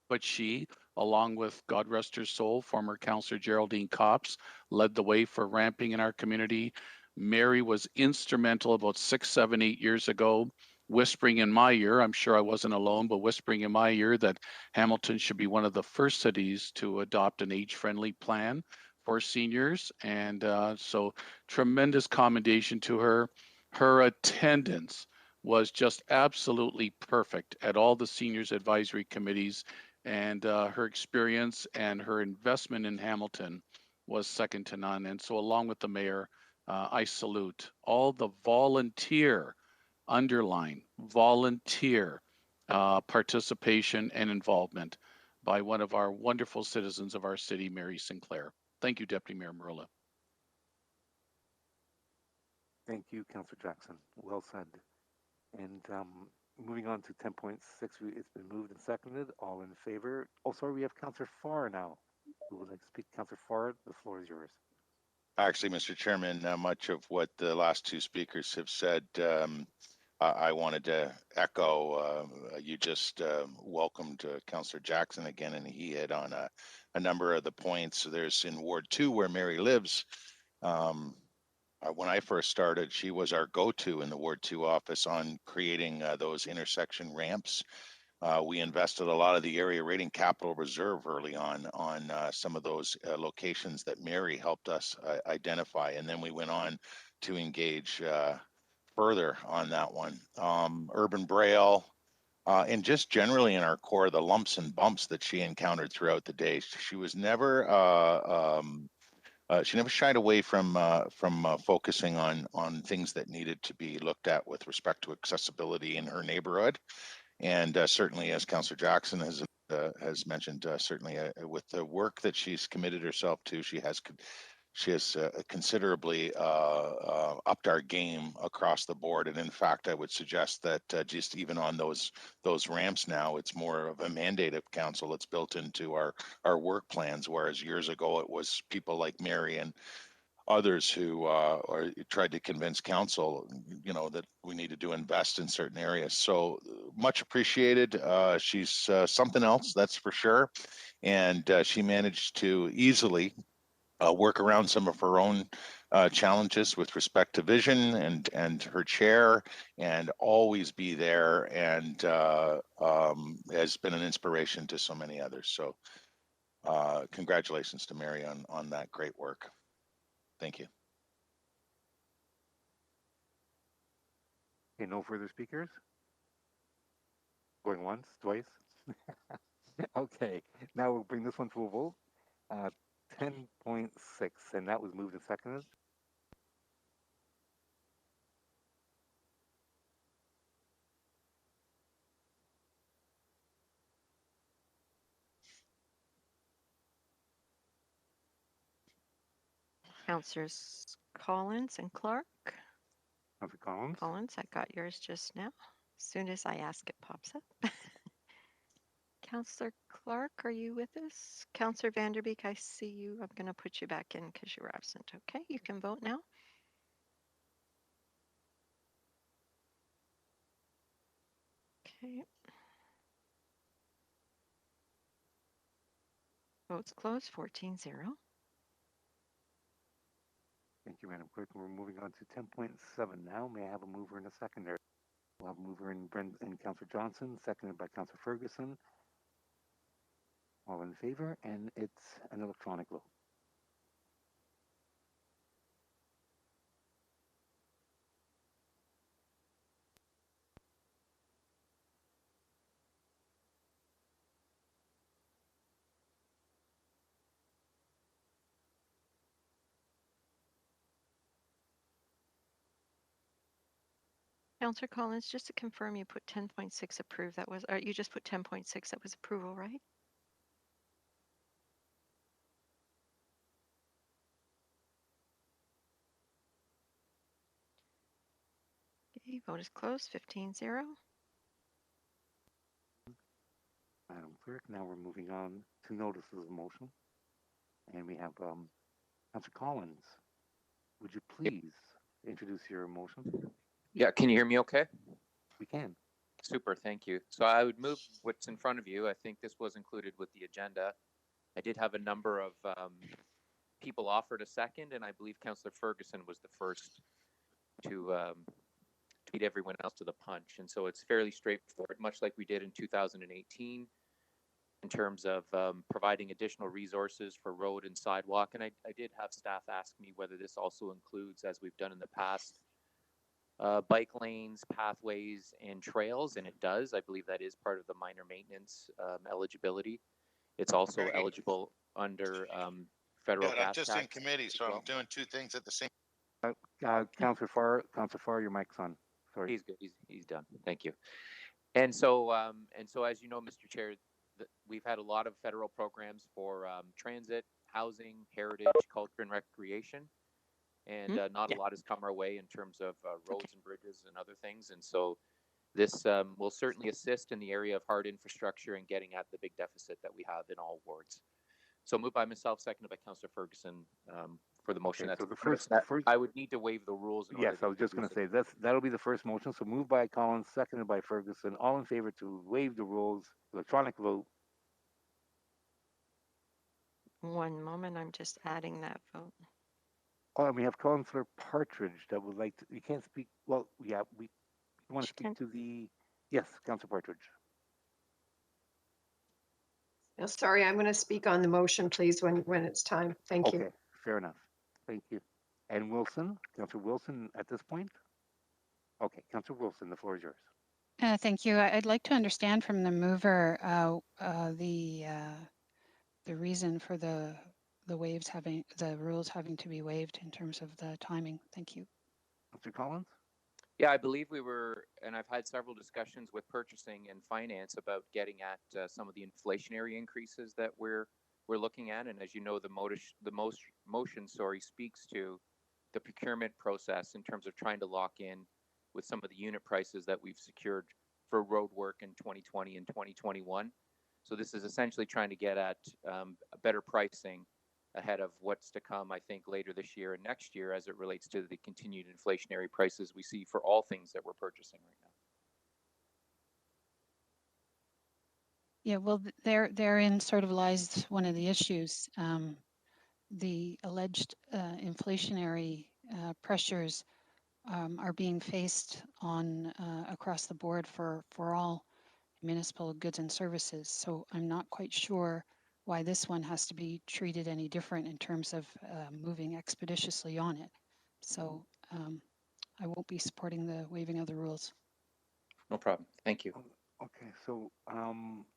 [SPEAKER 11] but she, along with, God rest her soul, former Councillor Geraldine Copps, led the way for ramping in our community. Mary was instrumental about 6, 7, 8 years ago, whispering in my ear, I'm sure I wasn't alone, but whispering in my ear that Hamilton should be one of the first cities to adopt an age-friendly plan for seniors. And so tremendous commendation to her. Her attendance was just absolutely perfect at all the seniors advisory committees, and her experience and her investment in Hamilton was second to none. And so along with the mayor, I salute all the volunteer, underline, volunteer participation and involvement by one of our wonderful citizens of our city, Mary Sinclair. Thank you, Deputy Mayor Marula.
[SPEAKER 3] Thank you, Councillor Jackson. Well said. And moving on to 10.6, it's been moved and seconded. All in favor? Oh, sorry, we have Councillor Farr now. Who would like to speak? Councillor Farr, the floor is yours.
[SPEAKER 4] Actually, Mr. Chairman, much of what the last two speakers have said, I wanted to echo. You just welcomed Councillor Jackson again, and he hit on a number of the points. There's in Ward 2 where Mary lives. When I first started, she was our go-to in the Ward 2 office on creating those intersection ramps. We invested a lot of the area rating capital reserve early on some of those locations that Mary helped us identify. And then we went on to engage further on that one. Urban Braille, and just generally in our core, the lumps and bumps that she encountered throughout the day. She was never she never shied away from focusing on things that needed to be looked at with respect to accessibility in her neighborhood. And certainly, as Councillor Jackson has mentioned, certainly with the work that she's committed herself to, she has considerably upped our game across the board. And in fact, I would suggest that just even on those ramps now, it's more of a mandate of council. It's built into our work plans, whereas years ago it was people like Mary and others who tried to convince council, that we needed to invest in certain areas. So much appreciated. She's something else, that's for sure. And she managed to easily work around some of her own challenges with respect to vision and her chair, and always be there, and has been an inspiration to so many others. So congratulations to Mary on that great work. Thank you.
[SPEAKER 3] Okay, no further speakers? Going once, twice? Okay, now we'll bring this one to a vote. 10.6, and that was moved and seconded.
[SPEAKER 2] Councillors Collins and Clark.
[SPEAKER 3] Councillor Collins.
[SPEAKER 2] Collins, I got yours just now. As soon as I ask, it pops up. Councillor Clark, are you with us? Councillor Vanderbeek, I see you. I'm going to put you back in because you were absent. Okay, you can vote now. Okay. Votes closed, 14-0.
[SPEAKER 3] Thank you, Madam Clerk. We're moving on to 10.7 now. May I have a mover and a seconder? We'll have a mover in Councillor Johnson, seconded by Councillor Ferguson. All in favor, and it's an electronic vote.
[SPEAKER 2] Councillor Collins, just to confirm, you put 10.6 approved. That was, or you just put 10.6. That was approval, right? Okay, vote is closed, 15-0.
[SPEAKER 3] Madam Clerk, now we're moving on to notices of motion. And we have Councillor Collins, would you please introduce your motion?
[SPEAKER 14] Yeah, can you hear me okay?
[SPEAKER 3] We can.
[SPEAKER 14] Super, thank you. So I would move what's in front of you. I think this was included with the agenda. I did have a number of people offered a second, and I believe Councillor Ferguson was the first to beat everyone else to the punch. And so it's fairly straightforward, much like we did in 2018 in terms of providing additional resources for road and sidewalk. And I did have staff ask me whether this also includes, as we've done in the past, bike lanes, pathways, and trails, and it does. I believe that is part of the minor maintenance eligibility. It's also eligible under federal
[SPEAKER 4] Good,
[SPEAKER 14] gas
[SPEAKER 4] I'm just
[SPEAKER 14] tax
[SPEAKER 4] in committee, so I'm doing two things at the same.
[SPEAKER 3] Councillor Farr, your mic's on. Sorry.
[SPEAKER 14] He's good. He's done. Thank you. And so as you know, Mr. Chair, we've had a lot of federal programs for transit, housing, heritage, culture, and recreation. And not a lot has come our way in terms of roads and bridges and other things. And so this will certainly assist in the area of hard infrastructure and getting at the big deficit that we have in all wards. So moved by myself, seconded by Councillor Ferguson for the motion.
[SPEAKER 3] Okay,
[SPEAKER 14] That's
[SPEAKER 3] so the first,
[SPEAKER 14] I would need to waive the rules. In
[SPEAKER 3] yes,
[SPEAKER 14] order
[SPEAKER 3] I was just going to say that'll be the first motion. So moved by Collins, seconded by Ferguson. All in favor to waive the rules, electronic vote.
[SPEAKER 2] One moment, I'm just adding that vote.
[SPEAKER 3] Oh, and we have Councillor Partridge that would like to, you can't speak, well, yeah, we want to speak to the, yes, Councillor Partridge.
[SPEAKER 5] No, sorry, I'm going to speak on the motion, please, when it's time. Thank you.
[SPEAKER 3] Okay, fair enough. Thank you. And Wilson, Councillor Wilson at this point? Okay, Councillor Wilson, the floor is yours.
[SPEAKER 7] Thank you. I'd like to understand from the mover the reason for the rules having to be waived in terms of the timing. Thank you.
[SPEAKER 3] Councillor Collins?
[SPEAKER 14] Yeah, I believe we were, and I've had several discussions with purchasing and finance about getting at some of the inflationary increases that we're looking at. And as you know, the motion speaks to the procurement process in terms of trying to lock in with some of the unit prices that we've secured for road work in 2020 and 2021. So this is essentially trying to get at better pricing ahead of what's to come, I think, later this year and next year as it relates to the continued inflationary prices we see for all things that we're purchasing right now.
[SPEAKER 7] Yeah, well, therein sort of lies one of the issues. The alleged inflationary pressures are being faced on across the board for all municipal goods and services. So I'm not quite sure why this one has to be treated any different in terms of moving expeditiously on it. So I won't be supporting the waiving of the rules.
[SPEAKER 14] No problem. Thank you.
[SPEAKER 3] Okay, so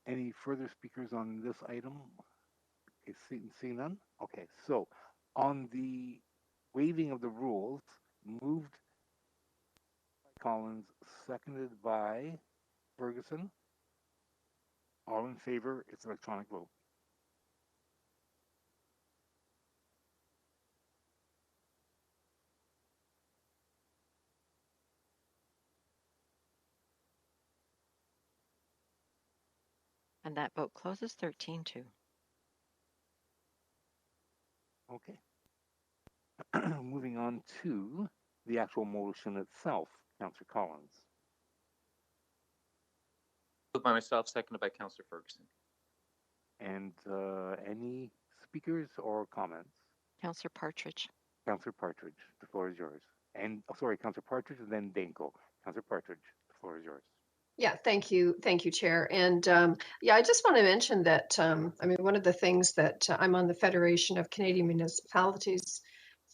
[SPEAKER 3] any further speakers on this item? Okay, see none? Okay, so on the waiving of the rules, moved by Collins, seconded by Ferguson. All in favor, it's electronic vote.
[SPEAKER 2] And that vote closes 13-2.
[SPEAKER 3] Okay. Moving on to the actual motion itself, Councillor Collins.
[SPEAKER 14] Moved by myself, seconded by Councillor Ferguson.
[SPEAKER 3] And any speakers or comments?
[SPEAKER 2] Councillor Partridge.
[SPEAKER 3] Councillor Partridge, the floor is yours. And sorry, Councillor Partridge and then Danko. Councillor Partridge, the floor is yours.
[SPEAKER 5] Yeah, thank you, Chair. And yeah, I just want to mention that I mean, one of the things that I'm on the Federation of Canadian Municipalities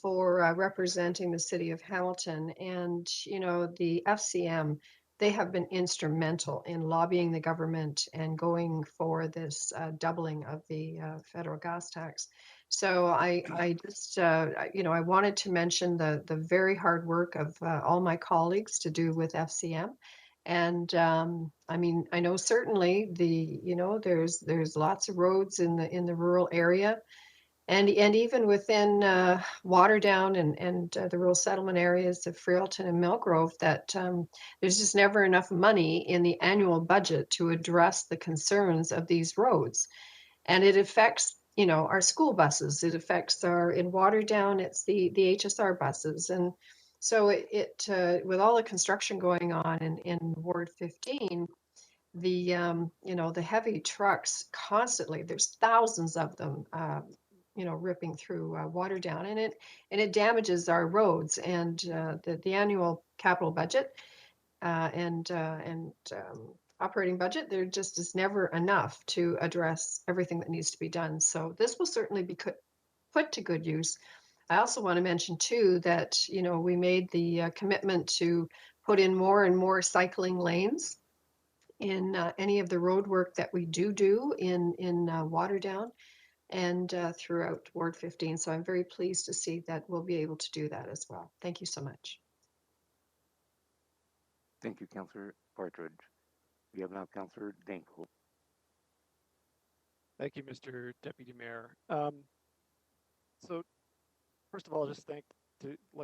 [SPEAKER 5] for representing the city of Hamilton, and you know, the FCM, they have been instrumental in lobbying the government and going for this doubling of the federal gas tax. So I just you know, I wanted to mention the very hard work of all my colleagues to do with FCM. And I mean, I know certainly you know, there's lots of roads in the rural area, and even within Waterdown and the rural settlement areas of Freelton and Millgrove, that there's just never enough money in the annual budget to address the concerns of these roads, and it affects you know, our school buses. It affects in Waterdown, it's the HSR buses. And so with all the construction going on in Ward 15, you know, the heavy trucks constantly, there's thousands of them, you know, ripping through Waterdown, and it damages our roads and the annual capital budget and operating budget. There just is never enough to address everything that needs to be done. So this will certainly be put to good use. I also want to mention too that, you know, we made the commitment to put in more and more cycling lanes in any of the road work that we do in Waterdown and throughout Ward 15. So I'm very pleased to see that we'll be able to do that as well. Thank you so much.
[SPEAKER 3] Thank you, Councillor Partridge. We have now Councillor Danko.
[SPEAKER 16] Thank you, Mr. Deputy Mayor. So first of all, just like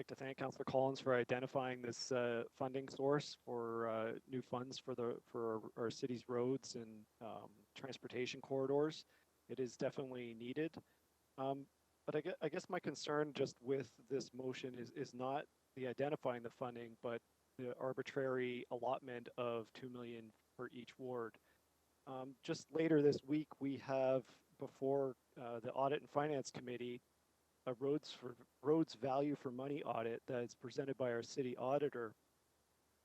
[SPEAKER 16] to thank Councillor Collins for identifying this funding source for new funds for our city's roads and transportation corridors. It is definitely needed. But I guess my concern just with this motion is not the identifying the funding, but the arbitrary allotment of $2 million for each ward. Just later this week, we have before the Audit and Finance Committee a roads value for money audit that is presented by our city auditor,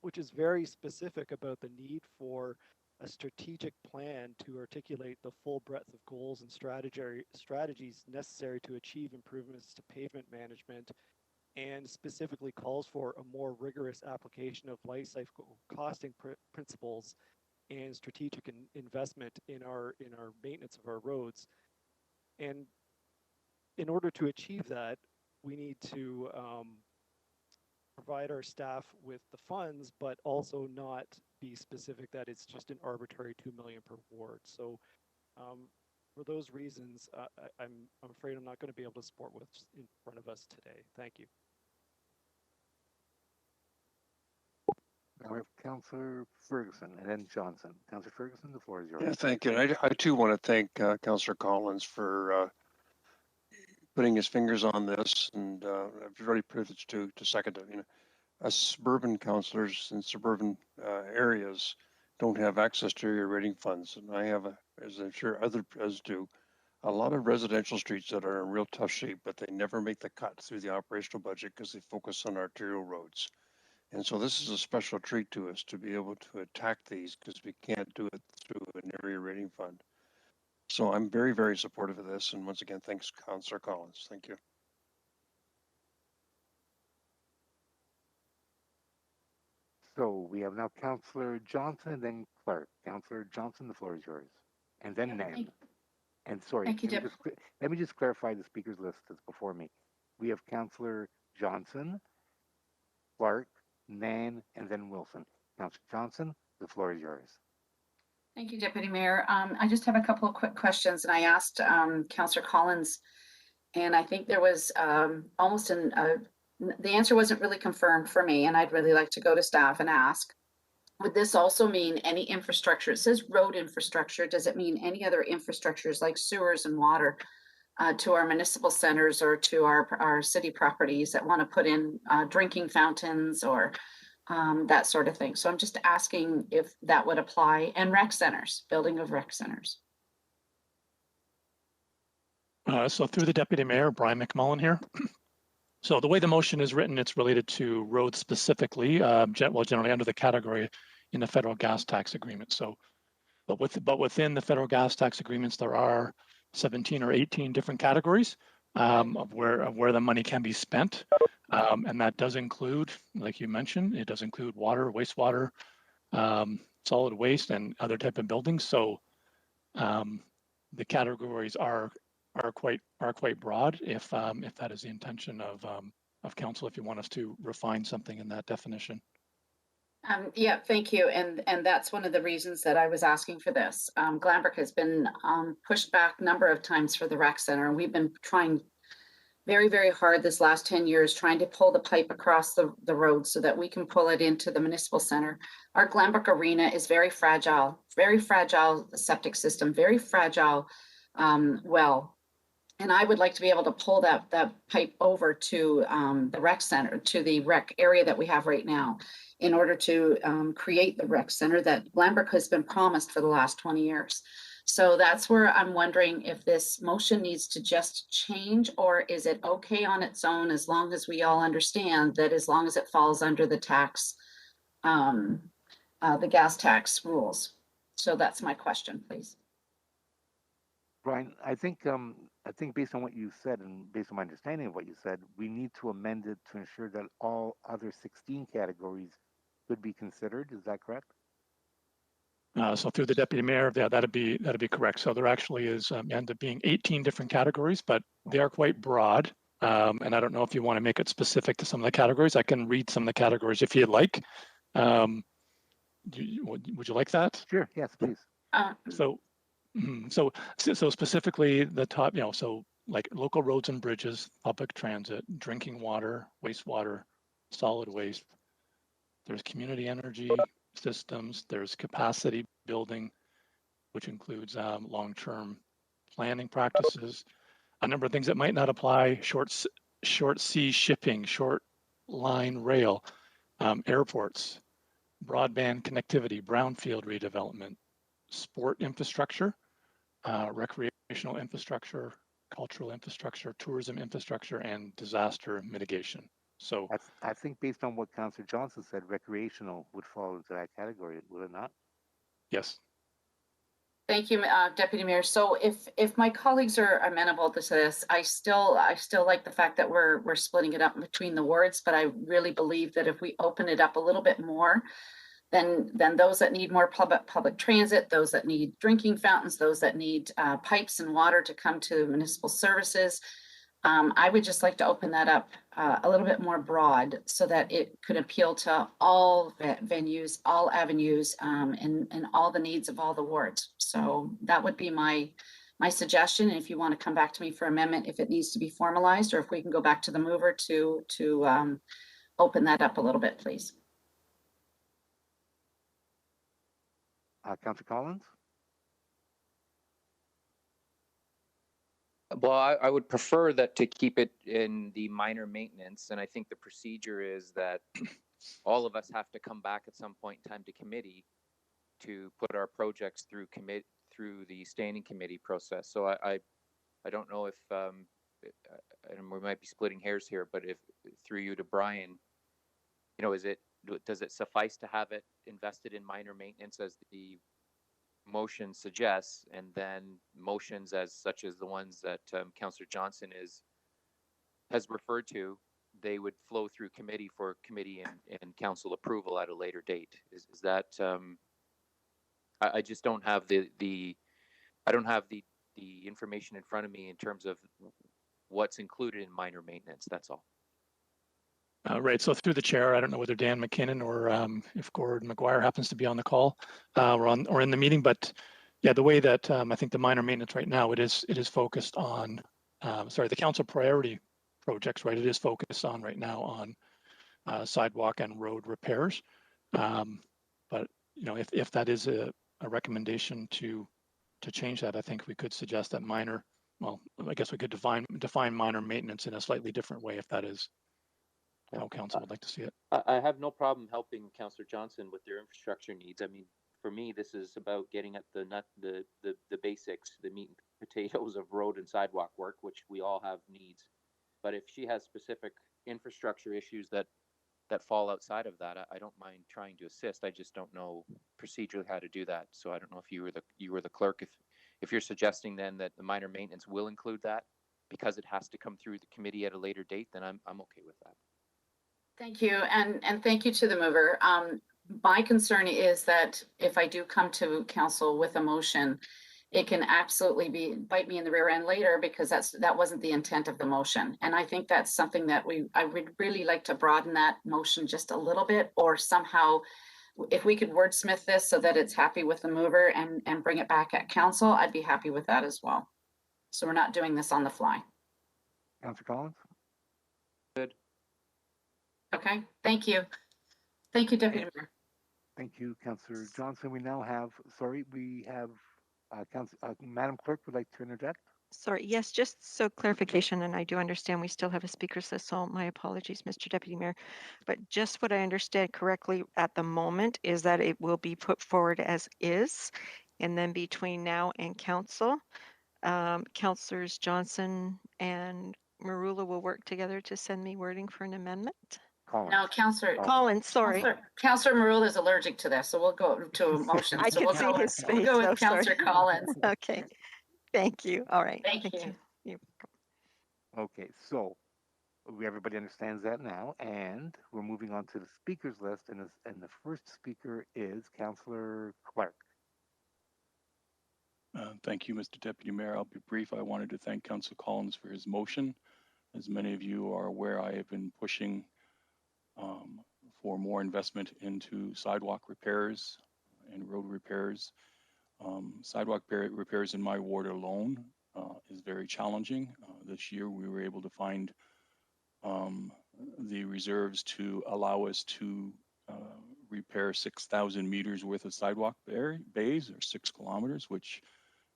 [SPEAKER 16] which is very specific about the need for a strategic plan to articulate the full breadth of goals and strategies necessary to achieve improvements to pavement management, and specifically calls for a more rigorous application of life cycle costing principles and strategic investment in our maintenance of our roads. And in order to achieve that, we need to provide our staff with the funds, but also not be specific that it's just an arbitrary $2 million per ward. So for those reasons, I'm afraid I'm not going to be able to support what's in front of us today. Thank you.
[SPEAKER 3] Now we have Councillor Ferguson and then Johnson. Councillor Ferguson, the floor is yours.
[SPEAKER 23] Yeah, thank you. I too want to thank Councillor Collins for putting his fingers on this, and I'm very privileged to second it. You know, us suburban councillors in suburban areas don't have access to area rating funds, and I have, as I'm sure others do, a lot of residential streets that are in real tough shape, but they never make the cut through the operational budget because they focus on arterial roads. And so this is a special treat to us to be able to attack these because we can't do it through an area rating fund. So I'm very, very supportive of this. And once again, thanks, Councillor Collins. Thank you.
[SPEAKER 3] So we have now Councillor Johnson and then Clark. Councillor Johnson, the floor is yours. And then Nan. And sorry, let me just clarify the speakers list that's before me. We have Councillor Johnson, Clark, Nan, and then Wilson. Councillor Johnson, the floor is yours.
[SPEAKER 17] Thank you, Deputy Mayor. I just have a couple of quick questions, and I asked Councillor Collins, and I think there was almost the answer wasn't really confirmed for me, and I'd really like to go to staff and ask, would this also mean any infrastructure? It says road infrastructure. Does it mean any other infrastructures like sewers and water to our municipal centers or to our city properties that want to put in drinking fountains or that sort of thing? So I'm just asking if that would apply, and rec centers, building of rec centers.
[SPEAKER 10] So through the Deputy Mayor, Brian McMullen here. So the way the motion is written, it's related to roads specifically, generally under the category in the federal gas tax agreement. So, but within the federal gas tax agreements, there are 17 or 18 different categories of where the money can be spent. And that does include, like you mentioned, it does include water, wastewater, solid waste, and other type of buildings. So the categories are quite broad. If that is the intention of council, if you want us to refine something in that definition.
[SPEAKER 17] Yeah, thank you. And that's one of the reasons that I was asking for this. Glanbrook has been pushed back a number of times for the rec center, and we've been trying very, very hard this last 10 years trying to pull the pipe across the road so that we can pull it into the municipal center. Our Glanbrook Arena is very fragile septic system, very fragile well. And I would like to be able to pull that pipe over to the rec center, to the rec area that we have right now, in order to create the rec center that Glenbrook has been promised for the last 20 years. So that's where I'm wondering if this motion needs to just change, or is it okay on its own, as long as we all understand that as long as it falls under the tax, the gas tax rules. So that's my question, please.
[SPEAKER 3] Brian, I think based on what you said and based on my understanding of what you said, we need to amend it to ensure that all other 16 categories could be considered. Is that correct?
[SPEAKER 10] So through the deputy mayor, yeah, that'd be correct. So there actually is end up being 18 different categories, but they are quite broad. And I don't know if you want to make it specific to some of the categories. I can read some of the categories if you'd like. Would you like that?
[SPEAKER 3] Sure. Yes, please.
[SPEAKER 10] So specifically the top, so like local roads and bridges, public transit, drinking water, wastewater, solid waste. There's community energy systems. There's capacity building, which includes long-term planning practices. A number of things that might not apply: short sea shipping, short line rail, airports, broadband connectivity, brownfield redevelopment, sport infrastructure, recreational infrastructure, cultural infrastructure, tourism infrastructure, and disaster mitigation. So
[SPEAKER 3] I think based on what Councillor Johnson said, recreational would fall into that category, would it not?
[SPEAKER 10] Yes.
[SPEAKER 17] Thank you, Deputy Mayor. So if my colleagues are amenable to this, I still like the fact that we're splitting it up between the wards, but I really believe that if we open it up a little bit more, then those that need more public transit, those that need drinking fountains, those that need pipes and water to come to municipal services, I would just like to open that up a little bit more broad so that it could appeal to all venues, all avenues, and all the needs of all the wards. So that would be my suggestion. And if you want to come back to me for amendment, if it needs to be formalized, or if we can go back to the mover to open that up a little bit, please.
[SPEAKER 3] Councillor Collins?
[SPEAKER 14] Well, I would prefer that to keep it in the minor maintenance, and I think the procedure is that all of us have to come back at some point in time to committee to put our projects through the standing committee process. So I don't know if and we might be splitting hairs here, but if through you to Brian, does it suffice to have it invested in minor maintenance as the motion suggests, and then motions as such as the ones that Councillor Johnson has referred to, they would flow through committee for committee and council approval at a later date? Is that I just don't have the information in front of me in terms of what's included in minor maintenance. That's all.
[SPEAKER 10] Right. So through the chair, I don't know whether Dan McKinnon or if Gordon McGuire happens to be on the call or in the meeting, but yeah, the way that I think the minor maintenance right now, it is focused on, the council priority projects, right? It is focused on right now on sidewalk and road repairs. But if that is a recommendation to change that, I think we could suggest that minor. Well, I guess we could define minor maintenance in a slightly different way if that is how council would like to see it.
[SPEAKER 14] I have no problem helping Councillor Johnson with their infrastructure needs. I mean, for me, this is about getting at the basics, the meat and potatoes of road and sidewalk work, which we all have needs. But if she has specific infrastructure issues that fall outside of that, I don't mind trying to assist. I just don't know procedurally how to do that. So I don't know if you were the clerk, if you're suggesting then that the minor maintenance will include that because it has to come through the committee at a later date, then I'm okay with that.
[SPEAKER 17] Thank you, and thank you to the mover. My concern is that if I do come to council with a motion, it can absolutely bite me in the rear end later, because that wasn't the intent of the motion. And I think that's something that I would really like to broaden that motion just a little bit, or somehow if we could wordsmith this so that it's happy with the mover and bring it back at council, I'd be happy with that as well. So we're not doing this on the fly.
[SPEAKER 3] Councillor Collins?
[SPEAKER 14] Good.
[SPEAKER 17] Okay, thank you. Thank you, Deputy Mayor.
[SPEAKER 3] Thank you, Councillor Johnson. We now have, Madam Clerk would like to interject.
[SPEAKER 2] Sorry, yes, just so clarification, and I do understand we still have a speaker's list, so my apologies, Mr. Deputy Mayor. But just what I understand correctly at the moment is that it will be put forward as is. And then between now and council, Councillors Johnson and Marula will work together to send me wording for an amendment.
[SPEAKER 17] No,
[SPEAKER 2] Collins, sorry.
[SPEAKER 17] Councillor Marula is allergic to this, so we'll go to a motion.
[SPEAKER 2] I
[SPEAKER 17] So
[SPEAKER 2] can
[SPEAKER 17] we'll
[SPEAKER 2] see
[SPEAKER 17] go with,
[SPEAKER 2] his
[SPEAKER 17] we'll
[SPEAKER 2] face.
[SPEAKER 17] go with
[SPEAKER 2] Oh, sorry.
[SPEAKER 17] Councillor Collins.
[SPEAKER 2] Okay, thank you. All right.
[SPEAKER 17] Thank you.
[SPEAKER 3] Okay, so everybody understands that now, and we're moving on to the speakers list, and the first speaker is Councillor Clark.
[SPEAKER 15] Thank you, Mr. Deputy Mayor. I'll be brief. I wanted to thank Councillor Collins for his motion. As many of you are aware, I have been pushing for more investment into sidewalk repairs and road repairs. Sidewalk repairs in my ward alone is very challenging. This year we were able to find the reserves to allow us to repair 6,000 meters worth of sidewalk bays, or 6 kilometers, which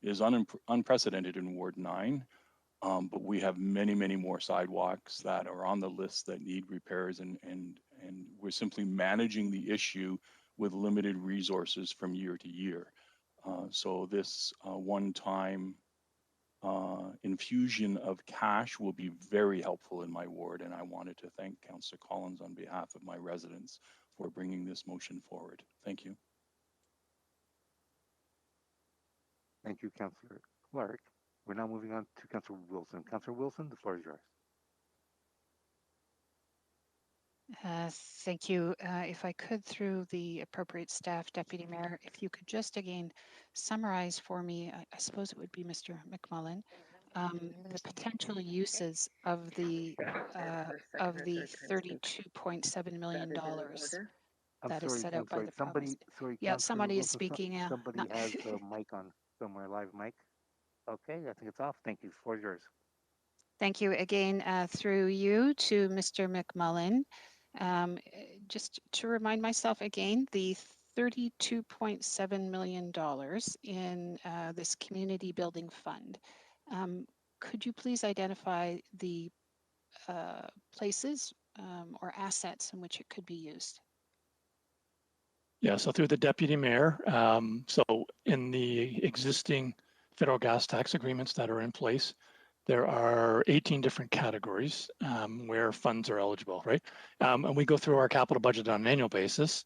[SPEAKER 15] is unprecedented in Ward 9. But we have many, many more sidewalks that are on the list that need repairs, and we're simply managing the issue with limited resources from year to year. So this one-time infusion of cash will be very helpful in my ward, and I wanted to thank Councillor Collins on behalf of my residents for bringing this motion forward. Thank you.
[SPEAKER 3] Thank you, Councillor Clark. We're now moving on to Councillor Wilson. Councillor Wilson, the floor is yours.
[SPEAKER 7] Thank you. If I could, through the appropriate staff, Deputy Mayor, if you could just again summarize for me, I suppose it would be Mr. McMullen, the potential uses of the $32.7 million that is set out by the province. Yeah, somebody is speaking.
[SPEAKER 3] Somebody has a mic on somewhere, live mic. Okay, I think it's off. Thank you. The floor is yours.
[SPEAKER 7] Thank you again, through you to Mr. McMullen. Just to remind myself again, the $32.7 million in this community building fund. Could you please identify the places or assets in which it could be used?
[SPEAKER 10] Yeah, so through the Deputy Mayor, so in the existing federal gas tax agreements that are in place, there are 18 different categories where funds are eligible, right? And we go through our capital budget on an annual basis,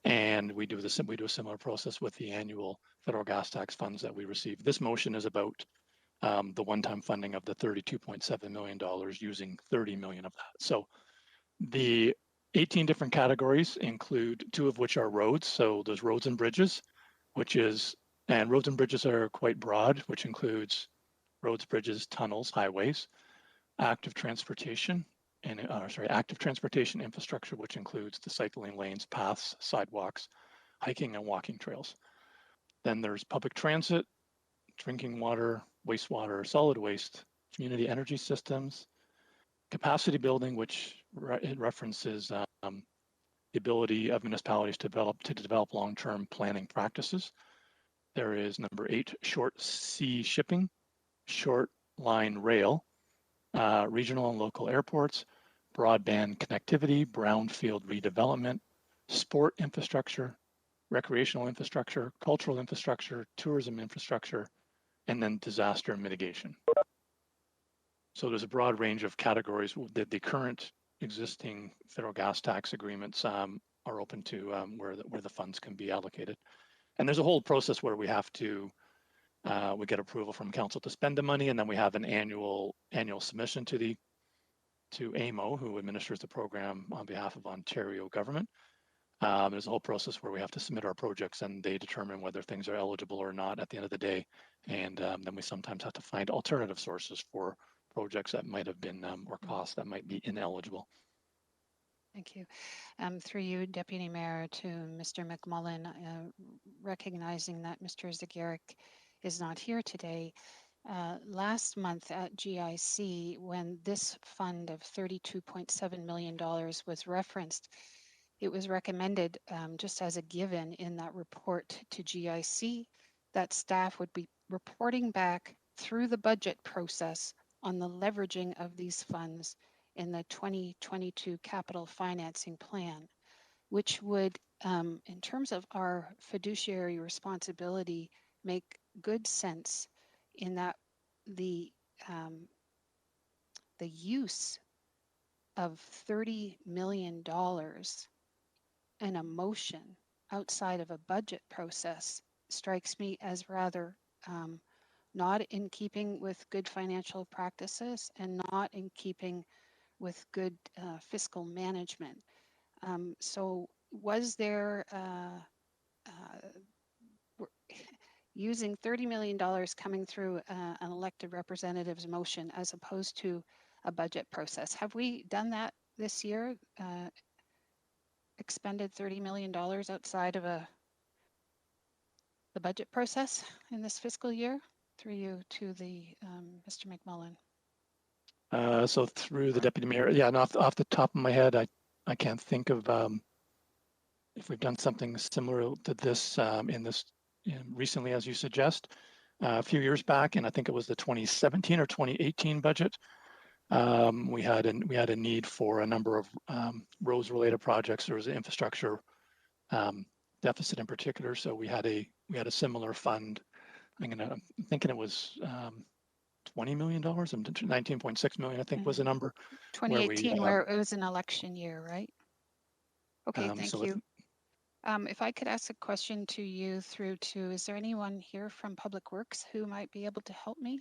[SPEAKER 10] and we do a similar process with the annual federal gas tax funds that we receive. This motion is about the one-time funding of the $32.7 million, using 30 million of that. So the 18 different categories include 2 of which are roads. So there's roads and bridges, and roads and bridges are quite broad, which includes roads, bridges, tunnels, highways, active transportation infrastructure, which includes the cycling lanes, paths, sidewalks, hiking and walking trails. Then there's public transit, drinking water, wastewater, solid waste, community energy systems, capacity building, which it references the ability of municipalities to develop long-term planning practices. There is number 8, short sea shipping, short line rail, regional and local airports, broadband connectivity, brownfield redevelopment, sport infrastructure, recreational infrastructure, cultural infrastructure, tourism infrastructure, and then disaster mitigation. So there's a broad range of categories that the current existing federal gas tax agreements are open to, where the funds can be allocated. And there's a whole process where we have to we get approval from council to spend the money, and then we have an annual submission to AMO, who administers the program on behalf of Ontario government. There's a whole process where we have to submit our projects, and they determine whether things are eligible or not at the end of the day. And then we sometimes have to find alternative sources for projects that might have been or costs that might be ineligible.
[SPEAKER 7] Thank you. Through you, Deputy Mayor, to Mr. McMullen, recognizing that Mr. Zagarek is not here today. Last month at GIC, when this fund of $32.7 million was referenced, it was recommended, just as a given in that report to GIC, that staff would be reporting back through the budget process on the leveraging of these funds in the 2022 capital financing plan, which would, in terms of our fiduciary responsibility, make good sense in that the use of $30 million in a motion outside of a budget process strikes me as rather not in keeping with good financial practices and not in keeping with good fiscal management. So was there using $30 million coming through an elected representative's motion as opposed to a budget process? Have we done that this year? Expended $30 million outside of the budget process in this fiscal year? Through you to the Mr. McMullen.
[SPEAKER 10] So through the deputy mayor, yeah, and off the top of my head, I can't think of if we've done something similar to this recently, as you suggest. A few years back, and I think it was the 2017 or 2018 budget, we had a need for a number of roads-related projects. There was an infrastructure deficit in particular, so we had a similar fund. I'm thinking it was $20 million, and 19.6 million, I think, was the number.
[SPEAKER 7] 2018, where it was an election year, right? Okay, thank you. If I could ask a question to you through to, is there anyone here from Public Works who might be able to help me?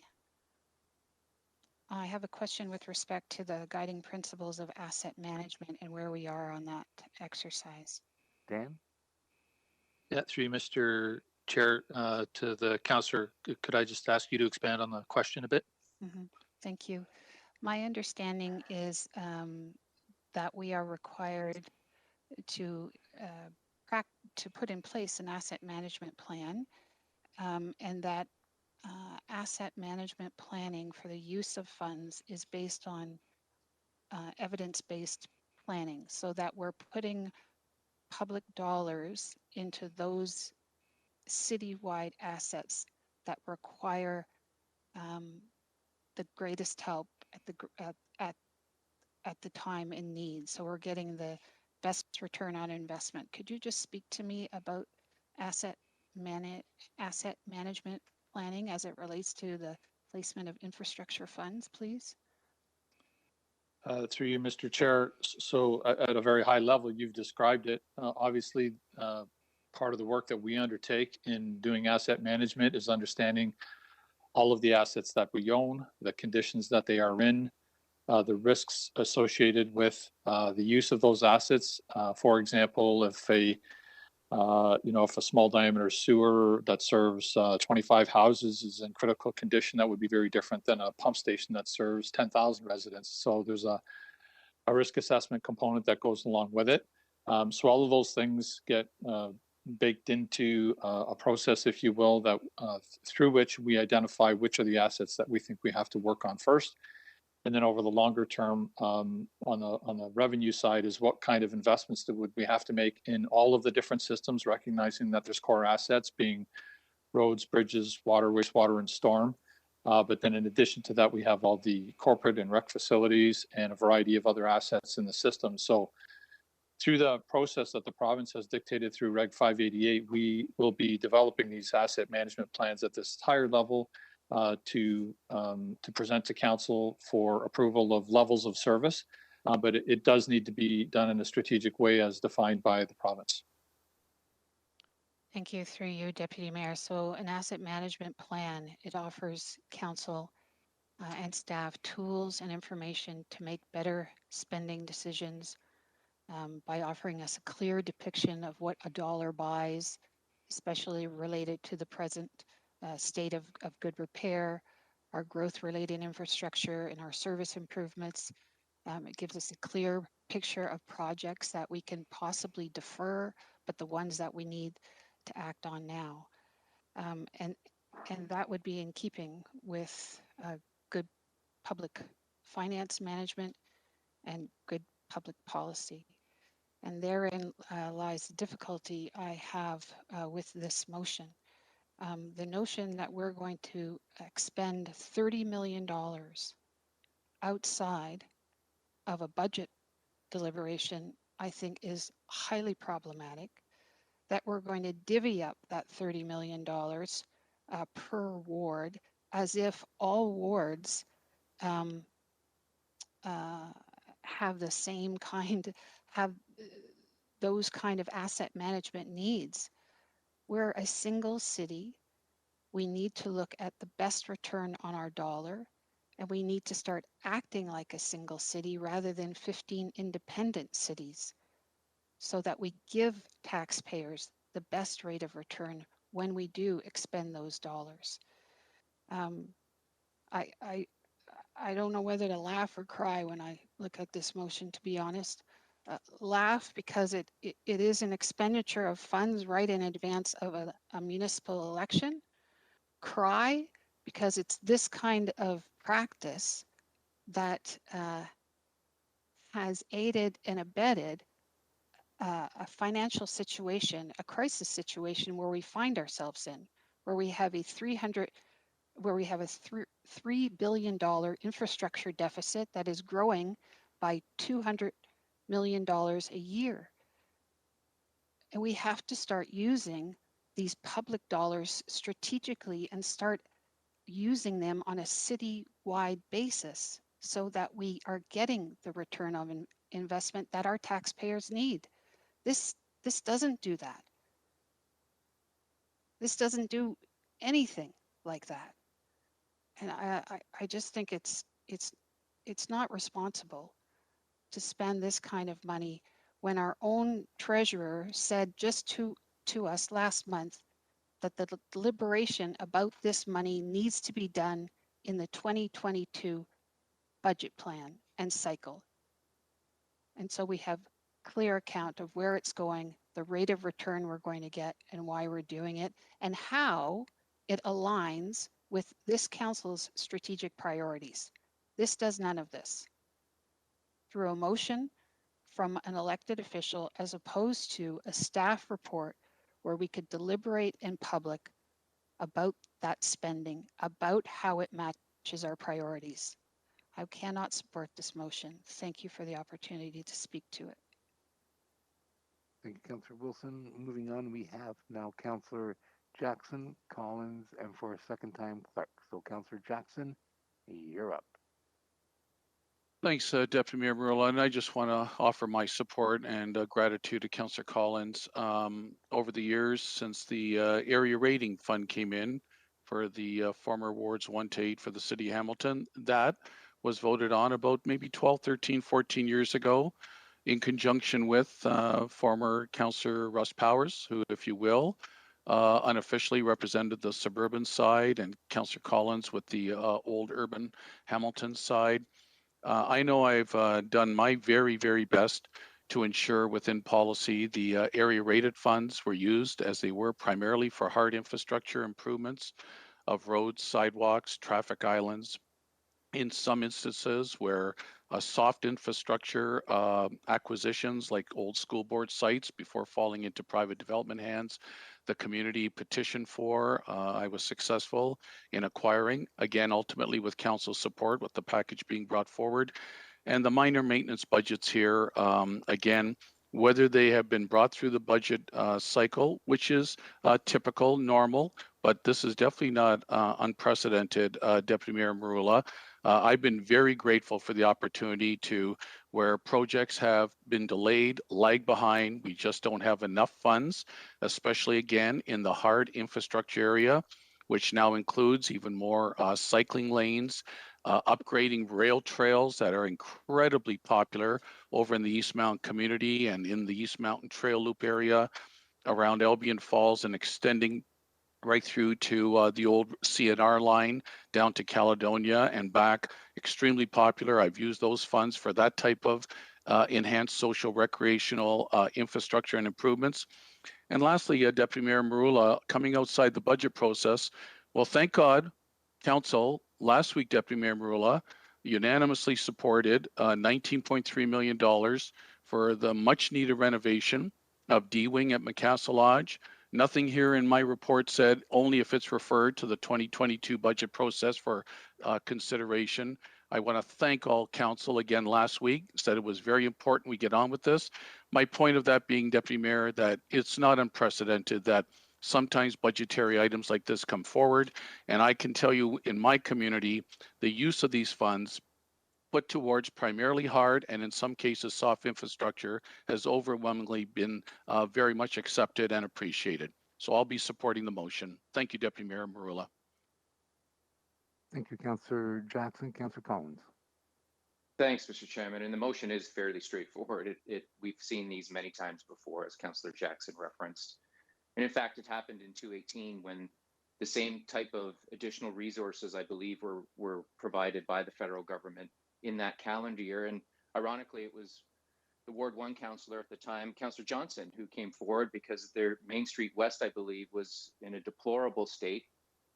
[SPEAKER 7] I have a question with respect to the guiding principles of asset management and where we are on that exercise.
[SPEAKER 13] Dan?
[SPEAKER 9] Yeah, through you, Mr. Chair, to the councillor, could I just ask you to expand on the question a bit?
[SPEAKER 7] Thank you. My understanding is that we are required to put in place an asset management plan, and that asset management planning for the use of funds is based on evidence-based planning, so that we're putting public dollars into those citywide assets that require the greatest help at the time in need. So we're getting the best return on investment. Could you just speak to me about asset management planning as it relates to the placement of infrastructure funds, please?
[SPEAKER 9] Through you, Mr. Chair. So at a very high level, you've described it. Obviously, part of the work that we undertake in doing asset management is understanding all of the assets that we own, the conditions that they are in, the risks associated with the use of those assets. For example, if a small diameter sewer that serves 25 houses is in critical condition, that would be very different than a pump station that serves 10,000 residents. So there's a risk assessment component that goes along with it. So all of those things get baked into a process, if you will, that through which we identify which are the assets that we think we have to work on first. And then over the longer term, on the revenue side, is what kind of investments would we have to make in all of the different systems, recognizing that there's core assets being roads, bridges, water, wastewater, and storm. But then in addition to that, we have all the corporate and rec facilities and a variety of other assets in the system. So through the process that the province has dictated through Reg 588, we will be developing these asset management plans at this higher level to present to council for approval of levels of service, but it does need to be done in a strategic way as defined by the province.
[SPEAKER 7] Thank you. Through you, Deputy Mayor. So an asset management plan, it offers council and staff tools and information to make better spending decisions by offering us a clear depiction of what a dollar buys, especially related to the present state of good repair, our growth-related infrastructure, and our service improvements. It gives us a clear picture of projects that we can possibly defer, but the ones that we need to act on now. And that would be in keeping with good public finance management and good public policy. And therein lies the difficulty I have with this motion. The notion that we're going to expend $30 million outside of a budget deliberation, I think, is highly problematic. That we're going to divvy up that $30 million per ward as if all wards um, have the same kind, have those kind of asset management needs. We're a single city. We need to look at the best return on our dollar, and we need to start acting like a single city rather than 15 independent cities, so that we give taxpayers the best rate of return when we do expend those dollars. Um, I don't know whether to laugh or cry when I look at this motion, to be honest. Laugh because it is an expenditure of funds right in advance of a municipal election. Cry because it's this kind of practice that has aided and abetted a financial situation, a crisis situation where we find ourselves in, where we have a $3 billion infrastructure deficit that is growing by $200 million a year. And we have to start using these public dollars strategically and start using them on a city-wide basis so that we are getting the return of investment that our taxpayers need. This doesn't do that. This doesn't do anything like that. And I just think it's not responsible to spend this kind of money when our own treasurer said just to us last month that the deliberation about this money needs to be done in the 2022 budget plan and cycle. And so we have clear account of where it's going, the rate of return we're going to get, and why we're doing it, and how it aligns with this council's strategic priorities. This does none of this. Through a motion from an elected official as opposed to a staff report where we could deliberate in public about that spending, about how it matches our priorities. I cannot support this motion. Thank you for the opportunity to speak to it.
[SPEAKER 13] Thank you, Councillor Wilson. Moving on, we have now Councillor Jackson, Collins, and for a second time, Clark. So Councillor Jackson, you're up.
[SPEAKER 11] Thanks, Deputy Mayor Marula, and I just want to offer my support and gratitude to Councillor Collins. Over the years, since the area rating fund came in for the former wards 1 to 8 for the city of Hamilton, that was voted on about maybe 12, 13, 14 years ago in conjunction with former Councillor Russ Powers, who, if you will, unofficially represented the suburban side, and Councillor Collins with the old urban Hamilton side. I know I've done my very, very best to ensure within policy the area rated funds were used as they were primarily for hard infrastructure improvements of roads, sidewalks, traffic islands. In some instances where soft infrastructure acquisitions like old school board sites before falling into private development hands, the community petitioned for, I was successful in acquiring, again, ultimately with council support, with the package being brought forward. And the minor maintenance budgets here, again, whether they have been brought through the budget cycle, which is typical, normal, but this is definitely not unprecedented, Deputy Mayor Marula. I've been very grateful for the opportunity to, where projects have been delayed, lag behind, we just don't have enough funds, especially again in the hard infrastructure area, which now includes even more cycling lanes, upgrading rail trails that are incredibly popular over in the East Mountain community and in the East Mountain Trail Loop area around Albion Falls and extending right through to the old CNR line down to Caledonia and back. Extremely popular. I've used those funds for that type of enhanced social recreational infrastructure and improvements. And lastly, Deputy Mayor Marula, coming outside the budget process, well, thank God, Council, last week, Deputy Mayor Marula, unanimously supported $19.3 million for the much needed renovation of D-Wing at McCastle Lodge, Nothing here in my report said only if it's referred to the 2022 budget process for consideration. I want to thank all council again last week, said it was very important we get on with this. My point of that being, Deputy Mayor, that it's not unprecedented that sometimes budgetary items like this come forward. And I can tell you in my community, the use of these funds put towards primarily hard and in some cases soft infrastructure has overwhelmingly been very much accepted and appreciated. So I'll be supporting the motion. Thank you, Deputy Mayor Marula.
[SPEAKER 3] Thank you, Councillor Jackson. Councillor Collins.
[SPEAKER 14] Thanks, Mr. Chairman. And the motion is fairly straightforward. We've seen these many times before, as Councillor Jackson referenced. And in fact, it happened in 2018 when the same type of additional resources, I believe, were provided by the federal government in that calendar year. And ironically, it was the Ward 1 councillor at the time, Councillor Johnson, who came forward because their Main Street West, I believe, was in a deplorable state.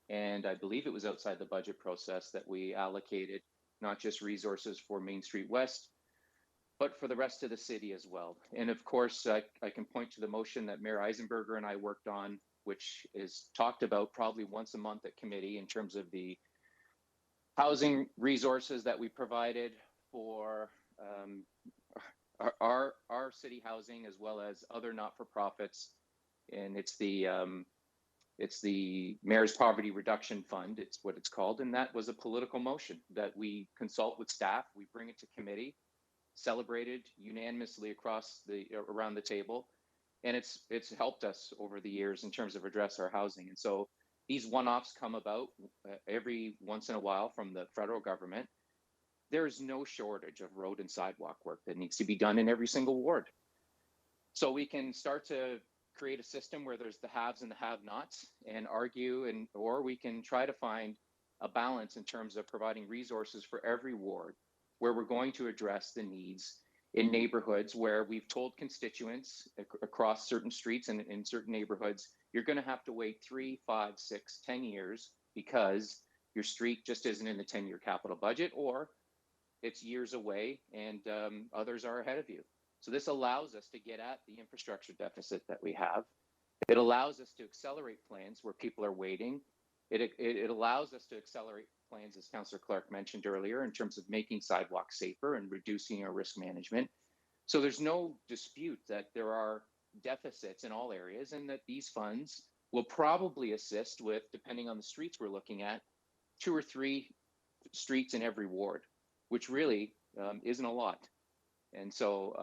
[SPEAKER 14] And I believe it was outside the budget process that we allocated not just resources for Main Street West, but for the rest of the city as well. And of course, I can point to the motion that Mayor Eisenberger and I worked on, which is talked about probably once a month at committee in terms of the housing resources that we provided for our city housing as well as other not-for-profits. And it's the Mayor's Poverty Reduction Fund, it's what it's called. And that was a political motion that we consult with staff, we bring it to committee, celebrated unanimously around the table. And it's helped us over the years in terms of address our housing. And so these one-offs come about every once in a while from the federal government. There is no shortage of road and sidewalk work that needs to be done in every single ward. So we can start to create a system where there's the haves and the have-nots and argue, or we can try to find a balance in terms of providing resources for every ward where we're going to address the needs in neighborhoods where we've told constituents across certain streets and in certain neighborhoods, you're going to have to wait 3, 5, 6, 10 years because your street just isn't in the 10-year capital budget, or it's years away and others are ahead of you. So this allows us to get at the infrastructure deficit that we have. It allows us to accelerate plans where people are waiting. It allows us to accelerate plans, as Councillor Clark mentioned earlier, in terms of making sidewalks safer and reducing our risk management. So there's no dispute that there are deficits in all areas and that these funds will probably assist with, depending on the streets we're looking at, 2 or 3 streets in every ward, which really isn't a lot. And so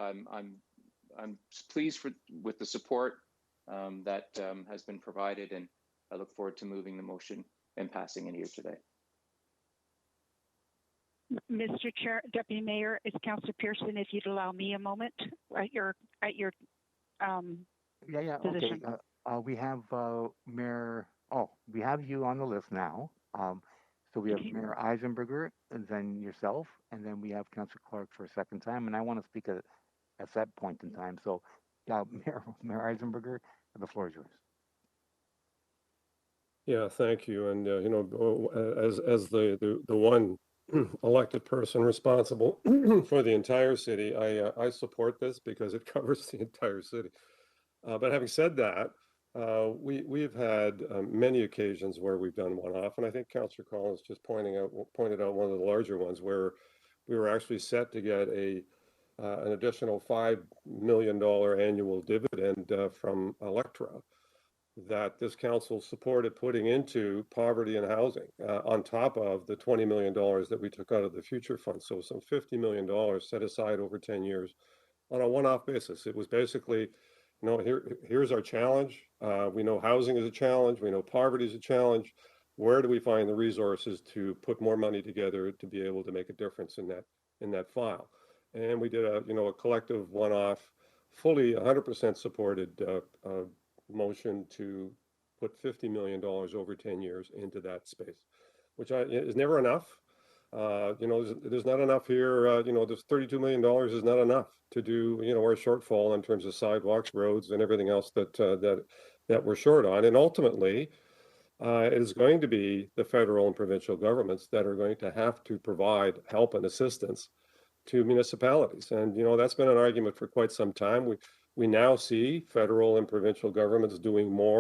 [SPEAKER 14] I'm pleased with the support that has been provided, and I look forward to moving the motion and passing it here today.
[SPEAKER 12] Mr. Chair, Deputy Mayor, it's Councillor Pearson. If you'd allow me a moment at your position.
[SPEAKER 3] Okay. We have Mayor. Oh, we have you on the list now. So we have Mayor Eisenberger, and then yourself, and then we have Councillor Clark for a second time. And I want to speak at that point in time. So, Mayor Eisenberger, the floor is yours.
[SPEAKER 20] Yeah, thank you. And as the one elected person responsible for the entire city, I support this because it covers the entire city. But having said that, we've had many occasions where we've done one-off, and I think Councillor Collins just pointed out one of the larger ones where we were actually set to get an additional $5 million annual dividend from Electra that this council supported putting into poverty and housing on top of the $20 million that we took out of the future fund. So some $50 million set aside over 10 years on a one-off basis. It was basically, here's our challenge. We know housing is a challenge. We know poverty is a challenge. Where do we find the resources to put more money together to be able to make a difference in that file? And we did a collective one-off, fully 100% supported motion to put $50 million over 10 years into that space, which is never enough. There's not enough here. This $32 million is not enough to do, our shortfall in terms of sidewalks, roads, and everything else that we're short on. And ultimately, it is going to be the federal and provincial governments that are going to have to provide help and assistance to municipalities. And, that's been an argument for quite some time. We now see federal and provincial governments doing more